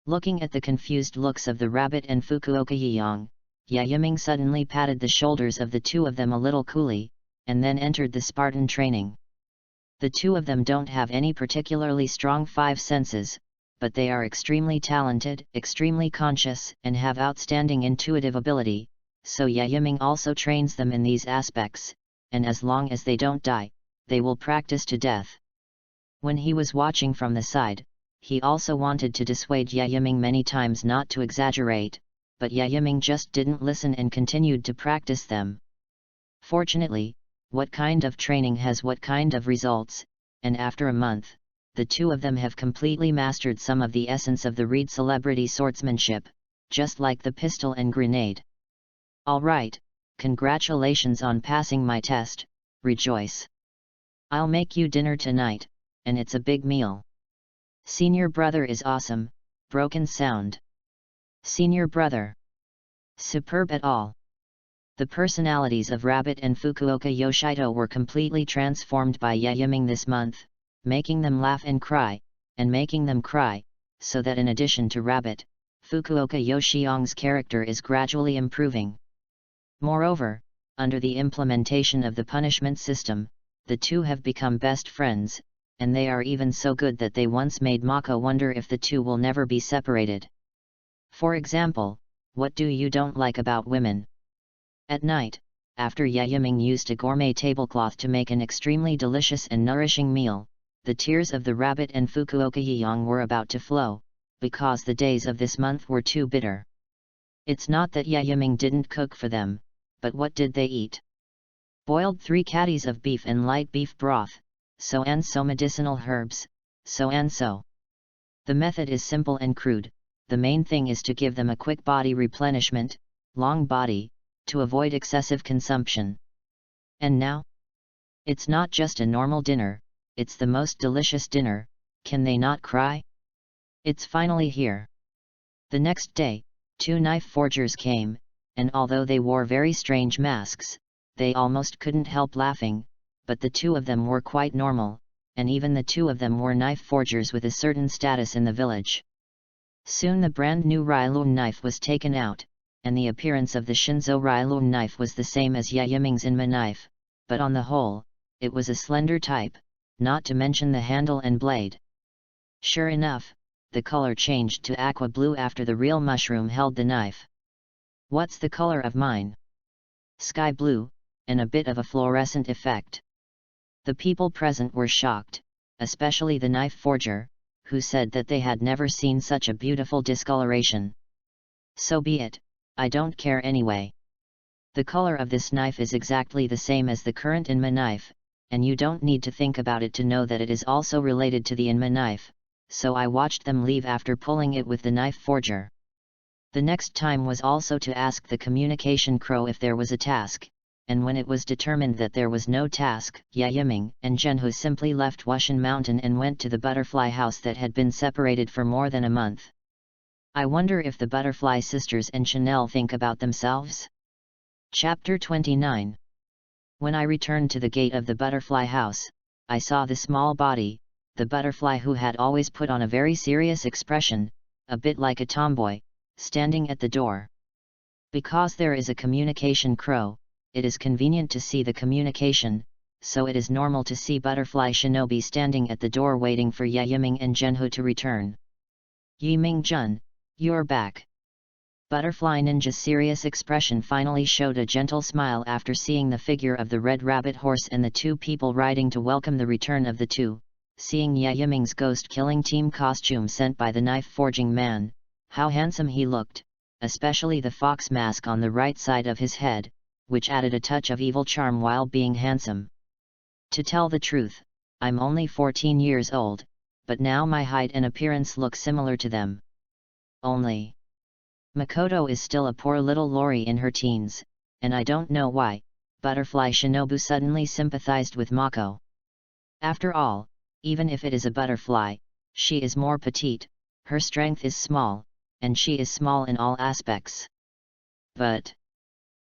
Looking at the confused looks of the rabbit and Fukuoka Yeong, Yayiming suddenly patted the shoulders of the two of them a little coolly, and then entered the Spartan training. The two of them don't have any particularly strong five senses, but they are extremely talented, extremely conscious, and have outstanding intuitive ability, so Yayiming also trains them in these aspects, and as long as they don't die, they will practice to death. When he was watching from the side, he also wanted to dissuade Yayiming many times not to exaggerate, but Yayiming just didn't listen and continued to practice them. Fortunately, what kind of training has what kind of results, and after a month, the two of them have completely mastered some of the essence of the Reed celebrity swordsmanship, just like the pistol and grenade. Alright, congratulations on passing my test, rejoice. I'll make you dinner tonight, and it's a big meal. Senior brother is awesome, broken sound. Senior brother. Superb at all. The personalities of Rabbit and Fukuoka Yoshito were completely transformed by Yayiming this month, making them laugh and cry, and making them cry, so that in addition to Rabbit, Fukuoka Yoshio's character is gradually improving. Moreover, under the implementation of the punishment system, the two have become best friends, and they are even so good that they once made Mako wonder if the two will never be separated. For example, what do you don't like about women? At night, after Yayiming used a gourmet tablecloth to make an extremely delicious and nourishing meal, the tears of the Rabbit and Fukuoka Yeong were about to flow, because the days of this month were too bitter. It's not that Yayiming didn't cook for them, but what did they eat? Boiled 3 caddies of beef and light beef broth, so and so medicinal herbs, so and so. The method is simple and crude, the main thing is to give them a quick body replenishment, long body, to avoid excessive consumption. And now? It's not just a normal dinner, it's the most delicious dinner, can they not cry? It's finally here. The next day, 2 knife forgers came, and although they wore very strange masks, they almost couldn't help laughing, but the two of them were quite normal, and even the two of them were knife forgers with a certain status in the village. Soon the brand new Rylun knife was taken out, and the appearance of the Shinzo Rylun knife was the same as Yayiming's Inma knife, but on the whole, it was a slender type, not to mention the handle and blade. Sure enough, the color changed to aqua blue after the real mushroom held the knife. What's the color of mine? Sky blue, and a bit of a fluorescent effect. The people present were shocked, especially the knife forger, who said that they had never seen such a beautiful discoloration. So be it, I don't care anyway. The color of this knife is exactly the same as the current Inma knife, and you don't need to think about it to know that it is also related to the Inma knife, so I watched them leave after pulling it with the knife forger. The next time was also to ask the communication crow if there was a task, and when it was determined that there was no task, Yayiming and Genhu simply left Wushan Mountain and went to the butterfly house that had been separated for more than a month. I wonder if the butterfly sisters and Chanel think about themselves? Chapter 29. When I returned to the gate of the butterfly house, I saw the small body, the butterfly who had always put on a very serious expression, a bit like a tomboy, standing at the door. Because there is a communication crow, it is convenient to see the communication, so it is normal to see Butterfly Shinobi standing at the door waiting for Yayiming and Genhu to return. Yiming-jun, you're back. Butterfly Ninja's serious expression finally showed a gentle smile after seeing the figure of the red rabbit horse and the 2 people riding to welcome the return of the 2, seeing Yayiming's ghost-killing team costume sent by the knife-forging man, how handsome he looked, especially the fox mask on the right side of his head, which added a touch of evil charm while being handsome. To tell the truth, I'm only 14 years old, but now my height and appearance look similar to them. Only Makoto is still a poor little Lori in her teens, and I don't know why, Butterfly Shinobu suddenly sympathized with Mako. After all, even if it is a butterfly, she is more petite, her strength is small, and she is small in all aspects. But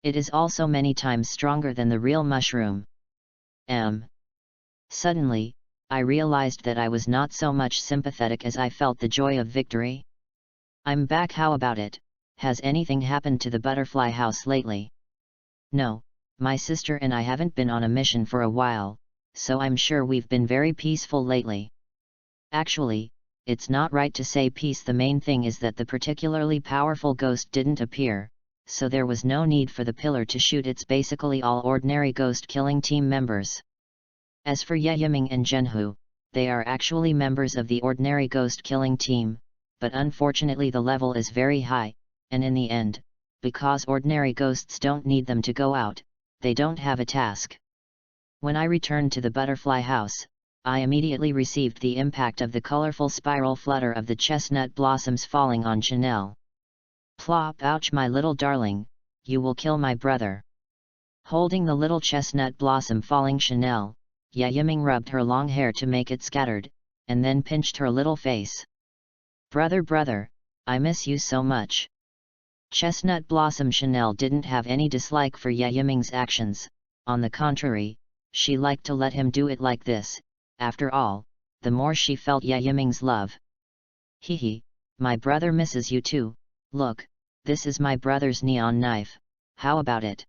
it is also many times stronger than the real mushroom. Suddenly, I realized that I was not so much sympathetic as I felt the joy of victory. I'm back. How about it? Has anything happened to the butterfly house lately? No, my sister and I haven't been on a mission for a while, so I'm sure we've been very peaceful lately. Actually, it's not right to say peace. The main thing is that the particularly powerful ghost didn't appear, so there was no need for the pillar to shoot. It's basically all ordinary ghost-killing team members. As for Yiming and Zhenhu, they are actually members of the ordinary ghost-killing team, but unfortunately the level is very high, and in the end, because ordinary ghosts don't need them to go out, they don't have a task. When I returned to the butterfly house, I immediately received the impact of the colorful spiral flutter of the chestnut blossoms falling on Chanel. Plop! Ouch, my little darling, you will kill my brother. Holding the little chestnut blossom falling Chanel, Yiming rubbed her long hair to make it scattered, and then pinched her little face. Brother, I miss you so much. Chestnut blossom Chanel didn't have any dislike for Yiming's actions, on the contrary, she liked to let him do it like this. After all, the more she felt Yiming's love. Hehe, my brother misses you too. Look, this is my brother's neon knife, how about it?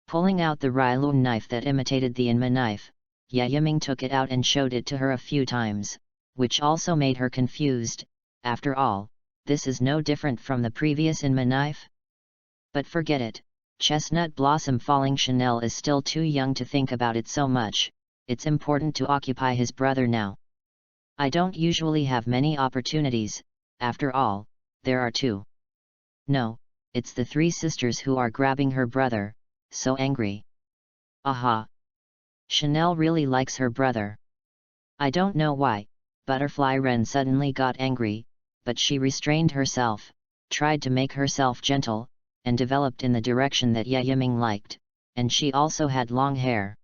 Pulling out the Readaloud knife that imitated the Inma knife, Yiming took it out and showed it to her a few times, which also made her confused. After all, this is no different from the previous Inma knife? But forget it, chestnut blossom falling Chanel is still too young to think about it so much. It's important to occupy his brother now. I don't usually have many opportunities, after all, there are two. No, it's the three sisters who are grabbing her brother, so angry. Aha! Chanel really likes her brother. I don't know why, Butterfly Wren suddenly got angry, but she restrained herself, tried to make herself gentle, and developed in the direction that Yiming liked, and she also had long hair.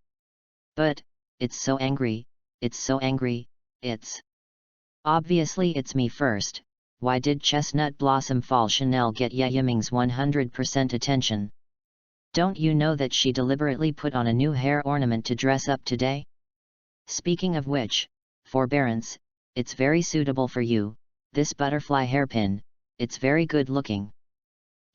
But, it's so angry, it's... Obviously it's me first. Why did Chestnut Blossom Fall Chanel get Yiming's 100% attention? Don't you know that she deliberately put on a new hair ornament to dress up today? Speaking of which, forbearance, it's very suitable for you, this butterfly hairpin, it's very good looking.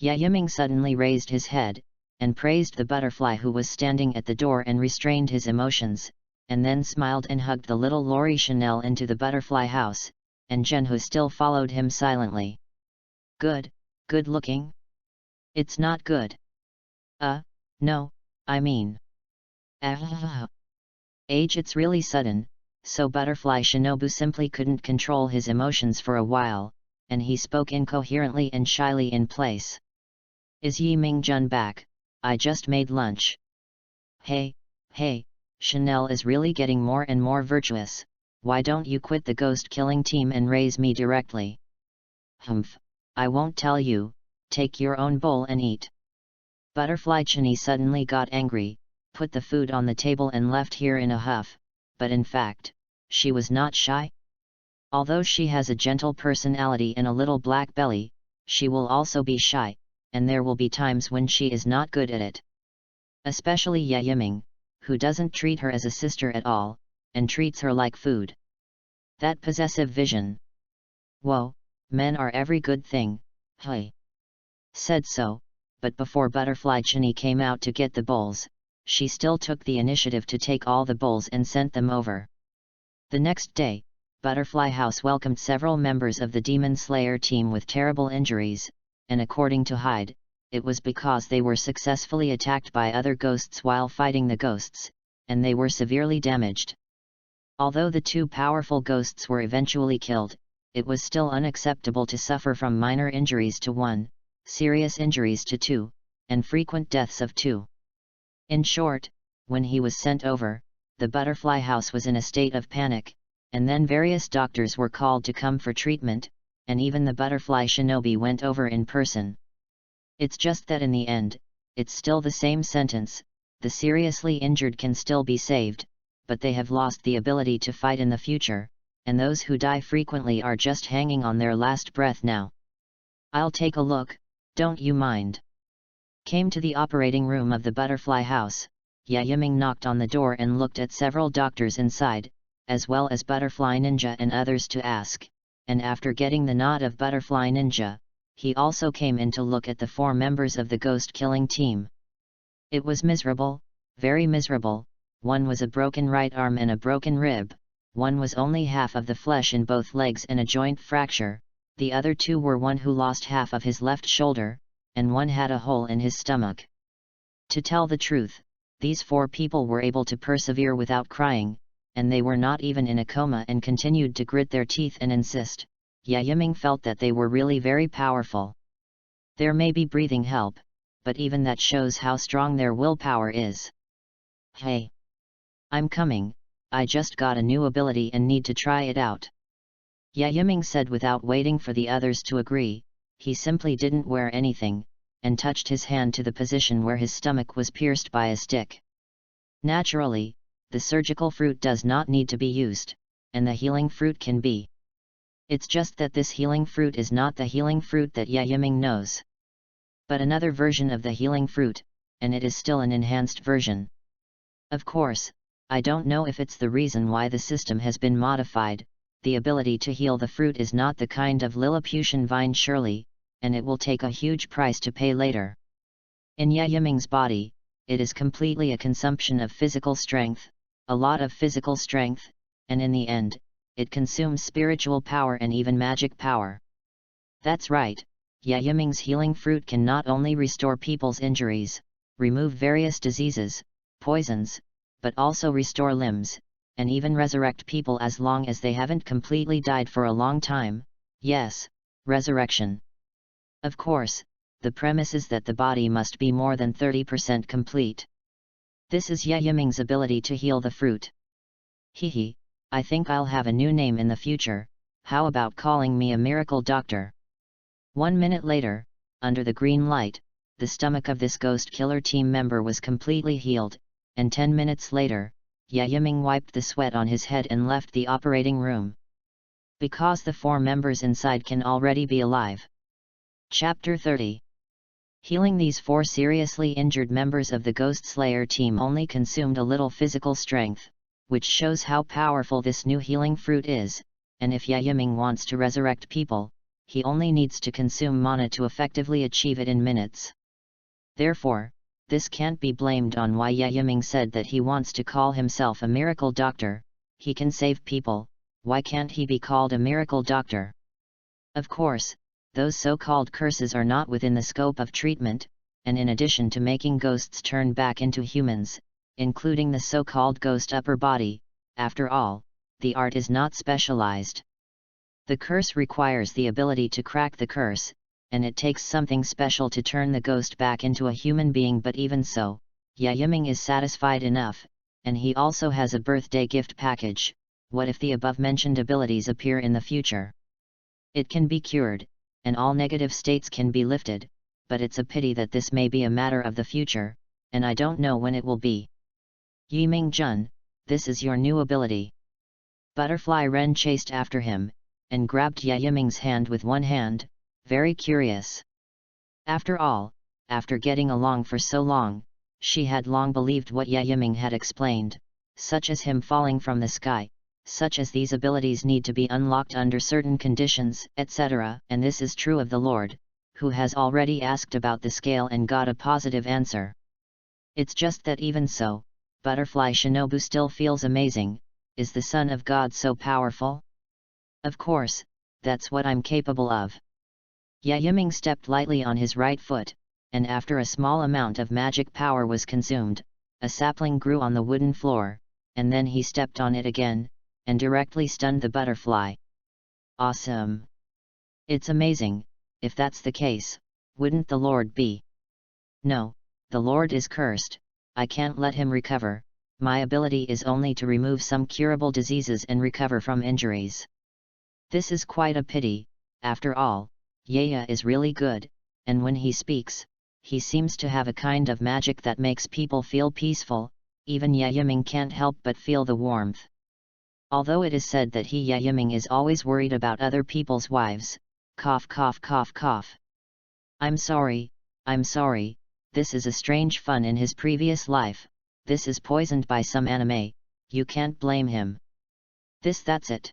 Yiming suddenly raised his head, and praised the butterfly who was standing at the door and restrained his emotions, and then smiled and hugged the little Lori Chanel into the butterfly house, and Zhenhu still followed him silently. Good looking? It's not good. No, I mean... Age, it's really sudden, so Butterfly Shinobu simply couldn't control his emotions for a while, and he spoke incoherently and shyly in place. Is Yiming Jun back? I just made lunch. Hey, Chanel is really getting more and more virtuous. Why don't you quit the ghost-killing team and raise me directly? Humph, I won't tell you, take your own bowl and eat. Butterfly Chini suddenly got angry, put the food on the table and left here in a huff, but in fact, she was not shy. Although she has a gentle personality and a little black belly, she will also be shy, and there will be times when she is not good at it. Especially Yiming, who doesn't treat her as a sister at all, and treats her like food. That possessive vision. Whoa, men are every good thing, hey. Said so, but before Butterfly Chini came out to get the bowls, she still took the initiative to take all the bowls and sent them over. The next day, Butterfly House welcomed several members of the Demon Slayer team with terrible injuries, and according to Hyde, it was because they were successfully attacked by other ghosts while fighting the ghosts, and they were severely damaged. Although the two powerful ghosts were eventually killed, it was still unacceptable to suffer from minor injuries to 1, serious injuries to 2, and frequent deaths of 2. In short, when he was sent over, the Butterfly House was in a state of panic, and then various doctors were called to come for treatment, and even the Butterfly Shinobi went over in person. It's just that in the end, it's still the same sentence, the seriously injured can still be saved, but they have lost the ability to fight in the future, and those who die frequently are just hanging on their last breath now. I'll take a look, don't you mind? Came to the operating room of the Butterfly House, Yiming knocked on the door and looked at several doctors inside, as well as Butterfly Ninja and others to ask, and after getting the nod of Butterfly Ninja, he also came in to look at the 4 members of the ghost-killing team. It was miserable, very miserable. One was a broken right arm and a broken rib, one was only half of the flesh in both legs and a joint fracture, the other 2 were one who lost half of his left shoulder, and one had a hole in his stomach. To tell the truth, these 4 people were able to persevere without crying, and they were not even in a coma and continued to grit their teeth and insist. Yaiming felt that they were really very powerful. There may be breathing help, but even that shows how strong their willpower is. Hey! I'm coming, I just got a new ability and need to try it out. Yaiming said without waiting for the others to agree. He simply didn't wear anything, and touched his hand to the position where his stomach was pierced by a stick. Naturally, the surgical fruit does not need to be used, and the healing fruit can be. It's just that this healing fruit is not the healing fruit that Yaiming knows, but another version of the healing fruit, and it is still an enhanced version. Of course, I don't know if it's the reason why the system has been modified. The ability to heal the fruit is not the kind of Lilliputian vine surely, and it will take a huge price to pay later. In Yaiming's body, it is completely a consumption of physical strength, a lot of physical strength, and in the end, it consumes spiritual power and even magic power. That's right, Yaiming's healing fruit can not only restore people's injuries, remove various diseases, poisons, but also restore limbs, and even resurrect people as long as they haven't completely died for a long time. Yes, resurrection. Of course, the premise is that the body must be more than 30% complete. This is Yaiming's ability to heal the fruit. Hehe, I think I'll have a new name in the future. How about calling me a miracle doctor? 1 minute later, under the green light, the stomach of this ghost killer team member was completely healed, and 10 minutes later, Yaiming wiped the sweat on his head and left the operating room. Because the 4 members inside can already be alive. Chapter 30. Healing these 4 seriously injured members of the Ghost Slayer team only consumed a little physical strength, which shows how powerful this new healing fruit is, and if Yaiming wants to resurrect people, he only needs to consume mana to effectively achieve it in minutes. Therefore, this can't be blamed on why Yaiming said that he wants to call himself a miracle doctor. He can save people, why can't he be called a miracle doctor? Of course, those so-called curses are not within the scope of treatment, and in addition to making ghosts turn back into humans, including the so-called ghost upper body, after all, the art is not specialized. The curse requires the ability to crack the curse, and it takes something special to turn the ghost back into a human being, but even so, Yaiming is satisfied enough, and he also has a birthday gift package. What if the above-mentioned abilities appear in the future? It can be cured, and all negative states can be lifted, but it's a pity that this may be a matter of the future, and I don't know when it will be. Yiming Jun, this is your new ability. Butterfly Ren chased after him, and grabbed Yaiming's hand with one hand, very curious. After all, after getting along for so long, she had long believed what Yaiming had explained, such as him falling from the sky, such as these abilities need to be unlocked under certain conditions, etc., and this is true of the Lord, who has already asked about the scale and got a positive answer. It's just that even so, Butterfly Shinobu still feels amazing. Is the Son of God so powerful? Of course, that's what I'm capable of. Yaiming stepped lightly on his right foot, and after a small amount of magic power was consumed, a sapling grew on the wooden floor, and then he stepped on it again, and directly stunned the butterfly. Awesome! It's amazing. If that's the case, wouldn't the Lord be? No, the Lord is cursed. I can't let him recover. My ability is only to remove some curable diseases and recover from injuries. This is quite a pity. After all, YAIBA is really good, and when he speaks, he seems to have a kind of magic that makes people feel peaceful. Even Yaiming can't help but feel the warmth. Although it is said that Yaiming is always worried about other people's wives. Cough cough cough cough. I'm sorry, this is a strange fun in his previous life. This is poisoned by some anime, you can't blame him. That's it.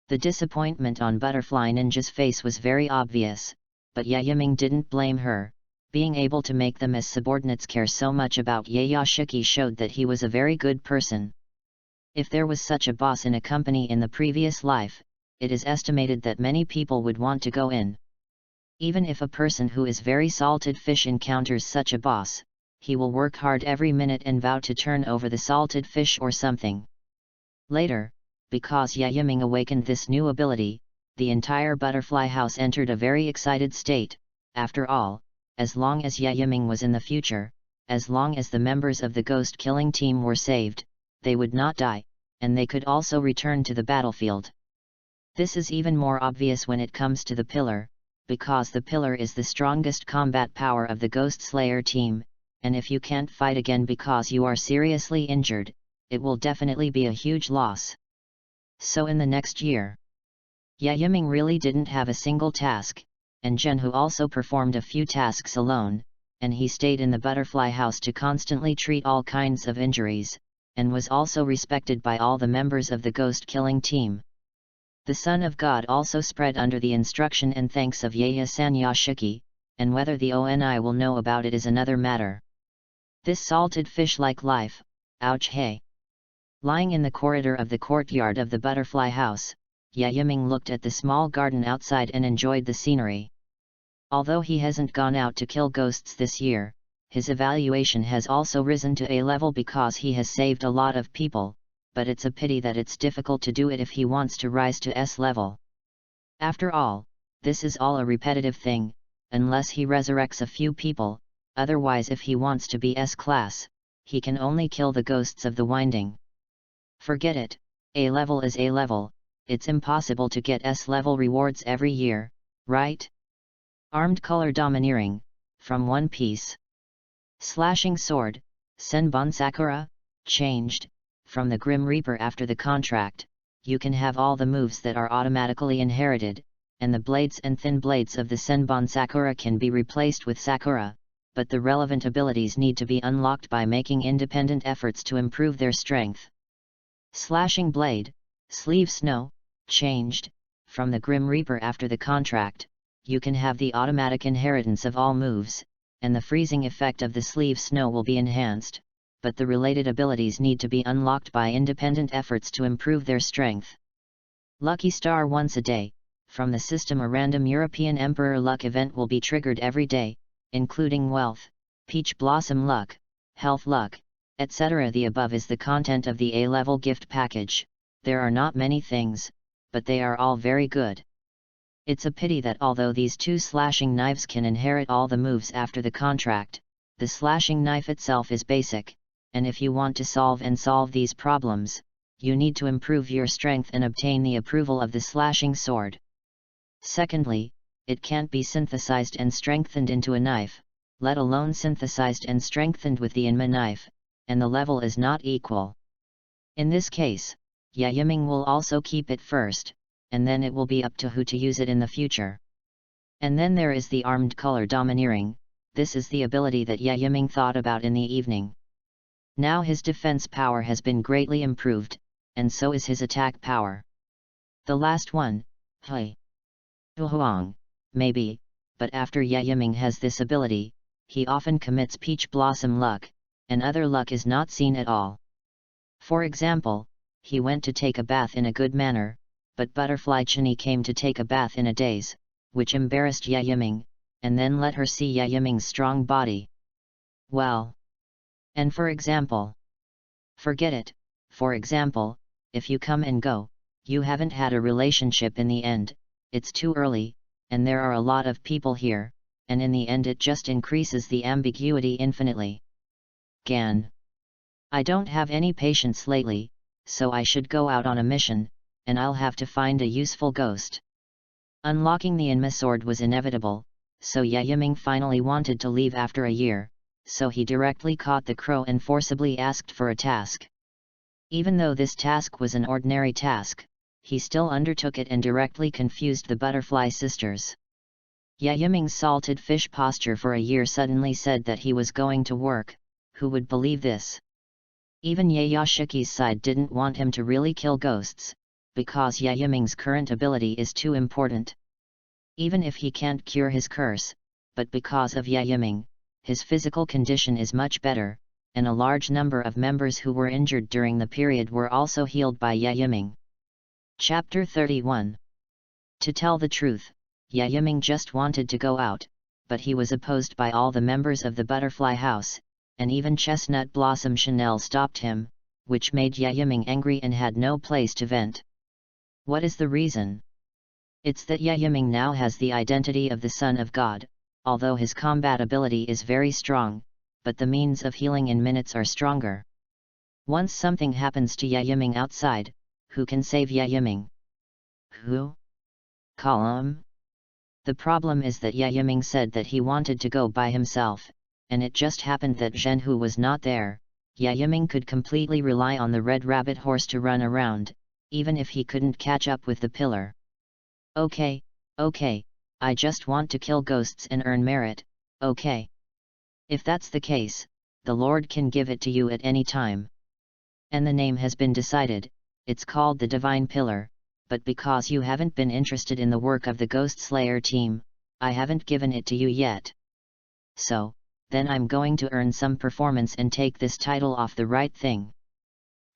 The disappointment on Butterfly Ninja's face was very obvious, but Yayiming didn't blame her. Being able to make them as subordinates care so much about Yayashiki showed that he was a very good person. If there was such a boss in a company in the previous life, it is estimated that many people would want to go in. Even if a person who is very salted fish encounters such a boss, he will work hard every minute and vow to turn over the salted fish or something. Later, because Yayiming awakened this new ability, the entire butterfly house entered a very excited state. After all, as long as Yayiming was in the future, as long as the members of the ghost-killing team were saved, they would not die, and they could also return to the battlefield. This is even more obvious when it comes to the pillar, because the pillar is the strongest combat power of the Ghost Slayer team, and if you can't fight again because you are seriously injured, it will definitely be a huge loss. So in the next year, Yayiming really didn't have a single task, and Zhenhu also performed a few tasks alone, and he stayed in the butterfly house to constantly treat all kinds of injuries, and was also respected by all the members of the ghost-killing team. The Son of God also spread under the instruction and thanks of Yaya-san Yashiki, and whether the ONI will know about it is another matter. This salted fish-like life, ouch hey! Lying in the corridor of the courtyard of the butterfly house, Yayiming looked at the small garden outside and enjoyed the scenery. Although he hasn't gone out to kill ghosts this year, his evaluation has also risen to A level because he has saved a lot of people, but it's a pity that it's difficult to do it if he wants to rise to S level. After all, this is all a repetitive thing, unless he resurrects a few people, otherwise if he wants to be S class, he can only kill the ghosts of the winding. Forget it, A level is A level, it's impossible to get S level rewards every year, right? Armed Color Domineering, from One Piece. Slashing Sword, Senbon Sakura, changed, from the Grim Reaper after the contract, you can have all the moves that are automatically inherited, and the blades and thin blades of the Senbon Sakura can be replaced with Sakura, but the relevant abilities need to be unlocked by making independent efforts to improve their strength. Slashing Blade, Sleeve Snow, changed, from the Grim Reaper after the contract, you can have the automatic inheritance of all moves, and the freezing effect of the Sleeve Snow will be enhanced, but the related abilities need to be unlocked by independent efforts to improve their strength. Lucky Star Once a Day, from the system a random European Emperor Luck event will be triggered every day, including Wealth, Peach Blossom Luck, Health Luck, etc. The above is the content of the A-level gift package. There are not many things, but they are all very good. It's a pity that although these two slashing knives can inherit all the moves after the contract, the slashing knife itself is basic, and if you want to solve these problems, you need to improve your strength and obtain the approval of the slashing sword. Secondly, it can't be synthesized and strengthened into a knife, let alone synthesized and strengthened with the Inma knife, and the level is not equal. In this case, Yayiming will also keep it first, and then it will be up to who to use it in the future. And then there is the Armed Color Domineering. This is the ability that Yayiming thought about in the evening. Now his defense power has been greatly improved, and so is his attack power. The last one, Hui Huang, maybe, but after Yayiming has this ability, he often commits Peach Blossom Luck, and other luck is not seen at all. For example, he went to take a bath in a good manner, but Butterfly Chini came to take a bath in a daze, which embarrassed Yayiming, and then let her see Yayiming's strong body. Well. And for example. Forget it, for example, if you come and go, you haven't had a relationship in the end, it's too early, and there are a lot of people here, and in the end it just increases the ambiguity infinitely. Gan. I don't have any patience lately, so I should go out on a mission, and I'll have to find a useful ghost. Unlocking the Inma sword was inevitable, so Yayiming finally wanted to leave after a year, so he directly caught the crow and forcibly asked for a task. Even though this task was an ordinary task, he still undertook it and directly confused the butterfly sisters. Yayiming's salted fish posture for a year suddenly said that he was going to work. Who would believe this? Even Yayashiki's side didn't want him to really kill ghosts, because Yiming's current ability is too important. Even if he can't cure his curse, but because of Yiming, his physical condition is much better, and a large number of members who were injured during the period were also healed by Yiming. Chapter 31. To tell the truth, Yiming just wanted to go out, but he was opposed by all the members of the Butterfly House, and even Chestnut Blossom Chanel stopped him, which made Yiming angry and had no place to vent. What is the reason? It's that Yiming now has the identity of the Son of God, although his combat ability is very strong, but the means of healing in minutes are stronger. Once something happens to Yiming outside, who can save Yiming? Who? Column? The problem is that Yiming said that he wanted to go by himself, and it just happened that Zhenhu was not there. Yiming could completely rely on the red rabbit horse to run around, even if he couldn't catch up with the pillar. Okay, I just want to kill ghosts and earn merit, okay? If that's the case, the Lord can give it to you at any time. And the name has been decided, it's called the Divine Pillar, but because you haven't been interested in the work of the Ghost Slayer team, I haven't given it to you yet. So, then I'm going to earn some performance and take this title off the right thing.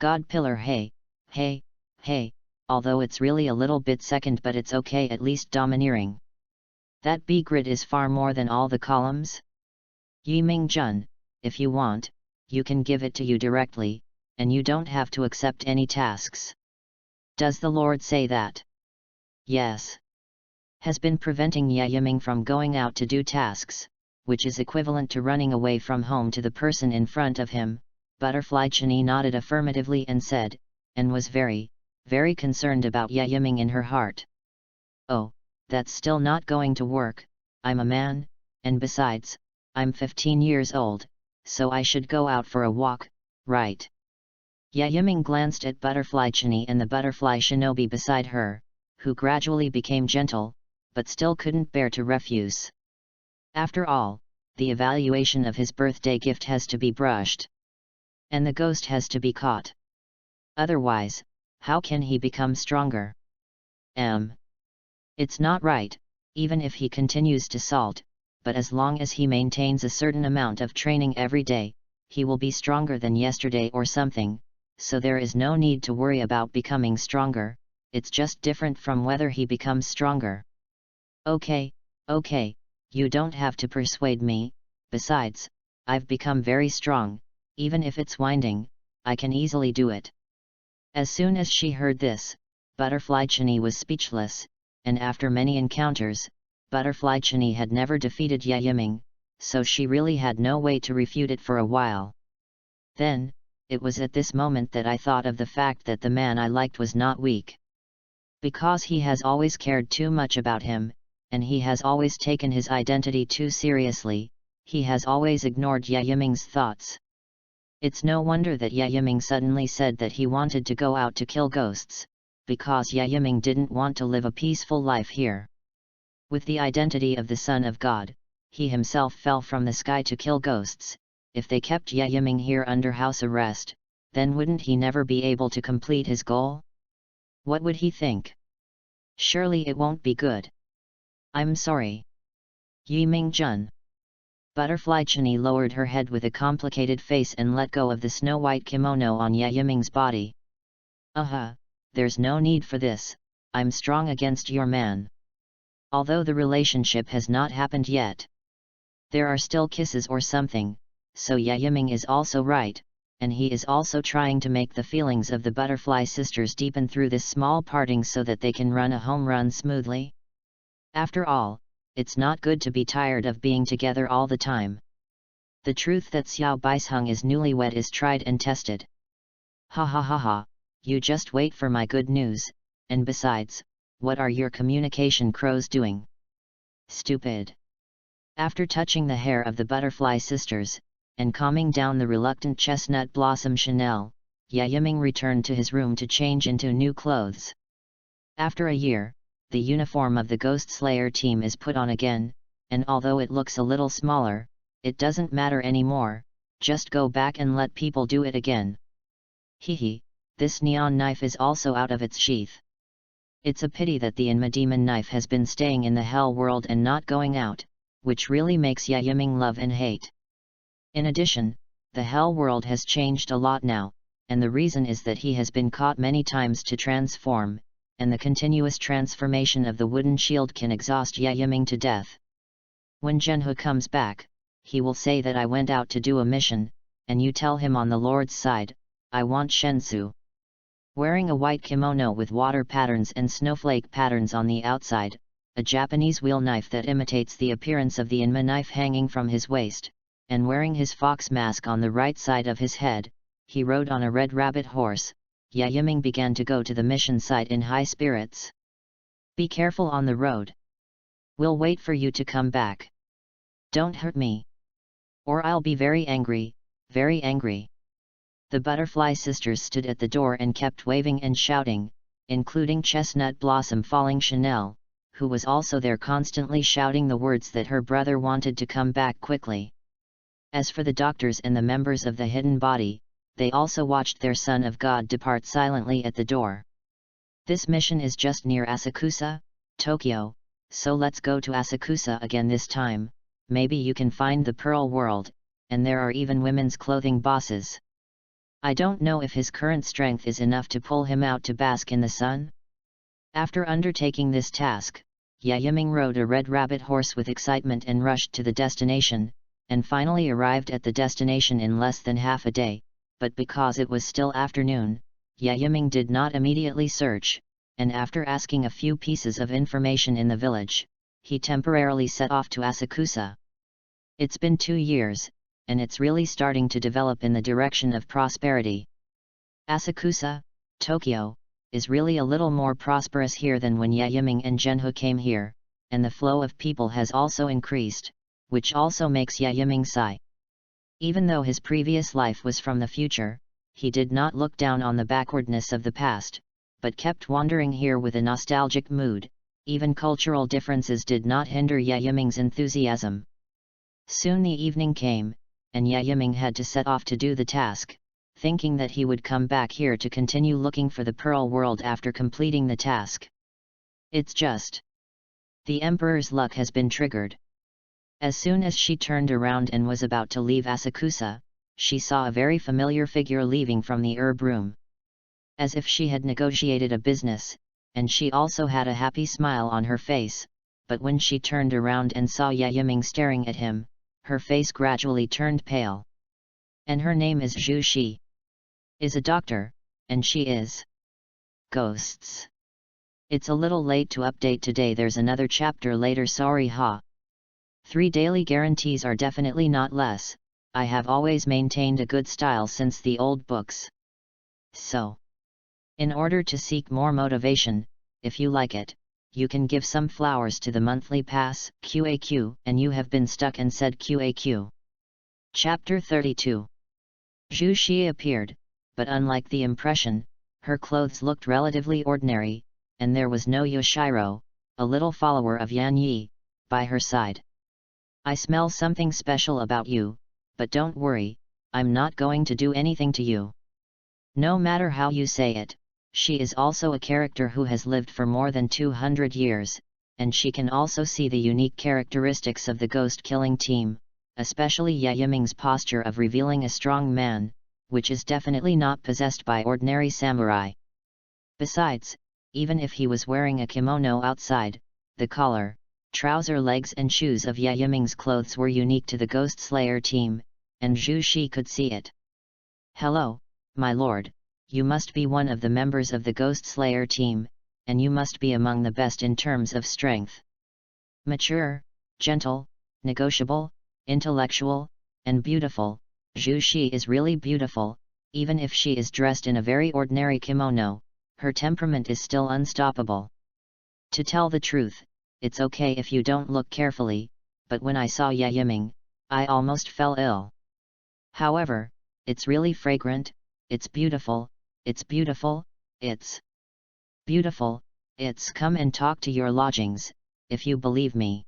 God Pillar. Hey, although it's really a little bit second, but it's okay, at least domineering. That B grid is far more than all the columns. Yiming Jun, if you want, you can give it to you directly, and you don't have to accept any tasks. Does the Lord say that? Yes. Has been preventing Yiming from going out to do tasks, which is equivalent to running away from home to the person in front of him. Butterfly Chini nodded affirmatively and said, and was very concerned about Yiming in her heart. Oh, that's still not going to work. I'm a man, and besides, I'm 15 years old, so I should go out for a walk, right? Yiming glanced at Butterfly Chini and the Butterfly Shinobi beside her, who gradually became gentle, but still couldn't bear to refuse. After all, the evaluation of his birthday gift has to be brushed. And the ghost has to be caught. Otherwise, how can he become stronger? It's not right, even if he continues to salt, but as long as he maintains a certain amount of training every day, he will be stronger than yesterday or something, so there is no need to worry about becoming stronger, it's just different from whether he becomes stronger. Okay, you don't have to persuade me, besides, I've become very strong, even if it's winding, I can easily do it. As soon as she heard this, Butterfly Chini was speechless, and after many encounters, Butterfly Chini had never defeated Yiming, so she really had no way to refute it for a while. Then, it was at this moment that I thought of the fact that the man I liked was not weak. Because he has always cared too much about him, and he has always taken his identity too seriously, he has always ignored Yiming's thoughts. It's no wonder that Yiming suddenly said that he wanted to go out to kill ghosts, because Yiming didn't want to live a peaceful life here. With the identity of the Son of God, he himself fell from the sky to kill ghosts. If they kept Yiming here under house arrest, then wouldn't he never be able to complete his goal? What would he think? Surely it won't be good. I'm sorry. Yiming Jun. Butterfly Chini lowered her head with a complicated face and let go of the snow-white kimono on Yiming's body. There's no need for this, I'm strong against your man. Although the relationship has not happened yet. There are still kisses or something, so Yiming is also right, and he is also trying to make the feelings of the Butterfly sisters deepen through this small parting so that they can run a home run smoothly. After all, it's not good to be tired of being together all the time. The truth that Xiao Baisheng is newlywed is tried and tested. Ha, you just wait for my good news, and besides, what are your communication crows doing? Stupid. After touching the hair of the Butterfly sisters, and calming down the reluctant Chestnut Blossom Chanel, Yiming returned to his room to change into new clothes. After a year, the uniform of the Ghost Slayer team is put on again, and although it looks a little smaller, it doesn't matter anymore, just go back and let people do it again. This neon knife is also out of its sheath. It's a pity that the Inma demon knife has been staying in the hell world and not going out, which really makes Yaiming love and hate. In addition, the hell world has changed a lot now, and the reason is that he has been caught many times to transform, and the continuous transformation of the wooden shield can exhaust Yaiming to death. When Genhu comes back, he will say that I went out to do a mission, and you tell him on the Lord's side, I want Shensu. Wearing a white kimono with water patterns and snowflake patterns on the outside, a Japanese wheel knife that imitates the appearance of the Inma knife hanging from his waist, and wearing his fox mask on the right side of his head, he rode on a red rabbit horse. Yaiming began to go to the mission site in high spirits. Be careful on the road. We'll wait for you to come back. Don't hurt me. Or I'll be very angry, very angry. The Butterfly Sisters stood at the door and kept waving and shouting, including Chestnut Blossom Falling Chanel, who was also there constantly shouting the words that her brother wanted to come back quickly. As for the doctors and the members of the hidden body, they also watched their son of God depart silently at the door. This mission is just near Asakusa, Tokyo, so let's go to Asakusa again this time. Maybe you can find the Pearl World, and there are even women's clothing bosses. I don't know if his current strength is enough to pull him out to bask in the sun. After undertaking this task, Yaiming rode a red rabbit horse with excitement and rushed to the destination, and finally arrived at the destination in less than half a day, but because it was still afternoon, Yaiming did not immediately search, and after asking a few pieces of information in the village, he temporarily set off to Asakusa. It's been 2 years, and it's really starting to develop in the direction of prosperity. Asakusa, Tokyo, is really a little more prosperous here than when Yaiming and Genhu came here, and the flow of people has also increased, which also makes Yaiming sigh. Even though his previous life was from the future, he did not look down on the backwardness of the past, but kept wandering here with a nostalgic mood. Even cultural differences did not hinder Yaiming's enthusiasm. Soon the evening came, and Yaiming had to set off to do the task, thinking that he would come back here to continue looking for the Pearl World after completing the task. It's just the Emperor's luck has been triggered. As soon as she turned around and was about to leave Asakusa, she saw a very familiar figure leaving from the herb room. As if she had negotiated a business, and she also had a happy smile on her face, but when she turned around and saw Yaiming staring at him, her face gradually turned pale. And her name is Zhu Shi. Is a doctor, and she is ghosts. It's a little late to update today, there's another chapter later, sorry ha. 3 daily guarantees are definitely not less. I have always maintained a good style since the old books. So, in order to seek more motivation, if you like it, you can give some flowers to the monthly pass, QAQ, and you have been stuck and said QAQ. Chapter 32. Zhu Shi appeared, but unlike the impression, her clothes looked relatively ordinary, and there was no Yoshiro, a little follower of Yan Yi, by her side. I smell something special about you, but don't worry, I'm not going to do anything to you. No matter how you say it, she is also a character who has lived for more than 200 years, and she can also see the unique characteristics of the ghost-killing team, especially Yaiming's posture of revealing a strong man, which is definitely not possessed by ordinary samurai. Besides, even if he was wearing a kimono outside, the collar, trouser legs and shoes of Yaiming's clothes were unique to the Ghost Slayer team, and Zhu Shi could see it. Hello, my lord, you must be one of the members of the Ghost Slayer team, and you must be among the best in terms of strength. Mature, gentle, negotiable, intellectual, and beautiful, Zhu Shi is really beautiful. Even if she is dressed in a very ordinary kimono, her temperament is still unstoppable. To tell the truth, it's okay if you don't look carefully, but when I saw Yaiming, I almost fell ill. However, it's really fragrant, it's beautiful, it's beautiful, it's beautiful, it's come and talk to your lodgings, if you believe me.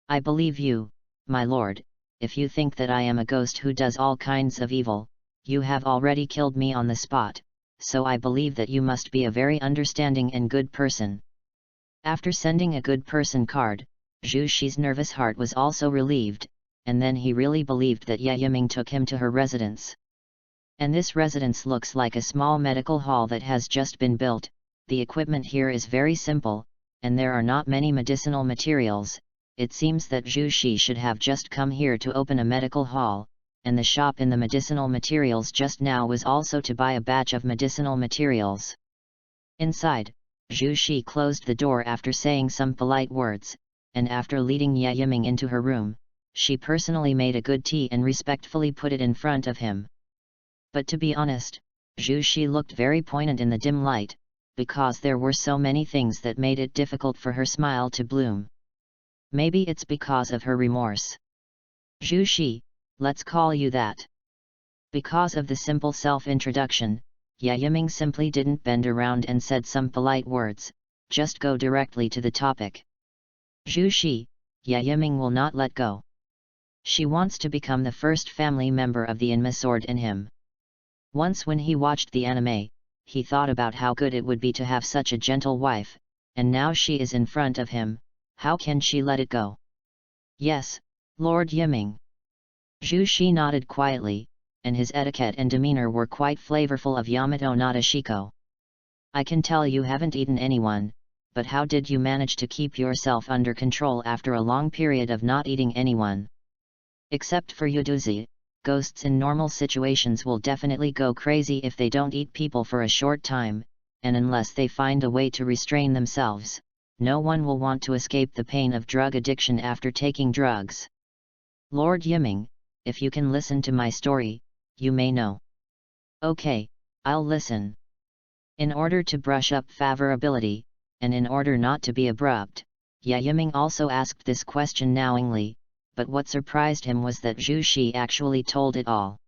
I believe you, my lord. If you think that I am a ghost who does all kinds of evil, you have already killed me on the spot, so I believe that you must be a very understanding and good person. After sending a good person card, Zhu Shi's nervous heart was also relieved, and then he really believed that Ye Yiming took him to her residence. And this residence looks like a small medical hall that has just been built. The equipment here is very simple, and there are not many medicinal materials. It seems that Zhu Shi should have just come here to open a medical hall, and the shop in the medicinal materials just now was also to buy a batch of medicinal materials. Inside, Zhu Shi closed the door after saying some polite words, and after leading Ye Yiming into her room, she personally made a good tea and respectfully put it in front of him. But to be honest, Zhu Shi looked very poignant in the dim light, because there were so many things that made it difficult for her smile to bloom. Maybe it's because of her remorse. Zhu Shi, let's call you that. Because of the simple self-introduction, Ye Yiming simply didn't bend around and said some polite words, just go directly to the topic. Zhu Shi, Ye Yiming will not let go. She wants to become the first family member of the Inma sword in him. Once when he watched the anime, he thought about how good it would be to have such a gentle wife, and now she is in front of him. How can she let it go? Yes, Lord Yiming. Zhu Shi nodded quietly, and his etiquette and demeanor were quite flavorful of Yamato Nadeshiko. I can tell you haven't eaten anyone, but how did you manage to keep yourself under control after a long period of not eating anyone? Except for Yuduzi, ghosts in normal situations will definitely go crazy if they don't eat people for a short time, and unless they find a way to restrain themselves, no one will want to escape the pain of drug addiction after taking drugs. Lord Yiming, if you can listen to my story, you may know. Okay, I'll listen. In order to brush up favorability, and in order not to be abrupt, Ye Yiming also asked this question knowingly, but what surprised him was that Zhu Shi actually told it all.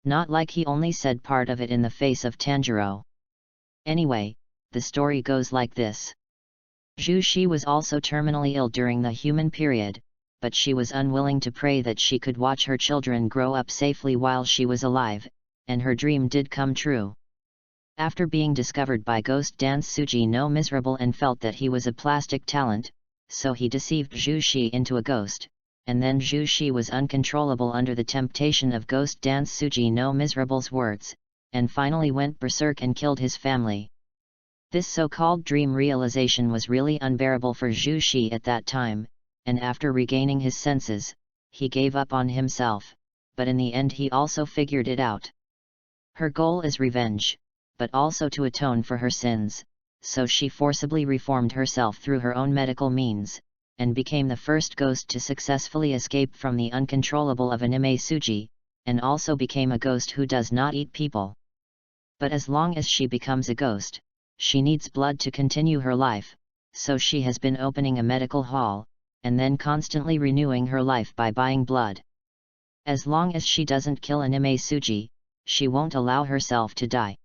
Not like he only said part of it in the face of Tanjiro. Anyway, the story goes like this. Zhu Shi was also terminally ill during the human period, but she was unwilling to pray that she could watch her children grow up safely while she was alive, and her dream did come true. After being discovered by Ghost Dance Suji no Miserable and felt that he was a plastic talent, so he deceived Zhu Shi into a ghost, and then Zhu Shi was uncontrollable under the temptation of Ghost Dance Suji no Miserable's words, and finally went berserk and killed his family. This so-called dream realization was really unbearable for Zhu Shi at that time, and after regaining his senses, he gave up on himself, but in the end he also figured it out. Her goal is revenge, but also to atone for her sins, so she forcibly reformed herself through her own medical means, and became the first ghost to successfully escape from the uncontrollable of Anime Suji, and also became a ghost who does not eat people. But as long as she becomes a ghost, she needs blood to continue her life, so she has been opening a medical hall, and then constantly renewing her life by buying blood. As long as she doesn't kill Anime Suji, she won't allow herself to die.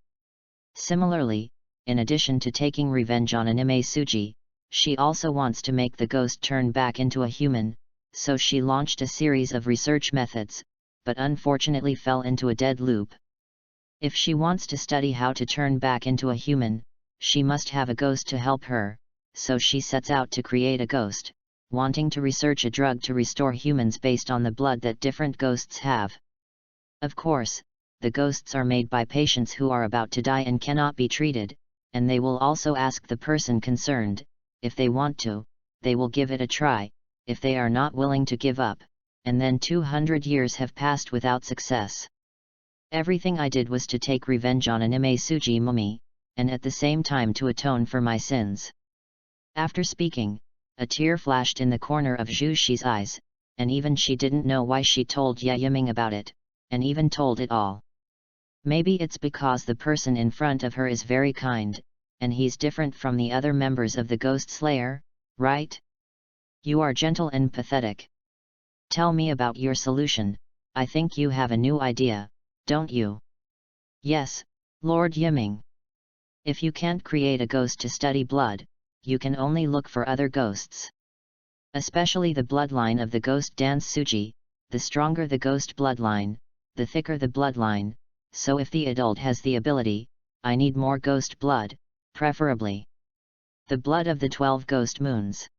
Similarly, in addition to taking revenge on Anime Suji, she also wants to make the ghost turn back into a human, so she launched a series of research methods, but unfortunately fell into a dead loop. If she wants to study how to turn back into a human, she must have a ghost to help her, so she sets out to create a ghost, wanting to research a drug to restore humans based on the blood that different ghosts have. Of course, the ghosts are made by patients who are about to die and cannot be treated, and they will also ask the person concerned, if they want to, they will give it a try, if they are not willing to give up, and then 200 years have passed without success. Everything I did was to take revenge on Anime Suji Mummy, and at the same time to atone for my sins. After speaking, a tear flashed in the corner of Zhu Shi's eyes, and even she didn't know why she told Ye Yiming about it, and even told it all. Maybe it's because the person in front of her is very kind, and he's different from the other members of the Ghost Slayer, right? You are gentle and pathetic. Tell me about your solution. I think you have a new idea, don't you? Yes, Lord Yiming. If you can't create a ghost to study blood, you can only look for other ghosts. Especially the bloodline of the Ghost Dance Suji, the stronger the ghost bloodline, the thicker the bloodline, so if the adult has the ability, I need more ghost blood, preferably the blood of the 12 ghost moons.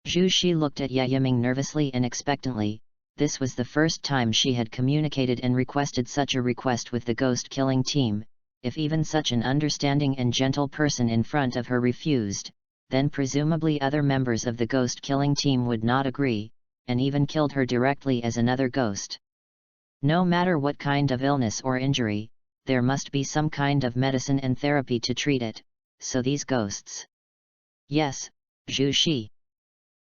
Zhu Xi looked at Yiming nervously and expectantly. This was the first time she had communicated and requested such a request with the ghost-killing team. If even such an understanding and gentle person in front of her refused, then presumably other members of the ghost-killing team would not agree, and even killed her directly as another ghost. No matter what kind of illness or injury, there must be some kind of medicine and therapy to treat it, so these ghosts. Yes, Zhu Xi.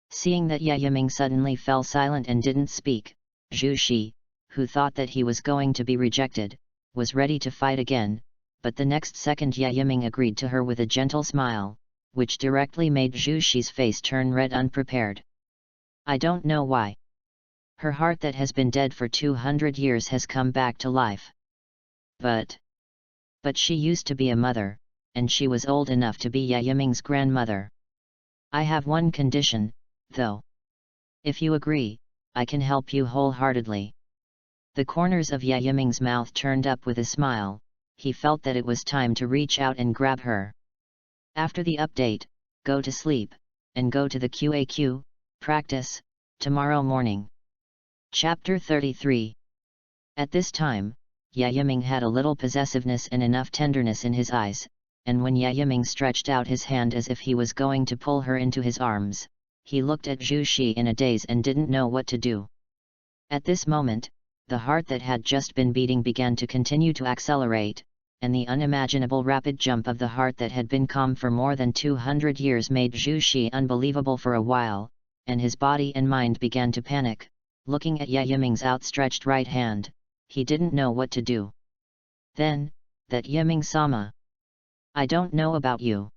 Seeing that Yiming suddenly fell silent and didn't speak, Zhu Xi, who thought that he was going to be rejected, was ready to fight again, but the next second Yiming agreed to her with a gentle smile, which directly made Zhu Xi's face turn red unprepared. I don't know why. Her heart that has been dead for 200 years has come back to life. But she used to be a mother, and she was old enough to be Yiming's grandmother. I have one condition, though. If you agree, I can help you wholeheartedly. The corners of Yiming's mouth turned up with a smile. He felt that it was time to reach out and grab her. After the update, go to sleep, and go to the QAQ, practice, tomorrow morning. Chapter 33. At this time, Yiming had a little possessiveness and enough tenderness in his eyes, and when Yiming stretched out his hand as if he was going to pull her into his arms, he looked at Zhu Xi in a daze and didn't know what to do. At this moment, the heart that had just been beating began to continue to accelerate, and the unimaginable rapid jump of the heart that had been calm for more than 200 years made Zhu Xi unbelievable for a while, and his body and mind began to panic. Looking at Yiming's outstretched right hand, he didn't know what to do. Then, that Yiming-sama. I don't know about you.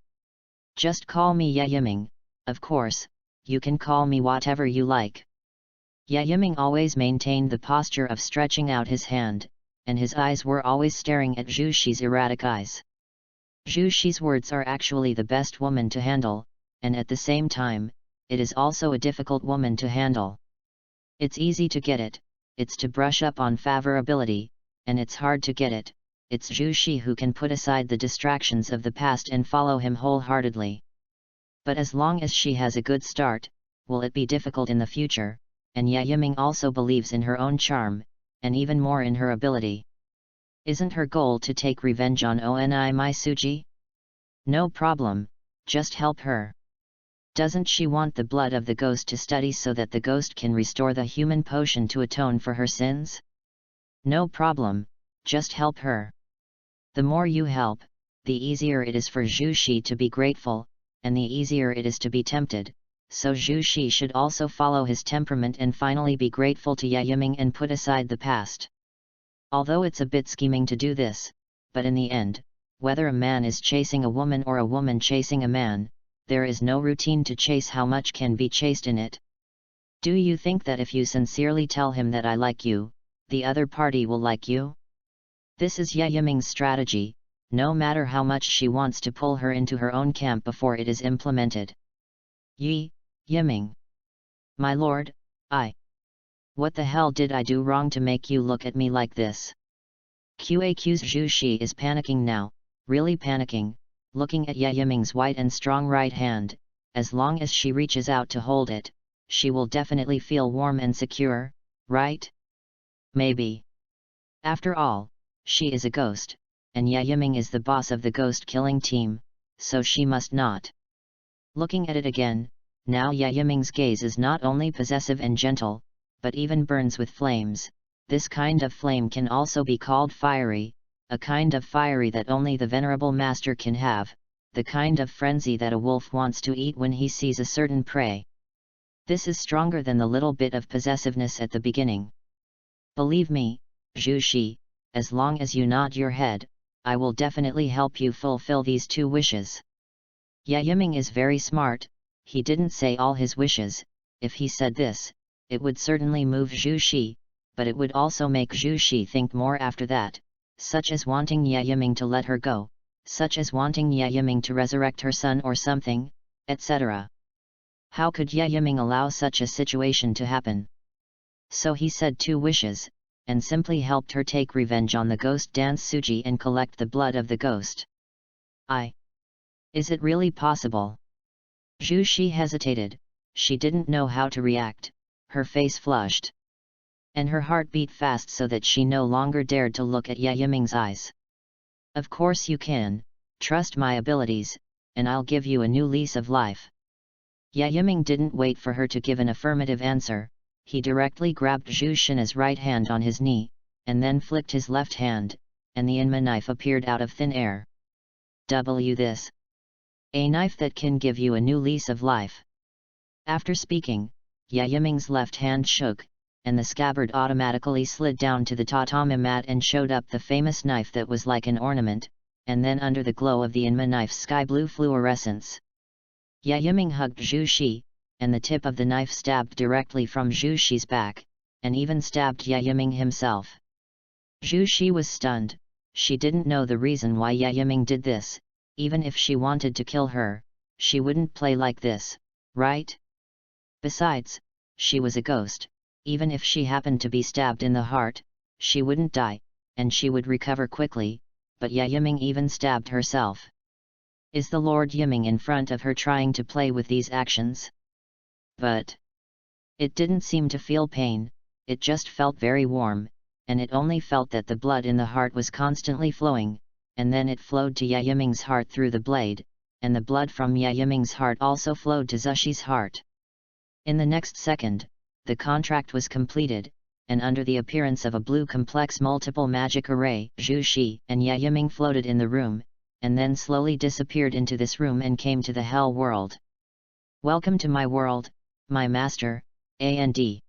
Just call me Yiming, of course, you can call me whatever you like. Yiming always maintained the posture of stretching out his hand, and his eyes were always staring at Zhu Xi's erratic eyes. Zhu Xi's words are actually the best woman to handle, and at the same time, it is also a difficult woman to handle. It's easy to get it, it's to brush up on favorability, and it's hard to get it, it's Zhu Xi who can put aside the distractions of the past and follow him wholeheartedly. But as long as she has a good start, will it be difficult in the future? And Yiming also believes in her own charm, and even more in her ability. Isn't her goal to take revenge on Oni Maisuji? No problem, just help her. Doesn't she want the blood of the ghost to study so that the ghost can restore the human potion to atone for her sins? No problem, just help her. The more you help, the easier it is for Zhu Xi to be grateful, and the easier it is to be tempted. So Zhu Xi should also follow his temperament and finally be grateful to Yiming and put aside the past. Although it's a bit scheming to do this, but in the end, whether a man is chasing a woman or a woman chasing a man, there is no routine to chase how much can be chased in it. Do you think that if you sincerely tell him that I like you, the other party will like you? This is Yiming's strategy, no matter how much she wants to pull her into her own camp before it is implemented. Yiming. My lord, what the hell did I do wrong to make you look at me like this? QAQ's Zhu Xi is panicking now, really panicking, looking at Yiming's white and strong right hand. As long as she reaches out to hold it, she will definitely feel warm and secure, right? Maybe. After all, she is a ghost, and Yiming is the boss of the ghost-killing team, so she must not. Looking at it again, now Yiming's gaze is not only possessive and gentle, but even burns with flames. This kind of flame can also be called fiery, a kind of fiery that only the venerable master can have, the kind of frenzy that a wolf wants to eat when he sees a certain prey. This is stronger than the little bit of possessiveness at the beginning. Believe me, Zhu Xi, as long as you nod your head, I will definitely help you fulfill these 2 wishes. Yiming is very smart. He didn't say all his wishes. If he said this, it would certainly move Zhu Xi, but it would also make Zhu Xi think more after that, such as wanting Yiming to let her go, such as wanting Yiming to resurrect her son or something, etc. How could Yiming allow such a situation to happen? So he said 2 wishes, and simply helped her take revenge on the ghost dance Suji and collect the blood of the ghost. Is it really possible? Zhu Shi hesitated, she didn't know how to react, her face flushed. And her heart beat fast so that she no longer dared to look at Yiming's eyes. Of course you can, trust my abilities, and I'll give you a new lease of life. Yiming didn't wait for her to give an affirmative answer, he directly grabbed Zhu Shina's right hand on his knee, and then flicked his left hand, and the Inma knife appeared out of thin air. This. A knife that can give you a new lease of life. After speaking, Yiming's left hand shook, and the scabbard automatically slid down to the tatami mat and showed up the famous knife that was like an ornament, and then under the glow of the Inma knife's sky blue fluorescence. Yiming hugged Zhu Shi, and the tip of the knife stabbed directly from Zhu Shi's back, and even stabbed Yiming himself. Zhu Shi was stunned, she didn't know the reason why Yiming did this, even if she wanted to kill her, she wouldn't play like this, right? Besides, she was a ghost, even if she happened to be stabbed in the heart, she wouldn't die, and she would recover quickly, but Yiming even stabbed herself. Is the Lord Yiming in front of her trying to play with these actions? But it didn't seem to feel pain, it just felt very warm, and it only felt that the blood in the heart was constantly flowing, and then it flowed to Yiming's heart through the blade, and the blood from Yiming's heart also flowed to Zushi's heart. In the next second, the contract was completed, and under the appearance of a blue complex multiple magic array, Zhu Shi and Yiming floated in the room, and then slowly disappeared into this room and came to the Hell world. Welcome to my world, my master, A&D.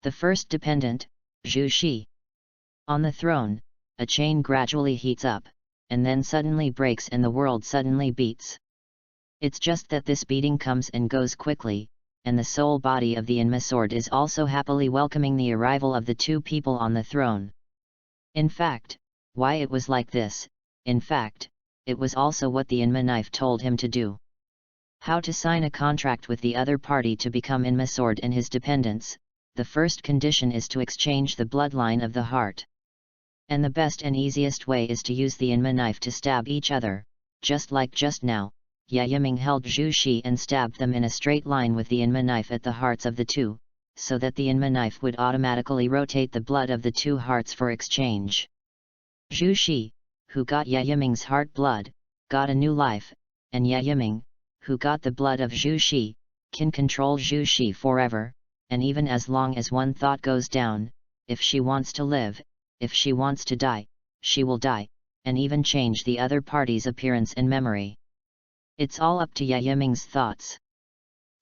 The first dependent, Zhu Shi. On the throne, a chain gradually heats up, and then suddenly breaks and the world suddenly beats. It's just that this beating comes and goes quickly, and the soul body of the Inma sword is also happily welcoming the arrival of the two people on the throne. In fact, why it was like this, in fact, it was also what the Inma knife told him to do. How to sign a contract with the other party to become Inma sword and his dependents. The first condition is to exchange the bloodline of the heart. And the best and easiest way is to use the Inma knife to stab each other, just like just now, Yiming held Zhu Shi and stabbed them in a straight line with the Inma knife at the hearts of the two, so that the Inma knife would automatically rotate the blood of the two hearts for exchange. Zhu Shi, who got Yiming's heart blood, got a new life, and Yiming, who got the blood of Zhu Shi, can control Zhu Shi forever, and even as long as one thought goes down, if she wants to live, if she wants to die, she will die, and even change the other party's appearance and memory. It's all up to Yiming's thoughts.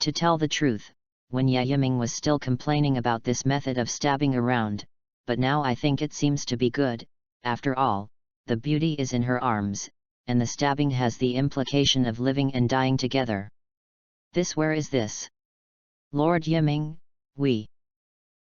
To tell the truth, when Yiming was still complaining about this method of stabbing around, but now I think it seems to be good, after all, the beauty is in her arms, and the stabbing has the implication of living and dying together. This where is this? Lord Yiming, we.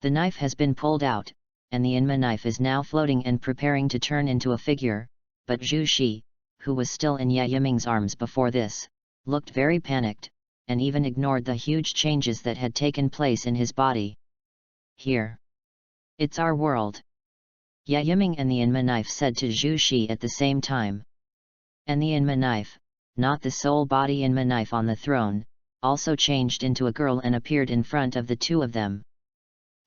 The knife has been pulled out, and the Inma knife is now floating and preparing to turn into a figure, but Zhu Shi, who was still in Yiming's arms before this, looked very panicked, and even ignored the huge changes that had taken place in his body. Here. It's our world. Yiming and the Inma knife said to Zhu Shi at the same time. And the Inma knife, not the soul body Inma knife on the throne, also changed into a girl and appeared in front of the two of them.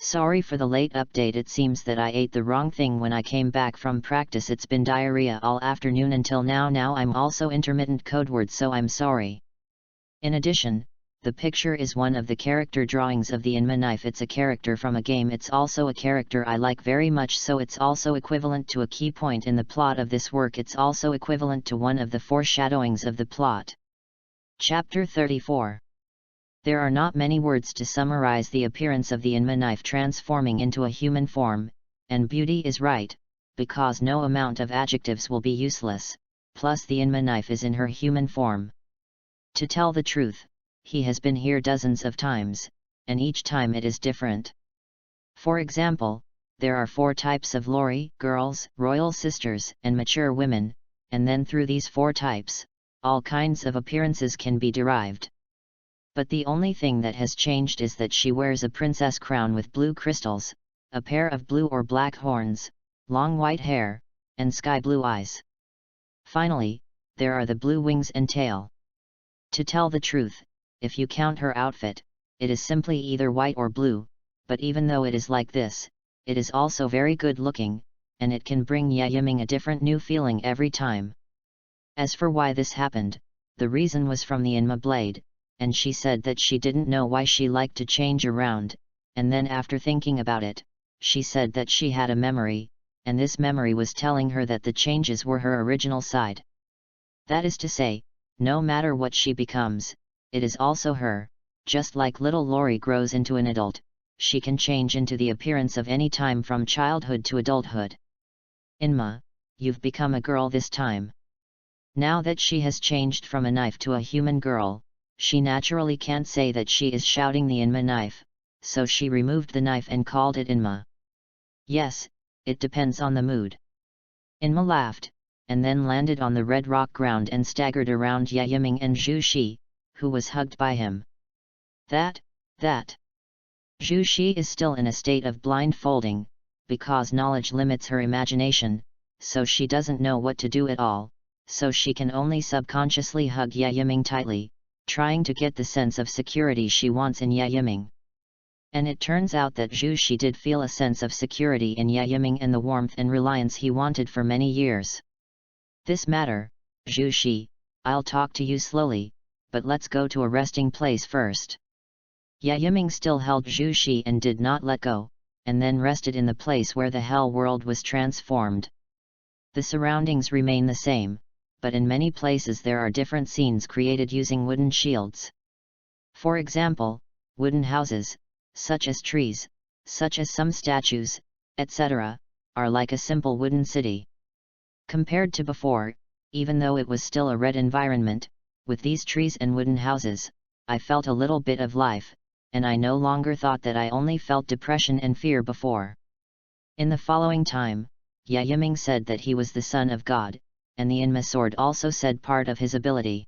Sorry for the late update, it seems that I ate the wrong thing when I came back from practice. It's been diarrhea all afternoon until now. Now I'm also intermittent codeword, so I'm sorry. In addition, the picture is one of the character drawings of the Inma knife. It's a character from a game. It's also a character I like very much, so it's also equivalent to a key point in the plot of this work. It's also equivalent to one of the foreshadowings of the plot. Chapter 34. There are not many words to summarize the appearance of the Inma knife transforming into a human form, and beauty is right, because no amount of adjectives will be useless, plus the Inma knife is in her human form. To tell the truth, he has been here dozens of times, and each time it is different. For example, there are 4 types of lori, girls, royal sisters, and mature women, and then through these 4 types, all kinds of appearances can be derived. But the only thing that has changed is that she wears a princess crown with blue crystals, a pair of blue or black horns, long white hair, and sky blue eyes. Finally, there are the blue wings and tail. To tell the truth, if you count her outfit, it is simply either white or blue, but even though it is like this, it is also very good looking, and it can bring Yaiming a different new feeling every time. As for why this happened, the reason was from the Inma blade, and she said that she didn't know why she liked to change around, and then after thinking about it, she said that she had a memory, and this memory was telling her that the changes were her original side. That is to say, no matter what she becomes, it is also her, just like little Lori grows into an adult, she can change into the appearance of any time from childhood to adulthood. Inma, you've become a girl this time. Now that she has changed from a knife to a human girl, she naturally can't say that she is shouting the Inma knife, so she removed the knife and called it Inma. Yes, it depends on the mood. Inma laughed, and then landed on the red rock ground and staggered around Yaiming and Zhu Shi, who was hugged by him. That. Zhu Shi is still in a state of blindfolding, because knowledge limits her imagination, so she doesn't know what to do at all, so she can only subconsciously hug Yaiming tightly, trying to get the sense of security she wants in Yaiming. And it turns out that Zhu Shi did feel a sense of security in Yaiming and the warmth and reliance he wanted for many years. This matter, Zhu Shi, I'll talk to you slowly, but let's go to a resting place first. Yaiming still held Zhu Shi and did not let go, and then rested in the place where the hell world was transformed. The surroundings remain the same, but in many places there are different scenes created using wooden shields. For example, wooden houses, such as trees, such as some statues, etc., are like a simple wooden city. Compared to before, even though it was still a red environment, with these trees and wooden houses, I felt a little bit of life, and I no longer thought that I only felt depression and fear before. In the following time, Yaiming said that he was the son of God, and the Inma sword also said part of his ability.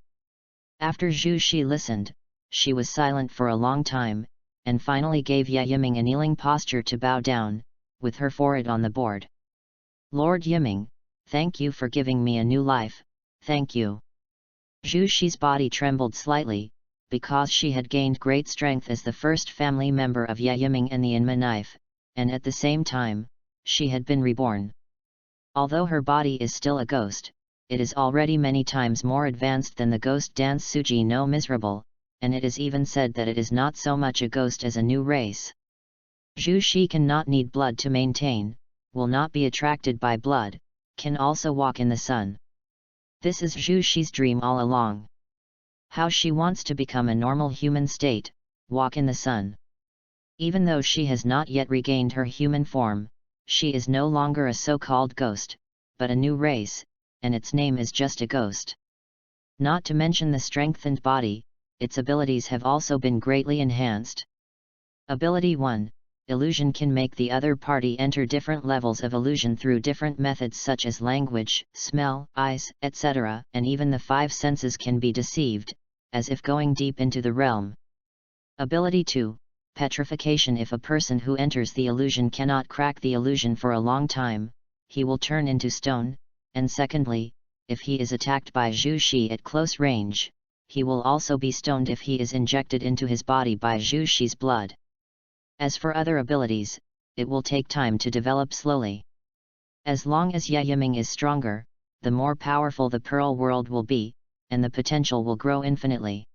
After Zhu Shi listened, she was silent for a long time, and finally gave Yaiming a kneeling posture to bow down, with her forehead on the board. Lord Yiming, thank you for giving me a new life, thank you. Zhu Shi's body trembled slightly, because she had gained great strength as the first family member of Yaiming and the Inma knife, and at the same time, she had been reborn. Although her body is still a ghost, it is already many times more advanced than the ghost dance Suji no Miserable, and it is even said that it is not so much a ghost as a new race. Zhu Shi cannot need blood to maintain, will not be attracted by blood, can also walk in the sun. This is Zhu Shi's dream all along. How she wants to become a normal human state, walk in the sun. Even though she has not yet regained her human form, she is no longer a so-called ghost, but a new race, and its name is just a ghost. Not to mention the strengthened body, its abilities have also been greatly enhanced. Ability 1. Illusion can make the other party enter different levels of illusion through different methods such as language, smell, eyes, etc., and even the 5 senses can be deceived, as if going deep into the realm. Ability 2. Petrification. If a person who enters the illusion cannot crack the illusion for a long time, he will turn into stone, and secondly, if he is attacked by Zhu Shi at close range, he will also be stoned if he is injected into his body by Zhu Shi's blood. As for other abilities, it will take time to develop slowly. As long as Yaiming is stronger, the more powerful the Pearl World will be, and the potential will grow infinitely.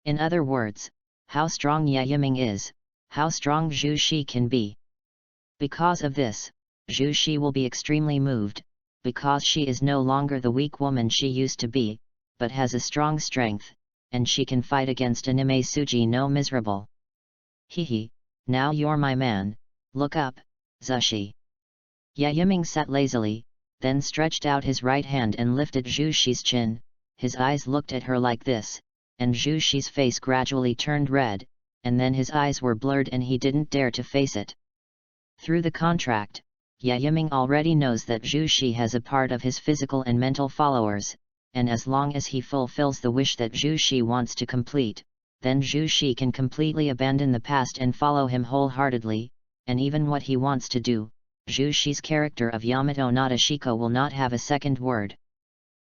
In other words, how strong Yaiming is, how strong Zhu Shi can be. Because of this, Zhu Shi will be extremely moved, because she is no longer the weak woman she used to be, but has a strong strength, and she can fight against Anime Suji no Miserable. Hehe, now you're my man, look up, Zushi. Yaiming sat lazily, then stretched out his right hand and lifted Zhu Shi's chin, his eyes looked at her like this, and Zhu Shi's face gradually turned red, and then his eyes were blurred and he didn't dare to face it. Through the contract, Yaiming already knows that Zhu Shi has a part of his physical and mental followers, and as long as he fulfills the wish that Zhu Shi wants to complete, then Zhu Shi can completely abandon the past and follow him wholeheartedly, and even what he wants to do, Zhu Shi's character of Yamato Nadeshiko will not have a second word.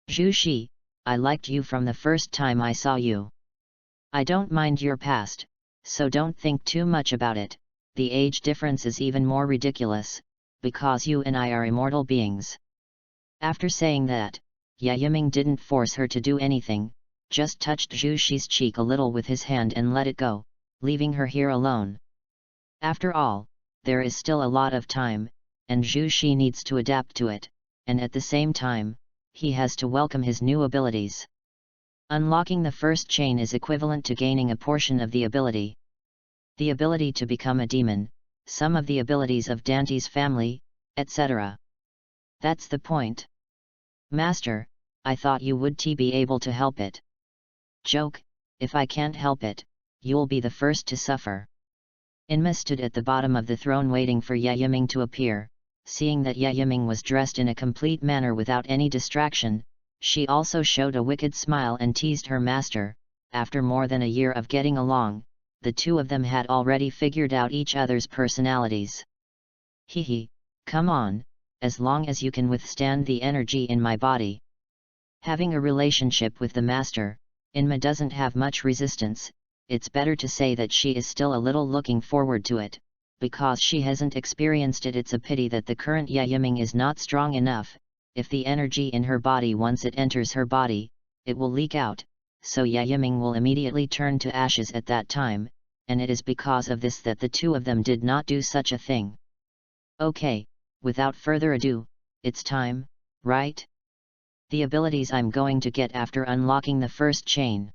Zhu Shi, I liked you from the first time I saw you. I don't mind your past, so don't think too much about it. The age difference is even more ridiculous, because you and I are immortal beings. After saying that, Yiming didn't force her to do anything, just touched Zhu Shi's cheek a little with his hand and let it go, leaving her here alone. After all, there is still a lot of time, and Zhu Shi needs to adapt to it, and at the same time, he has to welcome his new abilities. Unlocking the first chain is equivalent to gaining a portion of the ability. The ability to become a demon, some of the abilities of Dante's family, etc. That's the point. Master, I thought you would be able to help it. Joke, if I can't help it, you'll be the first to suffer. Inma stood at the bottom of the throne waiting for Yiming to appear. Seeing that Yiming was dressed in a complete manner without any distraction, she also showed a wicked smile and teased her master. After more than a year of getting along, the two of them had already figured out each other's personalities. Hehe, come on, as long as you can withstand the energy in my body. Having a relationship with the master, Inma doesn't have much resistance. It's better to say that she is still a little looking forward to it. Because she hasn't experienced it, it's a pity that the current Yiming is not strong enough. If the energy in her body once it enters her body, it will leak out, so Yiming will immediately turn to ashes at that time, and it is because of this that the two of them did not do such a thing. Okay, without further ado, it's time, right? The abilities I'm going to get after unlocking the first chain.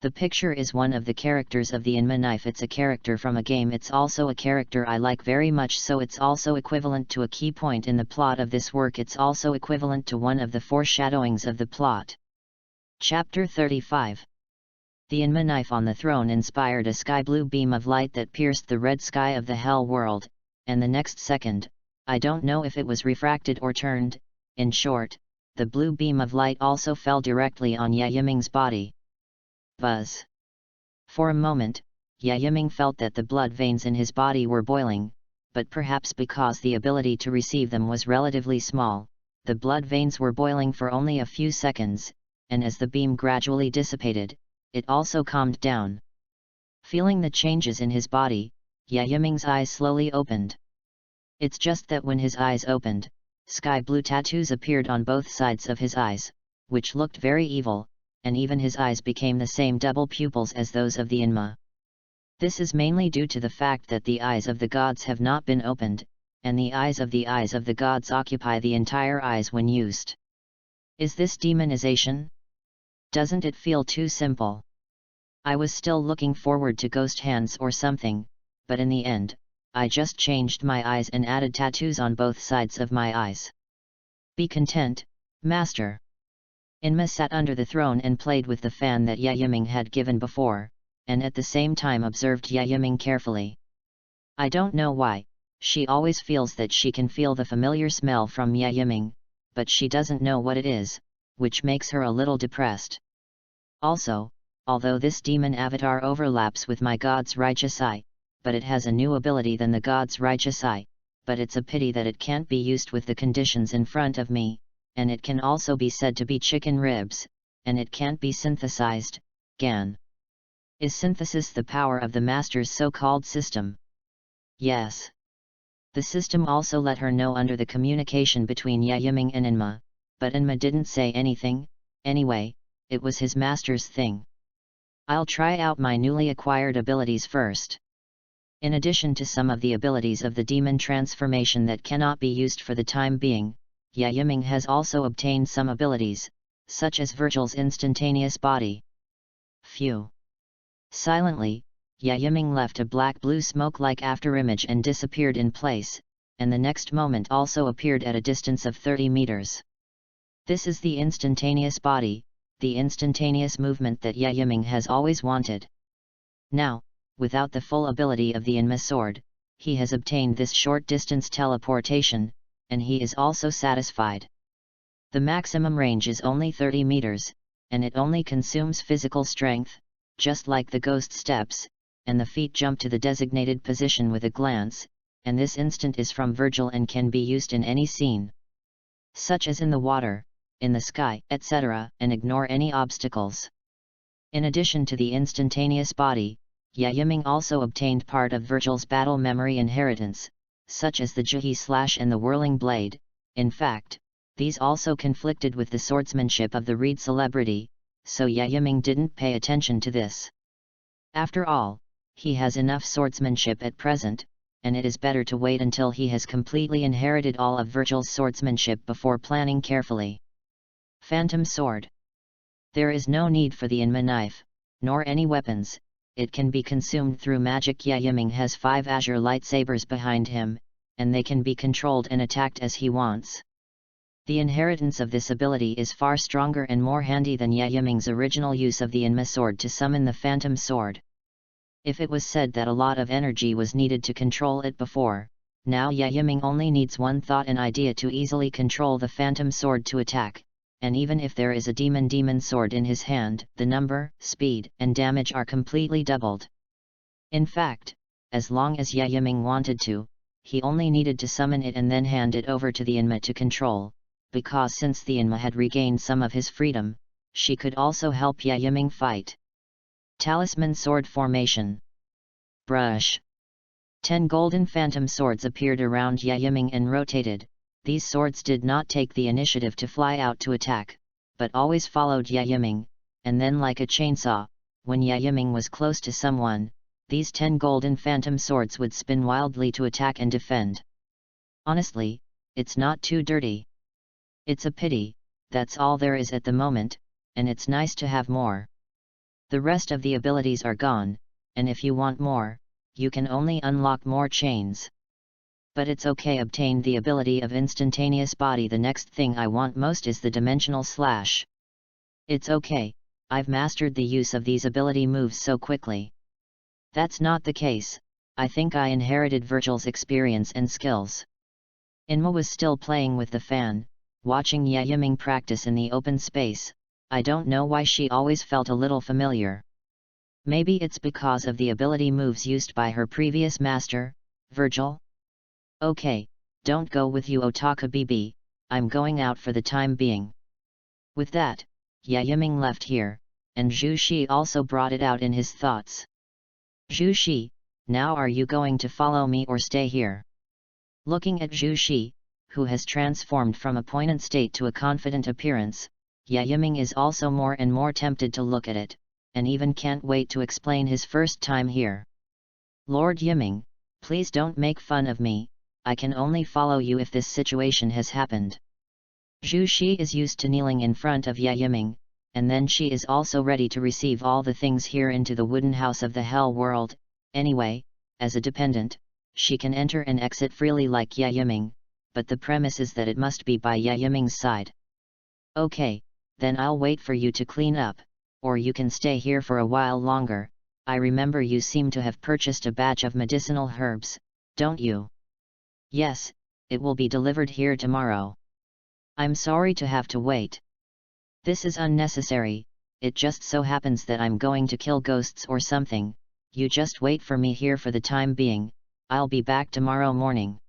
The picture is one of the characters of the Inma knife. It's a character from a game. It's also a character I like very much, so it's also equivalent to a key point in the plot of this work. It's also equivalent to one of the foreshadowings of the plot. Chapter 35. The Inma knife on the throne inspired a sky blue beam of light that pierced the red sky of the hell world, and the next second, I don't know if it was refracted or turned. In short, the blue beam of light also fell directly on Yiming's body. Buzz. For a moment, Yiming felt that the blood veins in his body were boiling, but perhaps because the ability to receive them was relatively small, the blood veins were boiling for only a few seconds, and as the beam gradually dissipated, it also calmed down. Feeling the changes in his body, Yiming's eyes slowly opened. It's just that when his eyes opened, sky blue tattoos appeared on both sides of his eyes, which looked very evil, and even his eyes became the same double pupils as those of the Inma. This is mainly due to the fact that the eyes of the gods have not been opened, and the eyes of the gods occupy the entire eyes when used. Is this demonization? Doesn't it feel too simple? I was still looking forward to ghost hands or something, but in the end, I just changed my eyes and added tattoos on both sides of my eyes. Be content, master. Inma sat under the throne and played with the fan that Yiming had given before, and at the same time observed Yiming carefully. I don't know why, she always feels that she can feel the familiar smell from Yiming, but she doesn't know what it is, which makes her a little depressed. Also, although this demon avatar overlaps with my god's righteous eye, but it has a new ability than the god's righteous eye, but it's a pity that it can't be used with the conditions in front of me. And it can also be said to be chicken ribs, and it can't be synthesized. Gan. Is synthesis the power of the master's so-called system? Yes. The system also let her know under the communication between Yiming and Inma, but Inma didn't say anything. Anyway, it was his master's thing. I'll try out my newly acquired abilities first. In addition to some of the abilities of the demon transformation that cannot be used for the time being, Yiming has also obtained some abilities, such as Virgil's instantaneous body. Phew. Silently, Yiming left a black-blue smoke-like afterimage and disappeared in place, and the next moment also appeared at a distance of 30 meters. This is the instantaneous body, the instantaneous movement that Yiming has always wanted. Now, without the full ability of the Inma sword, he has obtained this short-distance teleportation, and he is also satisfied. The maximum range is only 30 meters, and it only consumes physical strength, just like the ghost steps, and the feet jump to the designated position with a glance, and this instant is from Virgil and can be used in any scene, such as in the water, in the sky, etc., and ignore any obstacles. In addition to the instantaneous body, Yiming also obtained part of Virgil's battle memory inheritance, such as the Juhi slash and the whirling blade. In fact, these also conflicted with the swordsmanship of the Reed celebrity, so Yiming didn't pay attention to this. After all, he has enough swordsmanship at present, and it is better to wait until he has completely inherited all of Virgil's swordsmanship before planning carefully. Phantom Sword. There is no need for the Inma knife, nor any weapons. It can be consumed through magic. Yiming has 5 azure lightsabers behind him, and they can be controlled and attacked as he wants. The inheritance of this ability is far stronger and more handy than Yiming's original use of the Inma sword to summon the Phantom Sword. If it was said that a lot of energy was needed to control it before, now Yiming only needs one thought and idea to easily control the Phantom Sword to attack, and even if there is a demon sword in his hand, the number, speed, and damage are completely doubled. In fact, as long as Yiming wanted to, he only needed to summon it and then hand it over to the Inma to control, because since the Inma had regained some of his freedom, she could also help Yiming fight. Talisman Sword Formation. Brush. 10 golden phantom swords appeared around Yiming and rotated. These swords did not take the initiative to fly out to attack, but always followed Yiming, and then like a chainsaw, when Yiming was close to someone, these 10 golden phantom swords would spin wildly to attack and defend. Honestly, it's not too dirty. It's a pity, that's all there is at the moment, and it's nice to have more. The rest of the abilities are gone, and if you want more, you can only unlock more chains. But it's okay, obtained the ability of instantaneous body. The next thing I want most is the dimensional slash. It's okay, I've mastered the use of these ability moves so quickly. That's not the case, I think I inherited Virgil's experience and skills. Inma was still playing with the fan, watching Yiming practice in the open space. I don't know why she always felt a little familiar. Maybe it's because of the ability moves used by her previous master, Virgil? Okay, don't go with you, Otaka BB, I'm going out for the time being. With that, Yiming left here, and Zhu Shi also brought it out in his thoughts. Zhu Shi, now are you going to follow me or stay here? Looking at Zhu Shi, who has transformed from a poignant state to a confident appearance, Yiming is also more and more tempted to look at it, and even can't wait to explain his first time here. Lord Yiming, please don't make fun of me, I can only follow you if this situation has happened. Zhu Shi is used to kneeling in front of Yiming, and then she is also ready to receive all the things here into the wooden house of the hell world. Anyway, as a dependent, she can enter and exit freely like Yiming, but the premise is that it must be by Yiming's side. Okay, then I'll wait for you to clean up, or you can stay here for a while longer. I remember you seem to have purchased a batch of medicinal herbs, don't you? Yes, it will be delivered here tomorrow. I'm sorry to have to wait. This is unnecessary, it just so happens that I'm going to kill ghosts or something. You just wait for me here for the time being, I'll be back tomorrow morning.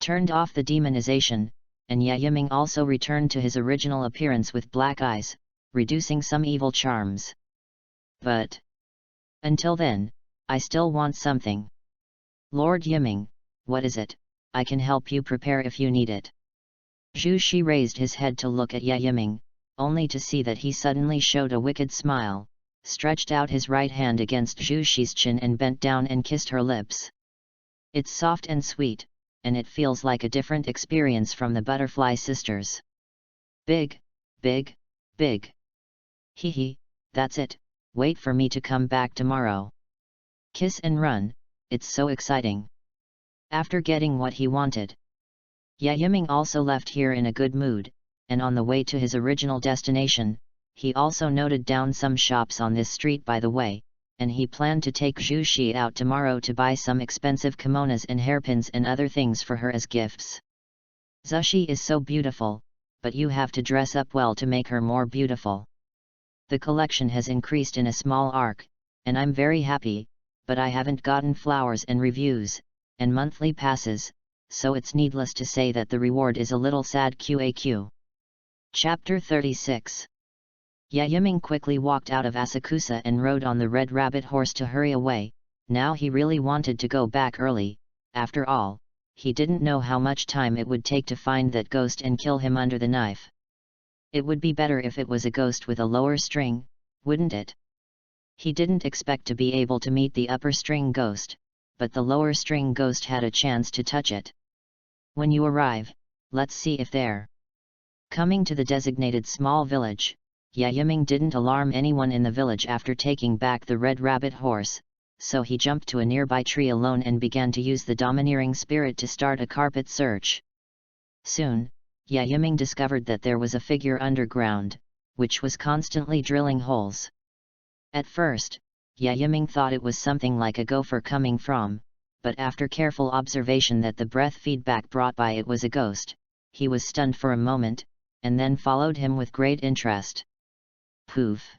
Turned off the demonization, and Yiming also returned to his original appearance with black eyes, reducing some evil charms. But until then, I still want something. Lord Yiming, what is it? I can help you prepare if you need it. Zhu Shi raised his head to look at Yiming, only to see that he suddenly showed a wicked smile, stretched out his right hand against Zhu Shi's chin and bent down and kissed her lips. It's soft and sweet, and it feels like a different experience from the Butterfly Sisters. Big, big, big. Hee, that's it, wait for me to come back tomorrow. Kiss and run, it's so exciting. After getting what he wanted, Yiming also left here in a good mood, and on the way to his original destination, he also noted down some shops on this street by the way, and he planned to take Zhu Shi out tomorrow to buy some expensive kimonos and hairpins and other things for her as gifts. Zushi is so beautiful, but you have to dress up well to make her more beautiful. The collection has increased in a small arc, and I'm very happy, but I haven't gotten flowers and reviews, and monthly passes, so it's needless to say that the reward is a little sad. QAQ. Chapter 36. Yayiming quickly walked out of Asakusa and rode on the red rabbit horse to hurry away. Now he really wanted to go back early. After all, he didn't know how much time it would take to find that ghost and kill him under the knife. It would be better if it was a ghost with a lower string, wouldn't it? He didn't expect to be able to meet the upper string ghost, but the lower string ghost had a chance to touch it. When you arrive, let's see if they're coming to the designated small village. Yayiming didn't alarm anyone in the village after taking back the red rabbit horse, so he jumped to a nearby tree alone and began to use the domineering spirit to start a carpet search. Soon, Yayiming discovered that there was a figure underground, which was constantly drilling holes. At first, Yayiming thought it was something like a gopher coming from, but after careful observation that the breath feedback brought by it was a ghost, he was stunned for a moment, and then followed him with great interest. Poof!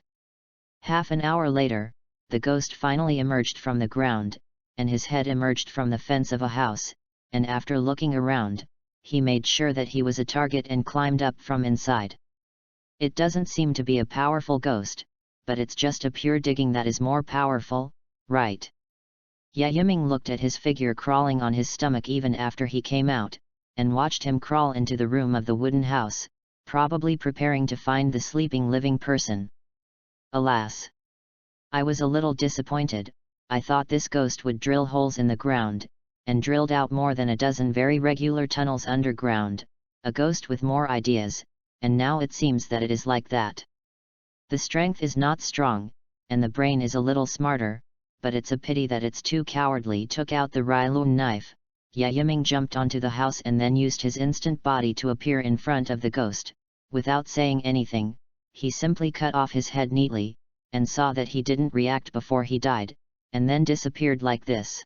Half an hour later, the ghost finally emerged from the ground, and his head emerged from the fence of a house, and after looking around, he made sure that he was a target and climbed up from inside. It doesn't seem to be a powerful ghost, but it's just a pure digging that is more powerful, right? Yayiming looked at his figure crawling on his stomach even after he came out, and watched him crawl into the room of the wooden house, probably preparing to find the sleeping living person. Alas! I was a little disappointed. I thought this ghost would drill holes in the ground, and drilled out more than a dozen very regular tunnels underground, a ghost with more ideas, and now it seems that it is like that. The strength is not strong, and the brain is a little smarter, but it's a pity that it's too cowardly. Took out the Rylun knife, Yayiming jumped onto the house and then used his instant body to appear in front of the ghost. Without saying anything, he simply cut off his head neatly, and saw that he didn't react before he died, and then disappeared like this.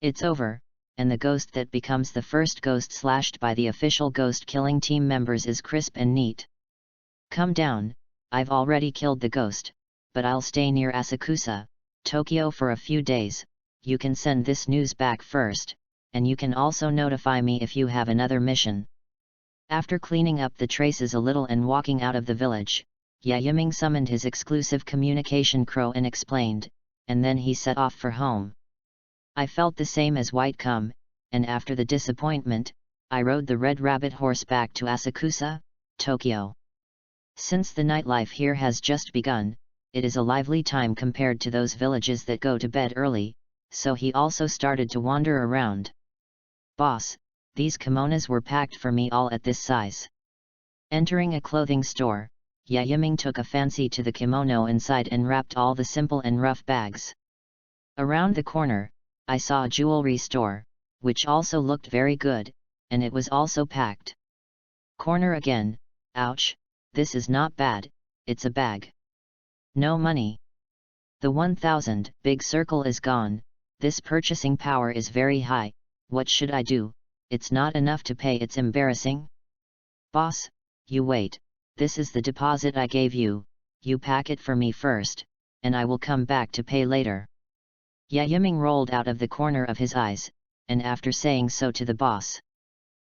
It's over, and the ghost that becomes the first ghost slashed by the official ghost killing team members is crisp and neat. Come down, I've already killed the ghost, but I'll stay near Asakusa, Tokyo for a few days. You can send this news back first, and you can also notify me if you have another mission. After cleaning up the traces a little and walking out of the village, Yayiming summoned his exclusive communication crow and explained, and then he set off for home. I felt the same as White Cum, and after the disappointment, I rode the red rabbit horse back to Asakusa, Tokyo. Since the nightlife here has just begun, it is a lively time compared to those villages that go to bed early, so he also started to wander around. Boss, these kimonos were packed for me all at this size. Entering a clothing store, Yayiming took a fancy to the kimono inside and wrapped all the simple and rough bags. Around the corner, I saw a jewelry store, which also looked very good, and it was also packed. Corner again, ouch, this is not bad, it's a bag. No money. The 1,000 big circle is gone, this purchasing power is very high, what should I do? It's not enough to pay, it's embarrassing. Boss, you wait, this is the deposit I gave you, you pack it for me first, and I will come back to pay later. Yayiming rolled out of the corner of his eyes, and after saying so to the boss,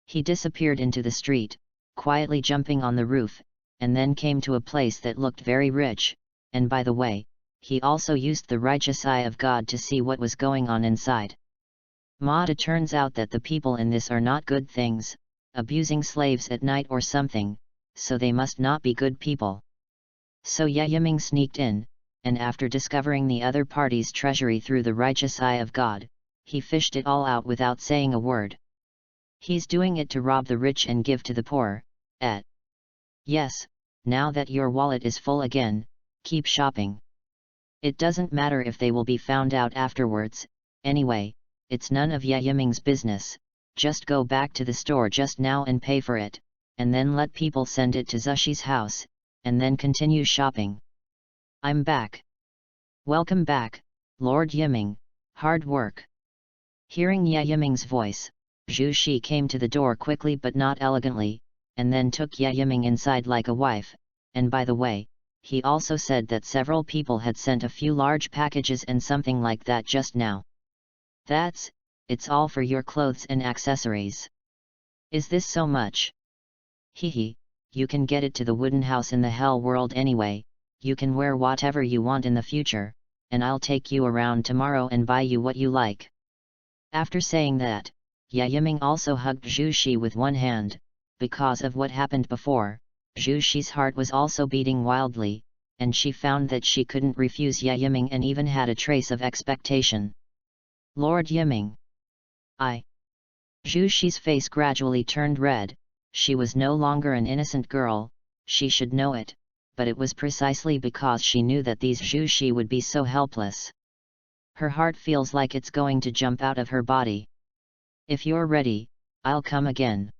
he disappeared into the street, quietly jumping on the roof, and then came to a place that looked very rich, and by the way, he also used the righteous eye of God to see what was going on inside. It turns out that the people in this are not good things, abusing slaves at night or something, so they must not be good people. So Yayiming sneaked in, and after discovering the other party's treasury through the righteous eye of God, he fished it all out without saying a word. He's doing it to rob the rich and give to the poor, eh? Yes, now that your wallet is full again, keep shopping. It doesn't matter if they will be found out afterwards, anyway, it's none of Yayiming's business, just go back to the store just now and pay for it, and then let people send it to Zushi's house, and then continue shopping. I'm back. Welcome back, Lord Yiming, hard work. Hearing Yayiming's voice, Zhu Shi came to the door quickly but not elegantly, and then took Yayiming inside like a wife, and by the way, he also said that several people had sent a few large packages and something like that just now. That's it's all for your clothes and accessories. Is this so much? Hehe, you can get it to the wooden house in the hell world anyway, you can wear whatever you want in the future, and I'll take you around tomorrow and buy you what you like. After saying that, Yiming also hugged Zhu Shi with one hand. Because of what happened before, Zhu Shi's heart was also beating wildly, and she found that she couldn't refuse Yiming and even had a trace of expectation. Lord Yiming. Zhu Shi's face gradually turned red. She was no longer an innocent girl, she should know it, but it was precisely because she knew that these Zhu Shi would be so helpless. Her heart feels like it's going to jump out of her body. If you're ready, I'll come again.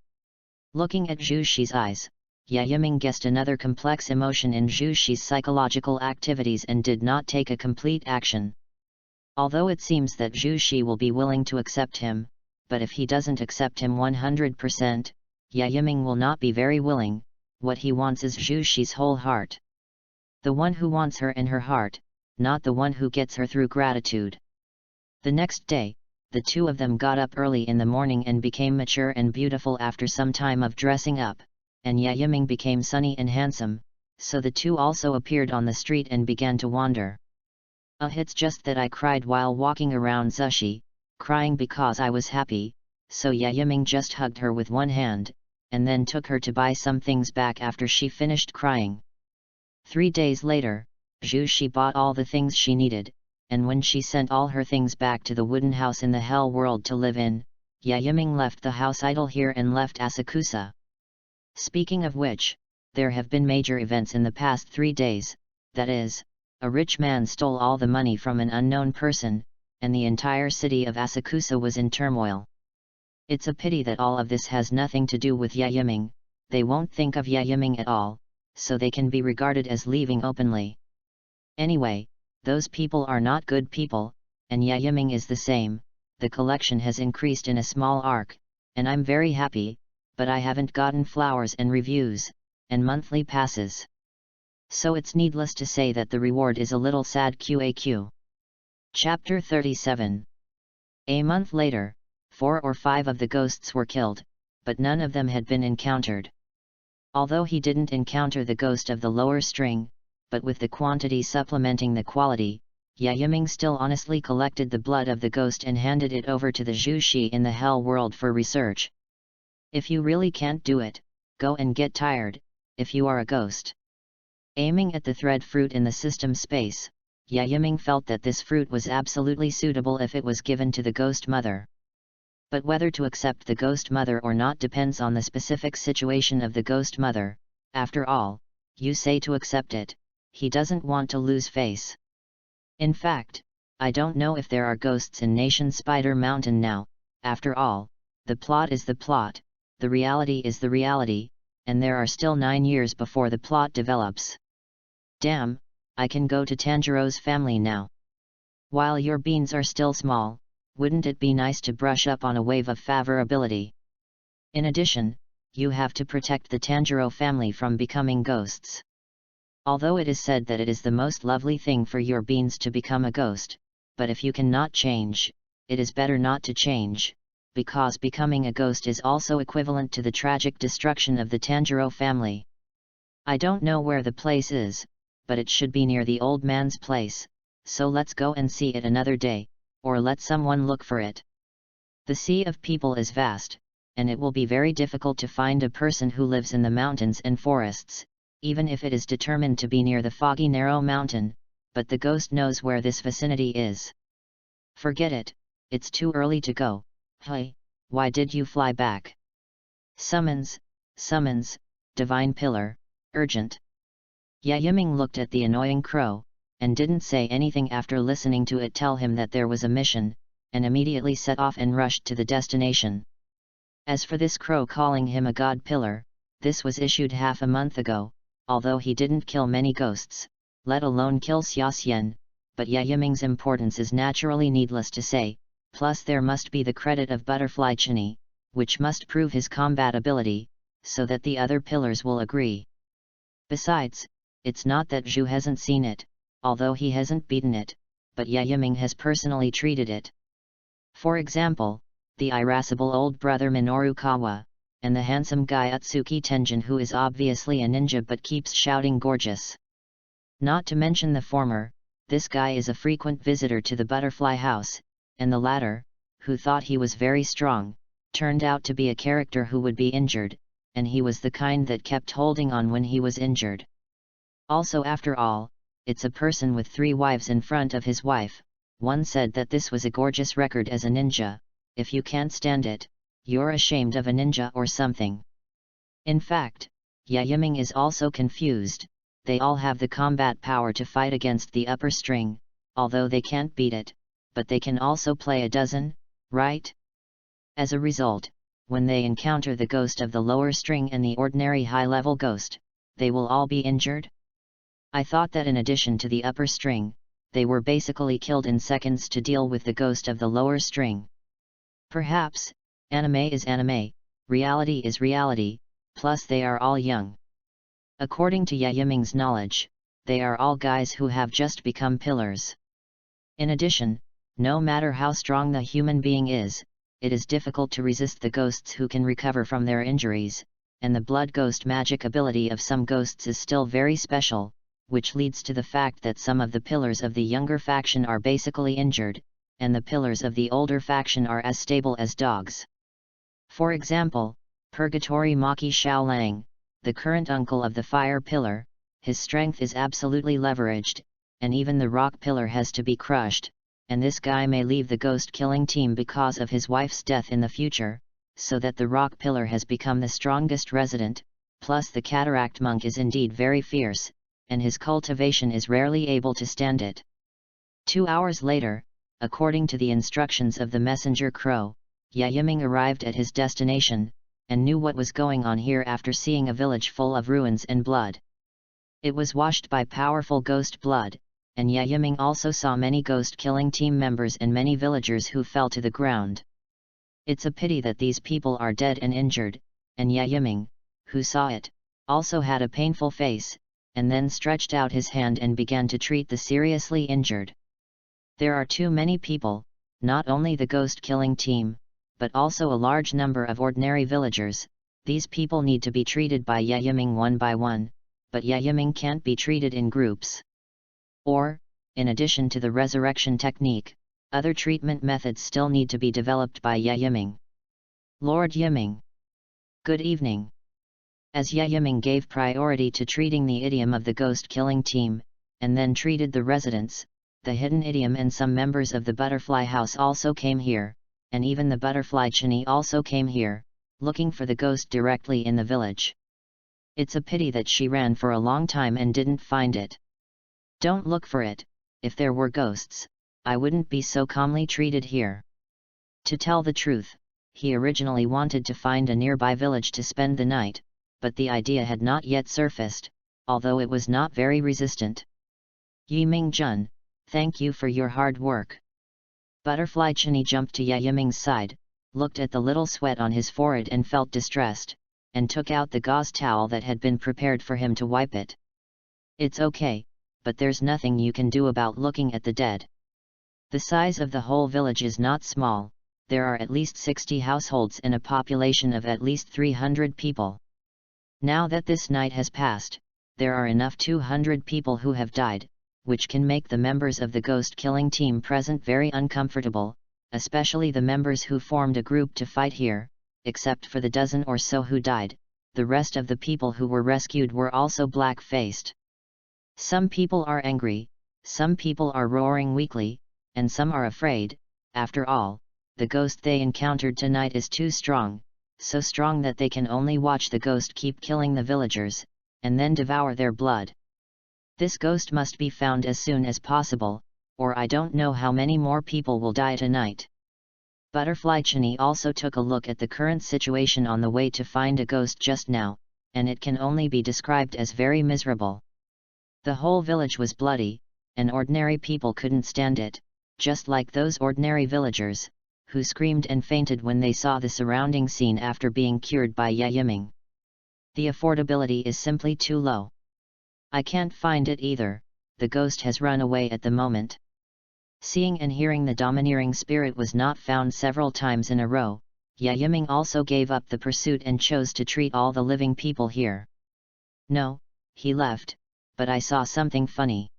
Looking at Zhu Shi's eyes, Yiming guessed another complex emotion in Zhu Shi's psychological activities and did not take a complete action. Although it seems that Zhu Shi will be willing to accept him, but if he doesn't accept him 100%, Yiming will not be very willing. What he wants is Zhu Shi's whole heart. The one who wants her in her heart, not the one who gets her through gratitude. The next day, the two of them got up early in the morning and became mature and beautiful after some time of dressing up, and Yiming became sunny and handsome, so the two also appeared on the street and began to wander. It's just that I cried while walking around Zushi, crying because I was happy, so Yiming just hugged her with one hand, and then took her to buy some things back after she finished crying. 3 days later, Zhu Shi bought all the things she needed, and when she sent all her things back to the wooden house in the hell world to live in, Yiming left the house idle here and left Asakusa. Speaking of which, there have been major events in the past 3 days, that is, a rich man stole all the money from an unknown person, and the entire city of Asakusa was in turmoil. It's a pity that all of this has nothing to do with Yiming, they won't think of Yiming at all, so they can be regarded as leaving openly. Anyway, those people are not good people, and Yiming is the same. The collection has increased in a small arc, and I'm very happy, but I haven't gotten flowers and reviews, and monthly passes. So it's needless to say that the reward is a little sad QAQ. Chapter 37. A month later, 4 or 5 of the ghosts were killed, but none of them had been encountered. Although he didn't encounter the ghost of the lower string, but with the quantity supplementing the quality, Yiming still honestly collected the blood of the ghost and handed it over to the Zhu Shi in the hell world for research. If you really can't do it, go and get tired, if you are a ghost. Aiming at the thread fruit in the system space, Yiming felt that this fruit was absolutely suitable if it was given to the ghost mother. But whether to accept the ghost mother or not depends on the specific situation of the ghost mother. After all, you say to accept it. He doesn't want to lose face. In fact, I don't know if there are ghosts in Nation Spider Mountain now. After all, the plot is the plot, the reality is the reality, and there are still 9 years before the plot develops. Damn, I can go to Tanjiro's family now. While your beans are still small, wouldn't it be nice to brush up on a wave of favorability? In addition, you have to protect the Tanjiro family from becoming ghosts. Although it is said that it is the most lovely thing for your beans to become a ghost, but if you cannot change, it is better not to change, because becoming a ghost is also equivalent to the tragic destruction of the Tanjiro family. I don't know where the place is, but it should be near the old man's place, so let's go and see it another day, or let someone look for it. The sea of people is vast, and it will be very difficult to find a person who lives in the mountains and forests, even if it is determined to be near the foggy narrow mountain, but the ghost knows where this vicinity is. Forget it, it's too early to go. Hey, why did you fly back? Summons, divine pillar, urgent. Yiming looked at the annoying crow, and didn't say anything after listening to it tell him that there was a mission, and immediately set off and rushed to the destination. As for this crow calling him a god pillar, this was issued half a month ago, although he didn't kill many ghosts, let alone kill Xiaxian, but Yiming's importance is naturally needless to say, plus there must be the credit of Butterfly Chinny, which must prove his combat ability, so that the other pillars will agree. Besides, it's not that Zhu hasn't seen it, although he hasn't beaten it, but Yiming has personally treated it. For example, the irascible old brother Minoru Kawa, and the handsome guy Utsuki Tenjin, who is obviously a ninja but keeps shouting gorgeous. Not to mention the former, this guy is a frequent visitor to the butterfly house, and the latter, who thought he was very strong, turned out to be a character who would be injured, and he was the kind that kept holding on when he was injured. Also, after all, it's a person with 3 wives in front of his wife. One said that this was a gorgeous record as a ninja. If you can't stand it, you're ashamed of a ninja or something. In fact, Yayiming is also confused. They all have the combat power to fight against the upper string, although they can't beat it, but they can also play a dozen, right? As a result, when they encounter the ghost of the lower string and the ordinary high-level ghost, they will all be injured? I thought that in addition to the upper string, they were basically killed in seconds to deal with the ghost of the lower string. Perhaps, anime is anime, reality is reality, plus they are all young. According to Yayiming's knowledge, they are all guys who have just become pillars. In addition, no matter how strong the human being is, it is difficult to resist the ghosts who can recover from their injuries, and the blood ghost magic ability of some ghosts is still very special, which leads to the fact that some of the pillars of the younger faction are basically injured, and the pillars of the older faction are as stable as dogs. For example, Purgatory Maki Xiaolang, the current uncle of the fire pillar, his strength is absolutely leveraged, and even the rock pillar has to be crushed, and this guy may leave the ghost-killing team because of his wife's death in the future, so that the rock pillar has become the strongest resident, plus the cataract monk is indeed very fierce, and his cultivation is rarely able to stand it. 2 hours later, according to the instructions of the messenger crow, Yayiming arrived at his destination, and knew what was going on here after seeing a village full of ruins and blood. It was washed by powerful ghost blood, and Yayiming also saw many ghost-killing team members and many villagers who fell to the ground. It's a pity that these people are dead and injured, and Yayiming, who saw it, also had a painful face, and then stretched out his hand and began to treat the seriously injured. There are too many people, not only the ghost-killing team, but also a large number of ordinary villagers. These people need to be treated by Yayiming one by one, but Yayiming can't be treated in groups. Or, in addition to the resurrection technique, other treatment methods still need to be developed by Yayiming. Lord Yiming. Good evening. As Yayiming gave priority to treating the idiom of the ghost-killing team, and then treated the residents, the hidden idiom and some members of the butterfly house also came here, and even the butterfly chini also came here, looking for the ghost directly in the village. It's a pity that she ran for a long time and didn't find it. Don't look for it. If there were ghosts, I wouldn't be so calmly treated here. To tell the truth, he originally wanted to find a nearby village to spend the night, but the idea had not yet surfaced, although it was not very resistant. Yiming Jun, thank you for your hard work. Butterfly Chini jumped to Yayiming's side, looked at the little sweat on his forehead and felt distressed, and took out the gauze towel that had been prepared for him to wipe it. It's okay, but there's nothing you can do about looking at the dead. The size of the whole village is not small, there are at least 60 households and a population of at least 300 people. Now that this night has passed, there are enough 200 people who have died, which can make the members of the ghost-killing team present very uncomfortable, especially the members who formed a group to fight here. Except for the dozen or so who died, the rest of the people who were rescued were also black-faced. Some people are angry, some people are roaring weakly, and some are afraid. After all, the ghost they encountered tonight is too strong, so strong that they can only watch the ghost keep killing the villagers, and then devour their blood. This ghost must be found as soon as possible, or I don't know how many more people will die tonight. Butterfly Chini also took a look at the current situation on the way to find a ghost just now, and it can only be described as very miserable. The whole village was bloody, and ordinary people couldn't stand it, just like those ordinary villagers, who screamed and fainted when they saw the surrounding scene after being cured by Yayiming. The affordability is simply too low. I can't find it either, the ghost has run away at the moment. Seeing and hearing the domineering spirit was not found several times in a row, Yaiming also gave up the pursuit and chose to treat all the living people here. No, he left, but I saw something funny.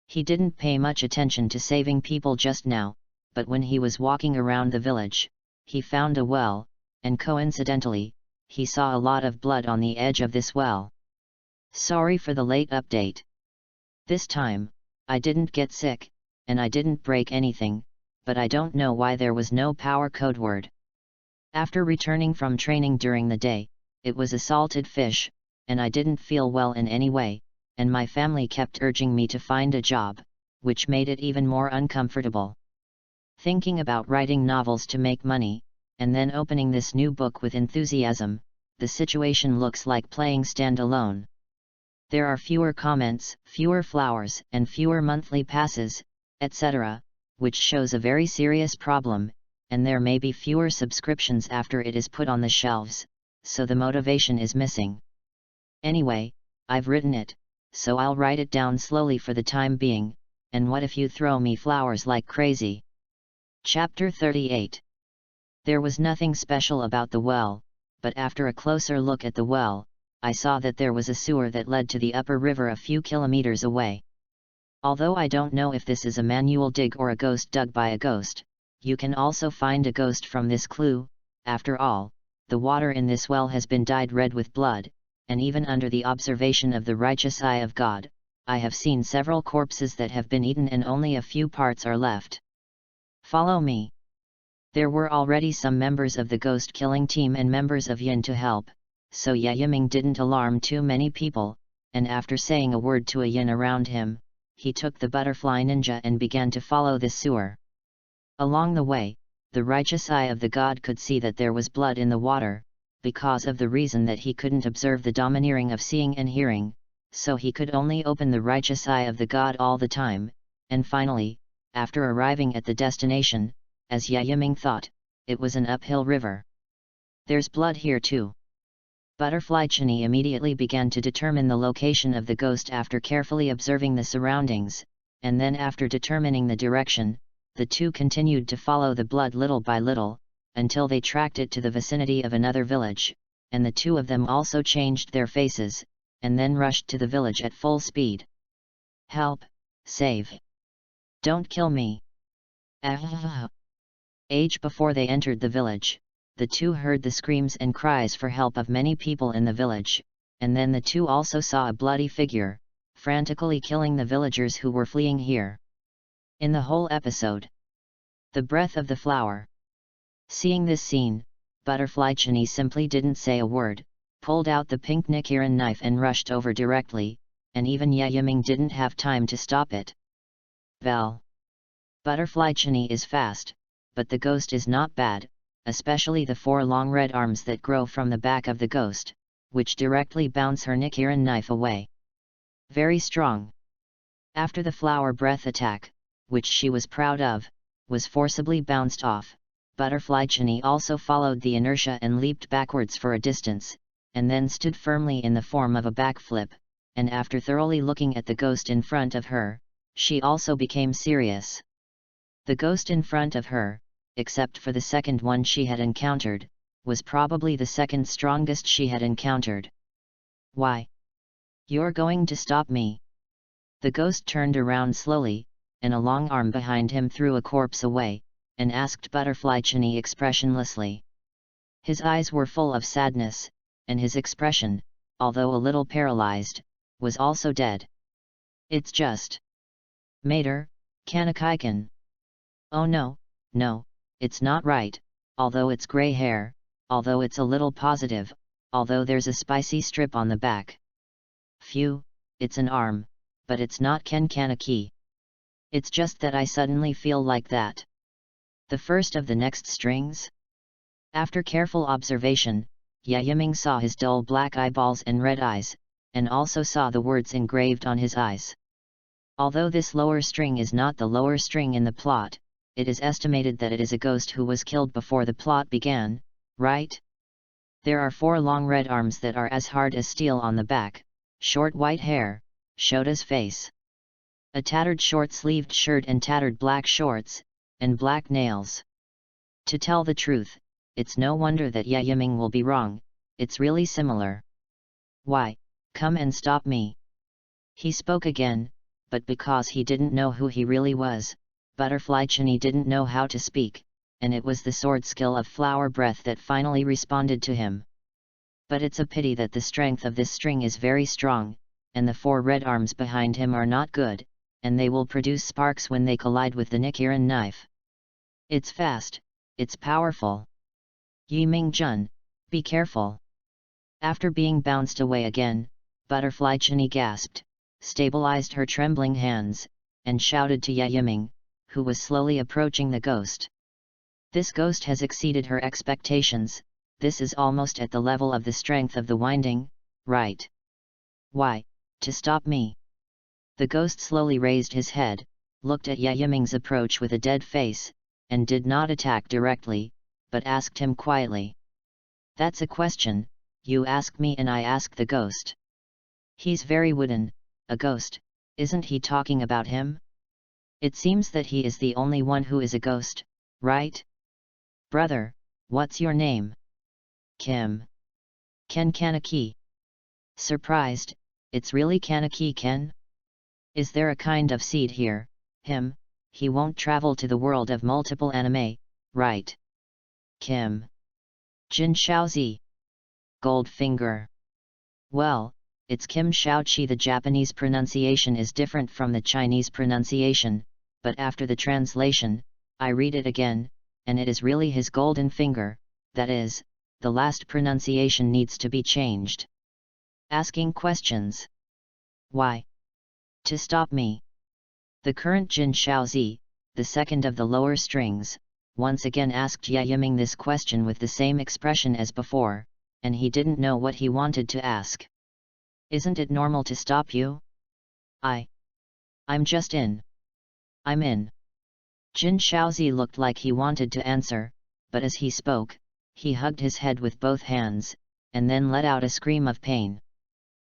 He didn't pay much attention to saving people just now, but when he was walking around the village, he found a well, and coincidentally, he saw a lot of blood on the edge of this well. Sorry for the late update. This time, I didn't get sick, and I didn't break anything, but I don't know why there was no power code word. After returning from training during the day, it was a salted fish, and I didn't feel well in any way, and my family kept urging me to find a job, which made it even more uncomfortable. Thinking about writing novels to make money, and then opening this new book with enthusiasm, the situation looks like playing standalone. There are fewer comments, fewer flowers, and fewer monthly passes, etc., which shows a very serious problem, and there may be fewer subscriptions after it is put on the shelves, so the motivation is missing. Anyway, I've written it, so I'll write it down slowly for the time being, and what if you throw me flowers like crazy? Chapter 38. There was nothing special about the well, but after a closer look at the well, I saw that there was a sewer that led to the upper river a few kilometers away. Although I don't know if this is a manual dig or a ghost dug by a ghost, you can also find a ghost from this clue. After all, the water in this well has been dyed red with blood, and even under the observation of the righteous eye of God, I have seen several corpses that have been eaten and only a few parts are left. Follow me. There were already some members of the ghost killing team and members of Yin to help, so Yaiming didn't alarm too many people, and after saying a word to a Yin around him, he took the butterfly ninja and began to follow the sewer. Along the way, the righteous eye of the god could see that there was blood in the water, because of the reason that he couldn't observe the domineering of seeing and hearing, so he could only open the righteous eye of the god all the time, and finally, after arriving at the destination, as Yaiming thought, it was an uphill river. There's blood here too. Butterfly Chini immediately began to determine the location of the ghost after carefully observing the surroundings, and then after determining the direction, the two continued to follow the blood little by little, until they tracked it to the vicinity of another village, and the two of them also changed their faces, and then rushed to the village at full speed. Help! Save! Don't kill me! Age before they entered the village, the two heard the screams and cries for help of many people in the village, and then the two also saw a bloody figure, frantically killing the villagers who were fleeing here. In the whole episode, the breath of the flower. Seeing this scene, Butterfly Chini simply didn't say a word, pulled out the pink Nikiran knife and rushed over directly, and even Yaiming didn't have time to stop it. Well, Butterfly Chini is fast, but the ghost is not bad, especially the 4 long red arms that grow from the back of the ghost, which directly bounce her Nikiran knife away. Very strong. After the flower breath attack, which she was proud of, was forcibly bounced off, Butterfly Chini also followed the inertia and leaped backwards for a distance, and then stood firmly in the form of a backflip, and after thoroughly looking at the ghost in front of her, she also became serious. The ghost in front of her, except for the second one she had encountered, was probably the second strongest she had encountered. Why? You're going to stop me? The ghost turned around slowly, and a long arm behind him threw a corpse away, and asked Butterfly Chini expressionlessly. His eyes were full of sadness, and his expression, although a little paralyzed, was also dead. It's just Mater, Kanakaikan. Oh no, no, it's not right, although it's grey hair, although it's a little positive, although there's a spicy strip on the back. Phew, it's an arm, but it's not Ken Kanaki. It's just that I suddenly feel like that. The first of the next strings? After careful observation, Yaiming saw his dull black eyeballs and red eyes, and also saw the words engraved on his eyes. Although this lower string is not the lower string in the plot, it is estimated that it is a ghost who was killed before the plot began, right? There are 4 long red arms that are as hard as steel on the back, short white hair, Shota's face. A tattered short-sleeved shirt and tattered black shorts, and black nails. To tell the truth, it's no wonder that Yiming will be wrong, it's really similar. Why, come and stop me. He spoke again, but because he didn't know who he really was, Butterfly Chini didn't know how to speak, and it was the sword skill of Flower Breath that finally responded to him. But it's a pity that the strength of this string is very strong, and the 4 red arms behind him are not good, and they will produce sparks when they collide with the Nichiren knife. It's fast, it's powerful. Yiming Jun, be careful. After being bounced away again, Butterfly Chini gasped, stabilized her trembling hands, and shouted to Yiming, who was slowly approaching the ghost. This ghost has exceeded her expectations, this is almost at the level of the strength of the winding, right? Why, to stop me? The ghost slowly raised his head, looked at Yiming's approach with a dead face, and did not attack directly, but asked him quietly. That's a question, you ask me and I ask the ghost. He's very wooden, a ghost, isn't he talking about him? It seems that he is the only one who is a ghost, right? Brother, what's your name? Kim. Ken Kaneki. Surprised, it's really Kaneki Ken? Is there a kind of seed here, he won't travel to the world of multiple anime, right? Kim. Jin Shaozi. Goldfinger. Well, it's Kim Shaoqi. The Japanese pronunciation is different from the Chinese pronunciation, but after the translation, I read it again, and it is really his golden finger, that is, the last pronunciation needs to be changed. Asking questions. Why? To stop me. The current Jin Shaozi, the second of the lower strings, once again asked Yiming this question with the same expression as before, and he didn't know what he wanted to ask. Isn't it normal to stop you? I'm just in. I'm in. Jin Shaozi looked like he wanted to answer, but as he spoke, he hugged his head with both hands, and then let out a scream of pain.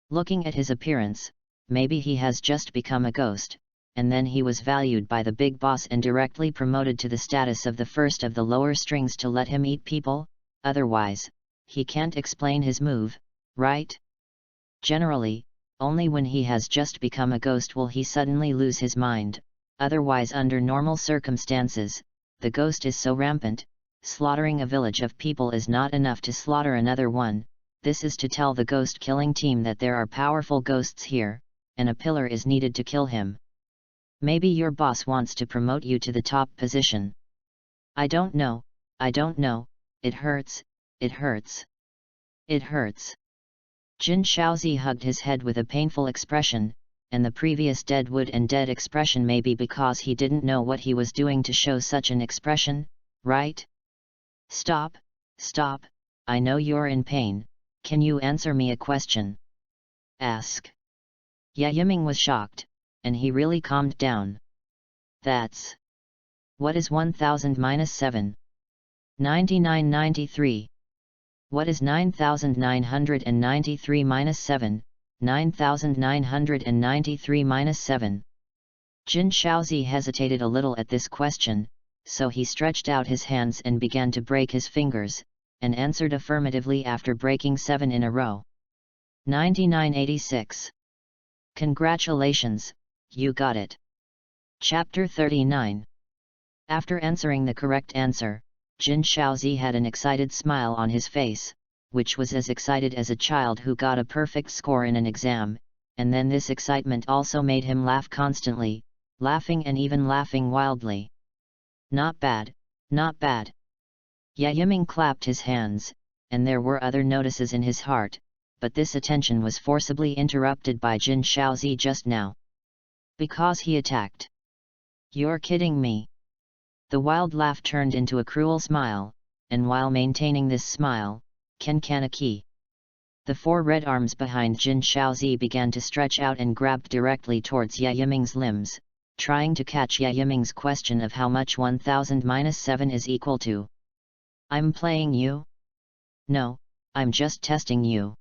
Looking at his appearance, maybe he has just become a ghost, and then he was valued by the big boss and directly promoted to the status of the first of the lower strings to let him eat people, otherwise, he can't explain his move, right? Generally, only when he has just become a ghost will he suddenly lose his mind, otherwise under normal circumstances, the ghost is so rampant, slaughtering a village of people is not enough to slaughter another one. This is to tell the ghost killing team that there are powerful ghosts here, and a pillar is needed to kill him. Maybe your boss wants to promote you to the top position. I don't know, it hurts, it hurts. It hurts. Jin Shaozi hugged his head with a painful expression, and the previous dead wood and dead expression may be because he didn't know what he was doing to show such an expression, right? Stop, I know you're in pain, can you answer me a question? Ask. Yiming was shocked, and he really calmed down. That's... What is 1000 minus 7? 9993. What is 9993 minus 7? 9993 minus 7. Jin Shaozi hesitated a little at this question, so he stretched out his hands and began to break his fingers, and answered affirmatively after breaking 7 in a row. 9986. Congratulations, you got it. Chapter 39. After answering the correct answer, Jin Shaozi had an excited smile on his face, which was as excited as a child who got a perfect score in an exam, and then this excitement also made him laugh constantly, laughing and even laughing wildly. Not bad, not bad. Yiming clapped his hands, and there were other notices in his heart, but this attention was forcibly interrupted by Jin Shaozi just now. Because he attacked. You're kidding me. The wild laugh turned into a cruel smile, and while maintaining this smile, Ken Kaneki. The 4 red arms behind Jin Shaozi began to stretch out and grabbed directly towards Yiming's limbs, trying to catch Yiming's question of how much 1000 minus 7 is equal to. I'm playing you? No, I'm just testing you.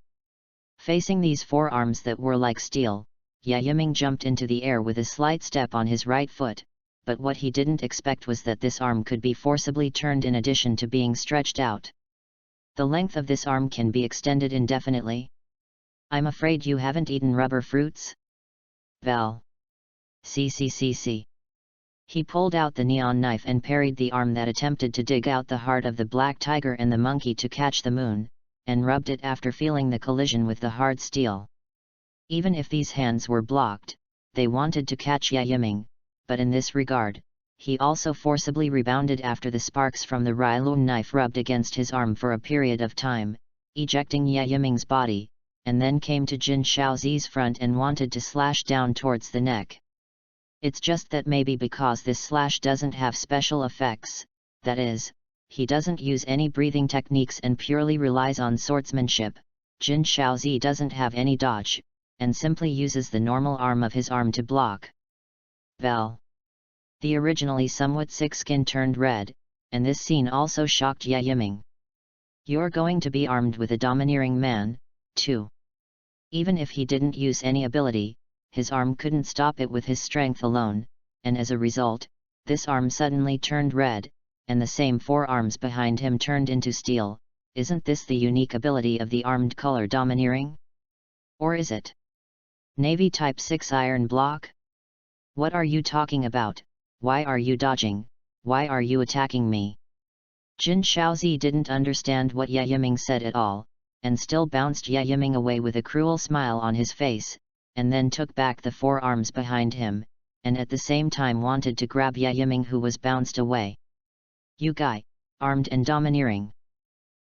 Facing these 4 arms that were like steel, Ye Yiming jumped into the air with a slight step on his right foot, but what he didn't expect was that this arm could be forcibly turned in addition to being stretched out. The length of this arm can be extended indefinitely. I'm afraid you haven't eaten rubber fruits? Well. See. He pulled out the neon knife and parried the arm that attempted to dig out the heart of the black tiger and the monkey to catch the moon, and rubbed it after feeling the collision with the hard steel. Even if these hands were blocked, they wanted to catch Ye Yiming, but in this regard, he also forcibly rebounded after the sparks from the Readaloud knife rubbed against his arm for a period of time, ejecting Ye Yiming's body, and then came to Jin Shaozi's front and wanted to slash down towards the neck. It's just that maybe because this slash doesn't have special effects, that is, he doesn't use any breathing techniques and purely relies on swordsmanship, Jin Shaozi doesn't have any dodge, and simply uses the normal arm of his arm to block. Well. The originally somewhat sick skin turned red, and this scene also shocked Ye Yiming. You're going to be armed with a domineering man, too. Even if he didn't use any ability, his arm couldn't stop it with his strength alone, and as a result, this arm suddenly turned red, and the same four arms behind him turned into steel. Isn't this the unique ability of the armed color domineering? Or is it Navy Type 6 iron block? What are you talking about? Why are you dodging? Why are you attacking me? Jin Shaozi didn't understand what Ye Yiming said at all, and still bounced Ye Yiming away with a cruel smile on his face, and then took back the four arms behind him, and at the same time wanted to grab Ye Yiming, who was bounced away. You guy, armed and domineering.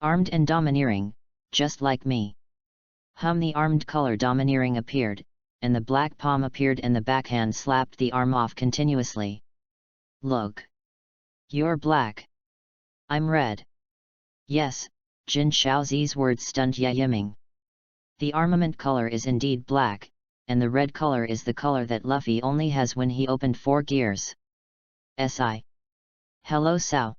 Armed and domineering, just like me. The armed color domineering appeared, and the black palm appeared and the backhand slapped the arm off continuously. Look. You're black. I'm red. Yes, Jin Shaozi's words stunned Ye Yiming. The armament color is indeed black, and the red color is the color that Luffy only has when he opened 4 gears. Si. Hello Sao.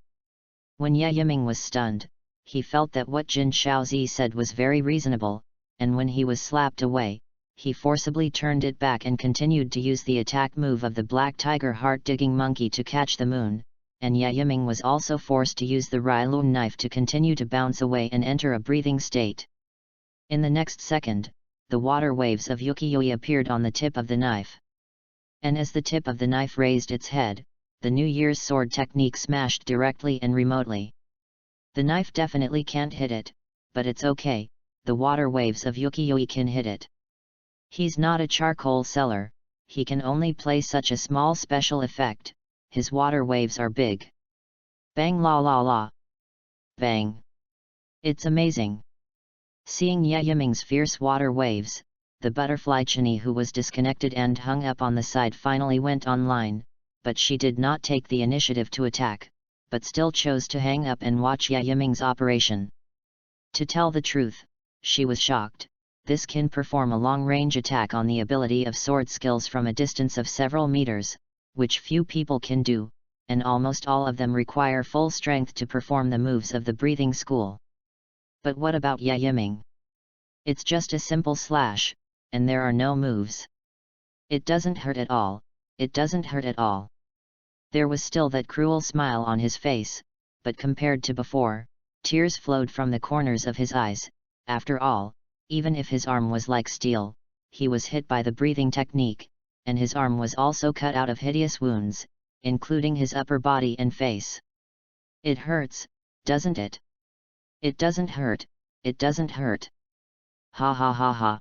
When Ye Yiming was stunned, he felt that what Jin Shaozi said was very reasonable, and when he was slapped away, he forcibly turned it back and continued to use the attack move of the black tiger heart-digging monkey to catch the moon, and Ye Yiming was also forced to use the Readaloud knife to continue to bounce away and enter a breathing state. In the next second, the water waves of Yukiyoi appeared on the tip of the knife. And as the tip of the knife raised its head, the New Year's sword technique smashed directly and remotely. The knife definitely can't hit it, but it's okay, the water waves of Yukiyoi can hit it. He's not a charcoal seller, he can only play such a small special effect, his water waves are big. Bang la la la. Bang. It's amazing. Seeing Ye Yiming's fierce water waves, the butterfly Chini, who was disconnected and hung up on the side, finally went online, but she did not take the initiative to attack, but still chose to hang up and watch Ye Yiming's operation. To tell the truth, she was shocked. This can perform a long-range attack on the ability of sword skills from a distance of several meters, which few people can do, and almost all of them require full strength to perform the moves of the breathing school. But what about Ye Yiming? It's just a simple slash, and there are no moves. It doesn't hurt at all, it doesn't hurt at all. There was still that cruel smile on his face, but compared to before, tears flowed from the corners of his eyes. After all, even if his arm was like steel, he was hit by the breathing technique, and his arm was also cut out of hideous wounds, including his upper body and face. It hurts, doesn't it? It doesn't hurt, it doesn't hurt. Ha ha ha ha.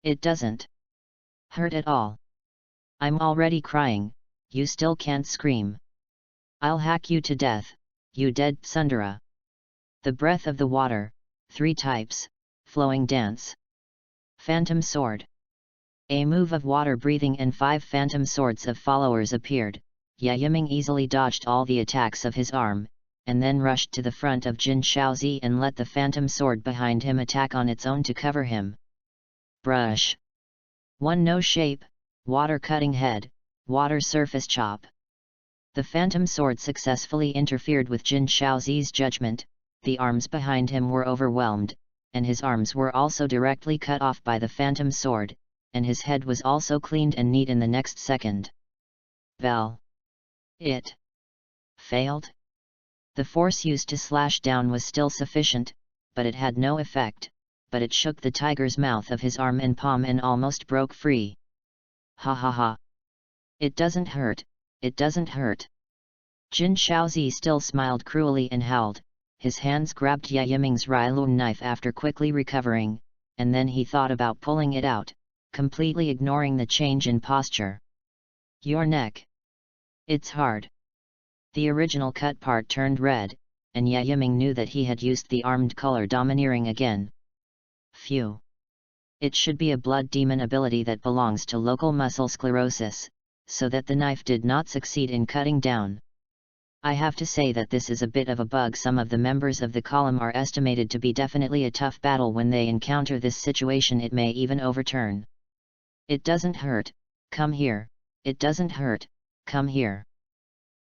It doesn't hurt at all. I'm already crying, you still can't scream. I'll hack you to death, you dead tsundere. The breath of the water, 3 types, flowing dance. Phantom sword. A move of water breathing and 5 phantom swords of followers appeared. Ye Yiming easily dodged all the attacks of his arm, and then rushed to the front of Jin Shaozi and let the phantom sword behind him attack on its own to cover him. Brush. 1 no shape, water cutting head, water surface chop. The phantom sword successfully interfered with Jin Shaozi's judgment. The arms behind him were overwhelmed, and his arms were also directly cut off by the phantom sword, and his head was also cleaned and neat in the next second. Well. It failed? The force used to slash down was still sufficient, but it had no effect, but it shook the tiger's mouth of his arm and palm and almost broke free. Ha ha ha. It doesn't hurt, it doesn't hurt. Jin Shaozi still smiled cruelly and howled. His hands grabbed Ye Yiming's Readaloud knife after quickly recovering, and then he thought about pulling it out, completely ignoring the change in posture. Your neck. It's hard. The original cut part turned red, and Ye Yiming knew that he had used the armed color domineering again. Phew. It should be a blood demon ability that belongs to local muscle sclerosis, so that the knife did not succeed in cutting down. I have to say that this is a bit of a bug. Some of the members of the column are estimated to be definitely a tough battle when they encounter this situation. It may even overturn. It doesn't hurt, come here, it doesn't hurt, come here.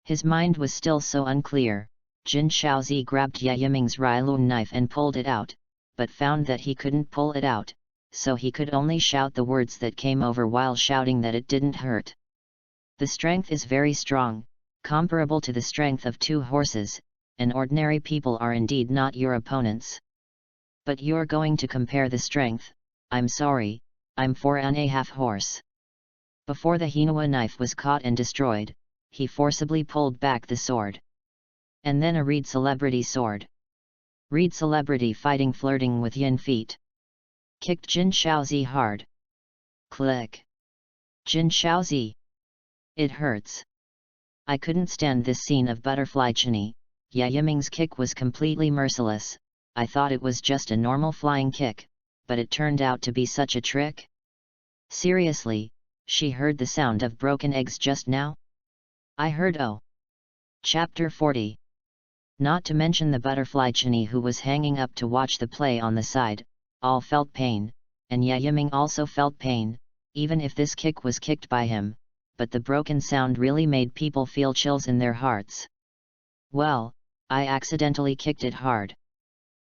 His mind was still so unclear. Jin Shaozi grabbed Ye Yiming's Readaloud knife and pulled it out, but found that he couldn't pull it out, so he could only shout the words that came over while shouting that it didn't hurt. The strength is very strong, comparable to the strength of 2 horses, and ordinary people are indeed not your opponents. But you're going to compare the strength? I'm sorry, I'm 4.5 horse. Before the Hinawa knife was caught and destroyed, he forcibly pulled back the sword. And then a Reed celebrity sword. Reed celebrity fighting flirting with Yin feet. Kicked Jin Shaozi hard. Click. Jin Shaozi. It hurts. I couldn't stand this scene of butterfly chinny. Ye Yiming's kick was completely merciless. I thought it was just a normal flying kick, but it turned out to be such a trick. Seriously, she heard the sound of broken eggs just now? I heard oh. Chapter 40. Not to mention the butterfly chinny who was hanging up to watch the play on the side, all felt pain, and Ye Yiming also felt pain, even if this kick was kicked by him. But the broken sound really made people feel chills in their hearts. Well, I accidentally kicked it hard.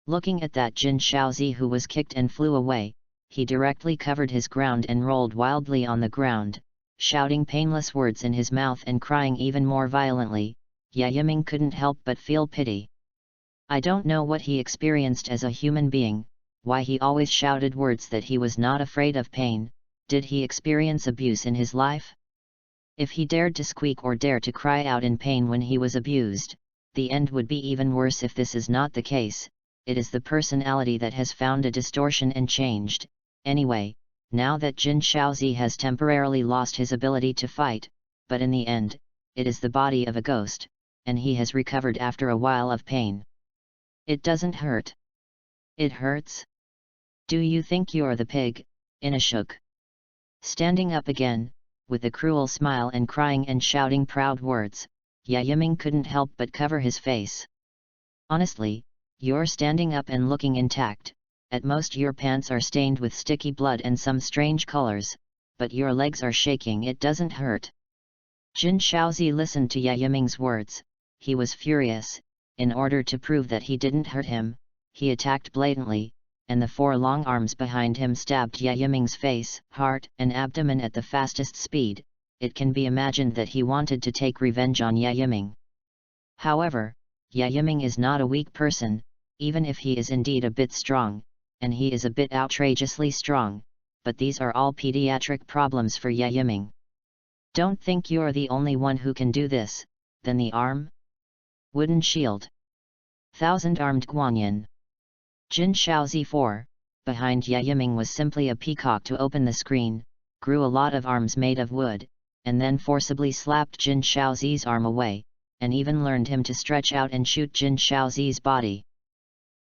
Looking at that Jin Shaozi who was kicked and flew away, he directly covered his ground and rolled wildly on the ground, shouting painless words in his mouth and crying even more violently. Ye Yiming couldn't help but feel pity. I don't know what he experienced as a human being, why he always shouted words that he was not afraid of pain. Did he experience abuse in his life? If he dared to squeak or dare to cry out in pain when he was abused, the end would be even worse. If this is not the case, it is the personality that has found a distortion and changed. Anyway, now that Jin Shaozi has temporarily lost his ability to fight, but in the end, it is the body of a ghost, and he has recovered after a while of pain. It doesn't hurt. It hurts? Do you think you're the pig? Inna shook. Standing up again, with a cruel smile and crying and shouting proud words, Ye Yiming couldn't help but cover his face. Honestly, you're standing up and looking intact. At most your pants are stained with sticky blood and some strange colors, but your legs are shaking. It doesn't hurt. Jin Shaozi listened to Ye Yiming's words. He was furious. In order to prove that he didn't hurt him, he attacked blatantly, and the 4 long arms behind him stabbed Ye Yiming's face, heart, and abdomen at the fastest speed. It can be imagined that he wanted to take revenge on Ye Yiming. However, Ye Yiming is not a weak person, even if he is indeed a bit strong, and he is a bit outrageously strong, but these are all pediatric problems for Ye Yiming. Don't think you're the only one who can do this. Then the arm? Wooden shield. 1,000-armed Guanyin. Jin Shaozi 4, behind Ye Yiming was simply a peacock to open the screen, grew a lot of arms made of wood, and then forcibly slapped Jin Shaozi's arm away, and even learned him to stretch out and shoot Jin Shaozi's body.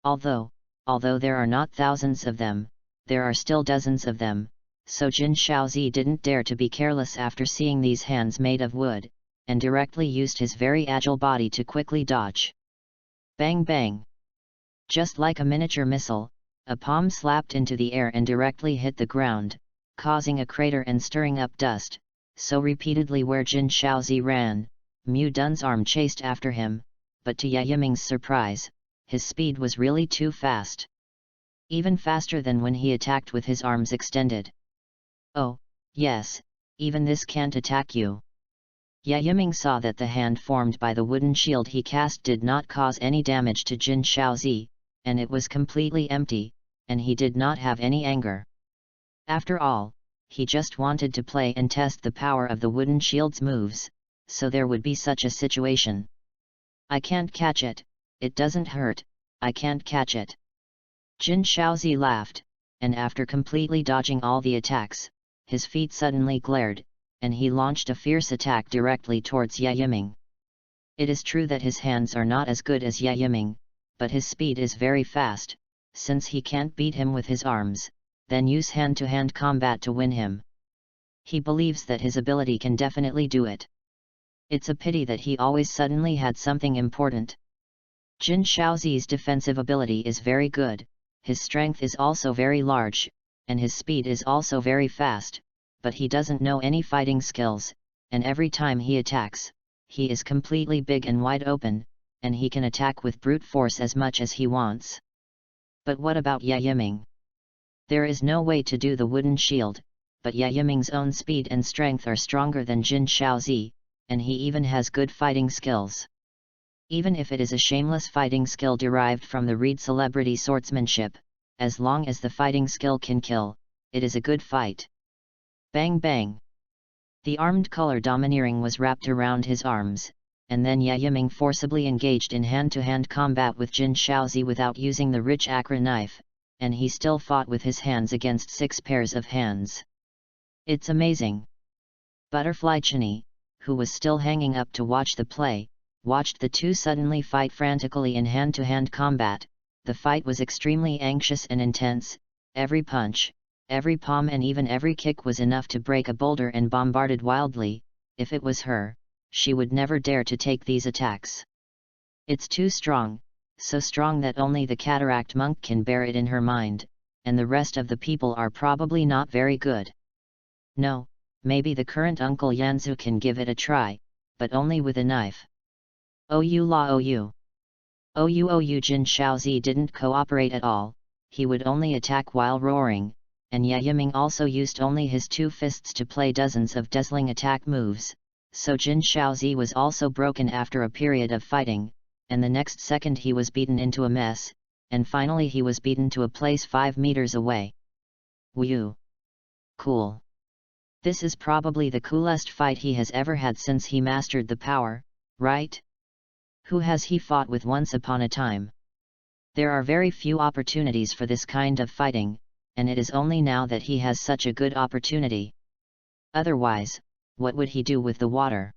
Although there are not thousands of them, there are still dozens of them, so Jin Shaozi didn't dare to be careless after seeing these hands made of wood, and directly used his very agile body to quickly dodge. Bang bang! Just like a miniature missile, a palm slapped into the air and directly hit the ground, causing a crater and stirring up dust, so repeatedly where Jin Shaozi ran. Mu Dun's arm chased after him, but to Ye Yiming's surprise, his speed was really too fast. Even faster than when he attacked with his arms extended. Oh, yes, even this can't attack you. Yaiming saw that the hand formed by the wooden shield he cast did not cause any damage to Jin Shaozi, and it was completely empty, and he did not have any anger. After all, he just wanted to play and test the power of the wooden shield's moves, so there would be such a situation. I can't catch it, it doesn't hurt, I can't catch it. Jin Shaozi laughed, and after completely dodging all the attacks, his feet suddenly glared, and he launched a fierce attack directly towards Yaiming. It is true that his hands are not as good as Yaiming, but his speed is very fast, since he can't beat him with his arms, then use hand-to-hand combat to win him. He believes that his ability can definitely do it. It's a pity that he always suddenly had something important. Jin Shaozi's defensive ability is very good, his strength is also very large, and his speed is also very fast, but he doesn't know any fighting skills, and every time he attacks, he is completely big and wide open, and he can attack with brute force as much as he wants. But what about Yaiming? There is no way to do the wooden shield, but Yaiming's own speed and strength are stronger than Jin Shaozi, and he even has good fighting skills. Even if it is a shameless fighting skill derived from the Reed celebrity swordsmanship, as long as the fighting skill can kill, it is a good fight. Bang bang! The armed color domineering was wrapped around his arms, and then Yaiming forcibly engaged in hand-to-hand combat with Jin Shaozi without using the rich Acra knife, and he still fought with his hands against 6 pairs of hands. It's amazing. Butterfly Chini, who was still hanging up to watch the play, watched the two suddenly fight frantically in hand-to-hand combat. The fight was extremely anxious and intense, every punch, every palm and even every kick was enough to break a boulder and bombarded wildly. If it was her, she would never dare to take these attacks. It's too strong, so strong that only the cataract monk can bear it in her mind, and the rest of the people are probably not very good. No, maybe the current Uncle Yanzu can give it a try, but only with a knife. OU la OU. OU Jin Shaozi didn't cooperate at all, he would only attack while roaring, and Yaiming also used only his 2 fists to play dozens of dazzling attack moves, so Jin Shaozi was also broken after a period of fighting, and the next second he was beaten into a mess, and finally he was beaten to a place 5 meters away. Woo! Cool! This is probably the coolest fight he has ever had since he mastered the power, right? Who has he fought with once upon a time? There are very few opportunities for this kind of fighting, and it is only now that he has such a good opportunity. Otherwise, what would he do with the water?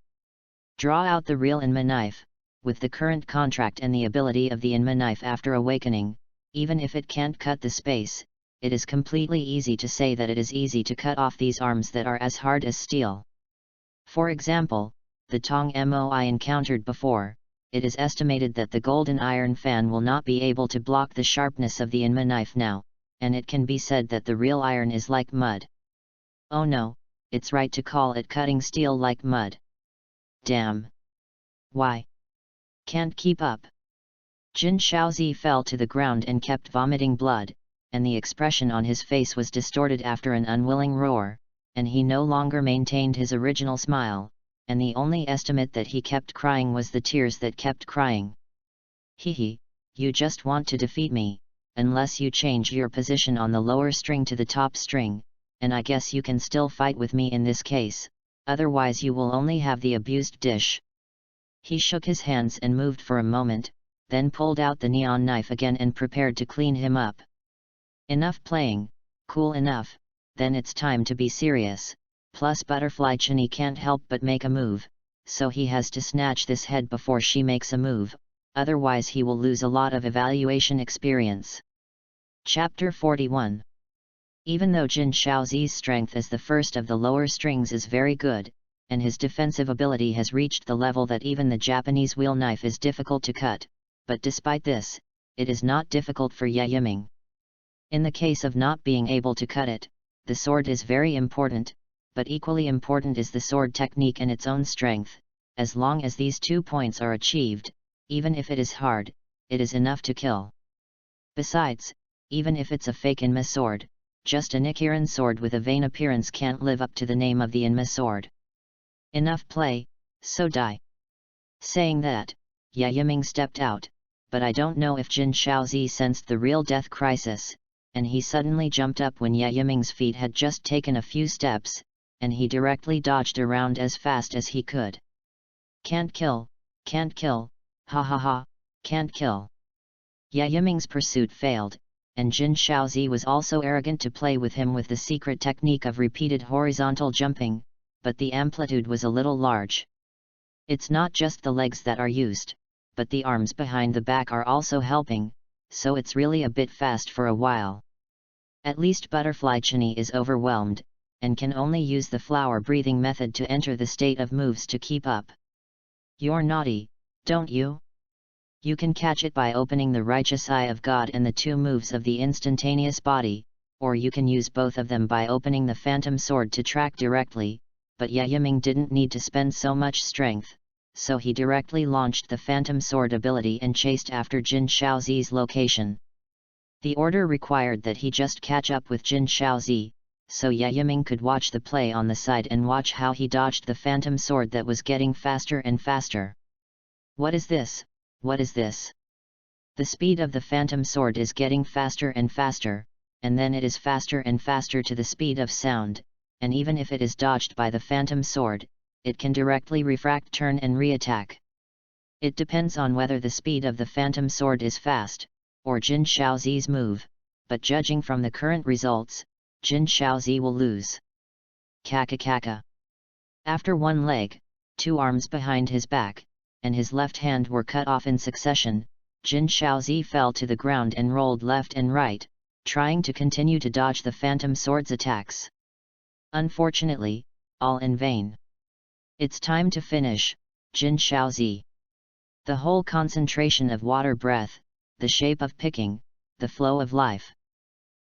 Draw out the real Inma knife. With the current contract and the ability of the Inma knife after awakening, even if it can't cut the space, it is completely easy to say that it is easy to cut off these arms that are as hard as steel. For example, the Tong Mo I encountered before, it is estimated that the golden iron fan will not be able to block the sharpness of the Inma knife now, and it can be said that the real iron is like mud. Oh no, it's right to call it cutting steel like mud. Damn! Why? Can't keep up. Jin Shaozi fell to the ground and kept vomiting blood, and the expression on his face was distorted after an unwilling roar, and he no longer maintained his original smile, and the only estimate that he kept crying was the tears that kept crying. Hehe, you just want to defeat me, unless you change your position on the lower string to the top string, and I guess you can still fight with me in this case, otherwise you will only have the abused dish. He shook his hands and moved for a moment, then pulled out the neon knife again and prepared to clean him up. Enough playing, cool enough, then it's time to be serious. Plus Butterfly Chini can't help but make a move, so he has to snatch this head before she makes a move, otherwise he will lose a lot of evaluation experience. Chapter 41. Even though Jin Shaozi's strength as the first of the lower strings is very good, and his defensive ability has reached the level that even the Japanese wheel knife is difficult to cut, but despite this, it is not difficult for Yaiming. In the case of not being able to cut it, the sword is very important, but equally important is the sword technique and its own strength. As long as these 2 points are achieved, even if it is hard, it is enough to kill. Besides, even if it's a fake Inma sword, just a Nichiren sword with a vain appearance can't live up to the name of the Inma sword. Enough play, so die. Saying that, Yiming stepped out, but I don't know if Jin Shaozi sensed the real death crisis, and he suddenly jumped up when Yiming's feet had just taken a few steps, and he directly dodged around as fast as he could. Can't kill, ha ha ha, can't kill. Yiming's pursuit failed, and Jin Shaozi was also arrogant to play with him with the secret technique of repeated horizontal jumping, but the amplitude was a little large. It's not just the legs that are used, but the arms behind the back are also helping, so it's really a bit fast for a while. At least Butterfly Chini is overwhelmed, and can only use the flower breathing method to enter the state of moves to keep up. You're naughty, don't you? You can catch it by opening the righteous eye of God and the two moves of the instantaneous body, or you can use both of them by opening the phantom sword to track directly, but Yiming didn't need to spend so much strength, so he directly launched the phantom sword ability and chased after Jin Shaozi's location. The order required that he just catch up with Jin Shaozi, so Yiming could watch the play on the side and watch how he dodged the phantom sword that was getting faster and faster. What is this? What is this? The speed of the phantom sword is getting faster and faster, and then it is faster and faster to the speed of sound, and even if it is dodged by the phantom sword, it can directly refract turn and re-attack. It depends on whether the speed of the phantom sword is fast, or Jin Shaozi's move, but judging from the current results, Jin Shaozi will lose. Kaka. After one leg, two arms behind his back, and his left hand were cut off in succession, Jin Shaozi fell to the ground and rolled left and right, trying to continue to dodge the phantom sword's attacks. Unfortunately, all in vain. It's time to finish, Jin Shaozi. The whole concentration of water breath, the shape of picking, the flow of life.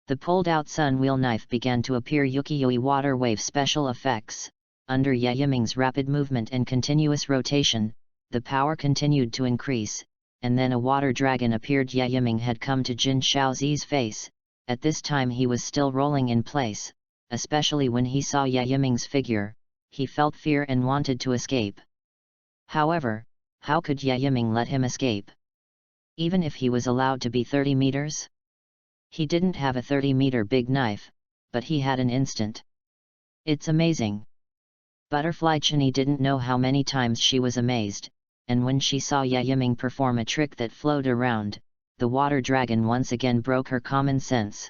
The pulled-out sun wheel knife began to appear Yukiyoi water wave special effects. Under Yiming's rapid movement and continuous rotation, the power continued to increase, and then a water dragon appeared. Yiming had come to Jin Shaozi's face. At this time he was still rolling in place, especially when he saw Yiming's figure, he felt fear and wanted to escape. However, how could Yiming let him escape? Even if he was allowed to be 30 meters? He didn't have a 30-meter big knife, but he had an instant. It's amazing. Butterfly Chini didn't know how many times she was amazed, and when she saw Yiming perform a trick that flowed around, the water dragon once again broke her common sense.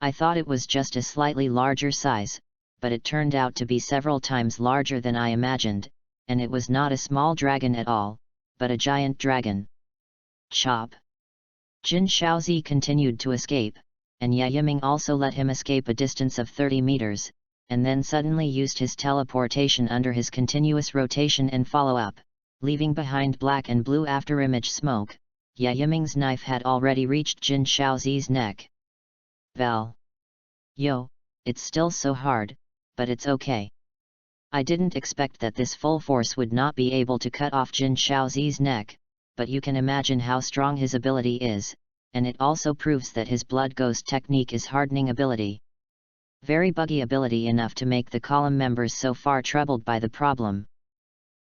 I thought it was just a slightly larger size, but it turned out to be several times larger than I imagined, and it was not a small dragon at all, but a giant dragon. Chop! Jin Shaozi continued to escape, and Yiming also let him escape a distance of 30 meters, and then suddenly used his teleportation under his continuous rotation and follow-up, leaving behind black and blue afterimage smoke. Yiming's knife had already reached Jin Shaozi's neck. Vel. Yo, it's still so hard, but it's okay. I didn't expect that this full force would not be able to cut off Jin Shaozi's neck, but you can imagine how strong his ability is, and it also proves that his blood ghost technique is hardening ability. Very buggy ability enough to make the column members so far troubled by the problem.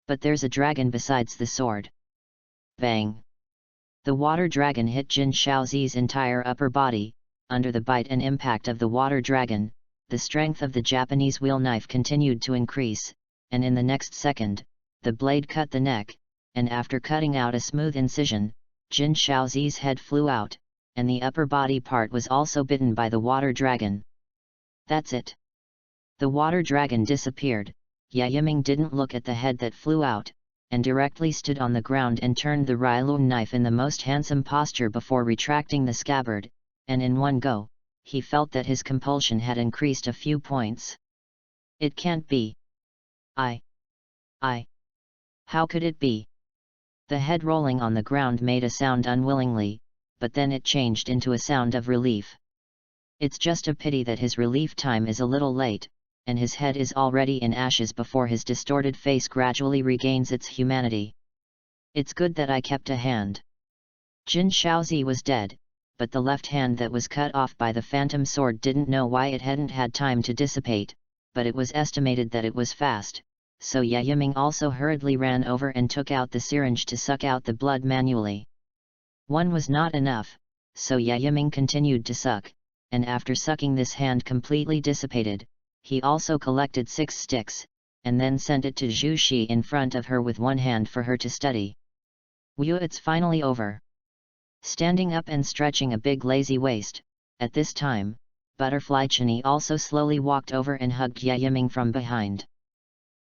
But there's a dragon besides the sword. Bang! The water dragon hit Jin Shaozi's entire upper body. Under the bite and impact of the water dragon, the strength of the Japanese wheel knife continued to increase, and in the next second, the blade cut the neck, and after cutting out a smooth incision, Jin Shaozi's head flew out, and the upper body part was also bitten by the water dragon. That's it. The water dragon disappeared. Yiming didn't look at the head that flew out, and directly stood on the ground and turned the Readaloud knife in the most handsome posture before retracting the scabbard, and in one go, he felt that his compulsion had increased a few points. It can't be. How could it be? The head rolling on the ground made a sound unwillingly, but then it changed into a sound of relief. It's just a pity that his relief time is a little late, and his head is already in ashes before his distorted face gradually regains its humanity. It's good that I kept a hand. Jin Shaozi was dead, but the left hand that was cut off by the phantom sword didn't know why it hadn't had time to dissipate, but it was estimated that it was fast, so Yiming also hurriedly ran over and took out the syringe to suck out the blood manually. One was not enough, so Yiming continued to suck, and after sucking this hand completely dissipated, he also collected 6 sticks, and then sent it to Zhu Shi in front of her with one hand for her to study. Whew, it's finally over. Standing up and stretching a big lazy waist, at this time, Butterfly Chini also slowly walked over and hugged Yiming from behind.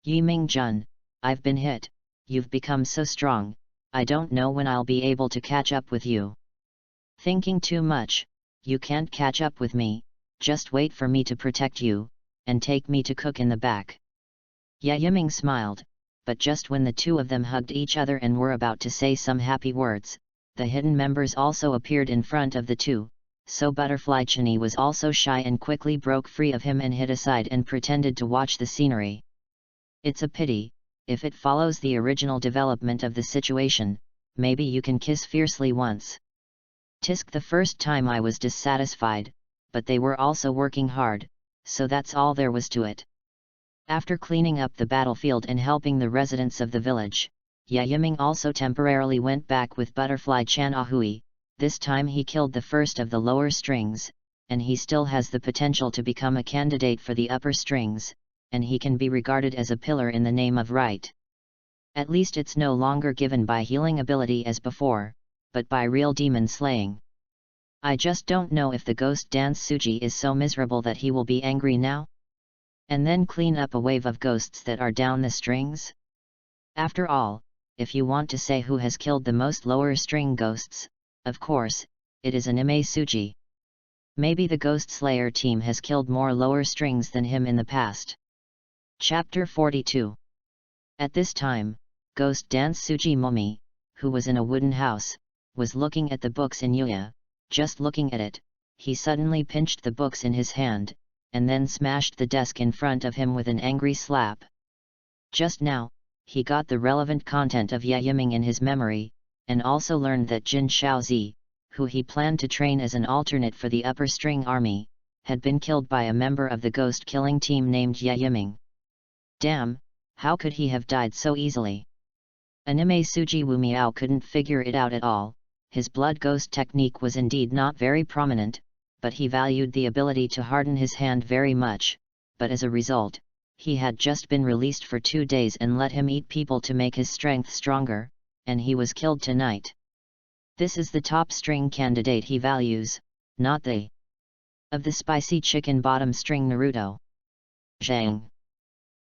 Yiming Jun, I've been hit, you've become so strong, I don't know when I'll be able to catch up with you. Thinking too much, you can't catch up with me, just wait for me to protect you, and take me to cook in the back. Yiming smiled, but just when the two of them hugged each other and were about to say some happy words, the hidden members also appeared in front of the two, so Butterfly Chini was also shy and quickly broke free of him and hid aside and pretended to watch the scenery. It's a pity, if it follows the original development of the situation, maybe you can kiss fiercely once. Tisk, the first time I was dissatisfied, but they were also working hard, so that's all there was to it. After cleaning up the battlefield and helping the residents of the village, Yiming also temporarily went back with Butterfly Chan Ahui. This time he killed the first of the lower strings, and he still has the potential to become a candidate for the upper strings, and he can be regarded as a pillar in the name of right. At least it's no longer given by healing ability as before, but by real demon slaying. I just don't know if the ghost dance Suji is so miserable that he will be angry now? And then clean up a wave of ghosts that are down the strings? After all, if you want to say who has killed the most lower string ghosts, of course, it is Anime Suji. Maybe the Ghost Slayer team has killed more lower strings than him in the past. Chapter 42. At this time, Ghost Dance Suji Momi, who was in a wooden house, was looking at the books in Yuya. Just looking at it, he suddenly pinched the books in his hand, and then smashed the desk in front of him with an angry slap. Just now, he got the relevant content of Yiming in his memory, and also learned that Jin Shaozi, who he planned to train as an alternate for the upper string army, had been killed by a member of the ghost killing team named Yiming. Damn, how could he have died so easily? Anime Suji Wumiao couldn't figure it out at all. His blood ghost technique was indeed not very prominent, but he valued the ability to harden his hand very much, but as a result, he had just been released for 2 days and let him eat people to make his strength stronger, and he was killed tonight. This is the top string candidate he values, not the of the spicy chicken bottom string Naruto. Zhang.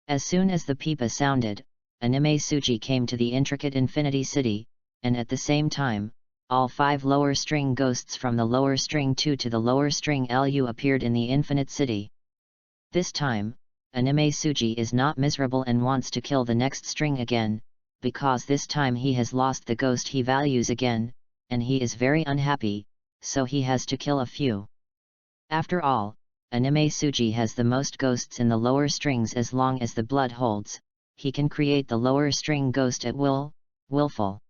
As soon as the pipa sounded, Anime Suji came to the intricate Infinity City, and at the same time, all 5 lower string ghosts from the lower string 2 to the lower string Lu appeared in the Infinite City. This time, Anime Suji is not miserable and wants to kill the next string again, because this time he has lost the ghost he values again, and he is very unhappy, so he has to kill a few. After all, Anime Suji has the most ghosts in the lower strings. As long as the blood holds, he can create the lower string ghost at will, willful.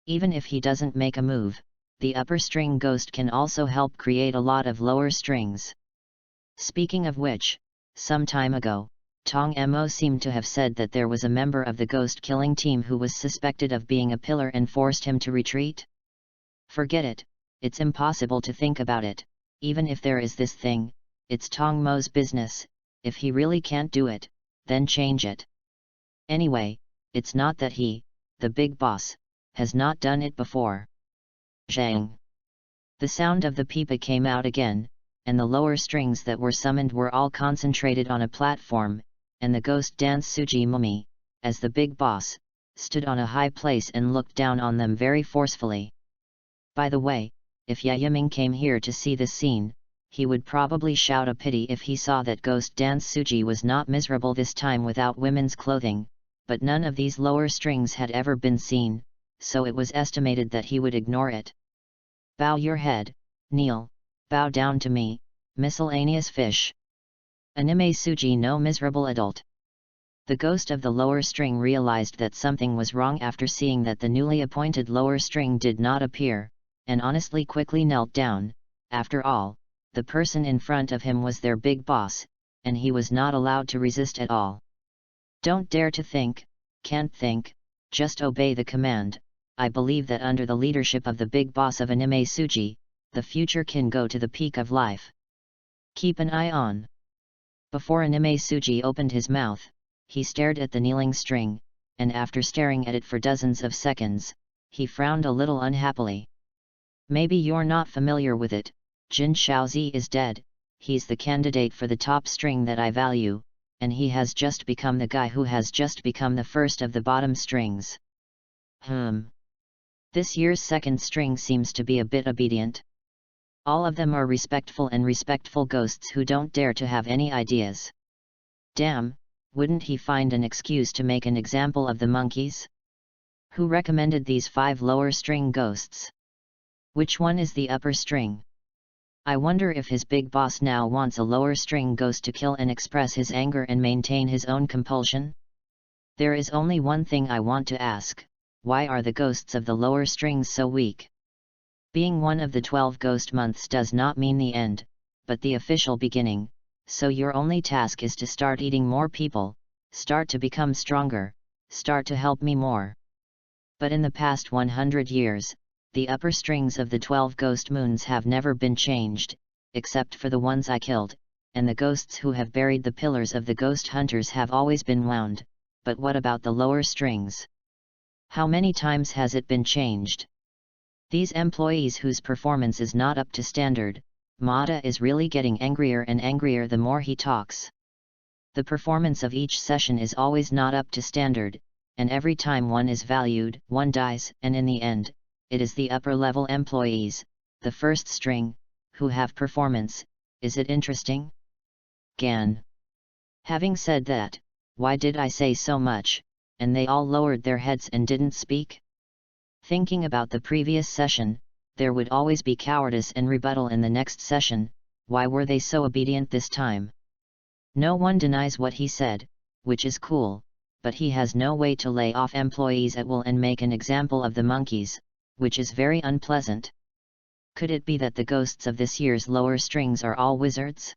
Even if he doesn't make a move, the upper string ghost can also help create a lot of lower strings. Speaking of which, some time ago, Tong Mo seemed to have said that there was a member of the ghost killing team who was suspected of being a pillar and forced him to retreat. Forget it, it's impossible to think about it. Even if there is this thing, it's Tong Mo's business. If he really can't do it, then change it. Anyway, it's not that he, the big boss, has not done it before. Zhang. The sound of the pipa came out again, and the lower strings that were summoned were all concentrated on a platform, and the ghost dance Suji Mumi, as the big boss, stood on a high place and looked down on them very forcefully. By the way, if Yiming came here to see this scene, he would probably shout a pity if he saw that ghost dance Suji was not miserable this time without women's clothing, but none of these lower strings had ever been seen, so it was estimated that he would ignore it. Bow your head, kneel, bow down to me, miscellaneous fish. Anime Suji no miserable adult. The ghost of the lower string realized that something was wrong after seeing that the newly appointed lower string did not appear, and honestly quickly knelt down. After all, the person in front of him was their big boss, and he was not allowed to resist at all. Don't dare to think, can't think, just obey the command. I believe that under the leadership of the big boss of Anime Suji, the future can go to the peak of life. Keep an eye on. Before Anime Suji opened his mouth, he stared at the kneeling string, and after staring at it for dozens of seconds, he frowned a little unhappily. Maybe you're not familiar with it, Jin Shaozi is dead, he's the candidate for the top string that I value, and he has just become the guy who has just become the first of the bottom strings. This year's second string seems to be a bit obedient. All of them are respectful and respectful ghosts who don't dare to have any ideas. Damn, wouldn't he find an excuse to make an example of the monkeys? Who recommended these 5 lower string ghosts? Which one is the upper string? I wonder if his big boss now wants a lower string ghost to kill and express his anger and maintain his own compulsion? There is only one thing I want to ask: why are the ghosts of the lower strings so weak? Being one of the 12 ghost months does not mean the end, but the official beginning, so your only task is to start eating more people, start to become stronger, start to help me more. But in the past 100 years, the upper strings of the 12 ghost moons have never been changed, except for the ones I killed, and the ghosts who have buried the pillars of the ghost hunters have always been wound. But what about the lower strings? How many times has it been changed? These employees whose performance is not up to standard, Mada is really getting angrier and angrier the more he talks. The performance of each session is always not up to standard, and every time one is valued, one dies, and in the end, it is the upper-level employees, the first string, who have performance. Is it interesting? Gan. Having said that, why did I say so much, and they all lowered their heads and didn't speak? Thinking about the previous session, there would always be cowardice and rebuttal in the next session. Why were they so obedient this time? No one denies what he said, which is cool, but he has no way to lay off employees at will and make an example of the monkeys, which is very unpleasant. Could it be that the ghosts of this year's lower strings are all wizards?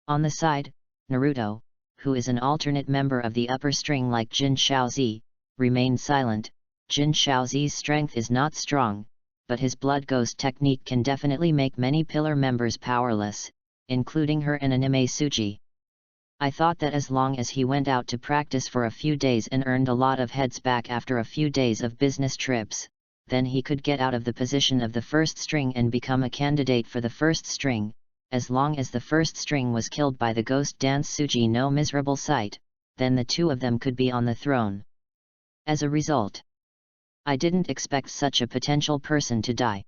On the side, Naruto, who is an alternate member of the upper string like Jin Shaozi, remained silent. Jin Shaozi's strength is not strong, but his blood ghost technique can definitely make many pillar members powerless, including her and Anime Suji. I thought that as long as he went out to practice for a few days and earned a lot of heads back after a few days of business trips, then he could get out of the position of the first string and become a candidate for the first string. As long as the first string was killed by the ghost dance Suji no miserable sight, then the two of them could be on the throne. As a result, I didn't expect such a potential person to die.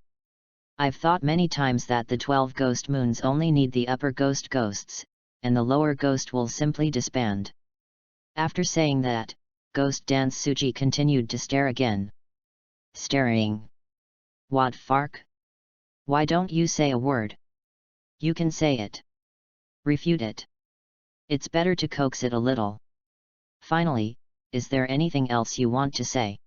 I've thought many times that the 12 ghost moons only need the upper ghosts, and the lower ghost will simply disband. After saying that, Ghost Dance Suji continued to stare again. Staring. What fark? Why don't you say a word? You can say it. Refute it. It's better to coax it a little. Finally, is there anything else you want to say?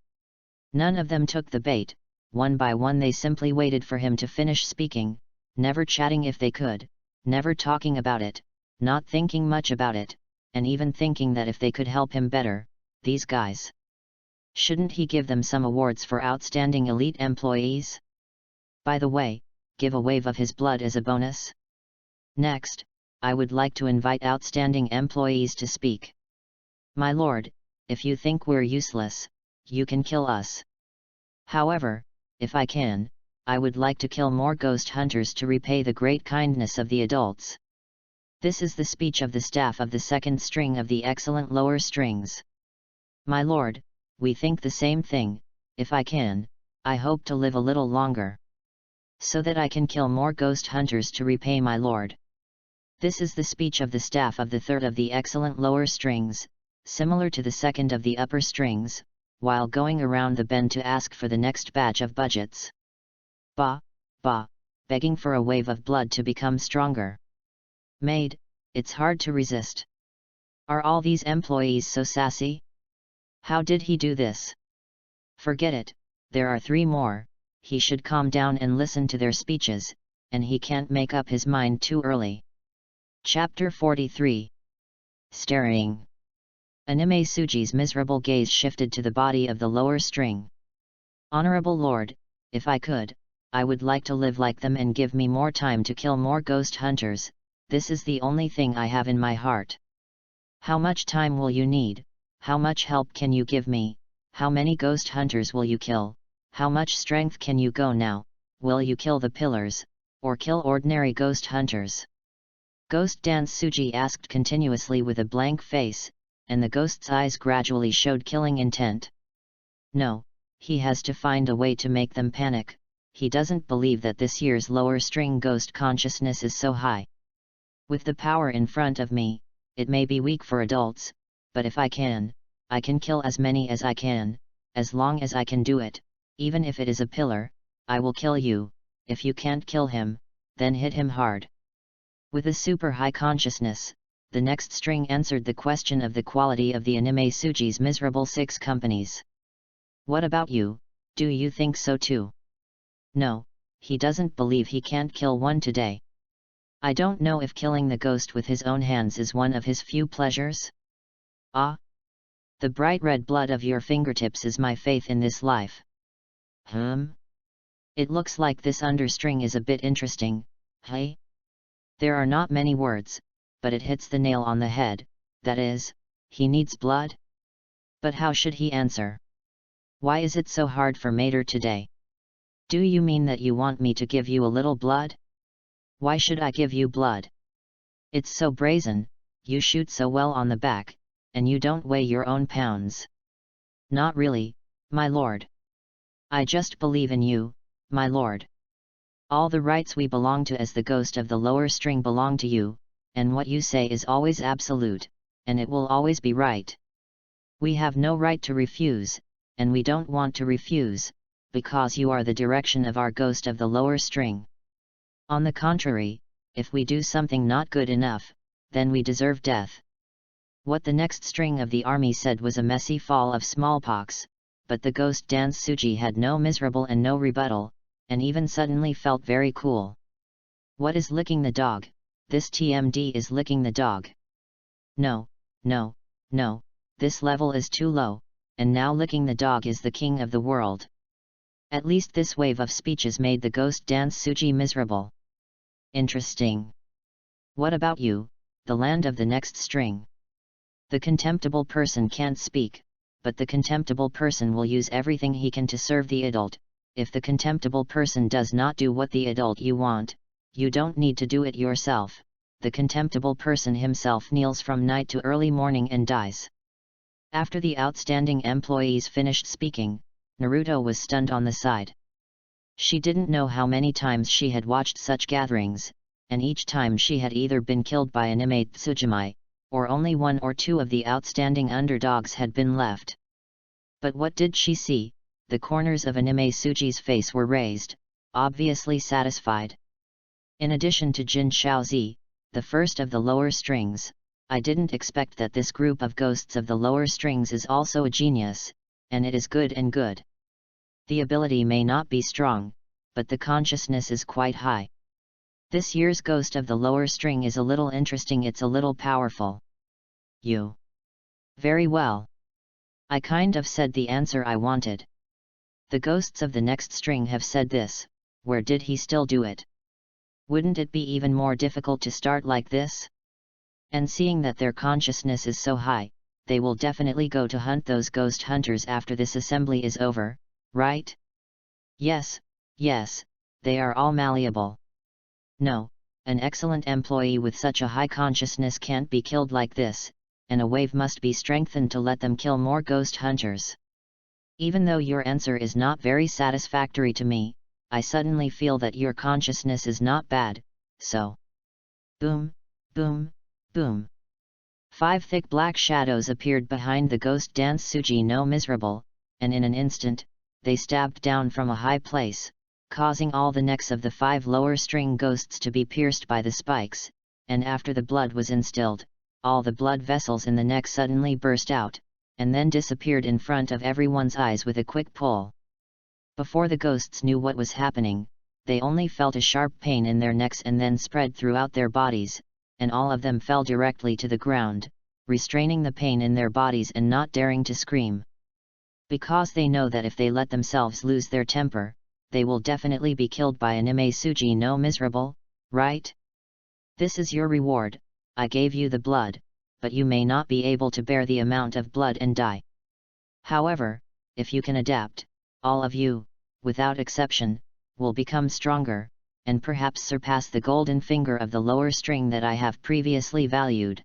None of them took the bait. One by one they simply waited for him to finish speaking, never chatting if they could, never talking about it, not thinking much about it, and even thinking that if they could help him better, these guys. Shouldn't he give them some awards for outstanding elite employees? By the way, give a wave of his blood as a bonus? Next, I would like to invite outstanding employees to speak. My lord, if you think we're useless, you can kill us. However, if I can, I would like to kill more ghost hunters to repay the great kindness of the adults. This is the speech of the staff of the second string of the excellent lower strings. My lord, we think the same thing. If I can, I hope to live a little longer, so that I can kill more ghost hunters to repay my lord. This is the speech of the staff of the third of the excellent lower strings, similar to the second of the upper strings, while going around the bend to ask for the next batch of budgets. Bah, begging for a wave of blood to become stronger. Maid, it's hard to resist. Are all these employees so sassy? How did he do this? Forget it, there are 3 more, he should calm down and listen to their speeches, and he can't make up his mind too early. Chapter 43. Staring. Anime Suji's miserable gaze shifted to the body of the lower string. Honorable Lord, if I could, I would like to live like them and give me more time to kill more ghost hunters. This is the only thing I have in my heart. How much time will you need? How much help can you give me? How many ghost hunters will you kill? How much strength can you go now? Will you kill the pillars, or kill ordinary ghost hunters? Ghost Dance Suji asked continuously with a blank face, and the ghost's eyes gradually showed killing intent. No, he has to find a way to make them panic. He doesn't believe that this year's lower string ghost consciousness is so high. With the power in front of me, it may be weak for adults, but if I can kill as many as I can, as long as I can do it, even if it is a pillar, I will kill you. If you can't kill him, then hit him hard. With a super high consciousness, the next string answered the question of the quality of the Anime Suji's miserable 6 companies. What about you, do you think so too? No, he doesn't believe he can't kill one today. I don't know if killing the ghost with his own hands is one of his few pleasures. Ah! The bright red blood of your fingertips is my faith in this life. It looks like this understring is a bit interesting, hey? There are not many words, but it hits the nail on the head, that is, he needs blood? But how should he answer? Why is it so hard for Mater today? Do you mean that you want me to give you a little blood? Why should I give you blood? It's so brazen, you shoot so well on the back, and you don't weigh your own pounds. Not really, my lord. I just believe in you, my lord. All the rights we belong to as the ghost of the lower string belong to you, and what you say is always absolute, and it will always be right. We have no right to refuse, and we don't want to refuse, because you are the direction of our ghost of the lower string. On the contrary, if we do something not good enough, then we deserve death. What the next string of the army said was a messy fall of smallpox, but the Ghost Dance Suji had no miserable and no rebuttal, and even suddenly felt very cool. What is licking the dog? This TMD is licking the dog. No, no, no, this level is too low, and now licking the dog is the king of the world. At least this wave of speeches made the Ghost Dance Suji miserable. Interesting. What about you, the land of the next string? The contemptible person can't speak, but the contemptible person will use everything he can to serve the adult. If the contemptible person does not do what the adult you want, you don't need to do it yourself. The contemptible person himself kneels from night to early morning and dies. After the outstanding employees finished speaking, Naruto was stunned on the side. She didn't know how many times she had watched such gatherings, and each time she had either been killed by Anime Tsujimai, or only 1 or 2 of the outstanding underdogs had been left. But what did she see? The corners of Anime Suji's face were raised, obviously satisfied. In addition to Jin Shaozi, the first of the lower strings, I didn't expect that this group of ghosts of the lower strings is also a genius, and it is good and good. The ability may not be strong, but the consciousness is quite high. This year's ghost of the lower string is a little interesting, it's a little powerful. You. Very well. I kind of said the answer I wanted. The ghosts of the next string have said this, where did he still do it? Wouldn't it be even more difficult to start like this? And seeing that their consciousness is so high, they will definitely go to hunt those ghost hunters after this assembly is over, right? Yes, yes, they are all malleable. No, an excellent employee with such a high consciousness can't be killed like this, and a wave must be strengthened to let them kill more ghost hunters. Even though your answer is not very satisfactory to me, I suddenly feel that your consciousness is not bad, so... Boom, boom, boom. 5 thick black shadows appeared behind the Ghost Dance Suji no miserable, and in an instant, they stabbed down from a high place, causing all the necks of the 5 lower string ghosts to be pierced by the spikes, and after the blood was instilled, all the blood vessels in the neck suddenly burst out, and then disappeared in front of everyone's eyes with a quick pull. Before the ghosts knew what was happening, they only felt a sharp pain in their necks and then spread throughout their bodies, and all of them fell directly to the ground, restraining the pain in their bodies and not daring to scream. Because they know that if they let themselves lose their temper, they will definitely be killed by anime Suji no miserable, right? This is your reward. I gave you the blood, but you may not be able to bear the amount of blood and die. However, if you can adapt, all of you, without exception, will become stronger, and perhaps surpass the golden finger of the lower string that I have previously valued.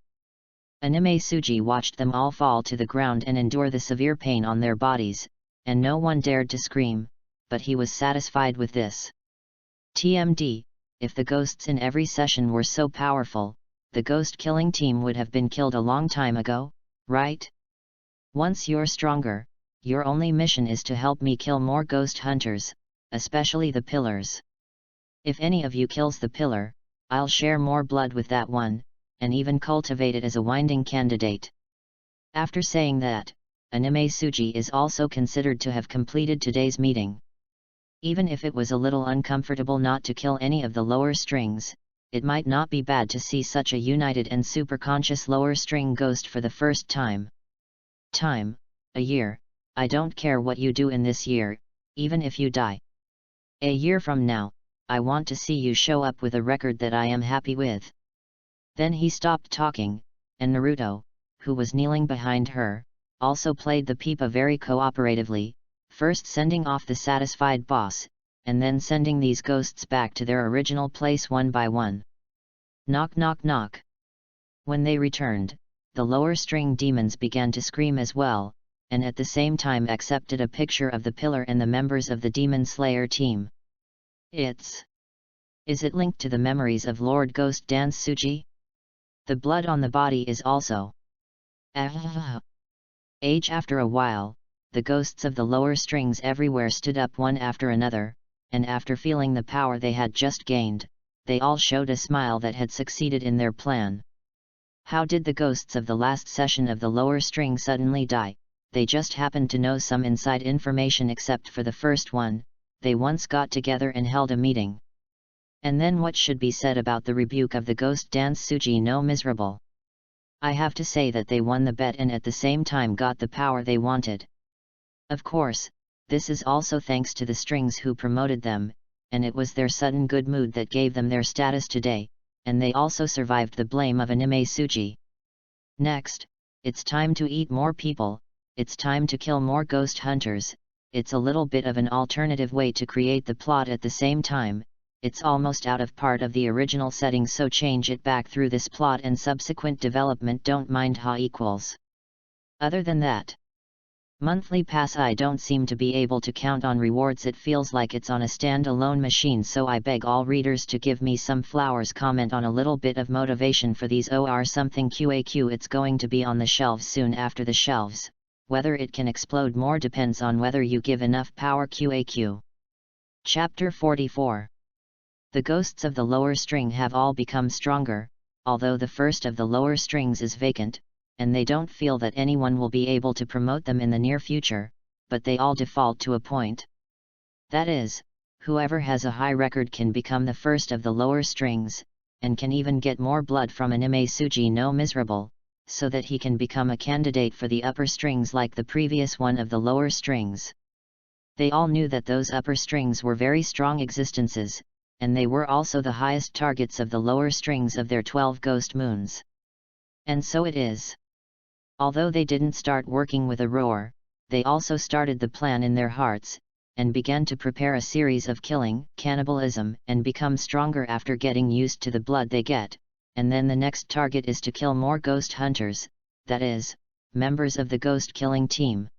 Anime Suji watched them all fall to the ground and endure the severe pain on their bodies, and no one dared to scream, but he was satisfied with this. TMD, if the ghosts in every session were so powerful, the ghost killing team would have been killed a long time ago, right? Once you're stronger, your only mission is to help me kill more ghost hunters, especially the pillars. If any of you kills the pillar, I'll share more blood with that one, and even cultivate it as a winding candidate. After saying that, Anime Suji is also considered to have completed today's meeting. Even if it was a little uncomfortable not to kill any of the lower strings, it might not be bad to see such a united and superconscious lower string ghost for the first time. Time, a year. I don't care what you do in this year, even if you die. A year from now, I want to see you show up with a record that I am happy with. Then he stopped talking, and Naruto, who was kneeling behind her, also played the pipa very cooperatively, first sending off the satisfied boss, and then sending these ghosts back to their original place one by one. Knock knock knock. When they returned, the lower string demons began to scream as well, and at the same time accepted a picture of the pillar and the members of the Demon Slayer team. Is it linked to the memories of Lord Ghost Dance Suji? The blood on the body is also. Age after a while, the ghosts of the lower strings everywhere stood up one after another, and after feeling the power they had just gained, they all showed a smile that had succeeded in their plan. How did the ghosts of the last session of the lower string suddenly die? They just happened to know some inside information except for the first one, they once got together and held a meeting. And then what should be said about the rebuke of the ghost dance Suji no miserable? I have to say that they won the bet and at the same time got the power they wanted. Of course, this is also thanks to the strings who promoted them, and it was their sudden good mood that gave them their status today, and they also survived the blame of Anime Suji. Next, it's time to eat more people, it's time to kill more ghost hunters, it's a little bit of an alternative way to create the plot at the same time. It's almost out of part of the original setting, so change it back through this plot and subsequent development, don't mind how equals. Other than that, monthly pass, I don't seem to be able to count on rewards, it feels like it's on a stand-alone machine, so I beg all readers to give me some flowers, comment on a little bit of motivation for these or something. QAQ, it's going to be on the shelves soon. After the shelves, whether it can explode more depends on whether you give enough power. QAQ. Chapter 44. The ghosts of the lower string have all become stronger, although the first of the lower strings is vacant, and they don't feel that anyone will be able to promote them in the near future, but they all default to a point. That is, whoever has a high record can become the first of the lower strings, and can even get more blood from Anime Suji no miserable, so that he can become a candidate for the upper strings like the previous one of the lower strings. They all knew that those upper strings were very strong existences, and they were also the highest targets of the lower strings of their 12 ghost moons. And so it is. Although they didn't start working with a roar, they also started the plan in their hearts, and began to prepare a series of killing, cannibalism, and become stronger after getting used to the blood they get, and then the next target is to kill more ghost hunters, that is, members of the ghost killing team.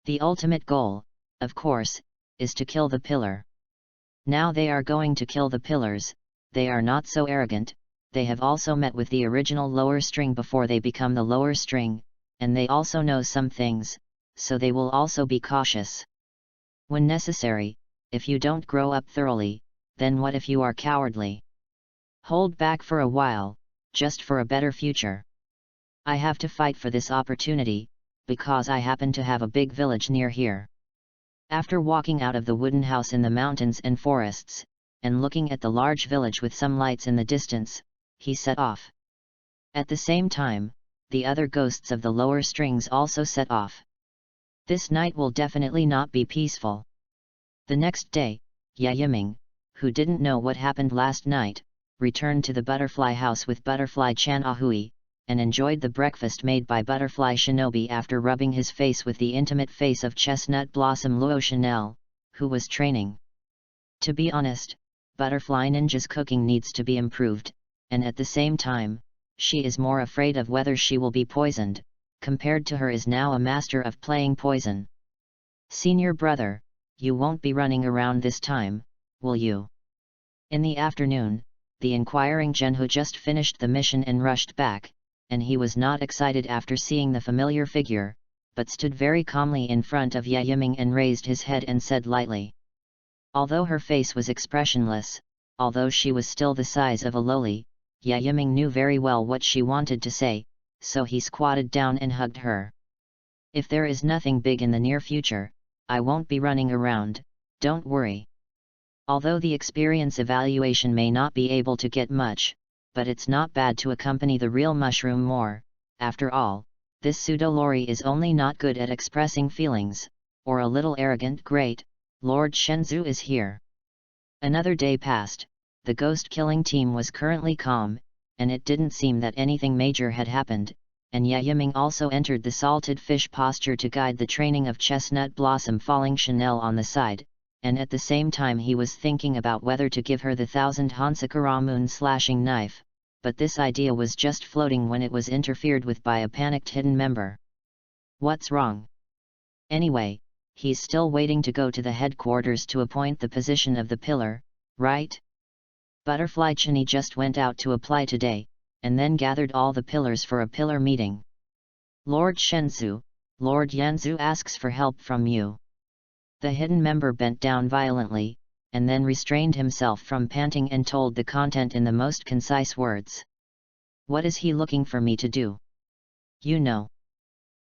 The ultimate goal, of course, is to kill the pillar. Now they are going to kill the pillars. They are not so arrogant, they have also met with the original lower string before they become the lower string, and they also know some things, so they will also be cautious. When necessary, if you don't grow up thoroughly, then what if you are cowardly? Hold back for a while, just for a better future. I have to fight for this opportunity, because I happen to have a big village near here. After walking out of the wooden house in the mountains and forests, and looking at the large village with some lights in the distance, he set off. At the same time, the other ghosts of the lower strings also set off. This night will definitely not be peaceful. The next day, Yayiming, who didn't know what happened last night, returned to the butterfly house with Butterfly-chan Ahui, and enjoyed the breakfast made by Butterfly Shinobi after rubbing his face with the intimate face of Chestnut Blossom Luo Chanel, who was training. To be honest, Butterfly Ninja's cooking needs to be improved, and at the same time, she is more afraid of whether she will be poisoned, compared to her is now a master of playing poison. Senior brother, you won't be running around this time, will you? In the afternoon, the inquiring Genhu just finished the mission and rushed back, and he was not excited after seeing the familiar figure, but stood very calmly in front of Yayiming and raised his head and said lightly. Although her face was expressionless, although she was still the size of a loli, Yayiming knew very well what she wanted to say, so he squatted down and hugged her. If there is nothing big in the near future, I won't be running around, don't worry. Although the experience evaluation may not be able to get much, but it's not bad to accompany the real mushroom more. After all, this pseudo-lori is only not good at expressing feelings, or a little arrogant. Great, Lord Shenzhou is here. Another day passed, the ghost-killing team was currently calm, and it didn't seem that anything major had happened, and Yayiming also entered the salted fish posture to guide the training of Chestnut Blossom falling Chanel on the side, and at the same time he was thinking about whether to give her the 1000 Hansakura moon slashing knife, but this idea was just floating when it was interfered with by a panicked hidden member. What's wrong? Anyway, he's still waiting to go to the headquarters to appoint the position of the pillar, right? Butterfly Chini just went out to apply today, and then gathered all the pillars for a pillar meeting. Lord Shenzhou, Lord Yanzhu asks for help from you. The hidden member bent down violently, and then restrained himself from panting and told the content in the most concise words. What is he looking for me to do? You know.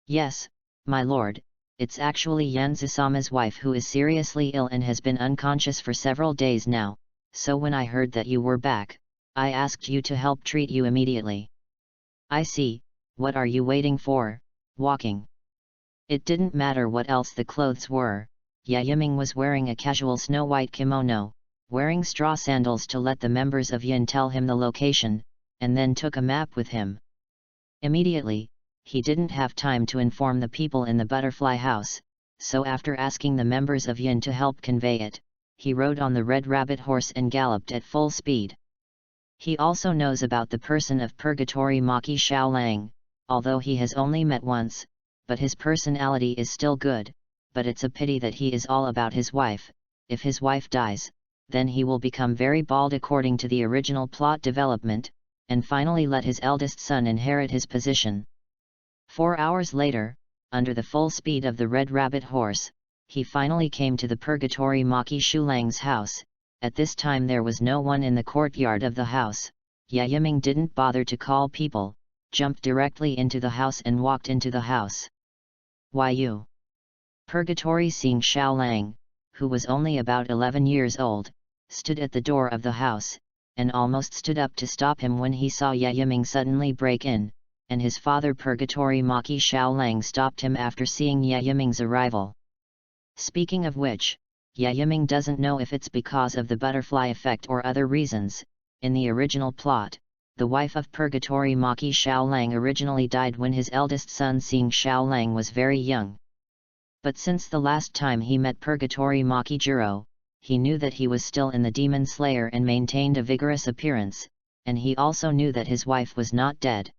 Yes, my lord, it's actually Yanzu-sama's wife who is seriously ill and has been unconscious for several days now, so when I heard that you were back, I asked you to help treat you immediately. I see, what are you waiting for, walking? It didn't matter what else the clothes were. Yayiming was wearing a casual snow-white kimono, wearing straw sandals to let the members of Yin tell him the location, and then took a map with him. Immediately, he didn't have time to inform the people in the butterfly house, so after asking the members of Yin to help convey it, he rode on the red rabbit horse and galloped at full speed. He also knows about the person of Purgatory Maki Xiaolang, although he has only met once, but his personality is still good. But it's a pity that he is all about his wife. If his wife dies, then he will become very bald according to the original plot development, and finally let his eldest son inherit his position. 4 hours later, under the full speed of the red rabbit horse, he finally came to the Purgatory Maki Shulang's house. At this time there was no one in the courtyard of the house. Yayiming didn't bother to call people, jumped directly into the house and walked into the house. Why you? Purgatory seeing Xiaolang, who was only about 11 years old, stood at the door of the house, and almost stood up to stop him when he saw Yayiming suddenly break in, and his father Purgatory Maki Xiaolang stopped him after seeing Yayiming's arrival. Speaking of which, Yayiming doesn't know if it's because of the butterfly effect or other reasons. In the original plot, the wife of Purgatory Maki Xiaolang originally died when his eldest son Xing Xiaolang was very young. But since the last time he met Purgatory Maki Jiro, he knew that he was still in the Demon Slayer and maintained a vigorous appearance, and he also knew that his wife was not dead.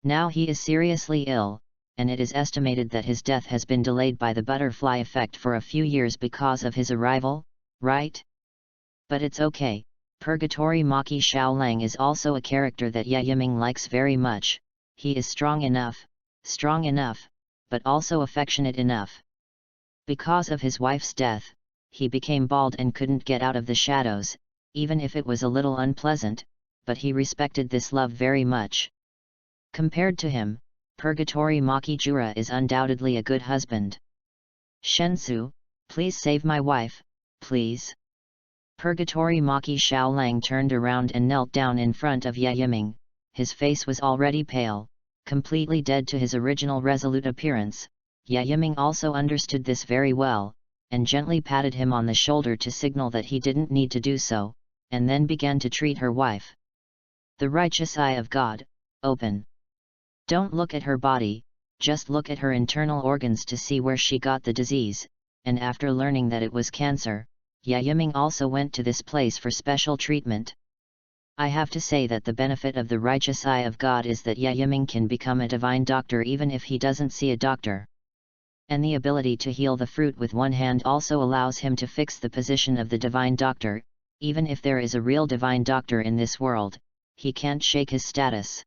Now he is seriously ill, and it is estimated that his death has been delayed by the butterfly effect for a few years because of his arrival, right? But it's okay, Purgatory Maki Xiaolang is also a character that Yayiming likes very much. He is strong enough, but also affectionate enough. Because of his wife's death, he became bald and couldn't get out of the shadows, even if it was a little unpleasant, but he respected this love very much. Compared to him, Purgatory Maki Jura is undoubtedly a good husband. Shenzhou, Please save my wife, please. Purgatory Maki Xiaolang turned around and knelt down in front of Yaiming. His face was already pale, completely dead to his original resolute appearance. Yaiming also understood this very well, and gently patted him on the shoulder to signal that he didn't need to do so, and then began to treat her wife. The righteous eye of God, open. Don't look at her body, just look at her internal organs to see where she got the disease, and after learning that it was cancer, Yaiming also went to this place for special treatment. I have to say that the benefit of the righteous eye of God is that Yaiming can become a divine doctor even if he doesn't see a doctor. And the ability to heal the fruit with one hand also allows him to fix the position of the divine doctor. Even if there is a real divine doctor in this world, he can't shake his status.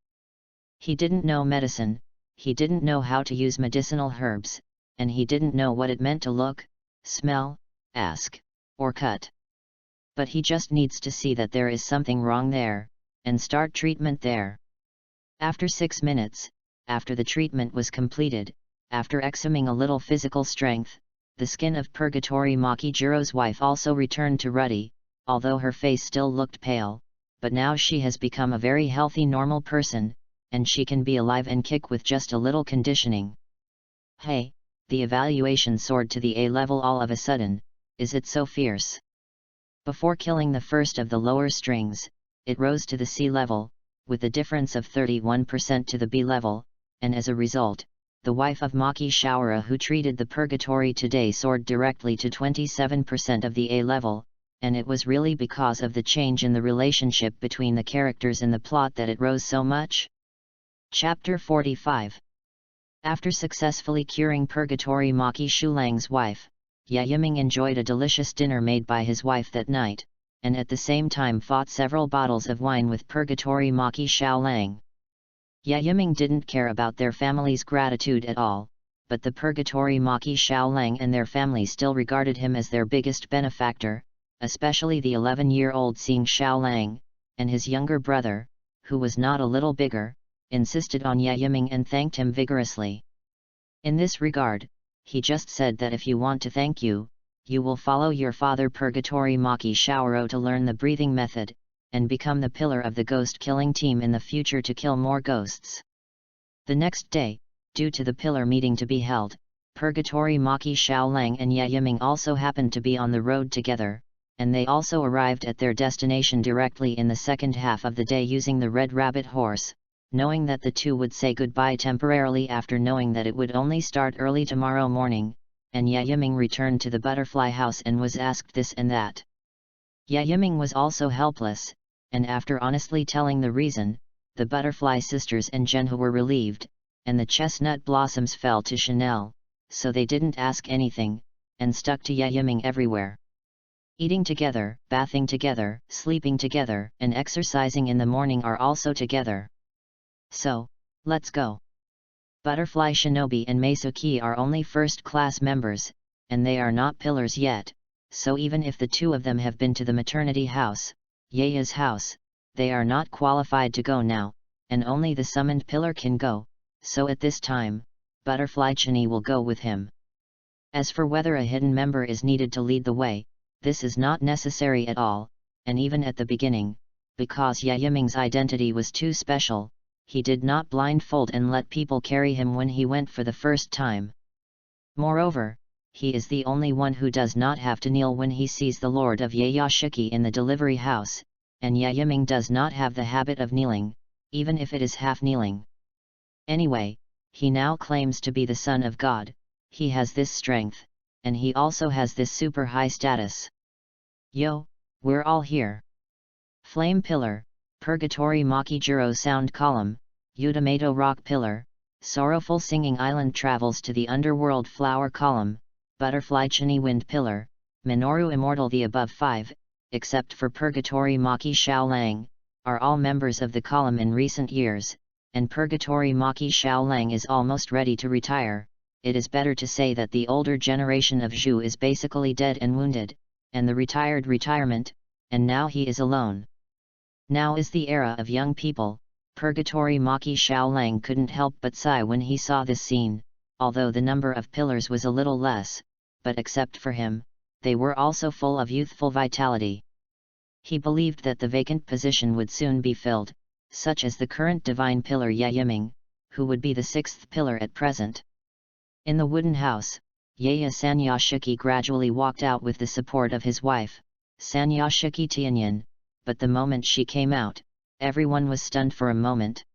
He didn't know medicine, he didn't know how to use medicinal herbs, and he didn't know what it meant to look, smell, ask, or cut. But he just needs to see that there is something wrong there, and start treatment there. After 6 minutes, after the treatment was completed, after exhuming a little physical strength, the skin of Purgatory Maki Jiro's wife also returned to ruddy, although her face still looked pale, but now she has become a very healthy normal person, and she can be alive and kick with just a little conditioning. Hey, the evaluation soared to the A level all of a sudden. Is it so fierce? Before killing the first of the lower strings, it rose to the C level, with a difference of 31% to the B level, and as a result, the wife of Maki Xiaora who treated the purgatory today soared directly to 27% of the A level, and it was really because of the change in the relationship between the characters in the plot that it rose so much. Chapter 45. After successfully curing Purgatory Maki Shulang's wife, Yaiming enjoyed a delicious dinner made by his wife that night, and at the same time fought several bottles of wine with Purgatory Maki Xiaolang. Yaiming didn't care about their family's gratitude at all, but the Purgatory Maki Xiaolang and their family still regarded him as their biggest benefactor, especially the 11-year-old Xing Xiaolang, and his younger brother, who was not a little bigger, insisted on Yaiming and thanked him vigorously. In this regard, he just said that if you want to thank you, you will follow your father Purgatory Maki Xiaoro to learn the breathing method, and become the pillar of the ghost-killing team in the future to kill more ghosts. The next day, due to the pillar meeting to be held, Purgatory Maki Xiaolang and Yaiming also happened to be on the road together, and they also arrived at their destination directly in the second half of the day using the Red Rabbit horse, knowing that the two would say goodbye temporarily after knowing that it would only start early tomorrow morning, and Yaiming returned to the butterfly house and was asked this and that. Yaiming was also helpless, and after honestly telling the reason, the butterfly sisters and Zhenhe were relieved, and the chestnut blossoms fell to Chanel, so they didn't ask anything, and stuck to Yaiming everywhere. Eating together, bathing together, sleeping together, and exercising in the morning are also together. So, let's go. Butterfly Shinobi and Meisuki are only first-class members, and they are not pillars yet, so even if the two of them have been to the maternity house, Yeia's house, they are not qualified to go now, and only the summoned pillar can go, so at this time, Butterfly Chini will go with him. As for whether a hidden member is needed to lead the way, this is not necessary at all, and even at the beginning, because Yaiming's identity was too special, he did not blindfold and let people carry him when he went for the first time. Moreover, he is the only one who does not have to kneel when he sees the Lord of Yayashiki in the delivery house, and Yaiming does not have the habit of kneeling, even if it is half kneeling. Anyway, he now claims to be the son of God, he has this strength, and he also has this super high status. Yo, we're all here. Flame Pillar, Purgatory Maki Jiro Sound Column, Udamato Rock Pillar, Sorrowful Singing Island Travels to the Underworld Flower Column, Butterfly Chini Wind Pillar, Minoru Immortal. The above 5, except for Purgatory Maki Xiaolang, are all members of the column in recent years, and Purgatory Maki Xiaolang is almost ready to retire. It is better to say that the older generation of Zhu is basically dead and wounded, and the retirement, and now he is alone. Now is the era of young people. Purgatory Maki Xiaolang couldn't help but sigh when he saw this scene, although the number of pillars was a little less, but except for him, they were also full of youthful vitality. He believed that the vacant position would soon be filled, such as the current divine pillar Yaiming, who would be the sixth pillar at present. In the wooden house, Yaya Sanyashiki gradually walked out with the support of his wife, Sanyashiki Tianyan, but the moment she came out, everyone was stunned for a moment.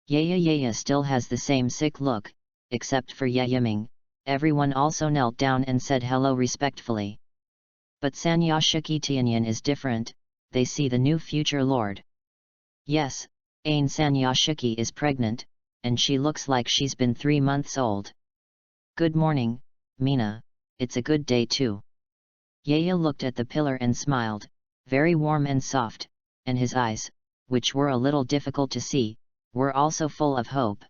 Yaya still has the same sick look, except for Yaiming. Everyone also knelt down and said hello respectfully. But Sanyashiki Tianyan is different, they see the new future lord. Yes, Ain Sanyashiki is pregnant, and she looks like she's been 3 months old. Good morning, Mina, it's a good day too. Yaya looked at the pillar and smiled, very warm and soft, and his eyes, which were a little difficult to see, were also full of hope.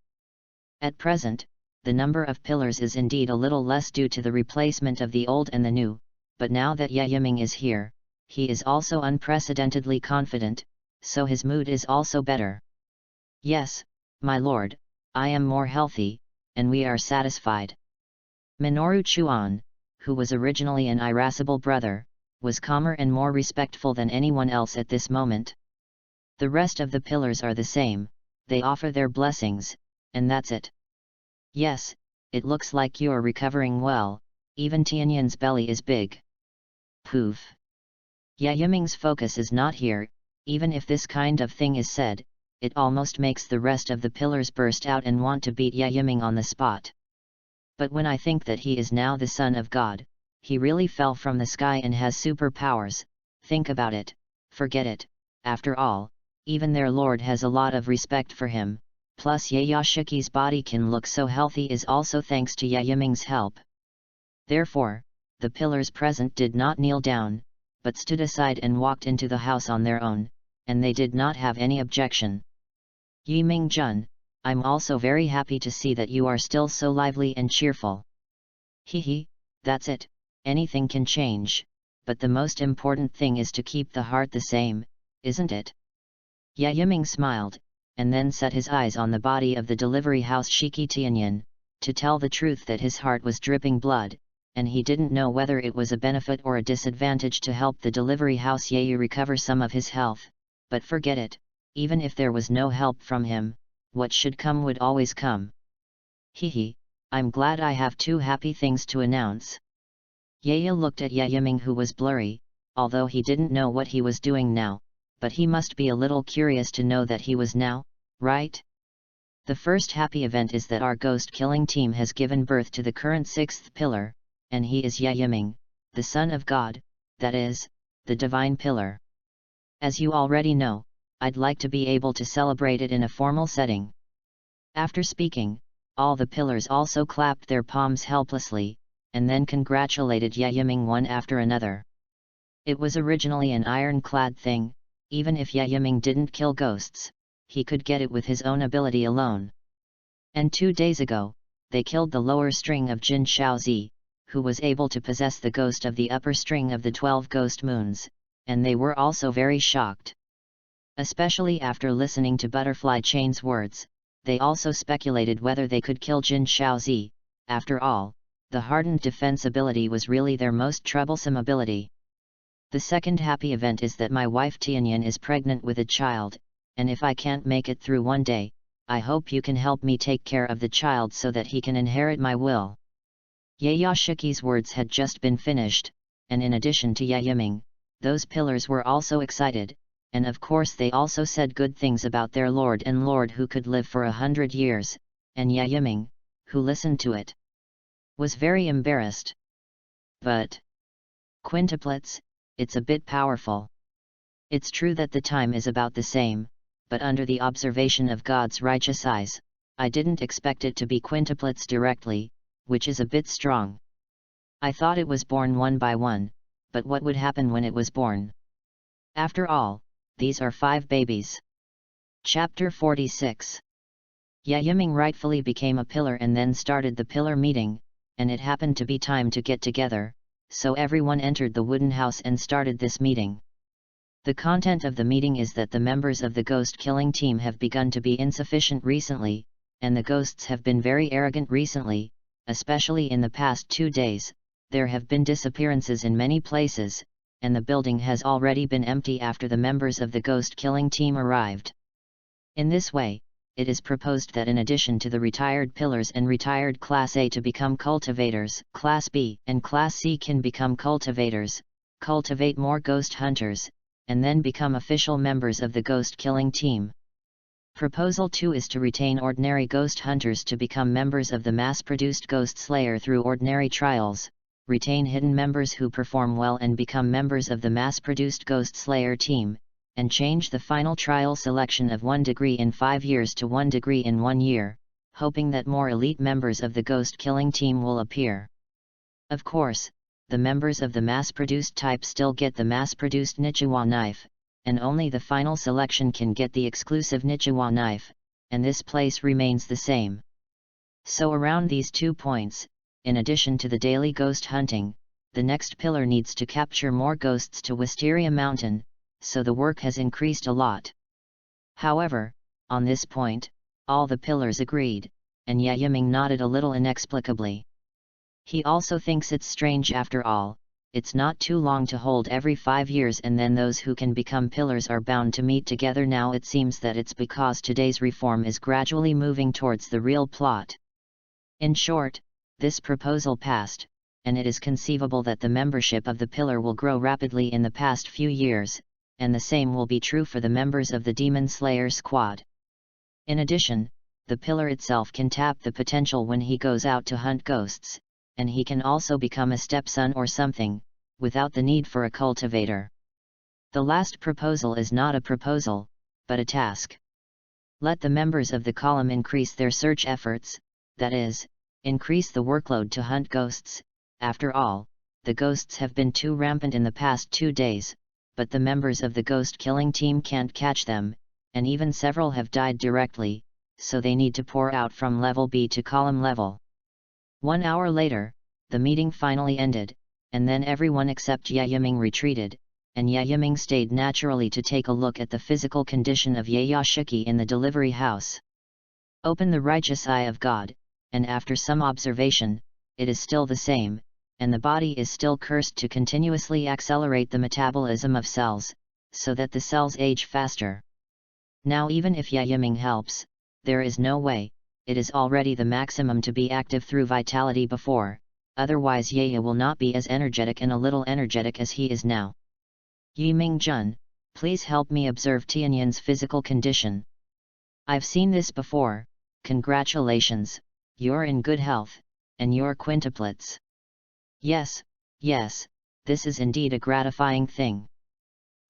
At present, the number of pillars is indeed a little less due to the replacement of the old and the new, but now that Yaiming is here, he is also unprecedentedly confident, so his mood is also better. Yes, my lord, I am more healthy, and we are satisfied. Minoru Chuan, who was originally an irascible brother, was calmer and more respectful than anyone else at this moment. The rest of the pillars are the same, they offer their blessings, and that's it. Yes, it looks like you're recovering well, even Tianyan's belly is big. Poof. Yaiming's focus is not here, even if this kind of thing is said, it almost makes the rest of the pillars burst out and want to beat Yaiming on the spot. But when I think that he is now the son of God, he really fell from the sky and has superpowers, think about it, forget it, after all, even their lord has a lot of respect for him, plus Yayashiki's body can look so healthy is also thanks to Yaiming's help. Therefore, the pillars present did not kneel down, but stood aside and walked into the house on their own, and they did not have any objection. Yiming Jun, I'm also very happy to see that you are still so lively and cheerful. Hehe, that's it, anything can change, but the most important thing is to keep the heart the same, isn't it? Yaiming smiled, and then set his eyes on the body of the delivery house Shiki Tianyan, to tell the truth that his heart was dripping blood, and he didn't know whether it was a benefit or a disadvantage to help the delivery house Yayu recover some of his health, but forget it, even if there was no help from him, what should come would always come. Hehe, I'm glad I have 2 happy things to announce. Yaya looked at Yaiming, who was blurry, although he didn't know what he was doing now, but he must be a little curious to know that he was now, right? The first happy event is that our ghost killing team has given birth to the current 6th pillar, and he is Yaiming, the son of God, that is, the divine pillar. As you already know, I'd like to be able to celebrate it in a formal setting. After speaking, all the pillars also clapped their palms helplessly, and then congratulated Yaiming one after another. It was originally an ironclad thing, even if Yaiming didn't kill ghosts, he could get it with his own ability alone. And 2 days ago, they killed the lower string of Jin Shaozi, who was able to possess the ghost of the upper string of the 12 ghost moons, and they were also very shocked. Especially after listening to Butterfly Chain's words, they also speculated whether they could kill Jin Shaozi. After all, the hardened defense ability was really their most troublesome ability. The second happy event is that my wife Tianyan is pregnant with a child, and if I can't make it through one day, I hope you can help me take care of the child so that he can inherit my will. Yayashiki's words had just been finished, and in addition to Yaiming, those pillars were also excited, and of course they also said good things about their lord and lord who could live for 100 years, and Yaiming, who listened to it, was very embarrassed. But quintuplets, it's a bit powerful. It's true that the time is about the same, but under the observation of God's righteous eyes, I didn't expect it to be quintuplets directly, which is a bit strong. I thought it was born one by one, but what would happen when it was born? After all, these are 5 babies. Chapter 46. Yaiming rightfully became a pillar and then started the pillar meeting, and it happened to be time to get together, so everyone entered the wooden house and started this meeting. The content of the meeting is that the members of the ghost killing team have begun to be insufficient recently, and the ghosts have been very arrogant recently, especially in the past 2 days, there have been disappearances in many places, and the building has already been empty after the members of the ghost-killing team arrived. In this way, it is proposed that in addition to the retired pillars and retired Class A to become cultivators, Class B and Class C can become cultivators, cultivate more ghost hunters, and then become official members of the ghost-killing team. Proposal 2 is to retain ordinary ghost hunters to become members of the mass-produced Ghost Slayer through ordinary trials, retain hidden members who perform well and become members of the mass-produced Ghost Slayer team, and change the final trial selection of 1 degree in 5 years to 1 degree in 1 year, hoping that more elite members of the ghost-killing team will appear. Of course, the members of the mass-produced type still get the mass-produced Nichiwa knife, and only the final selection can get the exclusive Nichiwa knife, and this place remains the same. So around these 2 points, in addition to the daily ghost hunting, the next pillar needs to capture more ghosts to Wisteria Mountain, so the work has increased a lot. However, on this point, all the pillars agreed, and Yiming nodded a little inexplicably. He also thinks it's strange after all, it's not too long to hold every 5 years and then those who can become pillars are bound to meet together. Now it seems that it's because today's reform is gradually moving towards the real plot. In short, this proposal passed, and it is conceivable that the membership of the pillar will grow rapidly in the past few years, and the same will be true for the members of the Demon Slayer squad. In addition, the pillar itself can tap the potential when he goes out to hunt ghosts, and he can also become a stepson or something, without the need for a cultivator. The last proposal is not a proposal, but a task. Let the members of the column increase their search efforts, that is, increase the workload to hunt ghosts. After all, the ghosts have been too rampant in the past 2 days, but the members of the ghost-killing team can't catch them, and even several have died directly, so they need to pour out from level B to column level. 1 hour later, the meeting finally ended, and then everyone except Yiming retreated, and Yiming stayed naturally to take a look at the physical condition of Yashiki in the delivery house. Open the righteous eye of God, and after some observation, it is still the same, and the body is still cursed to continuously accelerate the metabolism of cells, so that the cells age faster. Now even if Yiming helps, there is no way, it is already the maximum to be active through vitality before, otherwise Yaya will not be as energetic and a little energetic as he is now. Yiming-jun, please help me observe Tianyan's physical condition. I've seen this before, congratulations, you're in good health, and you're quintuplets. Yes, this is indeed a gratifying thing.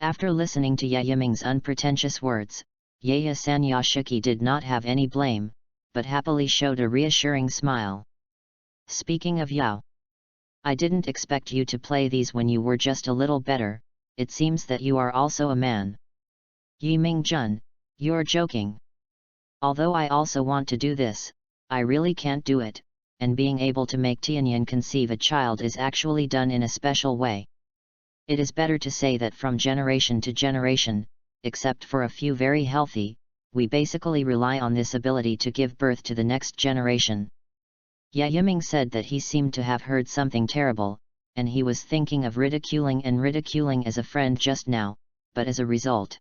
After listening to Yiming's unpretentious words, Yaya-san Yashiki did not have any blame, but happily showed a reassuring smile. Speaking of Yao, I didn't expect you to play these when you were just a little better, it seems that you are also a man. Yiming-jun, you're joking. Although I also want to do this, I really can't do it, and being able to make Tianyan conceive a child is actually done in a special way. It is better to say that from generation to generation, except for a few very healthy, we basically rely on this ability to give birth to the next generation. Yiming said that he seemed to have heard something terrible, and he was thinking of ridiculing as a friend just now, but as a result.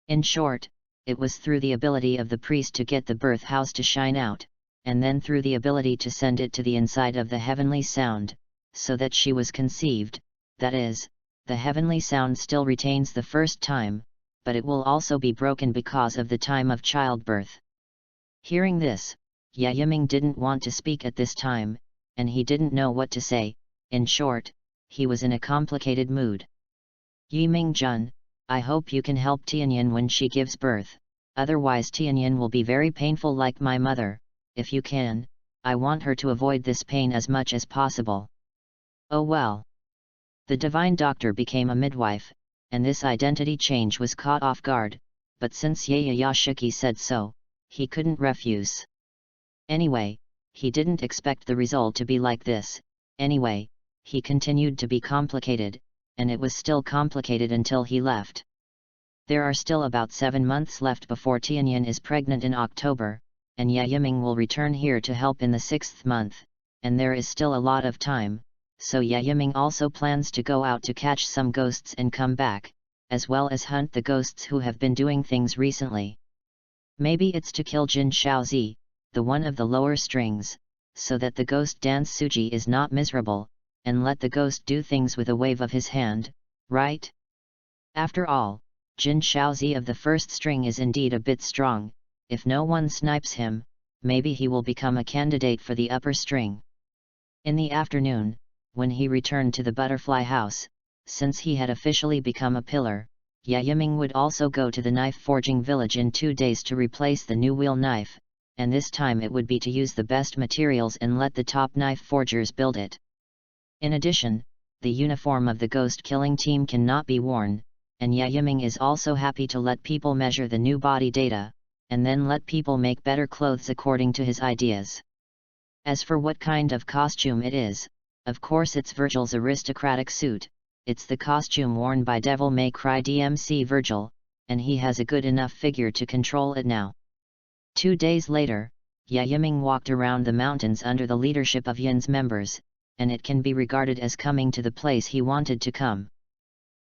In short, it was through the ability of the priest to get the birth house to shine out, and then through the ability to send it to the inside of the heavenly sound, so that she was conceived, that is, the heavenly sound still retains the first time, but it will also be broken because of the time of childbirth. Hearing this, Yiming didn't want to speak at this time, and he didn't know what to say. In short, he was in a complicated mood. Yiming-jun, I hope you can help Tianyan when she gives birth, otherwise Tianyan will be very painful like my mother. If you can, I want her to avoid this pain as much as possible. Oh well. The divine doctor became a midwife, and this identity change was caught off guard, but since Yashiki said so, he couldn't refuse. Anyway, he didn't expect the result to be like this. Anyway, he continued to be complicated, and it was still complicated until he left. There are still about 7 months left before Tianyan is pregnant in October, and Yiming will return here to help in the 6th month, and there is still a lot of time, so Yaiming also plans to go out to catch some ghosts and come back, as well as hunt the ghosts who have been doing things recently. Maybe it's to kill Jin Shaozi, the one of the lower strings, so that the ghost dance Suji is not miserable, and let the ghost do things with a wave of his hand, right? After all, Jin Shaozi of the first string is indeed a bit strong. If no one snipes him, maybe he will become a candidate for the upper string. In the afternoon, when he returned to the butterfly house, since he had officially become a pillar, Yaiming would also go to the knife forging village in 2 days to replace the new wheel knife, and this time it would be to use the best materials and let the top knife forgers build it. In addition, the uniform of the ghost killing team cannot be worn, and Yaiming is also happy to let people measure the new body data, and then let people make better clothes according to his ideas. As for what kind of costume it is, of course it's Virgil's aristocratic suit. It's the costume worn by Devil May Cry DMC Virgil, and he has a good enough figure to control it now. 2 days later, Yaiming walked around the mountains under the leadership of Yin's members, and it can be regarded as coming to the place he wanted to come.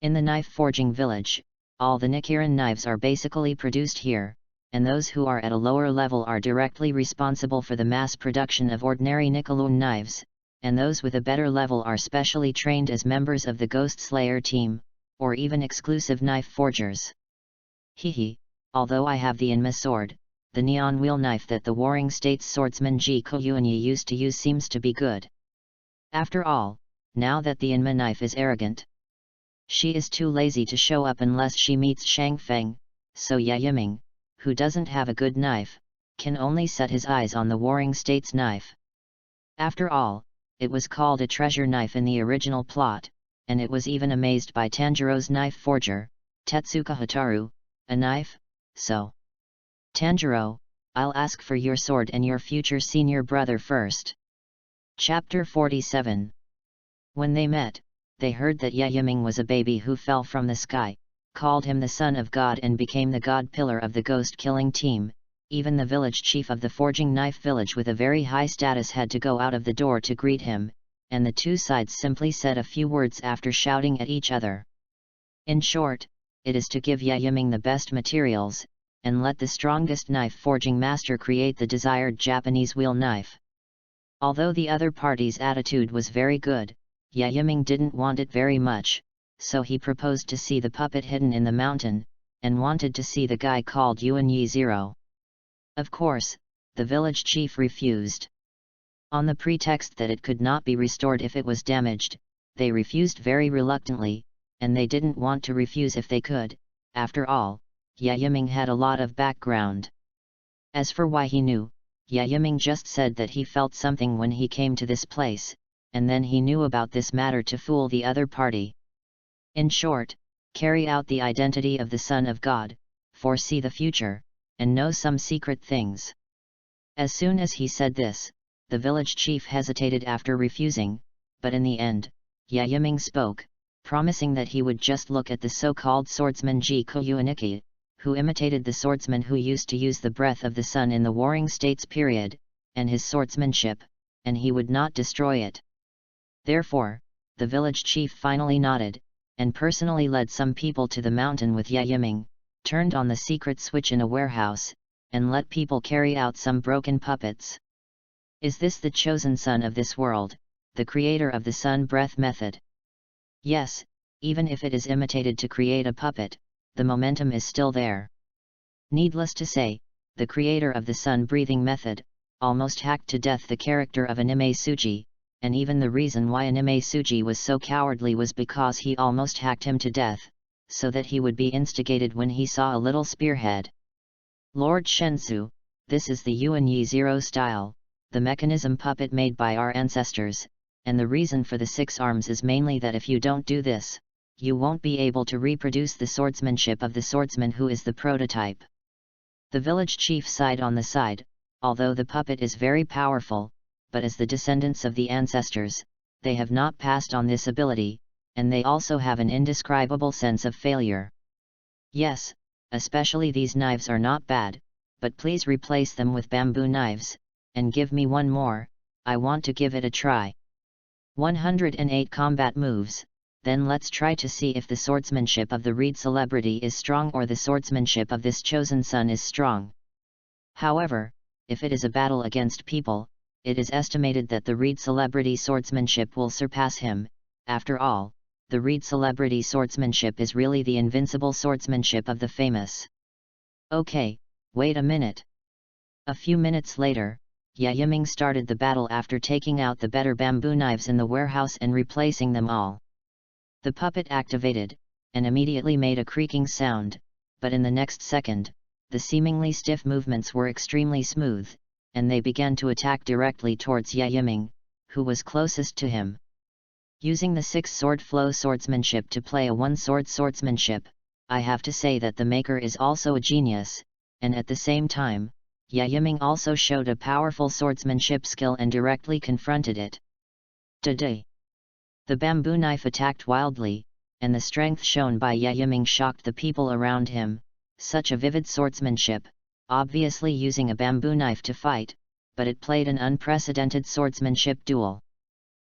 In the knife forging village, all the Nichiren knives are basically produced here, and those who are at a lower level are directly responsible for the mass production of ordinary Nickeloon knives, and those with a better level are specially trained as members of the Ghost Slayer team, or even exclusive knife forgers. Hehe, although I have the Inma sword, the neon wheel knife that the Warring States swordsman Ji Koyuanyi used to use seems to be good. After all, now that the Inma knife is arrogant, she is too lazy to show up unless she meets Shang Feng, so Yaiming, who doesn't have a good knife, can only set his eyes on the Warring States knife. After all, it was called a treasure knife in the original plot, and it was even amazed by Tanjiro's knife forger, Tetsuka Hataru, a knife, so. Tanjiro, I'll ask for your sword and your future senior brother first. Chapter 47. When they met, they heard that Yaiming was a baby who fell from the sky, called him the son of God and became the god pillar of the ghost killing team. Even the village chief of the forging knife village with a very high status had to go out of the door to greet him, and the two sides simply said a few words after shouting at each other. In short, it is to give Yaiming the best materials, and let the strongest knife forging master create the desired Japanese wheel knife. Although the other party's attitude was very good, Yaiming didn't want it very much, so he proposed to see the puppet hidden in the mountain, and wanted to see the guy called Yuan Yi Zero. Of course, the village chief refused. On the pretext that it could not be restored if it was damaged, they refused very reluctantly, and they didn't want to refuse if they could. After all, Yaiming had a lot of background. As for why he knew, Yaiming just said that he felt something when he came to this place, and then he knew about this matter to fool the other party. In short, carry out the identity of the Son of God, foresee the future, and know some secret things. As soon as he said this, the village chief hesitated after refusing, but in the end, Yaiming spoke, promising that he would just look at the so-called swordsman Ji Koyuaniki, who imitated the swordsman who used to use the breath of the sun in the Warring States period, and his swordsmanship, and he would not destroy it. Therefore, the village chief finally nodded, and personally led some people to the mountain with Yaiming, turned on the secret switch in a warehouse, and let people carry out some broken puppets. Is this the chosen son of this world, the creator of the sun breath method? Yes, even if it is imitated to create a puppet, the momentum is still there. Needless to say, the creator of the sun breathing method, almost hacked to death the character of Anime Suji, and even the reason why Anime Suji was so cowardly was because he almost hacked him to death, so that he would be instigated when he saw a little spearhead. Lord Shensu, this is the Yuan Yi Zero style, the mechanism puppet made by our ancestors, and the reason for the 6 arms is mainly that if you don't do this, you won't be able to reproduce the swordsmanship of the swordsman who is the prototype. The village chief sighed on the side, although the puppet is very powerful, but as the descendants of the ancestors, they have not passed on this ability, and they also have an indescribable sense of failure. Yes, especially these knives are not bad, but please replace them with bamboo knives, and give me one more, I want to give it a try. 108 Combat Moves. Then let's try to see if the swordsmanship of the Read celebrity is strong or the swordsmanship of this chosen son is strong. However, if it is a battle against people, it is estimated that the Read celebrity swordsmanship will surpass him. After all, the Read celebrity swordsmanship is really the invincible swordsmanship of the famous. Okay, wait a minute. A few minutes later, Yiming started the battle after taking out the better bamboo knives in the warehouse and replacing them all. The puppet activated, and immediately made a creaking sound, but in the next second, the seemingly stiff movements were extremely smooth, and they began to attack directly towards Yiming, who was closest to him. Using the 6-sword flow swordsmanship to play a 1-sword swordsmanship, I have to say that the maker is also a genius, and at the same time, Yiming also showed a powerful swordsmanship skill and directly confronted it. Today, the bamboo knife attacked wildly, and the strength shown by Yiming shocked the people around him. Such a vivid swordsmanship, obviously using a bamboo knife to fight, but it played an unprecedented swordsmanship duel.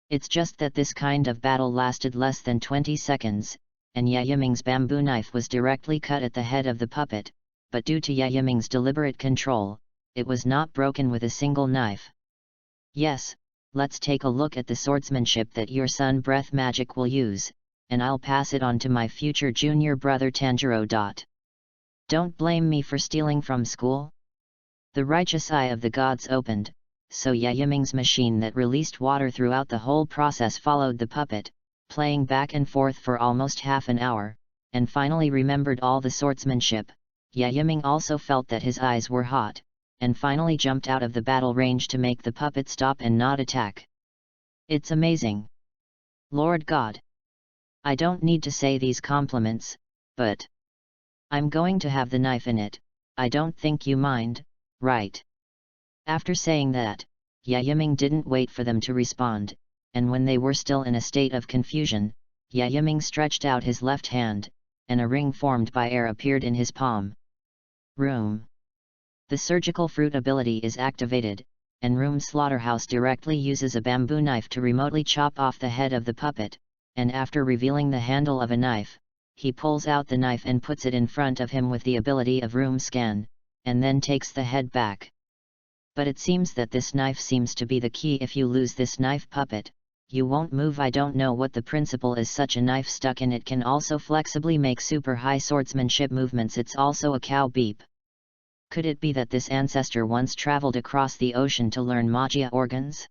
It's just that this kind of battle lasted less than 20 seconds, and Yiming's bamboo knife was directly cut at the head of the puppet, but due to Yiming's deliberate control, it was not broken with a single knife. Yes, let's take a look at the swordsmanship that your son Breath Magic will use, and I'll pass it on to my future junior brother Tanjiro. Don't blame me for stealing from school. The righteous eye of the gods opened, so Yiming's machine that released water throughout the whole process followed the puppet, playing back and forth for almost half an hour, and finally remembered all the swordsmanship. Yiming also felt that his eyes were hot, and finally jumped out of the battle range to make the puppet stop and not attack. It's amazing. Lord God! I don't need to say these compliments, but I'm going to have the knife in it. I don't think you mind, right? After saying that, Yiming didn't wait for them to respond, and when they were still in a state of confusion, Yiming stretched out his left hand, and a ring formed by air appeared in his palm. Room. The surgical fruit ability is activated, and Room Slaughterhouse directly uses a bamboo knife to remotely chop off the head of the puppet, and after revealing the handle of a knife, he pulls out the knife and puts it in front of him with the ability of Room Scan, and then takes the head back. But it seems that this knife seems to be the key. If you lose this knife puppet, you won't move. I don't know what the principle is. Such a knife stuck in it can also flexibly make super high swordsmanship movements. It's also a cow beep. Could it be that this ancestor once traveled across the ocean to learn magia organs?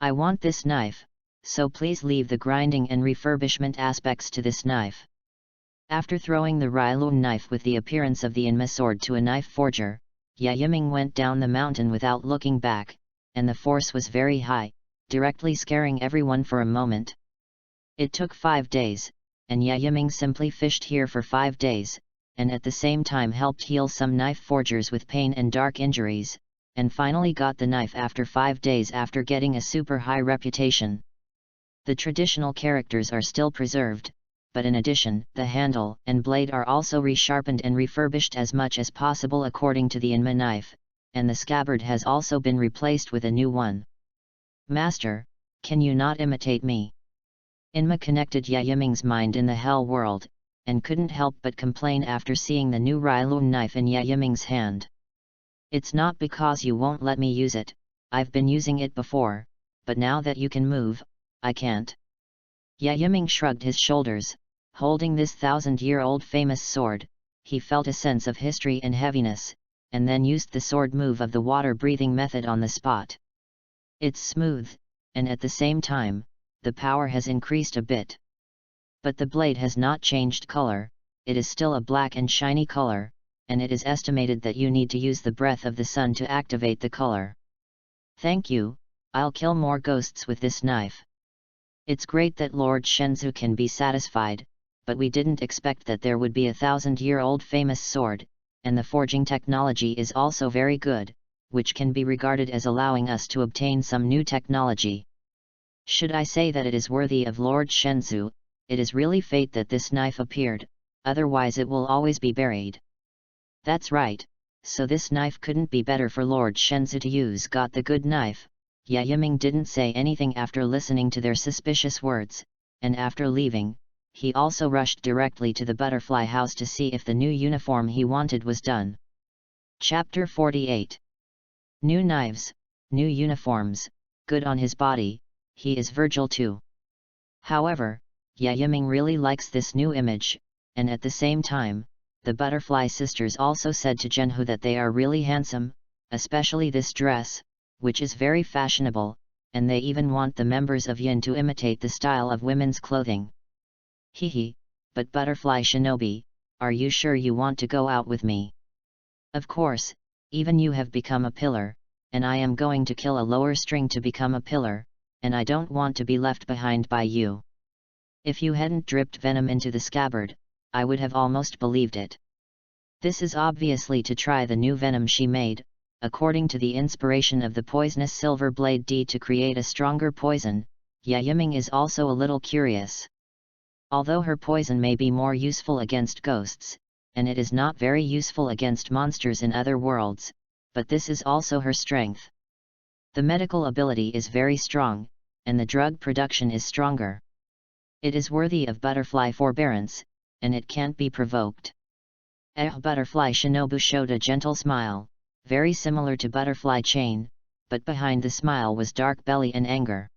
I want this knife, so please leave the grinding and refurbishment aspects to this knife. After throwing the Readaloud knife with the appearance of the Inma sword to a knife forger, Yiming went down the mountain without looking back, and the force was very high, directly scaring everyone for a moment. It took 5 days, and Yiming simply fished here for 5 days, and at the same time helped heal some knife forgers with pain and dark injuries, and finally got the knife after 5 days after getting a super high reputation. The traditional characters are still preserved, but in addition, the handle and blade are also resharpened and refurbished as much as possible according to the Inma knife, and the scabbard has also been replaced with a new one. Master, can you not imitate me? Inma connected Yiming's mind in the hell world, and couldn't help but complain after seeing the new Readaloud knife in Yiming's hand. It's not because you won't let me use it, I've been using it before, but now that you can move, I can't. Yiming shrugged his shoulders. Holding this 1,000-year-old famous sword, he felt a sense of history and heaviness, and then used the sword move of the water-breathing method on the spot. It's smooth, and at the same time, the power has increased a bit. But the blade has not changed color, it is still a black and shiny color, and it is estimated that you need to use the breath of the sun to activate the color. Thank you, I'll kill more ghosts with this knife. It's great that Lord Shenzhou can be satisfied, but we didn't expect that there would be a 1,000-year-old famous sword, and the forging technology is also very good, which can be regarded as allowing us to obtain some new technology. Should I say that it is worthy of Lord Shenzhou? It is really fate that this knife appeared, otherwise it will always be buried. That's right, so this knife couldn't be better for Lord Shenzhou to use. Got the good knife, Yiming didn't say anything after listening to their suspicious words, and after leaving, he also rushed directly to the butterfly house to see if the new uniform he wanted was done. Chapter 48. New knives, new uniforms, good on his body, he is Virgil too. However, Yiming really likes this new image, and at the same time, the butterfly sisters also said to Zhenhu that they are really handsome, especially this dress, which is very fashionable, and they even want the members of Yin to imitate the style of women's clothing. Hehe, but butterfly shinobi, are you sure you want to go out with me? Of course, even you have become a pillar, and I am going to kill a lower string to become a pillar, and I don't want to be left behind by you. If you hadn't dripped venom into the scabbard, I would have almost believed it. This is obviously to try the new venom she made, according to the inspiration of the poisonous silver blade D to create a stronger poison. Yiming is also a little curious. Although her poison may be more useful against ghosts, and it is not very useful against monsters in other worlds, but this is also her strength. The medical ability is very strong, and the drug production is stronger. It is worthy of butterfly forbearance, and it can't be provoked. Butterfly Shinobu showed a gentle smile, very similar to butterfly chain, but behind the smile was dark belly and anger.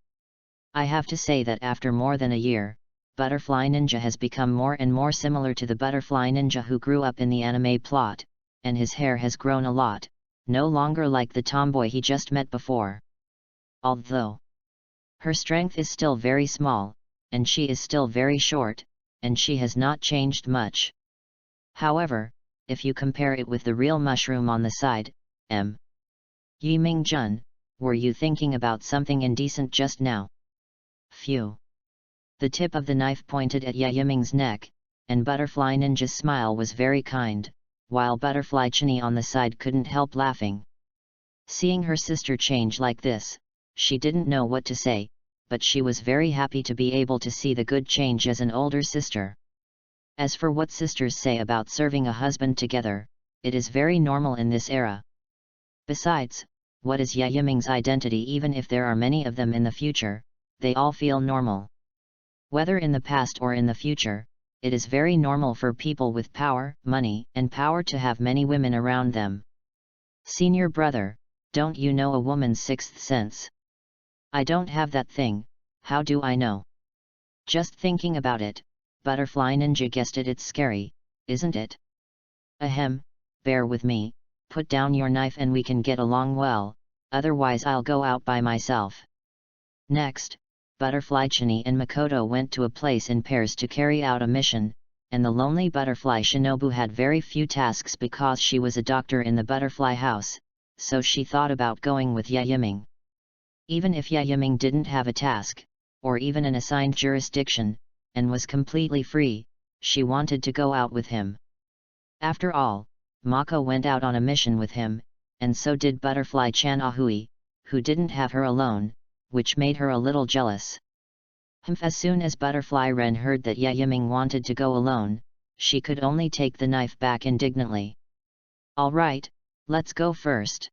I have to say that after more than a year, Butterfly Ninja has become more and more similar to the Butterfly Ninja who grew up in the anime plot, and his hair has grown a lot, no longer like the tomboy he just met before. Although her strength is still very small, and she is still very short, and she has not changed much. However, if you compare it with the real mushroom on the side, Yiming Jun, were you thinking about something indecent just now? Phew. The tip of the knife pointed at Yiming's neck, and Butterfly Ninja's smile was very kind, while Butterfly Chini on the side couldn't help laughing. Seeing her sister change like this, she didn't know what to say, but she was very happy to be able to see the good change as an older sister. As for what sisters say about serving a husband together, it is very normal in this era. Besides, what is Yiming's identity? Even if there are many of them in the future, they all feel normal. Whether in the past or in the future, it is very normal for people with power, money, and power to have many women around them. Senior brother, don't you know a woman's sixth sense? I don't have that thing, how do I know? Just thinking about it, Butterfly Ninja guessed it. It's scary, isn't it? Ahem, bear with me, put down your knife and we can get along well, otherwise I'll go out by myself. Next, Butterfly Chini and Makoto went to a place in pairs to carry out a mission, and the lonely Butterfly Shinobu had very few tasks because she was a doctor in the butterfly house, so she thought about going with Yiming. Even if Yiming didn't have a task, or even an assigned jurisdiction, and was completely free, she wanted to go out with him. After all, Mako went out on a mission with him, and so did Butterfly Chan Ahui, who didn't have her alone, which made her a little jealous. As soon as Butterfly Ren heard that Yiming wanted to go alone, she could only take the knife back indignantly. Alright, let's go first.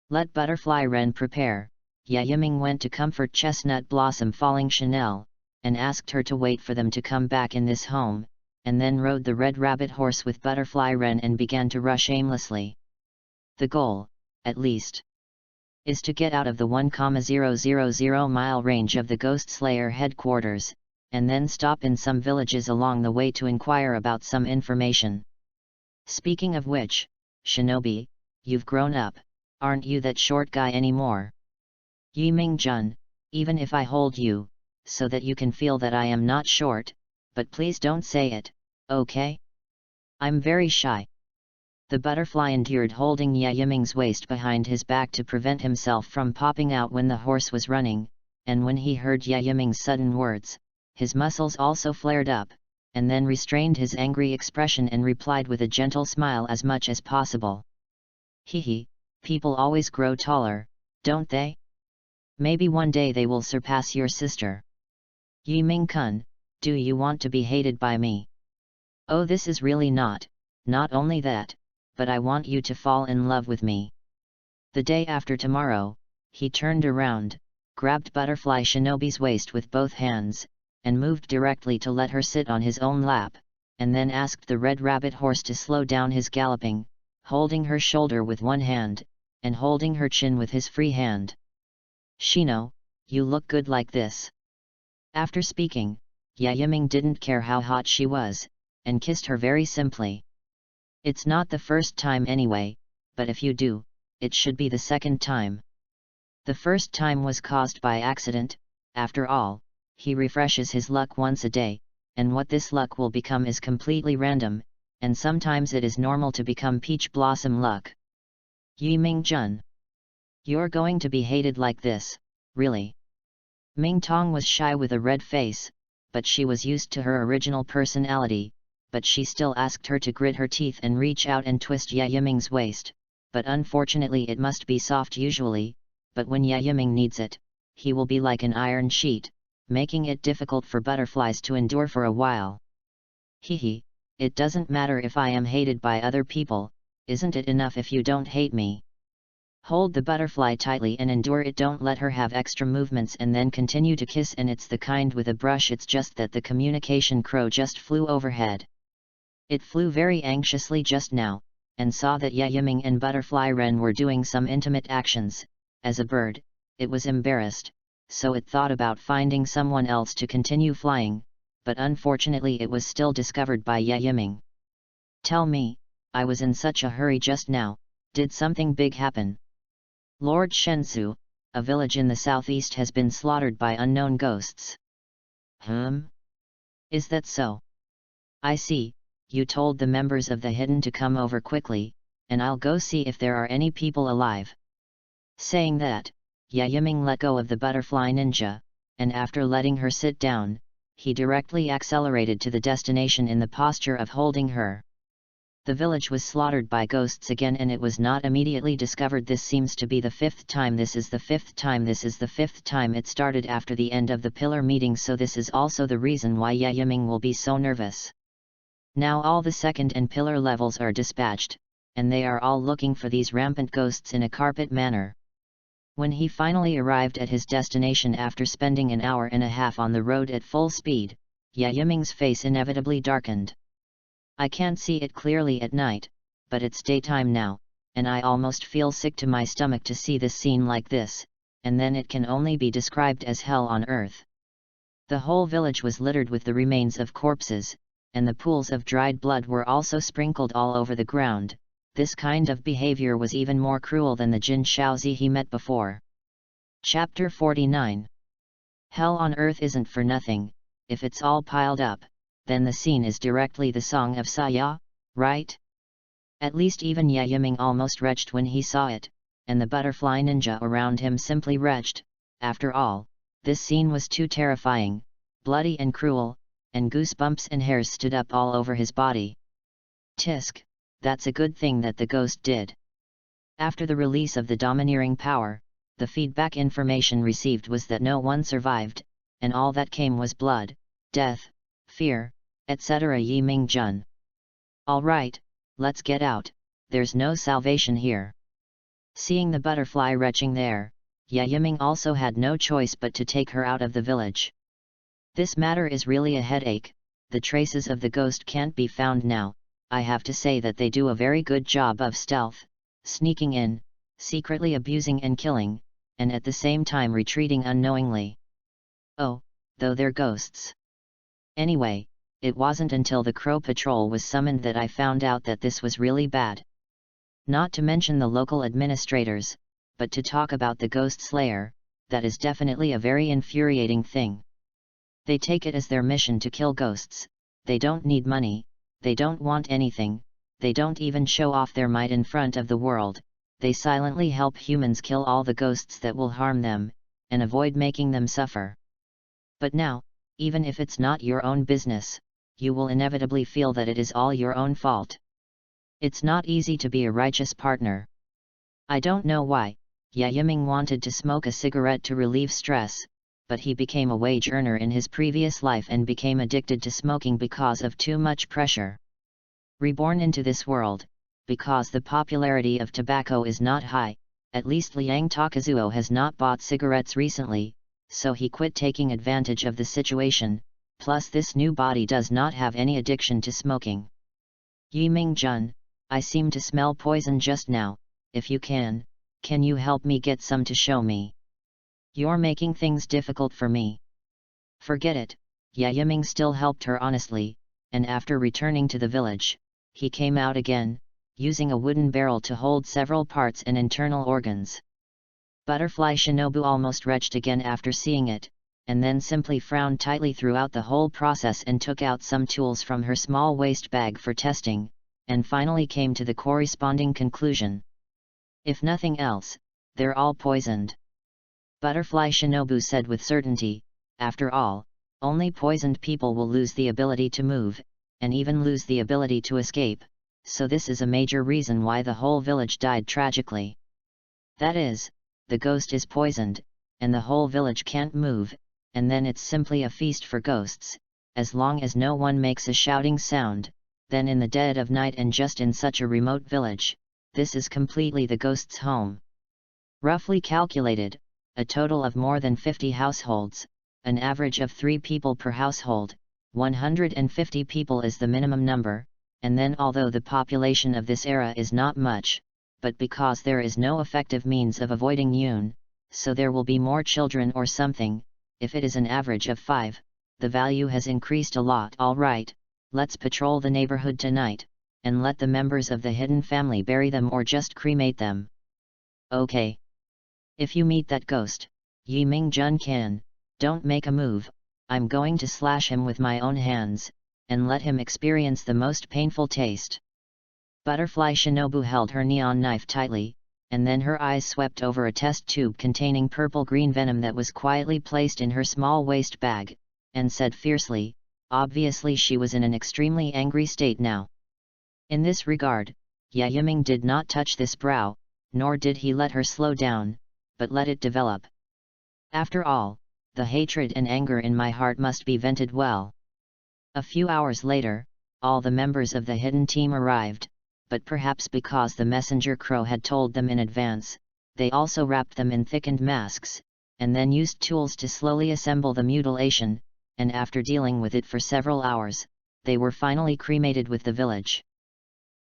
Let Butterfly Ren prepare. Yiming went to comfort Chestnut Blossom Falling Chanel, and asked her to wait for them to come back in this home, and then rode the red rabbit horse with Butterfly Ren and began to rush aimlessly. The goal, at least, is to get out of the 1,000 mile range of the Ghost Slayer headquarters, and then stop in some villages along the way to inquire about some information. Speaking of which, Shinobi, you've grown up, aren't you that short guy anymore? Yiming Jun, even if I hold you, so that you can feel that I am not short, but please don't say it, okay? I'm very shy. The butterfly endured holding Yiming's waist behind his back to prevent himself from popping out when the horse was running, and when he heard Yiming's sudden words, his muscles also flared up, and then restrained his angry expression and replied with a gentle smile as much as possible. Hehe, people always grow taller, don't they? Maybe one day they will surpass your sister. Yiming-kun, do you want to be hated by me? Oh, this is really not only that, but I want you to fall in love with me. The day after tomorrow, he turned around, grabbed Butterfly Shinobi's waist with both hands, and moved directly to let her sit on his own lap, and then asked the red rabbit horse to slow down his galloping, holding her shoulder with one hand, and holding her chin with his free hand. "Shino, you look good like this." After speaking, Yaiming didn't care how hot she was, and kissed her very simply. "It's not the first time anyway, but if you do, it should be the second time. The first time was caused by accident, after all, he refreshes his luck once a day, and what this luck will become is completely random, and sometimes it is normal to become peach blossom luck. Yiming-jun. You're going to be hated like this, really." Ming Tong was shy with a red face, but she was used to her original personality, but she still asked her to grit her teeth and reach out and twist Yiming's waist, but unfortunately it must be soft usually, but when Yiming needs it, he will be like an iron sheet, making it difficult for butterflies to endure for a while. "Hehe, it doesn't matter if I am hated by other people, isn't it enough if you don't hate me? Hold the butterfly tightly and endure it, don't let her have extra movements and then continue to kiss, and it's the kind with a brush, it's just that the communication crow just flew overhead. It flew very anxiously just now, and saw that Yiming and Butterfly Wren were doing some intimate actions. As a bird, it was embarrassed, so it thought about finding someone else to continue flying, but unfortunately it was still discovered by Yiming. "Tell me, I was in such a hurry just now, did something big happen?" "Lord Shenzhou, a village in the southeast has been slaughtered by unknown ghosts." Is that so? I see, you told the members of the Hidden to come over quickly, and I'll go see if there are any people alive." Saying that, Yiming let go of the butterfly ninja, and after letting her sit down, he directly accelerated to the destination in the posture of holding her. The village was slaughtered by ghosts again, and it was not immediately discovered. This seems to be the fifth time. This is the fifth time. This is the fifth time. It started after the end of the pillar meeting, so this is also the reason why Yiming will be so nervous. Now all the second and pillar levels are dispatched, and they are all looking for these rampant ghosts in a carpet manner. When he finally arrived at his destination after spending an hour and a half on the road at full speed, Yiming's face inevitably darkened. "I can't see it clearly at night, but it's daytime now, and I almost feel sick to my stomach to see this scene like this, and then it can only be described as hell on earth." The whole village was littered with the remains of corpses, and the pools of dried blood were also sprinkled all over the ground. This kind of behavior was even more cruel than the Jin Shaozi he met before. Chapter 49. Hell on earth isn't for nothing. If it's all piled up, then the scene is directly the Song of Saya, right? At least even Yiming almost retched when he saw it, and the butterfly ninja around him simply retched. After all, this scene was too terrifying, bloody and cruel, and goosebumps and hairs stood up all over his body. Tisk, that's a good thing that the ghost did. After the release of the domineering power, the feedback information received was that no one survived, and all that came was blood, death, fear, etc. Yiming-jun. "Alright, let's get out, there's no salvation here." Seeing the butterfly retching there, Yiming also had no choice but to take her out of the village. "This matter is really a headache. The traces of the ghost can't be found now. I have to say that they do a very good job of stealth, sneaking in, secretly abusing and killing, and at the same time retreating unknowingly. Oh, though they're ghosts. Anyway, it wasn't until the Crow Patrol was summoned that I found out that this was really bad. Not to mention the local administrators, but to talk about the Ghost Slayer, that is definitely a very infuriating thing. They take it as their mission to kill ghosts. They don't need money, they don't want anything, they don't even show off their might in front of the world, they silently help humans kill all the ghosts that will harm them, and avoid making them suffer. But now, even if it's not your own business, you will inevitably feel that it is all your own fault. It's not easy to be a righteous partner. I don't know why, Yiming wanted to smoke a cigarette to relieve stress, but he became a wage earner in his previous life and became addicted to smoking because of too much pressure. Reborn into this world, because the popularity of tobacco is not high, At least Liang Takazuo has not bought cigarettes recently, so he quit taking advantage of the situation, plus this new body does not have any addiction to smoking. Yiming Jun, I seem to smell poison just now. If you can you help me get some to show me? You're making things difficult for me. Forget it. Yiming still helped her honestly, and after returning to the village, he came out again, using a wooden barrel to hold several parts and internal organs. Butterfly Shinobu almost retched again after seeing it, and then simply frowned tightly throughout the whole process and took out some tools from her small waste bag for testing, and finally came to the corresponding conclusion. If nothing else, they're all poisoned. Butterfly Shinobu said with certainty, after all, only poisoned people will lose the ability to move, and even lose the ability to escape, so this is a major reason why the whole village died tragically. That is, the ghost is poisoned, and the whole village can't move, and then it's simply a feast for ghosts, as long as no one makes a shouting sound, then in the dead of night and just in such a remote village, this is completely the ghost's home. Roughly calculated, a total of more than 50 households, an average of 3 people per household, 150 people is the minimum number, and then although the population of this era is not much, but because there is no effective means of avoiding Yun, so there will be more children or something. If it is an average of 5, the value has increased a lot. Alright, let's patrol the neighborhood tonight, and let the members of the hidden family bury them or just cremate them. Okay. If you meet that ghost, Yiming Jun don't make a move, I'm going to slash him with my own hands, and let him experience the most painful taste. Butterfly Shinobu held her neon knife tightly, and then her eyes swept over a test tube containing purple-green venom that was quietly placed in her small waist bag, and said fiercely, obviously she was in an extremely angry state now. In this regard, Yiming did not touch this brow, nor did he let her slow down, but let it develop. After all, the hatred and anger in my heart must be vented well. A few hours later, all the members of the hidden team arrived, but perhaps because the messenger crow had told them in advance, they also wrapped them in thickened masks, and then used tools to slowly assemble the mutilation, and after dealing with it for several hours, they were finally cremated with the village.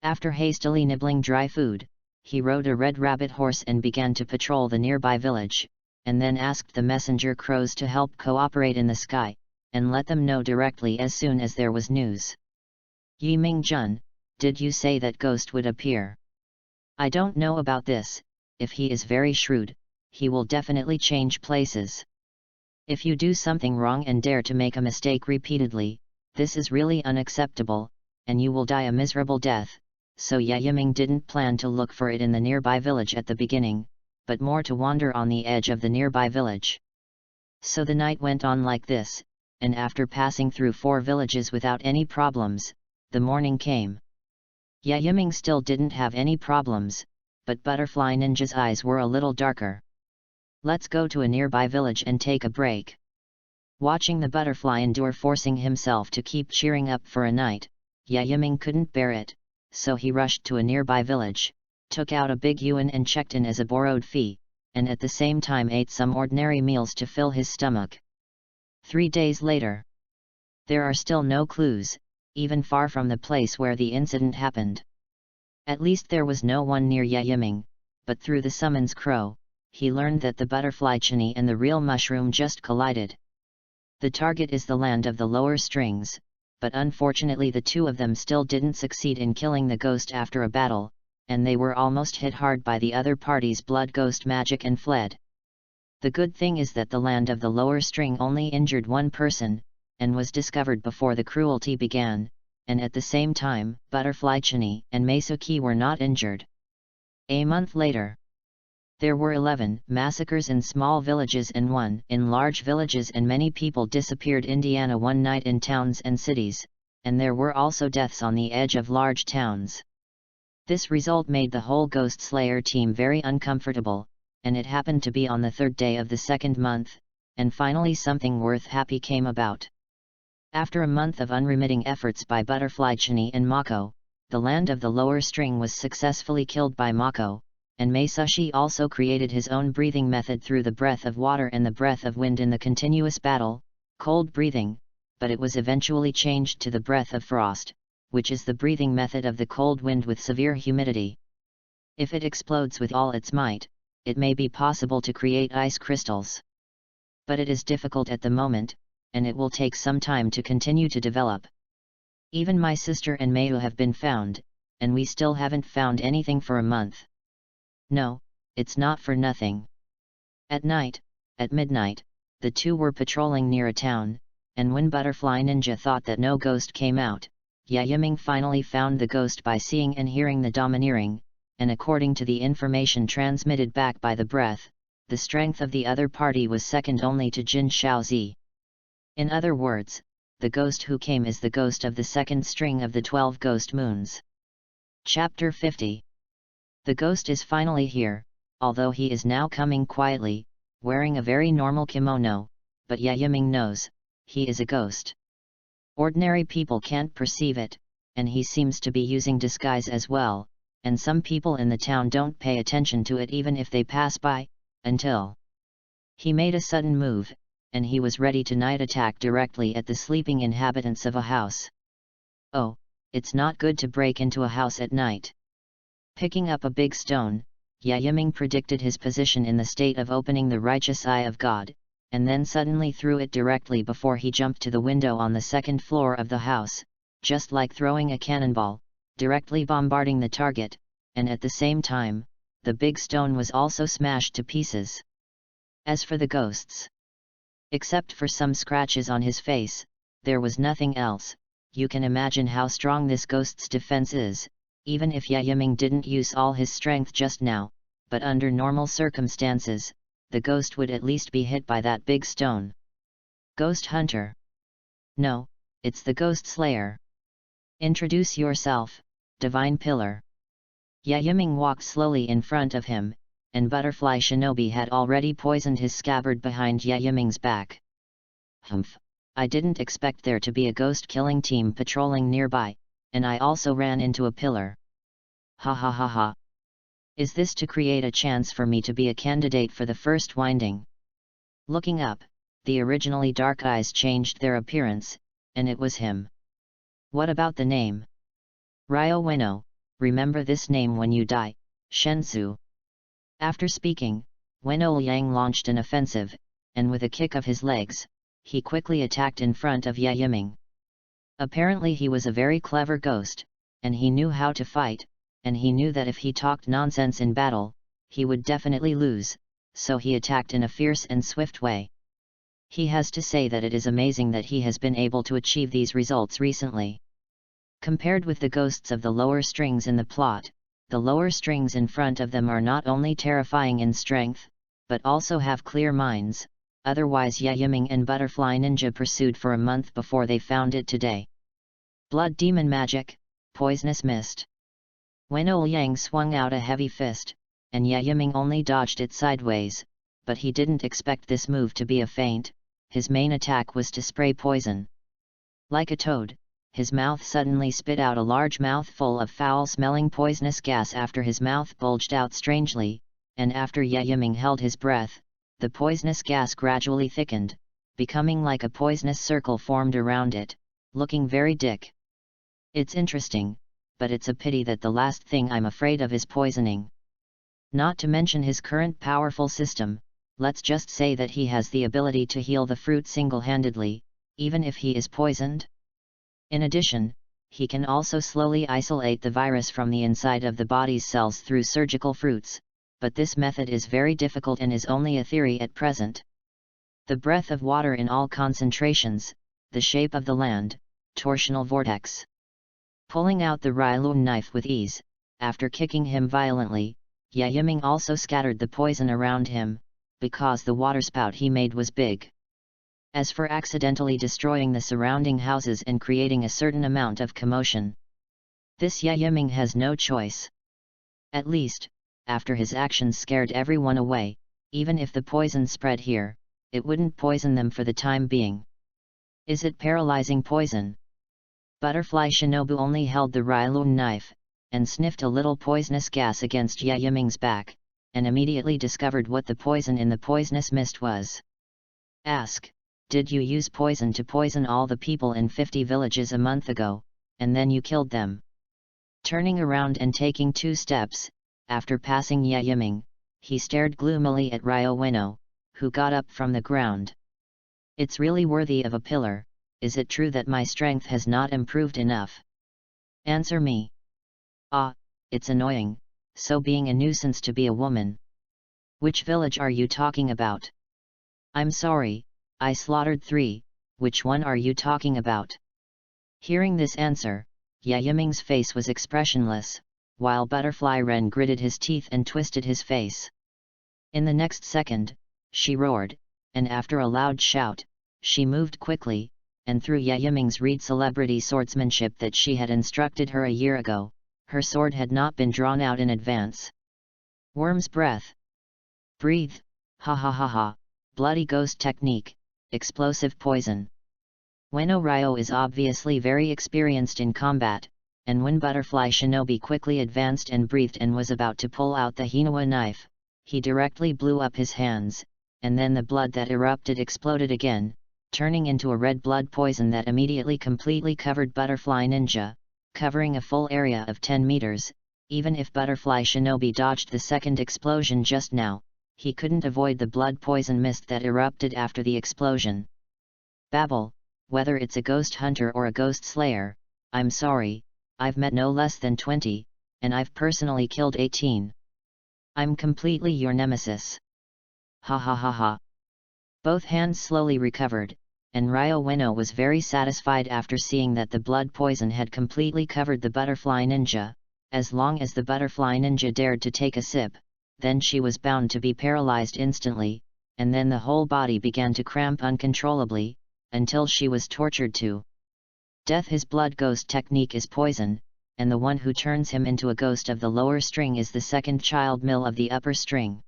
After hastily nibbling dry food, he rode a red rabbit horse and began to patrol the nearby village, and then asked the messenger crows to help cooperate in the sky, and let them know directly as soon as there was news. Yiming Jun, did you say that ghost would appear? I don't know about this. If he is very shrewd, he will definitely change places. If you do something wrong and dare to make a mistake repeatedly, this is really unacceptable, and you will die a miserable death. So Yiming didn't plan to look for it in the nearby village at the beginning, but more to wander on the edge of the nearby village. So the night went on like this, and after passing through 4 villages without any problems, the morning came. Yiming still didn't have any problems, but Butterfly Ninja's eyes were a little darker. Let's go to a nearby village and take a break. Watching the butterfly endure forcing himself to keep cheering up for a night, Yiming couldn't bear it, so he rushed to a nearby village, took out a big yuan and checked in as a borrowed fee, and at the same time ate some ordinary meals to fill his stomach. 3 days later. There are still no clues, even far from the place where the incident happened. At least there was no one near Yiming, but through the summons crow, he learned that the butterfly chini and the real mushroom just collided. The target is the land of the lower strings, but unfortunately the 2 of them still didn't succeed in killing the ghost after a battle, and they were almost hit hard by the other party's blood ghost magic and fled. The good thing is that the land of the lower string only injured 1 person, and was discovered before the cruelty began, and at the same time, Butterfly Chini and Meisuki were not injured. A month later. There were 11 massacres in small villages and 1 in large villages, and many people disappeared Indiana one night in towns and cities, and there were also deaths on the edge of large towns. This result made the whole Ghost Slayer team very uncomfortable, and it happened to be on the 3rd day of the 2nd month, and finally something worth happy came about. After a month of unremitting efforts by Butterfly Chini and Mako, the land of the lower string was successfully killed by Mako, and Meisushi also created his own breathing method through the breath of water and the breath of wind in the continuous battle, cold breathing, but it was eventually changed to the breath of frost, which is the breathing method of the cold wind with severe humidity. If it explodes with all its might, it may be possible to create ice crystals. But it is difficult at the moment, and it will take some time to continue to develop. Even my sister and Mayu have been found, and we still haven't found anything for a month. No, it's not for nothing. At night, at midnight, the two were patrolling near a town, and when Butterfly Ninja thought that no ghost came out, Yayiming finally found the ghost by seeing and hearing the domineering, and according to the information transmitted back by the breath, the strength of the other party was second only to Jin Shaozi. In other words, the ghost who came is the ghost of the second string of the 12 ghost moons. Chapter 50. The ghost is finally here, although he is now coming quietly, wearing a very normal kimono, but Yayiming knows, he is a ghost. Ordinary people can't perceive it, and he seems to be using disguise as well, and some people in the town don't pay attention to it even if they pass by, until he made a sudden move, and he was ready to night attack directly at the sleeping inhabitants of a house. Oh, it's not good to break into a house at night. Picking up a big stone, Yayiming predicted his position in the state of opening the righteous eye of God, and then suddenly threw it directly before he jumped to the window on the second floor of the house, just like throwing a cannonball, directly bombarding the target, and at the same time, the big stone was also smashed to pieces. As for the ghosts, except for some scratches on his face, there was nothing else. You can imagine how strong this ghost's defense is, even if Yayiming didn't use all his strength just now, but under normal circumstances, the ghost would at least be hit by that big stone. Ghost Hunter. No, it's the Ghost Slayer. Introduce yourself, Divine Pillar. Yayiming walked slowly in front of him, and Butterfly Shinobi had already poisoned his scabbard behind Yayiming's back. Humph, I didn't expect there to be a ghost-killing team patrolling nearby, and I also ran into a pillar. Ha ha ha ha. Is this to create a chance for me to be a candidate for the first winding? Looking up, the originally dark eyes changed their appearance, and it was him. What about the name? Ryo Ueno, remember this name when you die, Shensu. After speaking, Ueno Liang launched an offensive, and with a kick of his legs, he quickly attacked in front of Yayiming. Apparently he was a very clever ghost, and he knew how to fight, and he knew that if he talked nonsense in battle, he would definitely lose, so he attacked in a fierce and swift way. He has to say that it is amazing that he has been able to achieve these results recently. Compared with the ghosts of the lower strings in the plot, the lower strings in front of them are not only terrifying in strength, but also have clear minds, otherwise Yayiming and Butterfly Ninja pursued for a month before they found it today. Blood Demon Magic, Poisonous Mist. Ueno Liang swung out a heavy fist, and Yayiming only dodged it sideways, but he didn't expect this move to be a feint. His main attack was to spray poison. Like a toad, his mouth suddenly spit out a large mouthful of foul-smelling poisonous gas after his mouth bulged out strangely, and after Yayiming held his breath, the poisonous gas gradually thickened, becoming like a poisonous circle formed around it, looking very dick. It's interesting, but it's a pity that the last thing I'm afraid of is poisoning. Not to mention his current powerful system, let's just say that he has the ability to heal the fruit single-handedly, even if he is poisoned. In addition, he can also slowly isolate the virus from the inside of the body's cells through surgical fruits, but this method is very difficult and is only a theory at present. The breath of water in all concentrations, the shape of the land, torsional vortex. Pulling out the Rylun knife with ease, after kicking him violently, Yayiming also scattered the poison around him, because the waterspout he made was big. As for accidentally destroying the surrounding houses and creating a certain amount of commotion, this Yayiming has no choice. At least, after his actions scared everyone away, even if the poison spread here, it wouldn't poison them for the time being. Is it paralyzing poison? Butterfly Shinobu only held the Rylun knife, and sniffed a little poisonous gas against Yiming's back, and immediately discovered what the poison in the poisonous mist was. Ask, did you use poison to poison all the people in 50 villages a month ago, and then you killed them? Turning around and taking 2 steps, after passing Yiming, he stared gloomily at Ryo Ueno, who got up from the ground. It's really worthy of a pillar. Is it true that my strength has not improved enough? Answer me. Ah, it's annoying, so being a nuisance to be a woman. Which village are you talking about? I'm sorry, I slaughtered 3, which one are you talking about? Hearing this answer, Yiming's face was expressionless, while Butterfly Wren gritted his teeth and twisted his face. In the next second, she roared, and after a loud shout, she moved quickly, and through Yiming's read celebrity swordsmanship that she had instructed her a year ago, her sword had not been drawn out in advance. Worm's breath. Breathe, ha ha ha ha, bloody ghost technique, explosive poison. Ueno Ryo is obviously very experienced in combat, and when Butterfly Shinobi quickly advanced and breathed and was about to pull out the Hinawa knife, he directly blew up his hands, and then the blood that erupted exploded again, turning into a red blood poison that immediately completely covered Butterfly Ninja, covering a full area of 10 meters. Even if Butterfly Shinobi dodged the second explosion just now, he couldn't avoid the blood poison mist that erupted after the explosion. Babble, whether it's a ghost hunter or a ghost slayer, I'm sorry, I've met no less than 20, and I've personally killed 18. I'm completely your nemesis. Ha ha ha ha. Both hands slowly recovered, and Ryo Ueno was very satisfied after seeing that the blood poison had completely covered the Butterfly Ninja. As long as the Butterfly Ninja dared to take a sip, then she was bound to be paralyzed instantly, and then the whole body began to cramp uncontrollably, until she was tortured to death. His blood ghost technique is poison, and the one who turns him into a ghost of the lower string is the second child mill of the upper string.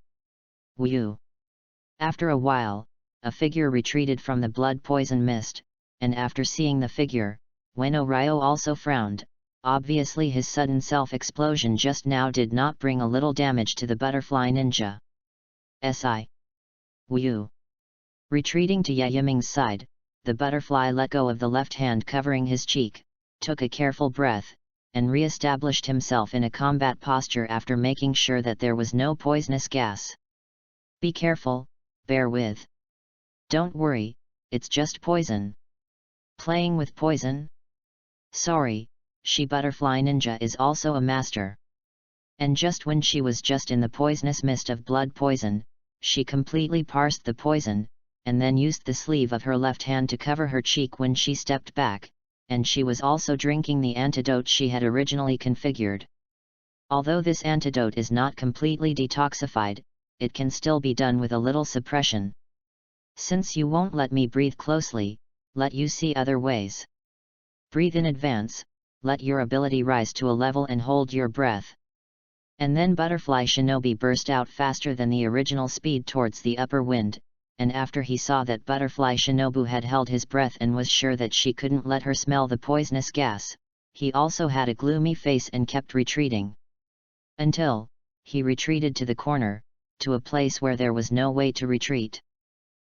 Woo! After a while, a figure retreated from the blood poison mist, and after seeing the figure, Ueno Ryo also frowned. Obviously his sudden self-explosion just now did not bring a little damage to the Butterfly Ninja. Woo! Retreating to Yiming's side, the butterfly let go of the left hand covering his cheek, took a careful breath, and re-established himself in a combat posture after making sure that there was no poisonous gas. Be careful, bear with. Don't worry, it's just poison. Playing with poison? Sorry, she Butterfly Ninja is also a master. And just when she was just in the poisonous mist of blood poison, she completely parsed the poison, and then used the sleeve of her left hand to cover her cheek when she stepped back, and she was also drinking the antidote she had originally configured. Although this antidote is not completely detoxified, it can still be done with a little suppression. Since you won't let me breathe closely, let you see other ways. Breathe in advance, let your ability rise to a level and hold your breath. And then Butterfly Shinobi burst out faster than the original speed towards the upper wind, and after he saw that Butterfly Shinobu had held his breath and was sure that she couldn't let her smell the poisonous gas, he also had a gloomy face and kept retreating. Until he retreated to the corner, to a place where there was no way to retreat.